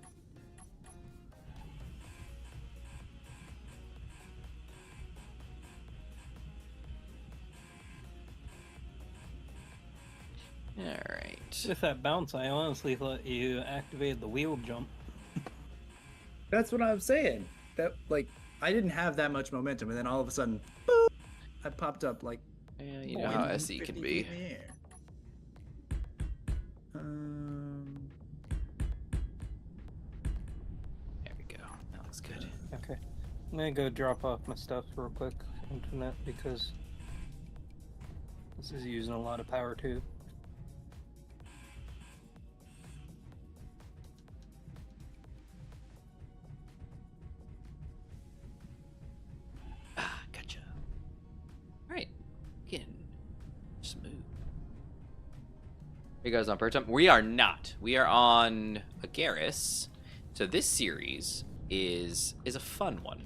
Alright. With that bounce, I honestly thought you activated the wheel jump. That's what I'm saying. That, like, I didn't have that much momentum, and then all of a sudden, boop, I popped up like. Yeah, you know how SE can be. There we go. That looks good. Okay. I'm gonna go drop off my stuff real quick internet because this is using a lot of power too. Gotcha. Alright. Again. Smooth. Are you guys on Pertum? We are not. We are on a Garrus. So this series is a fun one.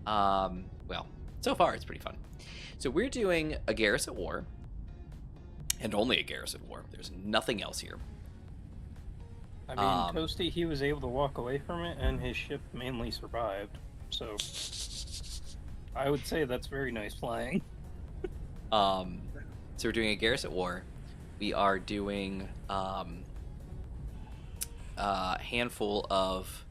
Well, so far it's pretty fun. So we're doing a Garrus at War. And only a Garrus at War. There's nothing else here. I mean, Toasty, he was able to walk away from it, and his ship mainly survived. So I would say that's very nice flying. So we're doing a Garrus at War. We are doing a handful of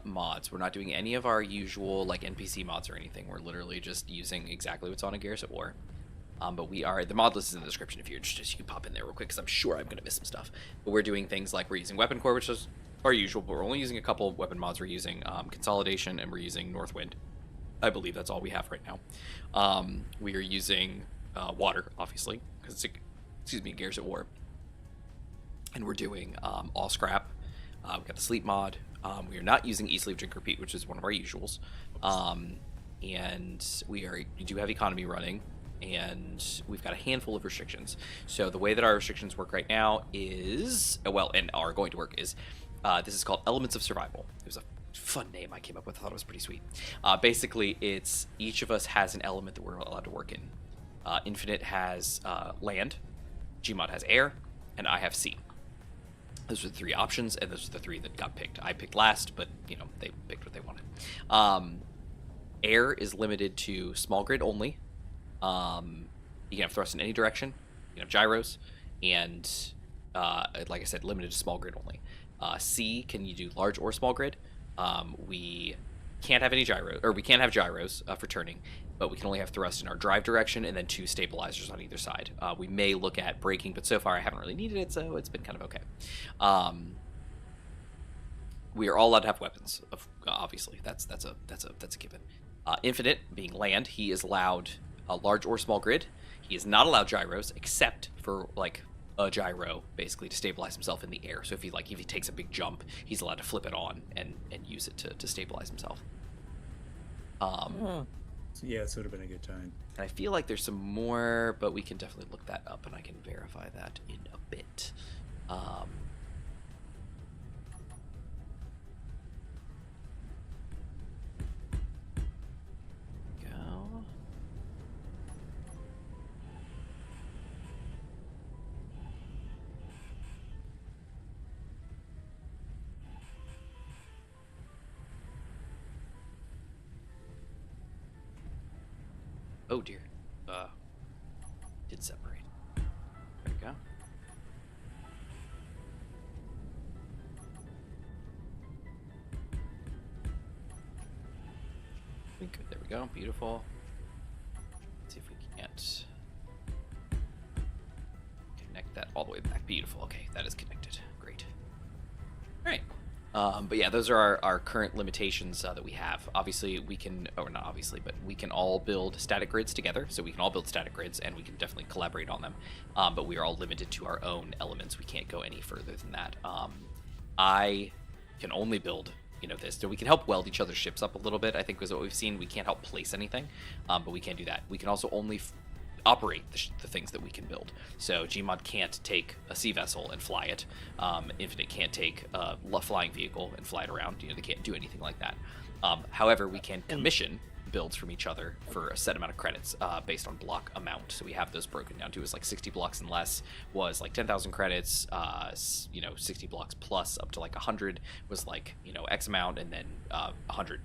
mods. We're not doing any of our usual like NPC mods or anything. We're literally just using exactly what's on a Garrus at War. But we are, the mod list is in the description if you're interested. You can pop in there real quick because I'm sure I'm going to miss some stuff. But we're doing things like we're using Weapon Core, which is our usual, but we're only using a couple of weapon mods. We're using Consolidation, and we're using Northwind. I believe that's all we have right now. We are using Water, obviously, because it's Garrus at War. And we're doing all scrap. We've got the sleep mod. We are not using Eat, Sleep, Drink, Repeat, which is one of our usuals. And we do have economy running, and we've got a handful of restrictions. So the way that our restrictions work right now is, and are going to work is, this is called Elements of Survival. It was a fun name I came up with. I thought it was pretty sweet. Basically, it's each of us has an element that we're allowed to work in. Infinite has land, Gmod has air, and I have sea. Those are the three options, and those are the three that got picked. I picked last, but, you know, they picked what they wanted. Air is limited to small grid only. You can have thrust in any direction. You can have gyros, and like I said, limited to small grid only. C, can you do large or small grid? We can't have any gyros, or we can't have gyros for turning, but we can only have thrust in our drive direction and then 2 stabilizers on either side. We may look at braking, but so far I haven't really needed it, so it's been kind of okay. We are all allowed to have weapons. Obviously, that's a given. Infinite being land, he is allowed a large or small grid. He is not allowed gyros except for like a gyro, basically to stabilize himself in the air. So if he takes a big jump, he's allowed to flip it on and use it to stabilize himself. Yeah, it would have been a good time. And I feel like there's some more, but we can definitely look that up, and I can verify that in a bit. Go. Oh dear. Did separate. There we go. Good. There we go. Beautiful. Let's see if we can't connect that all the way back. Beautiful. Okay, that is connected. Great. All right. But yeah, those are our current limitations that we have. Obviously, we can, or not obviously, but we can all build static grids together. So we can all build static grids, and we can definitely collaborate on them. But we are all limited to our own elements. We can't go any further than that. I can only build, this. So we can help weld each other's ships up a little bit, I think is what we've seen. We can't help place anything, but we can't do that. We can also only operate the things that we can build. So Gmod can't take a sea vessel and fly it. Infinite can't take a flying vehicle and fly it around. They can't do anything like that. However, we can commission builds from each other for a set amount of credits based on block amount. So we have those broken down to is like 60 blocks and less was like 10,000 credits. 60 blocks plus up to like 100 was like X amount, and then 100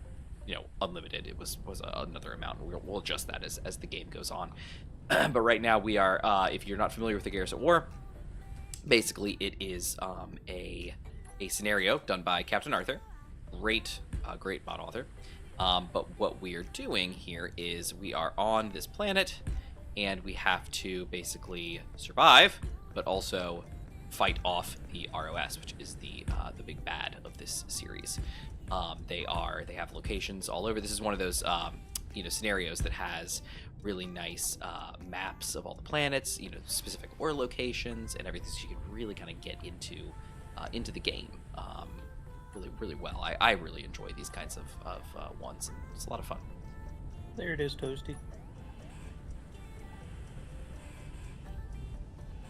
unlimited it was another amount. We'll adjust that as the game goes on. But right now we are, if you're not familiar with the Garrison War, basically it is a scenario done by Captain Arthur, great mod author. But what we are doing here is we are on this planet, and we have to basically survive, but also fight off the ROS, which is the big bad of this series. They have locations all over. This is one of those scenarios that has really nice maps of all the planets, specific war locations and everything, so you can really kind of get into the game really well. I really enjoy these kinds of ones. It's a lot of fun. There it is, Toasty.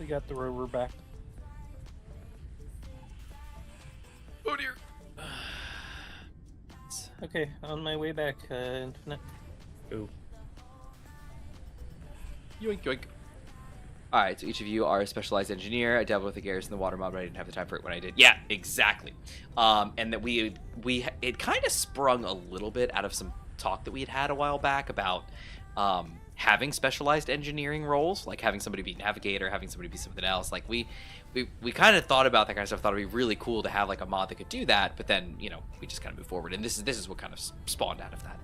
We got the rover back. Oh dear. Okay, on my way back, Infinite. Ooh. Yoink, yoink. Alright, so each of you are a specialized engineer. I dabbled with the Garrison in the water mod, but I didn't have the time for it when I did. Yeah, exactly. And that it kind of sprung a little bit out of some talk that we had a while back about having specialized engineering roles, like having somebody be navigator, having somebody be something else. Like we kind of thought about that kind of stuff. Thought it'd be really cool to have like a mod that could do that, but then we just kind of moved forward, and this is what kind of spawned out of that.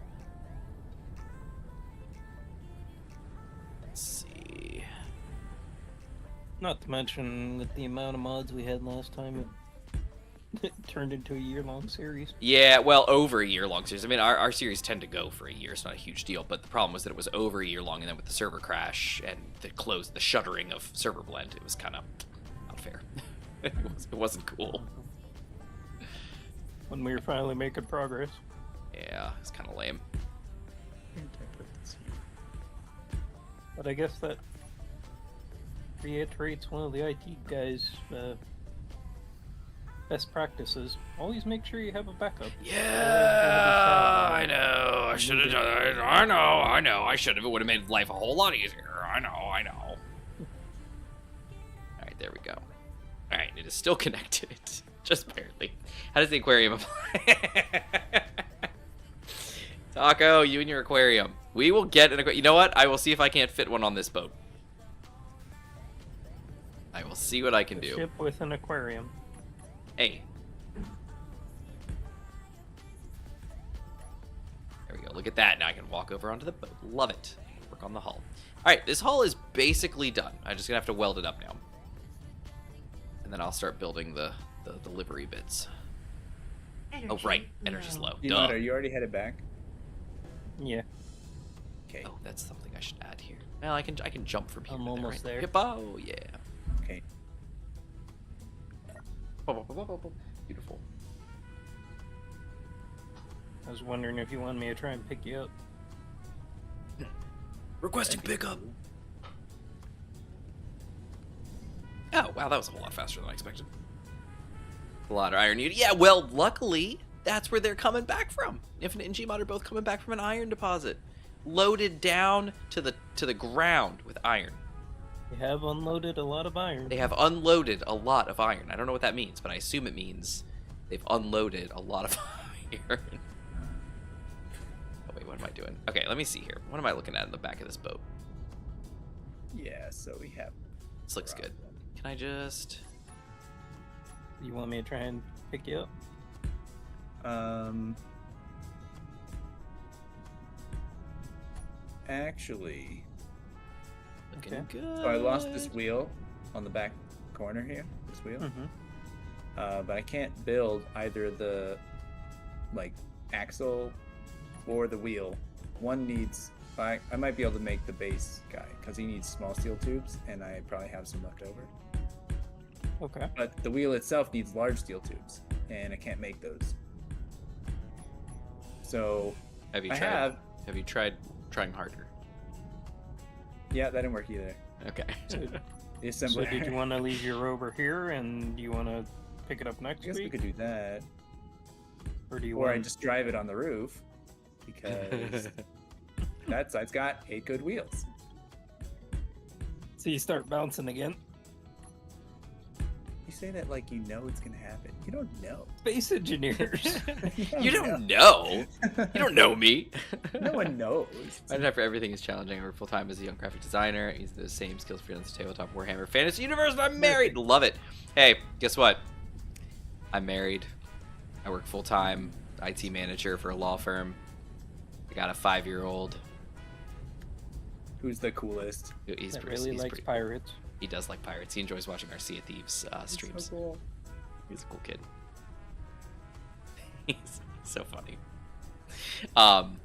Let's see. Not to mention, with the amount of mods we had last time, it turned into a year-long series. Yeah, well, over a year-long series. I mean, our series tend to go for a year. It's not a huge deal, but the problem was that it was over a year long, and then with the server crash and the shuttering of Server Blend, it was kind of not fair. It wasn't cool. When we were finally making progress. Yeah, it's kind of lame. But I guess that reiterates one of the IT guys' best practices. Always make sure you have a backup. Yeah, I know. I should have done it. I know. I should have. It would have made life a whole lot easier. I know. All right, there we go. All right, it is still connected. Just barely. How does the aquarium apply? Taco, you and your aquarium. We will get an aquarium. You know what? I will see if I can't fit one on this boat. I will see what I can do. Ship with an aquarium. Hey. There we go. Look at that. Now I can walk over onto the boat. Love it. Work on the hull. All right, this hull is basically done. I'm just going to have to weld it up now. And then I'll start building the livery bits. Oh, right. Energy's low. You Duh. know, are you already headed back? Yeah. Okay. Oh, that's something I should add here. Well, I can jump from here. I'm almost there. Hippo, yeah. Okay. Beautiful. I was wondering if you wanted me to try and pick you up. Requesting pickup. Oh, wow, that was a whole lot faster than I expected. A lot of iron unit. Yeah, well, luckily, that's where they're coming back from. Infinite and Gmod are both coming back from an iron deposit. Loaded down to the ground with iron. They have unloaded a lot of iron. They have unloaded a lot of iron. I don't know what that means, but I assume it means they've unloaded a lot of iron. Oh, wait, what am I doing? Okay, let me see here. What am I looking at in the back of this boat? Yeah, so we have... This looks good. Can I just... You want me to try and pick you up? Actually... Looking Okay. good. So I lost this wheel on the back corner here. This wheel. Mm-hmm. But I can't build either the, like, axle or the wheel. One needs... I might be able to make the base guy, because he needs small steel tubes, and I probably have some left over. Okay. But the wheel itself needs large steel tubes, and I can't make those. So Have you I tried? have... Have you tried trying harder? Yeah, that didn't work either. Okay. The So assembler... did you want to leave your rover here, and you want to pick it up I next guess we week? could do that. Or do you Or I want... just drive it on the roof, because that side's got 8 good wheels. So you start bouncing again? You say that like you know it's gonna happen. You don't know. Space engineers. You don't know. You don't know me. No one knows. My time for everything is challenging. I work full time as a young graphic designer. I use the same skills for the tabletop Warhammer Fantasy Universe, and I'm married. Love it. Hey, guess what? I'm married. I work full time, IT manager for a law firm. I got a 5-year-old. Who's the coolest? He's that pretty. really He's likes pretty. pirates. He does like pirates. He enjoys watching our Sea of Thieves streams. So cool. He's a cool kid. He's so funny.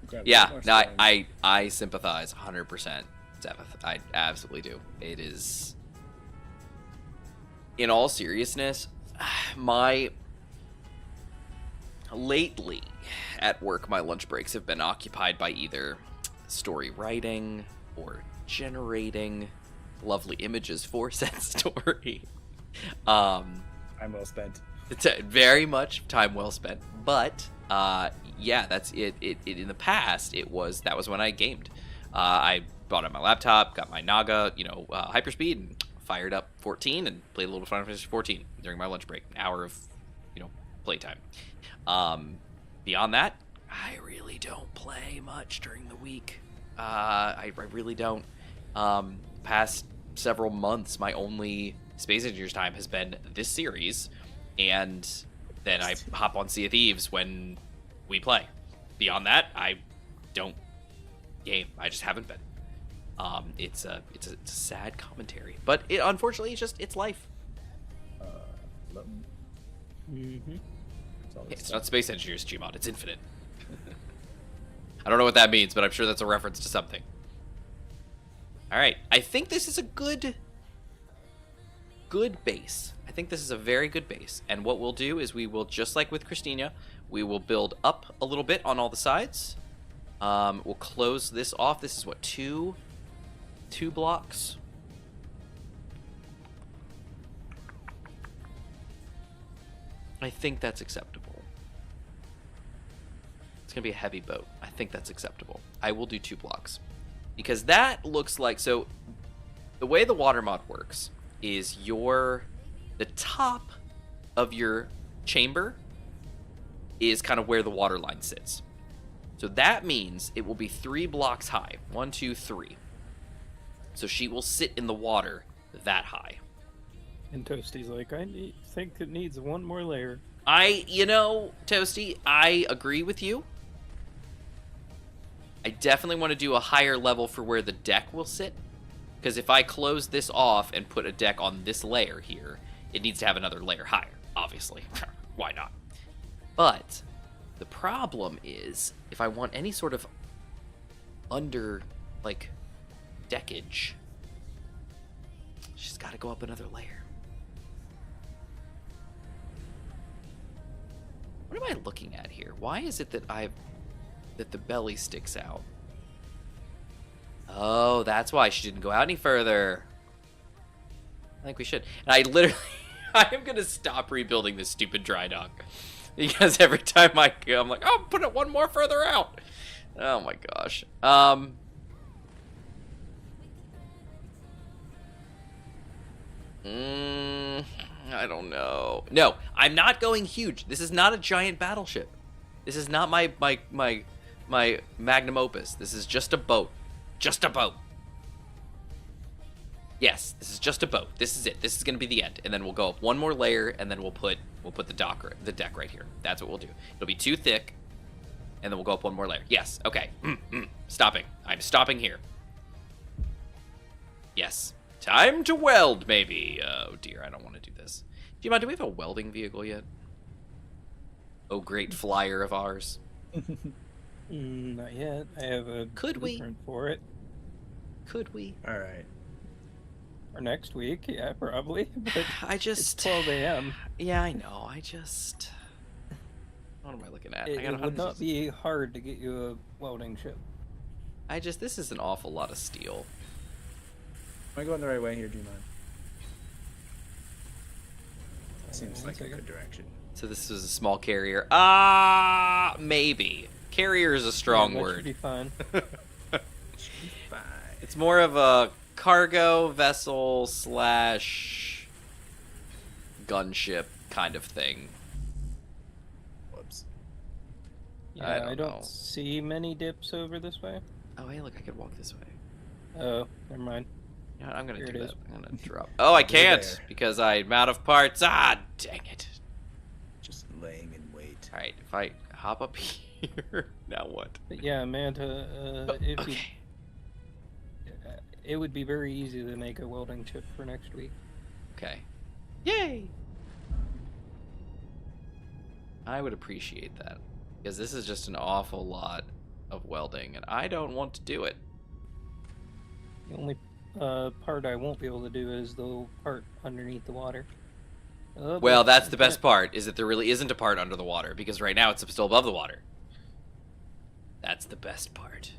Grab Yeah, more no, stones. I sympathize 100%, Zephyr. I absolutely do. It is, in all seriousness, lately at work, my lunch breaks have been occupied by either story writing or generating lovely images for said story. I'm well spent. It's very much time well spent, but yeah, that's it. It in the past, that was when I gamed. I bought out my laptop, got my Naga, hyperspeed, and fired up 14 and played a little Final Fantasy 14 during my lunch break, an hour of playtime. Beyond that, I really don't play much during the week. I really don't. Past several months, my only Space Engineers time has been this series, and then I hop on Sea of Thieves when we play. Beyond that, I don't game. I just haven't been. It's a sad commentary, but unfortunately it's life. Mm-hmm. It's not Space Engineers Gmod, it's Infinite. I don't know what that means, but I'm sure that's a reference to something. Alright, I think this is a good base. I think this is a very good base. And what we'll do is we will, just like with Christina, we will build up a little bit on all the sides. We'll close this off. This is what, two blocks? I think that's acceptable. It's going to be a heavy boat. I think that's acceptable. I will do 2 blocks. Because that looks like... So, the way the water mod works is the top of your chamber is kind of where the water line sits. So that means it will be 3 blocks high. 1, 2, 3. So she will sit in the water that high. And Toasty's like, think it needs one more layer. Toasty, I agree with you. I definitely want to do a higher level for where the deck will sit. Because if I close this off and put a deck on this layer here, it needs to have another layer higher, obviously. Why not? But the problem is, if I want any sort of under, like, deckage, she's got to go up another layer. What am I looking at here? Why is it that that the belly sticks out? Oh, that's why she didn't go out any further. I think we should. And I literally, I am going to stop rebuilding this stupid dry dock. Because every time I go, I'm like, oh, put it one more further out. Oh my gosh. I don't know. No, I'm not going huge. This is not a giant battleship. This is not my magnum opus. This is just a boat. Just a boat. Yes, this is just a boat. This is it. This is going to be the end. And then we'll go up one more layer, and then we'll put the deck right here. That's what we'll do. It'll be too thick, and then we'll go up one more layer. Yes. Okay. Stopping. I'm stopping here. Yes. Time to weld, maybe. Oh dear, I don't want to do this. Gmod, do we have a welding vehicle yet? Oh, great flyer of ours. Not yet. I have a blueprint for it. Could we? All right. Or next week, yeah, probably. But it's 12 a.m. Yeah, I know. What am I looking at? It would not be hard to get you a welding ship. This is an awful lot of steel. Am I going the right way here, Gmod? Seems like a good direction. So this is a small carrier. Maybe. Carrier is a strong word. Should be fine. Fine. It's more of a cargo vessel / gunship kind of thing. Whoops. Yeah, I don't see many dips over this way. Oh, hey, look, I could walk this way. Oh, never mind. Yeah, I'm gonna Here do it that. is. I'm gonna drop. Oh, I can't because I'm out of parts. Dang it. Just laying in wait. All right, if I hop up here, now what? But yeah, Manta, it would be very easy to make a welding chip for next week. Okay. Yay! I would appreciate that because this is just an awful lot of welding, and I don't want to do it. The only part I won't be able to do is the little part underneath the water. Well, that's the best part, is that there really isn't a part under the water, because right now it's still above the water. That's the best part.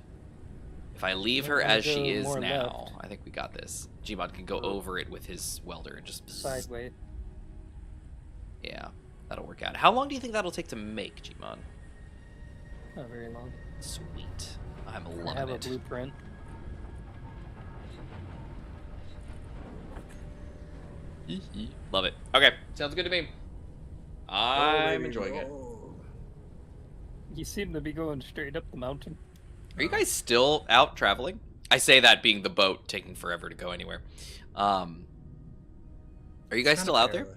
If I leave her as she is now, I think we got this. Gmod can go over it with his welder and just... sideways. Yeah, that'll work out. How long do you think that'll take to make, Gmod? Not very long. Sweet. I'm loving it. I have a blueprint. Love it. Okay, sounds good to me. I'm enjoying it. You seem to be going straight up the mountain. Are you guys still out traveling? I say that being the boat taking forever to go anywhere. Are you guys still out there?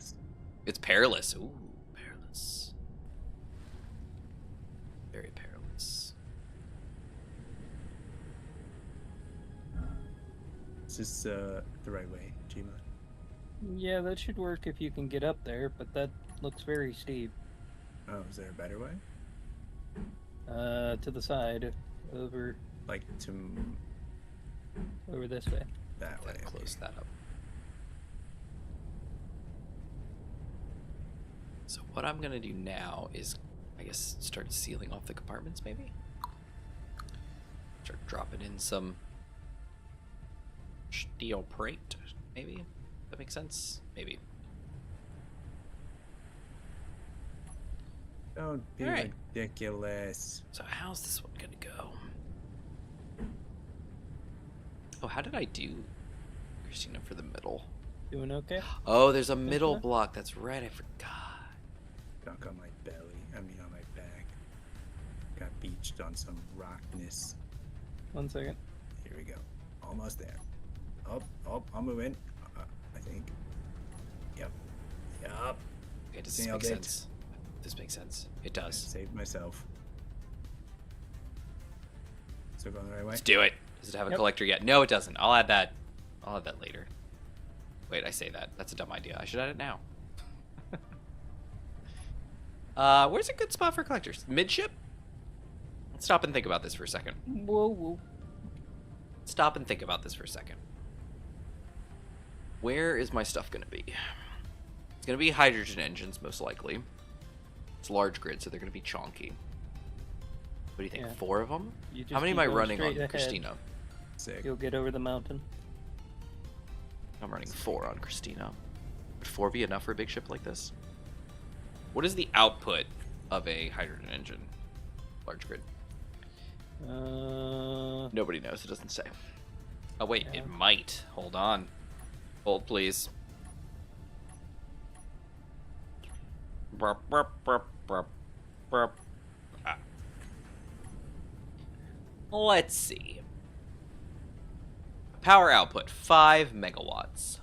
It's perilous. Ooh, perilous. Very perilous. Is this the right way, Gmod? Yeah, that should work if you can get up there, but that looks very steep. Oh, is there a better way? To the side, over this way. That way. Close that up. So what I'm gonna do now is, I guess, start sealing off the compartments, maybe? Start dropping in some steel plate, maybe? That makes sense? Maybe. Don't be ridiculous. So how's this one gonna go? Oh, how did I do, Christina, for the middle? Doing okay? Oh, there's a middle block. That's right, I forgot. Dunk on my belly. I mean on my back. Got beached on some rockness. 1 second. Here we go. Almost there. Oh, I'm moving. I think. Yep. Okay, does this make sense? This makes sense. It does. I saved myself. Still going the right way? Let's do it. Does it have a collector yet? No, it doesn't. I'll add that. I'll add that later. Wait, I say that. That's a dumb idea. I should add it now. Where's a good spot for collectors? Midship? Let's stop and think about this for a second. Whoa. Stop and think about this for a second. Where is my stuff going to be? It's going to be hydrogen engines, most likely. It's large grid, so they're going to be chonky. What do you think, 4 of them? How many am I running on Christina? 6. You'll get over the mountain. I'm running 4 on Christina. Would 4 be enough for a big ship like this? What is the output of a hydrogen engine? Large grid. Nobody knows. It doesn't say. Oh, wait. Yeah. It might. Hold on. Hold, please. Burp, burp, burp, burp, burp. Ah. Let's see. Power output, 5 megawatts.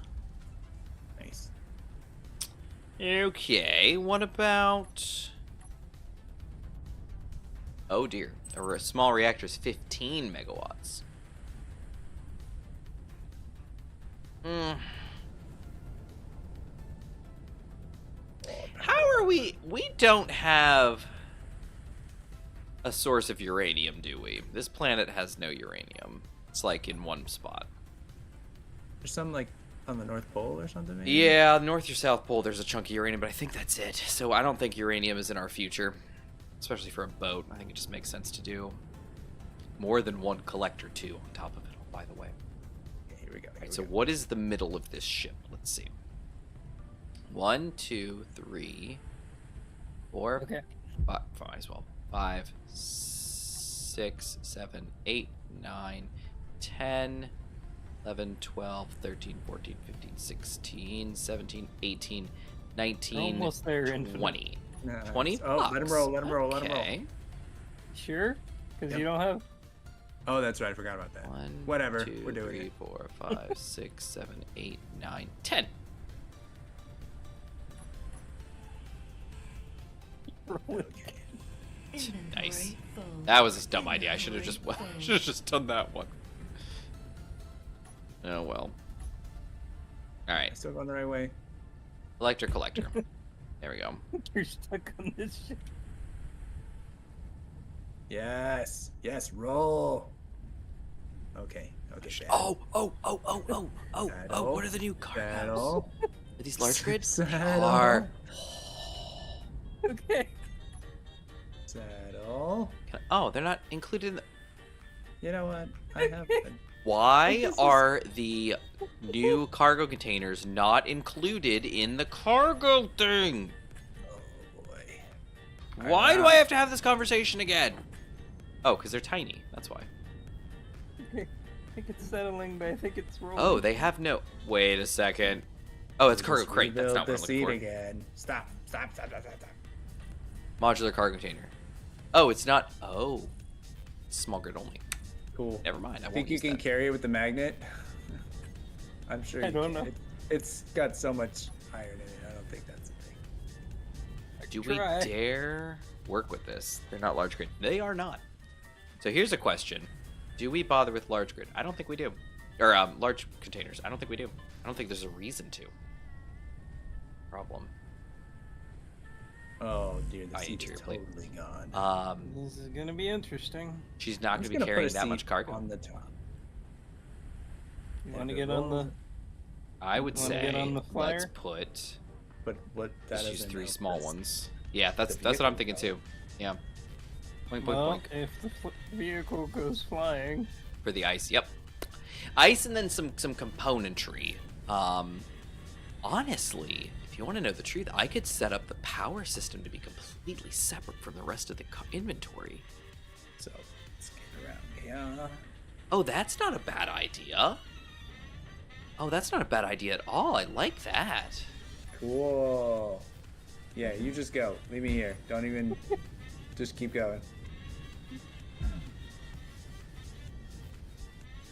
Nice. Okay, what about... Oh dear. A small reactor is 15 megawatts. How are we... We don't have a source of uranium, do we? This planet has no uranium. It's like in one spot. There's some like on the North Pole or something, maybe? Yeah, North or South Pole, there's a chunk of uranium, but I think that's it. So I don't think uranium is in our future, especially for a boat. I think it just makes sense to do more than one collector, too, on top of it, by the way. Okay, here we go. All right, so what is the middle of this ship? Let's see. 1, 2, 3, 4, okay. 5, as well. 5, 6, 7, 8, 9, 10, 11, 12, 13, 14, 15, 16, 17, 18, 19, almost there, 20. Nice. 20 Oh, bucks. let him roll, let him roll, let him roll. Okay. Sure? Because Yep. you don't have... Oh, that's right. I forgot about that. 1, Whatever. 2, We're doing 3, it. 4, 5, 6, 7, 8, 9, 10. Okay. Nice. That was a dumb idea. I should have just done that one. Oh well. All right. Still going the right way. Collector. There we go. You're stuck on this shit. Yes. Yes. Roll. Okay. Okay. Oh. What are the new cargos? Battle. Are these large grids? Saddle. Are. Okay. Saddle. Oh, they're not included in the... You know what? I have. Why are the new cargo containers not included in the cargo thing? Oh boy. Why do I have to have this conversation again? Oh, because they're tiny. That's why. I think it's settling, but I think it's rolling. Oh, they have no... Wait a second. Oh, it's cargo crate. That's not what I'm looking for. Again. Stop. Modular cargo container. Oh, it's not... Oh. Small grid only. Cool. Never mind. I think you can carry it with the magnet? I'm sure I don't know. It's got so much iron in it. I don't think that's a thing. Do we dare work with this? They're not large grid. They are not. So here's a question. Do we bother with large grid? I don't think we do. Or large containers. I don't think we do. I don't think there's a reason to. Problem. Oh dear, the seat interior is plate. totally gone. This is gonna be interesting. She's not going to be carrying that much cargo. On the top. You want to get on the... I would say get on the flyer? let's put... But what that Let's use doesn't 3 help small us. ones. Yeah, that's what I'm thinking too. Yeah. Boink, boink, Well, boink. if the vehicle goes flying... For the ice, yep. Ice and then some componentry. Honestly, if you want to know the truth, I could set up the power system to be completely separate from the rest of the inventory. So let's get around here. Oh, that's not a bad idea. Oh, that's not a bad idea at all. I like that. Cool. Yeah, you just go. Leave me here. Don't even. Just keep going.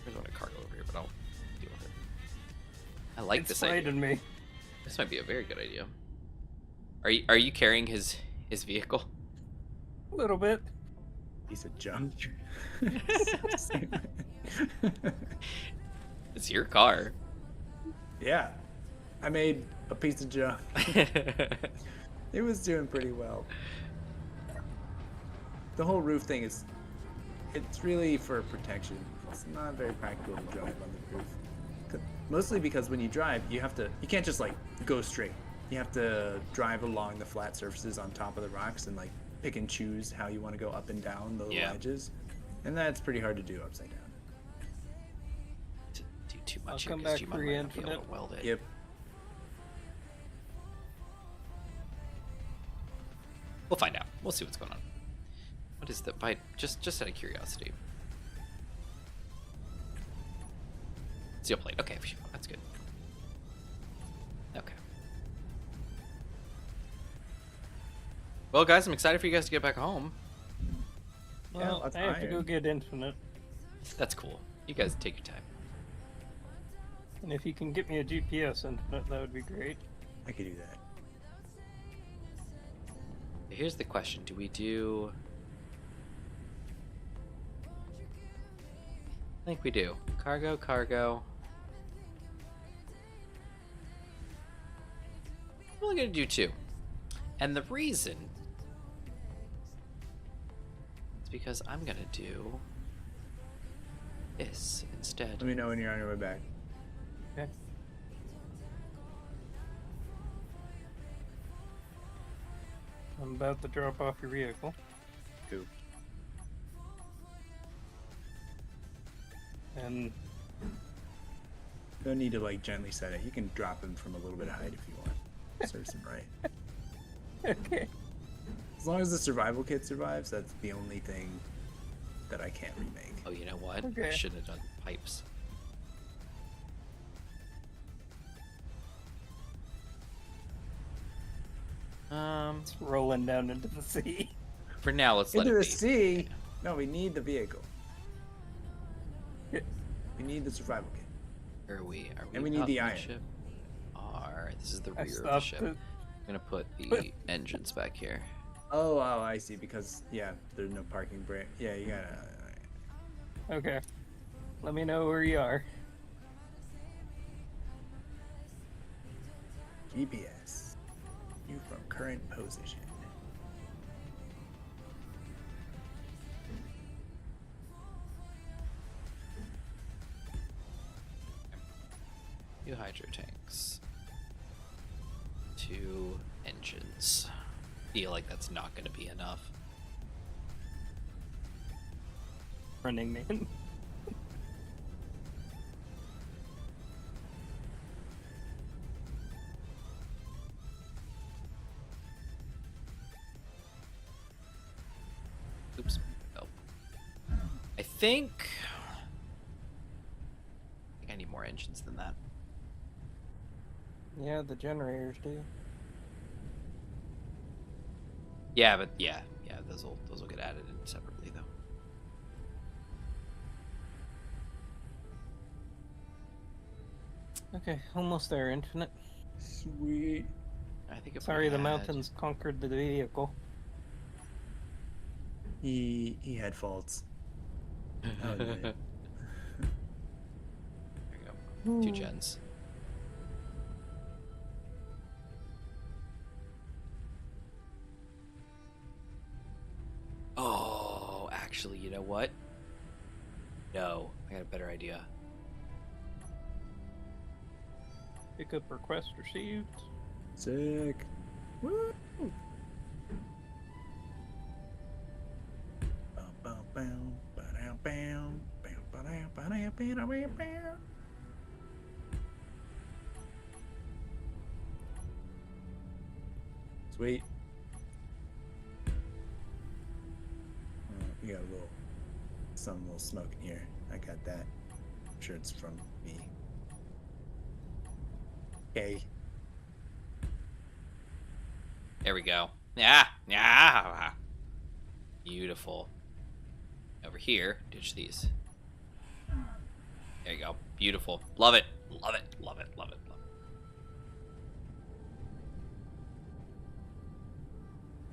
There's one cargo over here, but I'll deal with it. I like It's this idea. frightened me. This might be a very good idea. Are you carrying his vehicle? A little bit. Piece of junk. It's your car. Yeah, I made a piece of junk. It was doing pretty well. The whole roof thing is, it's really for protection. It's not very practical to drive on the roof. Mostly because when you drive, you can't just like go straight. You have to drive along the flat surfaces on top of the rocks and like pick and choose how you want to go up and down the edges. And that's pretty hard to do upside down. To do too much I'll here come because back G-Mon for might you, not be able to Infinite. weld it. Yep. We'll find out. We'll see what's going on. What is the just out of curiosity? Steel plate. Okay, that's good. Okay. Well, guys, I'm excited for you guys to get back home. Well, that's I have to go iron. get Infinite. That's cool. You guys take your time. And if you can get me a GPS Infinite, that would be great. I could do that. Here's the question: do we do? I think we do. Cargo. We're only gonna do 2, and the reason is because I'm gonna do this instead. Let me know when you're on your way back. Okay. I'm about to drop off your vehicle. Cool. And No need to like gently set it. You can drop him from a little bit of height if you want. Serves him right. okay. As long as the survival kit survives, that's the only thing that I can't remake. Oh, you know what? I Okay. should have done pipes. It's rolling down into the sea. For now, let's let Into it the be. sea. No, we need the vehicle. We need the survival kit. Where are we? And we need up the in iron. Ship? This is the I rear of the stopped ship. it. I'm gonna put the engines back here. Oh, I see. Because there's no parking brake. Yeah, you gotta. Okay. Let me know where you are. GPS. You from current position. Two hydro tanks. 2 engines. Feel like that's not gonna be enough. Running man. Oops. Oh. I think I need more engines than that. Yeah, the generators do. Yeah, but yeah, those will get added in separately though. Okay, almost there, Infinite. Sweet. I think if Sorry, we the had- mountains conquered the vehicle. He had faults. Oh, yeah. There you go. 2 gens. Oh, actually, you know what? No, I got a better idea. Pickup request received. Sick. Woo! Sweet. We got some little smoke in here. I got that. I'm sure it's from me. Okay. There we go. Yeah. Beautiful. Over here, ditch these. There you go. Beautiful. Love it. Love it. Love it. Love it. Love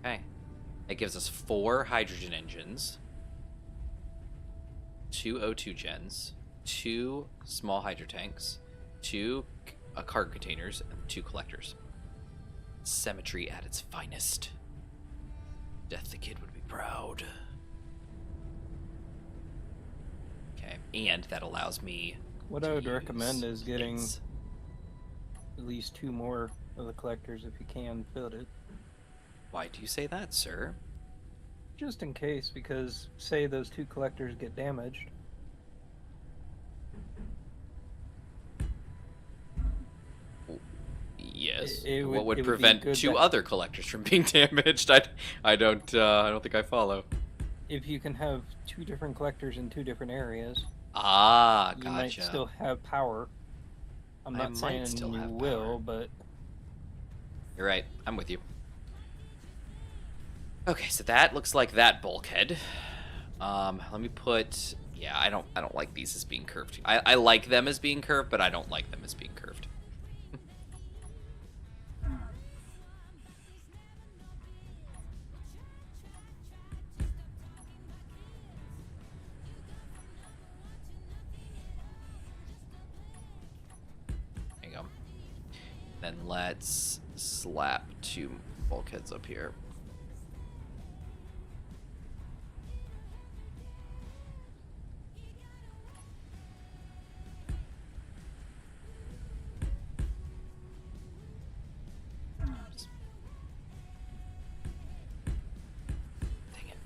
it. Okay. That gives us 4 hydrogen engines, 2 O2 gens, 2 small hydro tanks, 2 cargo containers, and 2 collectors. Symmetry at its finest. Death the Kid would be proud. Okay, and that allows me. What I would recommend is getting at least 2 more of the collectors if you can fit it. Why do you say that, sir? Just in case, because say those 2 collectors get damaged. Yes. It what would would prevent be good 2 that- other collectors from being damaged? I don't think I follow. If you can have 2 different collectors in 2 different areas, Ah, you might gotcha. still have power. I'm I not might saying still you have will, power. but You're right. I'm with you. Okay, so that looks like that bulkhead. Let me put. Yeah, I don't like these as being curved. I like them as being curved, but I don't like them as being curved. There you go. Then let's slap 2 bulkheads up here. Dang it.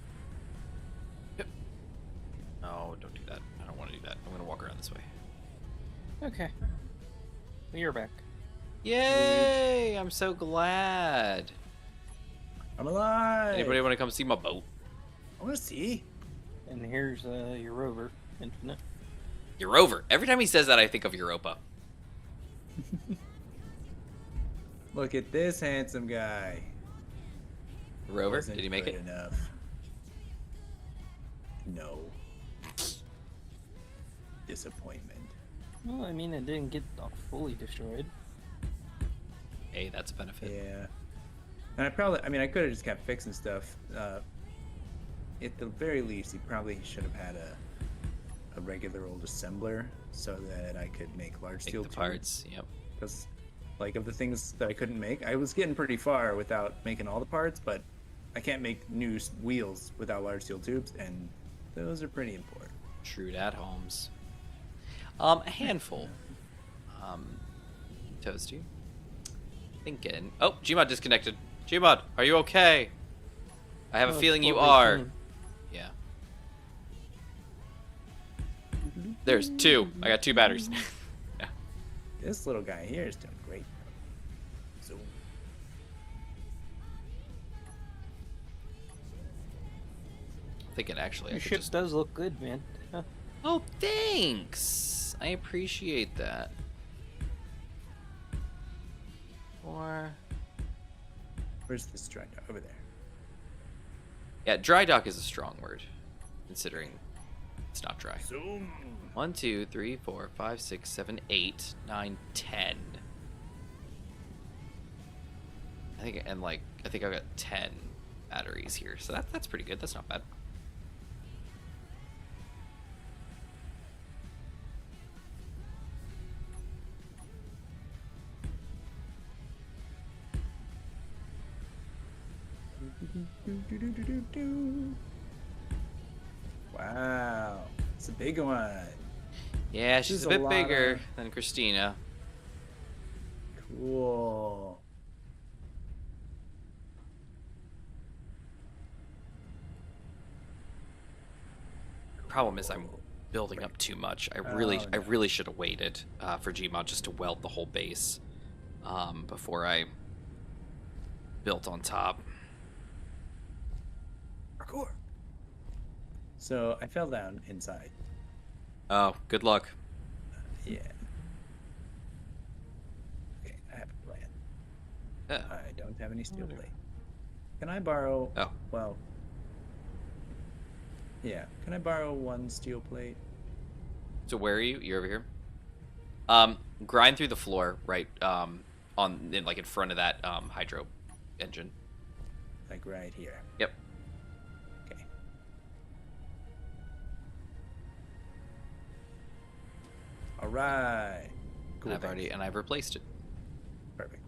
Yep. No, don't do that. I don't want to do that. I'm going to walk around this way. okay. You're back. Yay! I'm so glad. I'm alive. Anybody want to come see my boat? I want to see. And here's your rover, Infinite. You're over. Every time he says that, I think of Europa. Look at this handsome guy. Rover? Wasn't Did he make good it? enough. No. Disappointment. Well, I mean, it didn't get fully destroyed. Hey, that's a benefit. Yeah. And I could have just kept fixing stuff. At the very least, he probably should have had a regular old assembler so that I could make large Make steel the parts. Yep. Because, like, of the things that I couldn't make, I was getting pretty far without making all the parts, but I can't make new wheels without large steel tubes, and those are pretty important. True dat, Holmes. A handful. Toasty. Thinking. Oh, Gmod disconnected. Gmod, are you okay? I have a feeling you are. Yeah. There's 2. I got 2 batteries. Yeah. This little guy here is doing great. So, I'm thinking actually I Your could ship just... does look good, man. Huh. Oh, thanks. I appreciate that. Or... where's this dry dock? Over there. Yeah, dry dock is a strong word, considering it's not dry. Zoom. 1, 2, 3, 4, 5, 6, 7, 8, 9, 10. I think I've got 10 batteries here, so that's pretty good. That's not bad. Wow, it's a big one. Yeah, she's is a a bit lot bigger of- than Christina. Cool. Problem is I'm building up too much. I Oh, really should have waited for Gmod just to weld the whole base before I built on top. Parkour. So I fell down inside. Oh, good luck. Yeah. Okay, I have a plan. Yeah. I don't have any steel plate. Can I borrow? Oh. Well. Yeah. Can I borrow 1 steel plate? So where are you? You're over here. Grind through the floor, right? In front of that hydro engine. Like right here. Yep. Okay. All right. Cool. And I've replaced it. Perfect.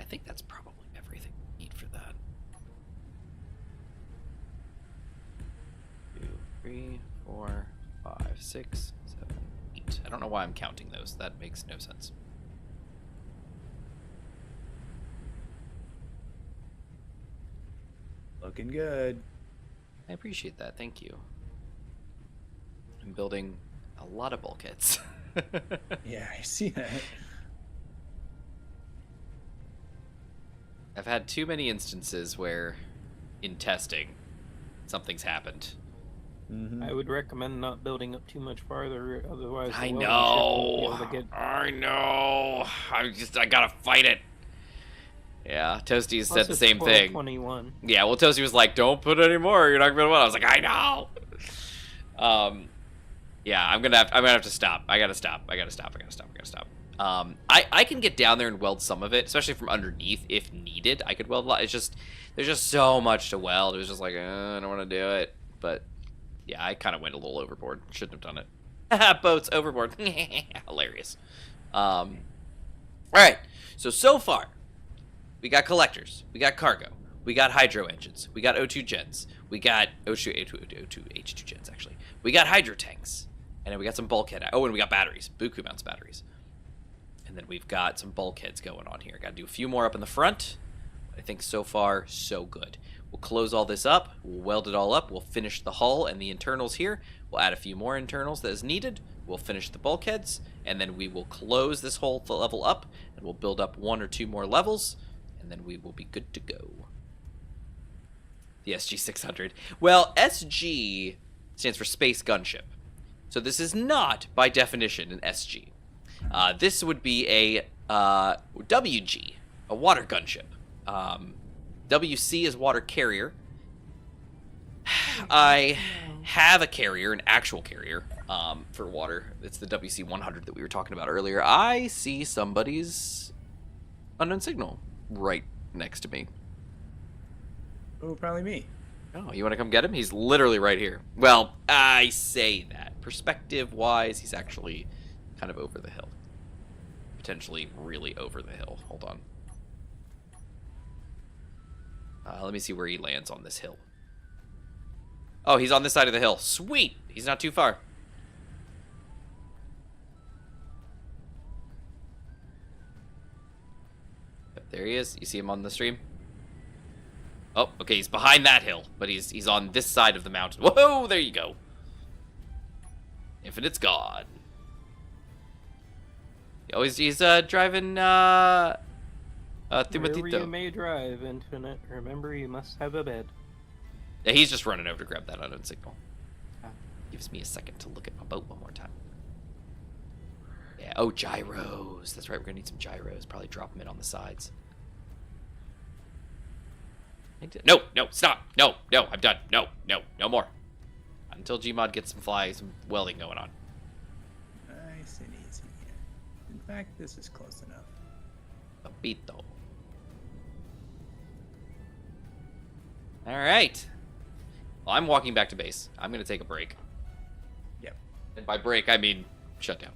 think that's probably everything we need for that. 2, 3, 4, 5, 6, 7, 8. I don't know why I'm counting those. That makes no sense. Looking good. I appreciate that. Thank you. I'm building a lot of bulkheads. Yeah, I see that. I've had too many instances where, in testing, something's happened. Mm-hmm. I would recommend not building up too much farther, otherwise the I welding ship know. won't be able to get... I know. I gotta fight it. Yeah, Toasty Plus said the it's same thing. 1221. Yeah, well, Toasty was like, "Don't put any more. You're not gonna win." I was like, "I know." Yeah, I'm gonna have to stop. I gotta stop. I can get down there and weld some of it, especially from underneath if needed. I could weld a lot. It's just there's just so much to weld. It was just like I don't want to do it. But yeah, I kind of went a little overboard. Shouldn't have done it. Boats overboard. Hilarious. All right. So far, we got collectors. We got cargo. We got hydro engines. We got O2 gens. We got H2 gens actually. We got hydro tanks. And then we got some bulkhead. Oh, and we got batteries. Buku mounts batteries. And then we've got some bulkheads going on here. Got to do a few more up in the front. I think so far, so good. We'll close all this up. We'll weld it all up. We'll finish the hull and the internals here. We'll add a few more internals that is needed. We'll finish the bulkheads. And then we will close this whole level up. And we'll build up 1 or 2 more levels. And then we will be good to go. The SG-600. Well, SG stands for Space Gunship. So this is not, by definition, an SG. This would be a WG, a water gunship. WC is water carrier. I have a carrier, an actual carrier, for water. It's the WC-100 that we were talking about earlier. I see somebody's unknown signal right next to me. Oh, probably me. Oh, you want to come get him? He's literally right here. Well, I say that. Perspective-wise, he's actually kind of over the hill. Potentially really over the hill. Hold on. Let me see where he lands on this hill. Oh, he's on this side of the hill. Sweet! He's not too far. Yep, there he is. You see him on the stream? Oh, okay, he's behind that hill, but he's on this side of the mountain. Whoa, there you go. Infinite's gone. Oh, he's driving Wherever Timatito. you may drive, Infinite, remember you must have a bed. Yeah, he's just running over to grab that unknown signal. Gives me a second to look at my boat one more time. Yeah, oh, gyros. That's right, we're gonna need some gyros. Probably drop them in on the sides. No, stop. No, I'm done. No more. Not until Gmod gets some welding going on. Nice and easy. In fact, this is close enough. Papito. All right. Well, I'm walking back to base. I'm going to take a break. Yep. And by break, I mean shut down.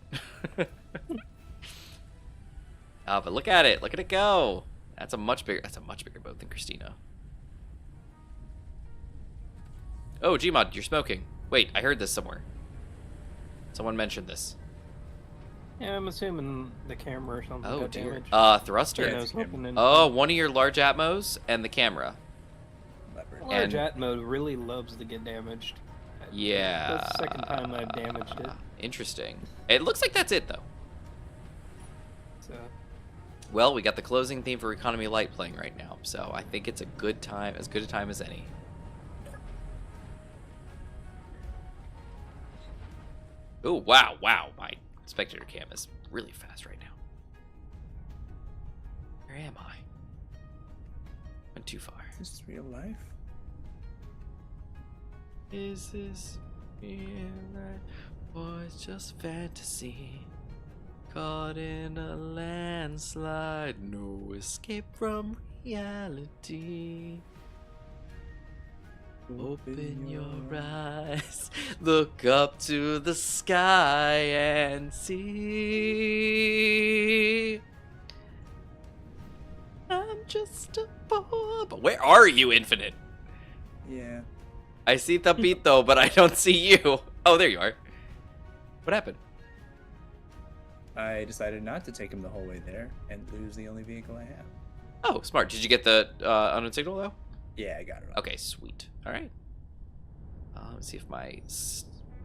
But look at it. Look at it go. That's a much bigger boat than Christina. Oh, Gmod, you're smoking. Wait, I heard this somewhere. Someone mentioned this. Yeah, I'm assuming the camera or something Oh, got dear. damaged. Thruster? Yeah, I was hoping in- Oh, one of your large Atmos and the camera. Leopard. Large Atmo really loves to get damaged. Yeah. That's the second time I've damaged it. Interesting. It looks like that's it, though. So, Well, we got the closing theme for Economy Light playing right now, so I think it's a good time, as good a time as any. Oh, wow, my spectator cam is really fast right now. Where am I? Went too far. Is this real life? Is this real life or it's just fantasy? Caught in a landslide, no escape from reality. Open your eyes, look up to the sky and see. Ah. just a bob. Where are you, Infinite? Yeah. I see Tapito, but I don't see you. Oh, there you are. What happened? I decided not to take him the whole way there and lose the only vehicle I have. Oh, smart. Did you get the unknown signal, though? Yeah, I got it. Okay, sweet. All right. Let's see if my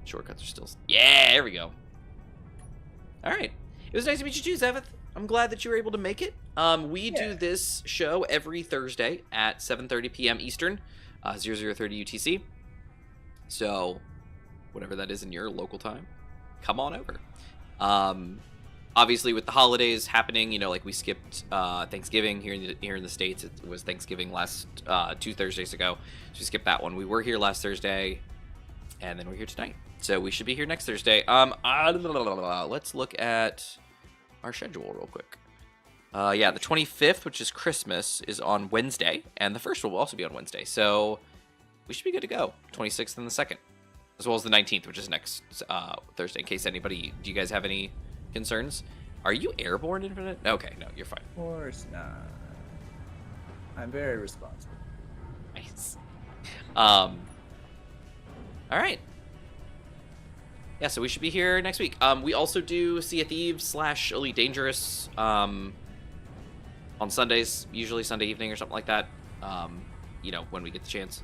shortcuts are still... Yeah, there we go. All right. It was nice to meet you too, Zevith. I'm glad that you were able to make it. We do this show every Thursday at 7:30 p.m. Eastern, 0030 UTC. So, whatever that is in your local time, come on over. Obviously, with the holidays happening, you know, like we skipped Thanksgiving here in the States. It was Thanksgiving last 2 Thursdays ago, so we skipped that one. We were here last Thursday, and then we're here tonight. So we should be here next Thursday. Let's look at our schedule real quick. Yeah, the 25th, which is Christmas, is on Wednesday, and the first one will also be on Wednesday. So we should be good to go. 26th and the 2nd, as well as the 19th, which is next Thursday. In case anybody, do you guys have any concerns? Are you airborne, Infinite? Okay, no, you're fine. Of course not. I'm very responsible. Nice. All right. Yeah, so we should be here next week. We also do Sea of Thieves / Elite Dangerous on Sundays, usually Sunday evening or something like that. You know, when we get the chance.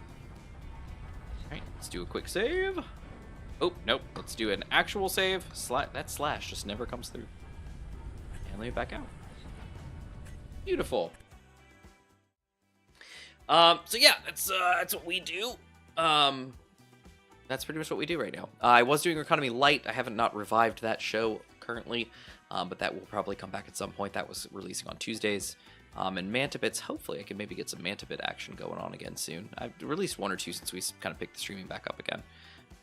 All right, let's do a quick save. Oh, nope. Let's do an actual save. That slash just never comes through. And let me back out. Beautiful. So yeah, that's what we do. That's pretty much what we do right now. I was doing Economy Light. I haven't not revived that show currently, but that will probably come back at some point. That was releasing on Tuesdays. And Mantabits, hopefully I can maybe get some Mantabit action going on again soon. I've released 1 or 2 since we kind of picked the streaming back up again.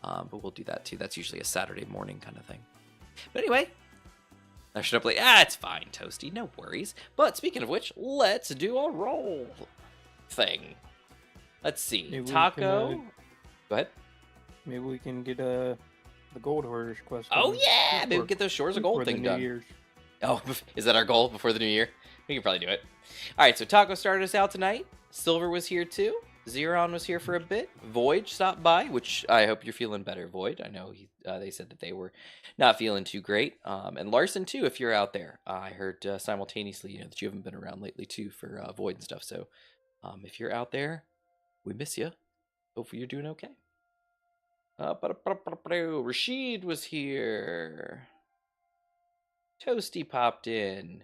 But we'll do that too. That's usually a Saturday morning kind of thing. But anyway, I should upload. It's fine, Toasty. No worries. But speaking of which, let's do a roll thing. Let's see. Maybe Taco. Go ahead. Maybe we can get the Gold Hoarders quest. Oh yeah, maybe we get those Shores of Gold thing done. Year's. Oh, is that our goal before the new year? We can probably do it. All right, so Taco started us out tonight. Silver was here too. Zeron was here for a bit. Void stopped by, which I hope you're feeling better, Void. I know they said that they were not feeling too great. And Larson too, if you're out there. I heard simultaneously that you haven't been around lately too for Void and stuff. So if you're out there, we miss you. Hopefully you're doing okay. Rashid was here. Toasty popped in.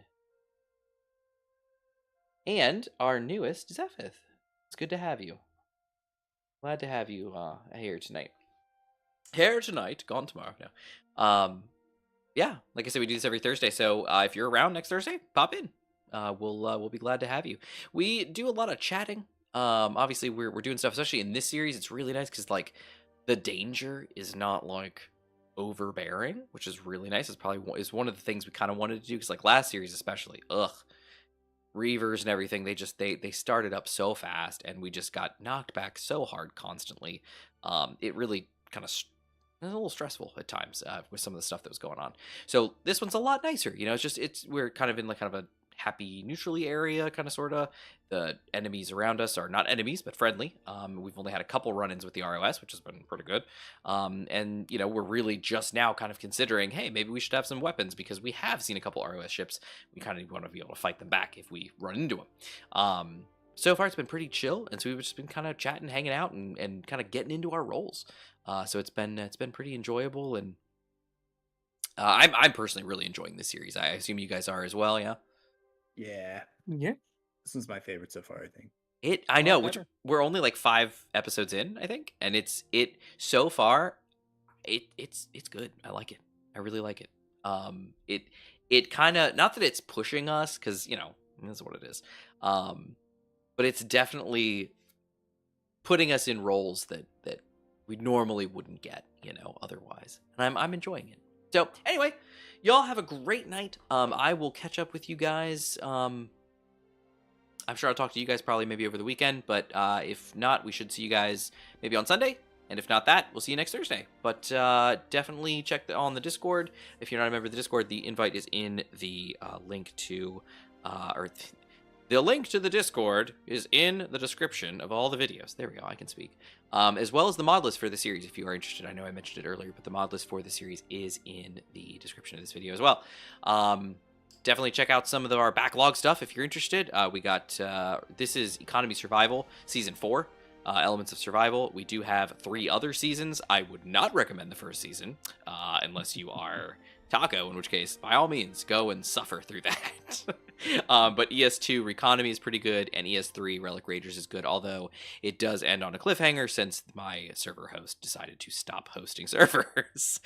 And our newest, Zephyth. It's good to have you. Glad to have you here tonight. Here tonight, gone tomorrow. No. Yeah, like I said, we do this every Thursday. So if you're around next Thursday, pop in. We'll be glad to have you. We do a lot of chatting. Obviously, we're doing stuff, especially in this series. It's really nice because like the danger is not like overbearing, which is really nice. It's probably one of the things we kind of wanted to do because like last series especially, Reavers and everything, they started up so fast and we just got knocked back so hard constantly. It really kind of a little stressful at times with some of the stuff that was going on. So this one's a lot nicer. You know, we're kind of in like kind of a happy neutrally area, kind of sort of. The enemies around us are not enemies but friendly. We've only had a couple run-ins with the ROS, which has been pretty good. And you know, we're really just now kind of considering, hey, maybe we should have some weapons because we have seen a couple ROS ships. We kind of want to be able to fight them back if we run into them. So far it's been pretty chill, and so we've just been kind of chatting, hanging out, and kind of getting into our roles. So it's been pretty enjoyable, and I'm personally really enjoying this series. I assume you guys are as well, yeah? Yeah. This one's my favorite so far, I think. I know, which we're only like 5 episodes in, I think, and it's so far, it's good. I like it. I really like it. It kind of, not that it's pushing us, because you know that's what it is, but it's definitely putting us in roles that we normally wouldn't get, you know, otherwise, and I'm enjoying it. So anyway, y'all have a great night. I will catch up with you guys. I'm sure I'll talk to you guys probably maybe over the weekend, but if not, we should see you guys maybe on Sunday. And if not that, we'll see you next Thursday. But definitely check on the Discord. If you're not a member of the Discord, the invite is in the link to, or The link to the Discord is in the description of all the videos. There we go, I can speak. As well as the mod list for the series, if you are interested. I know I mentioned it earlier, but the mod list for the series is in the description of this video as well. Definitely check out some of our backlog stuff if you're interested. We got, this is Economy Survival Season 4. Elements of Survival. We do have 3 other seasons. I would not recommend the first season unless you are Taco, in which case, by all means, go and suffer through that. But ES2 Reconomy is pretty good, and ES3 Relic Ragers is good, although it does end on a cliffhanger since my server host decided to stop hosting servers.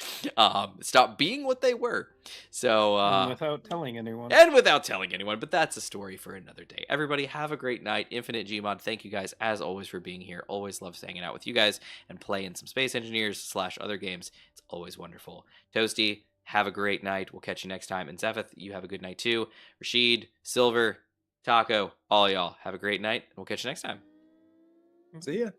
Stop being what they were. So and without telling anyone. But that's a story for another day. Everybody, have a great night. Infinite Gmod, thank you guys, as always, for being here. Always love hanging out with you guys and playing some Space Engineers / other games. It's always wonderful. Toasty, have a great night. We'll catch you next time. And Zephyth, you have a good night too. Rashid, Silver, Taco, all y'all, have a great night. And we'll catch you next time. See ya.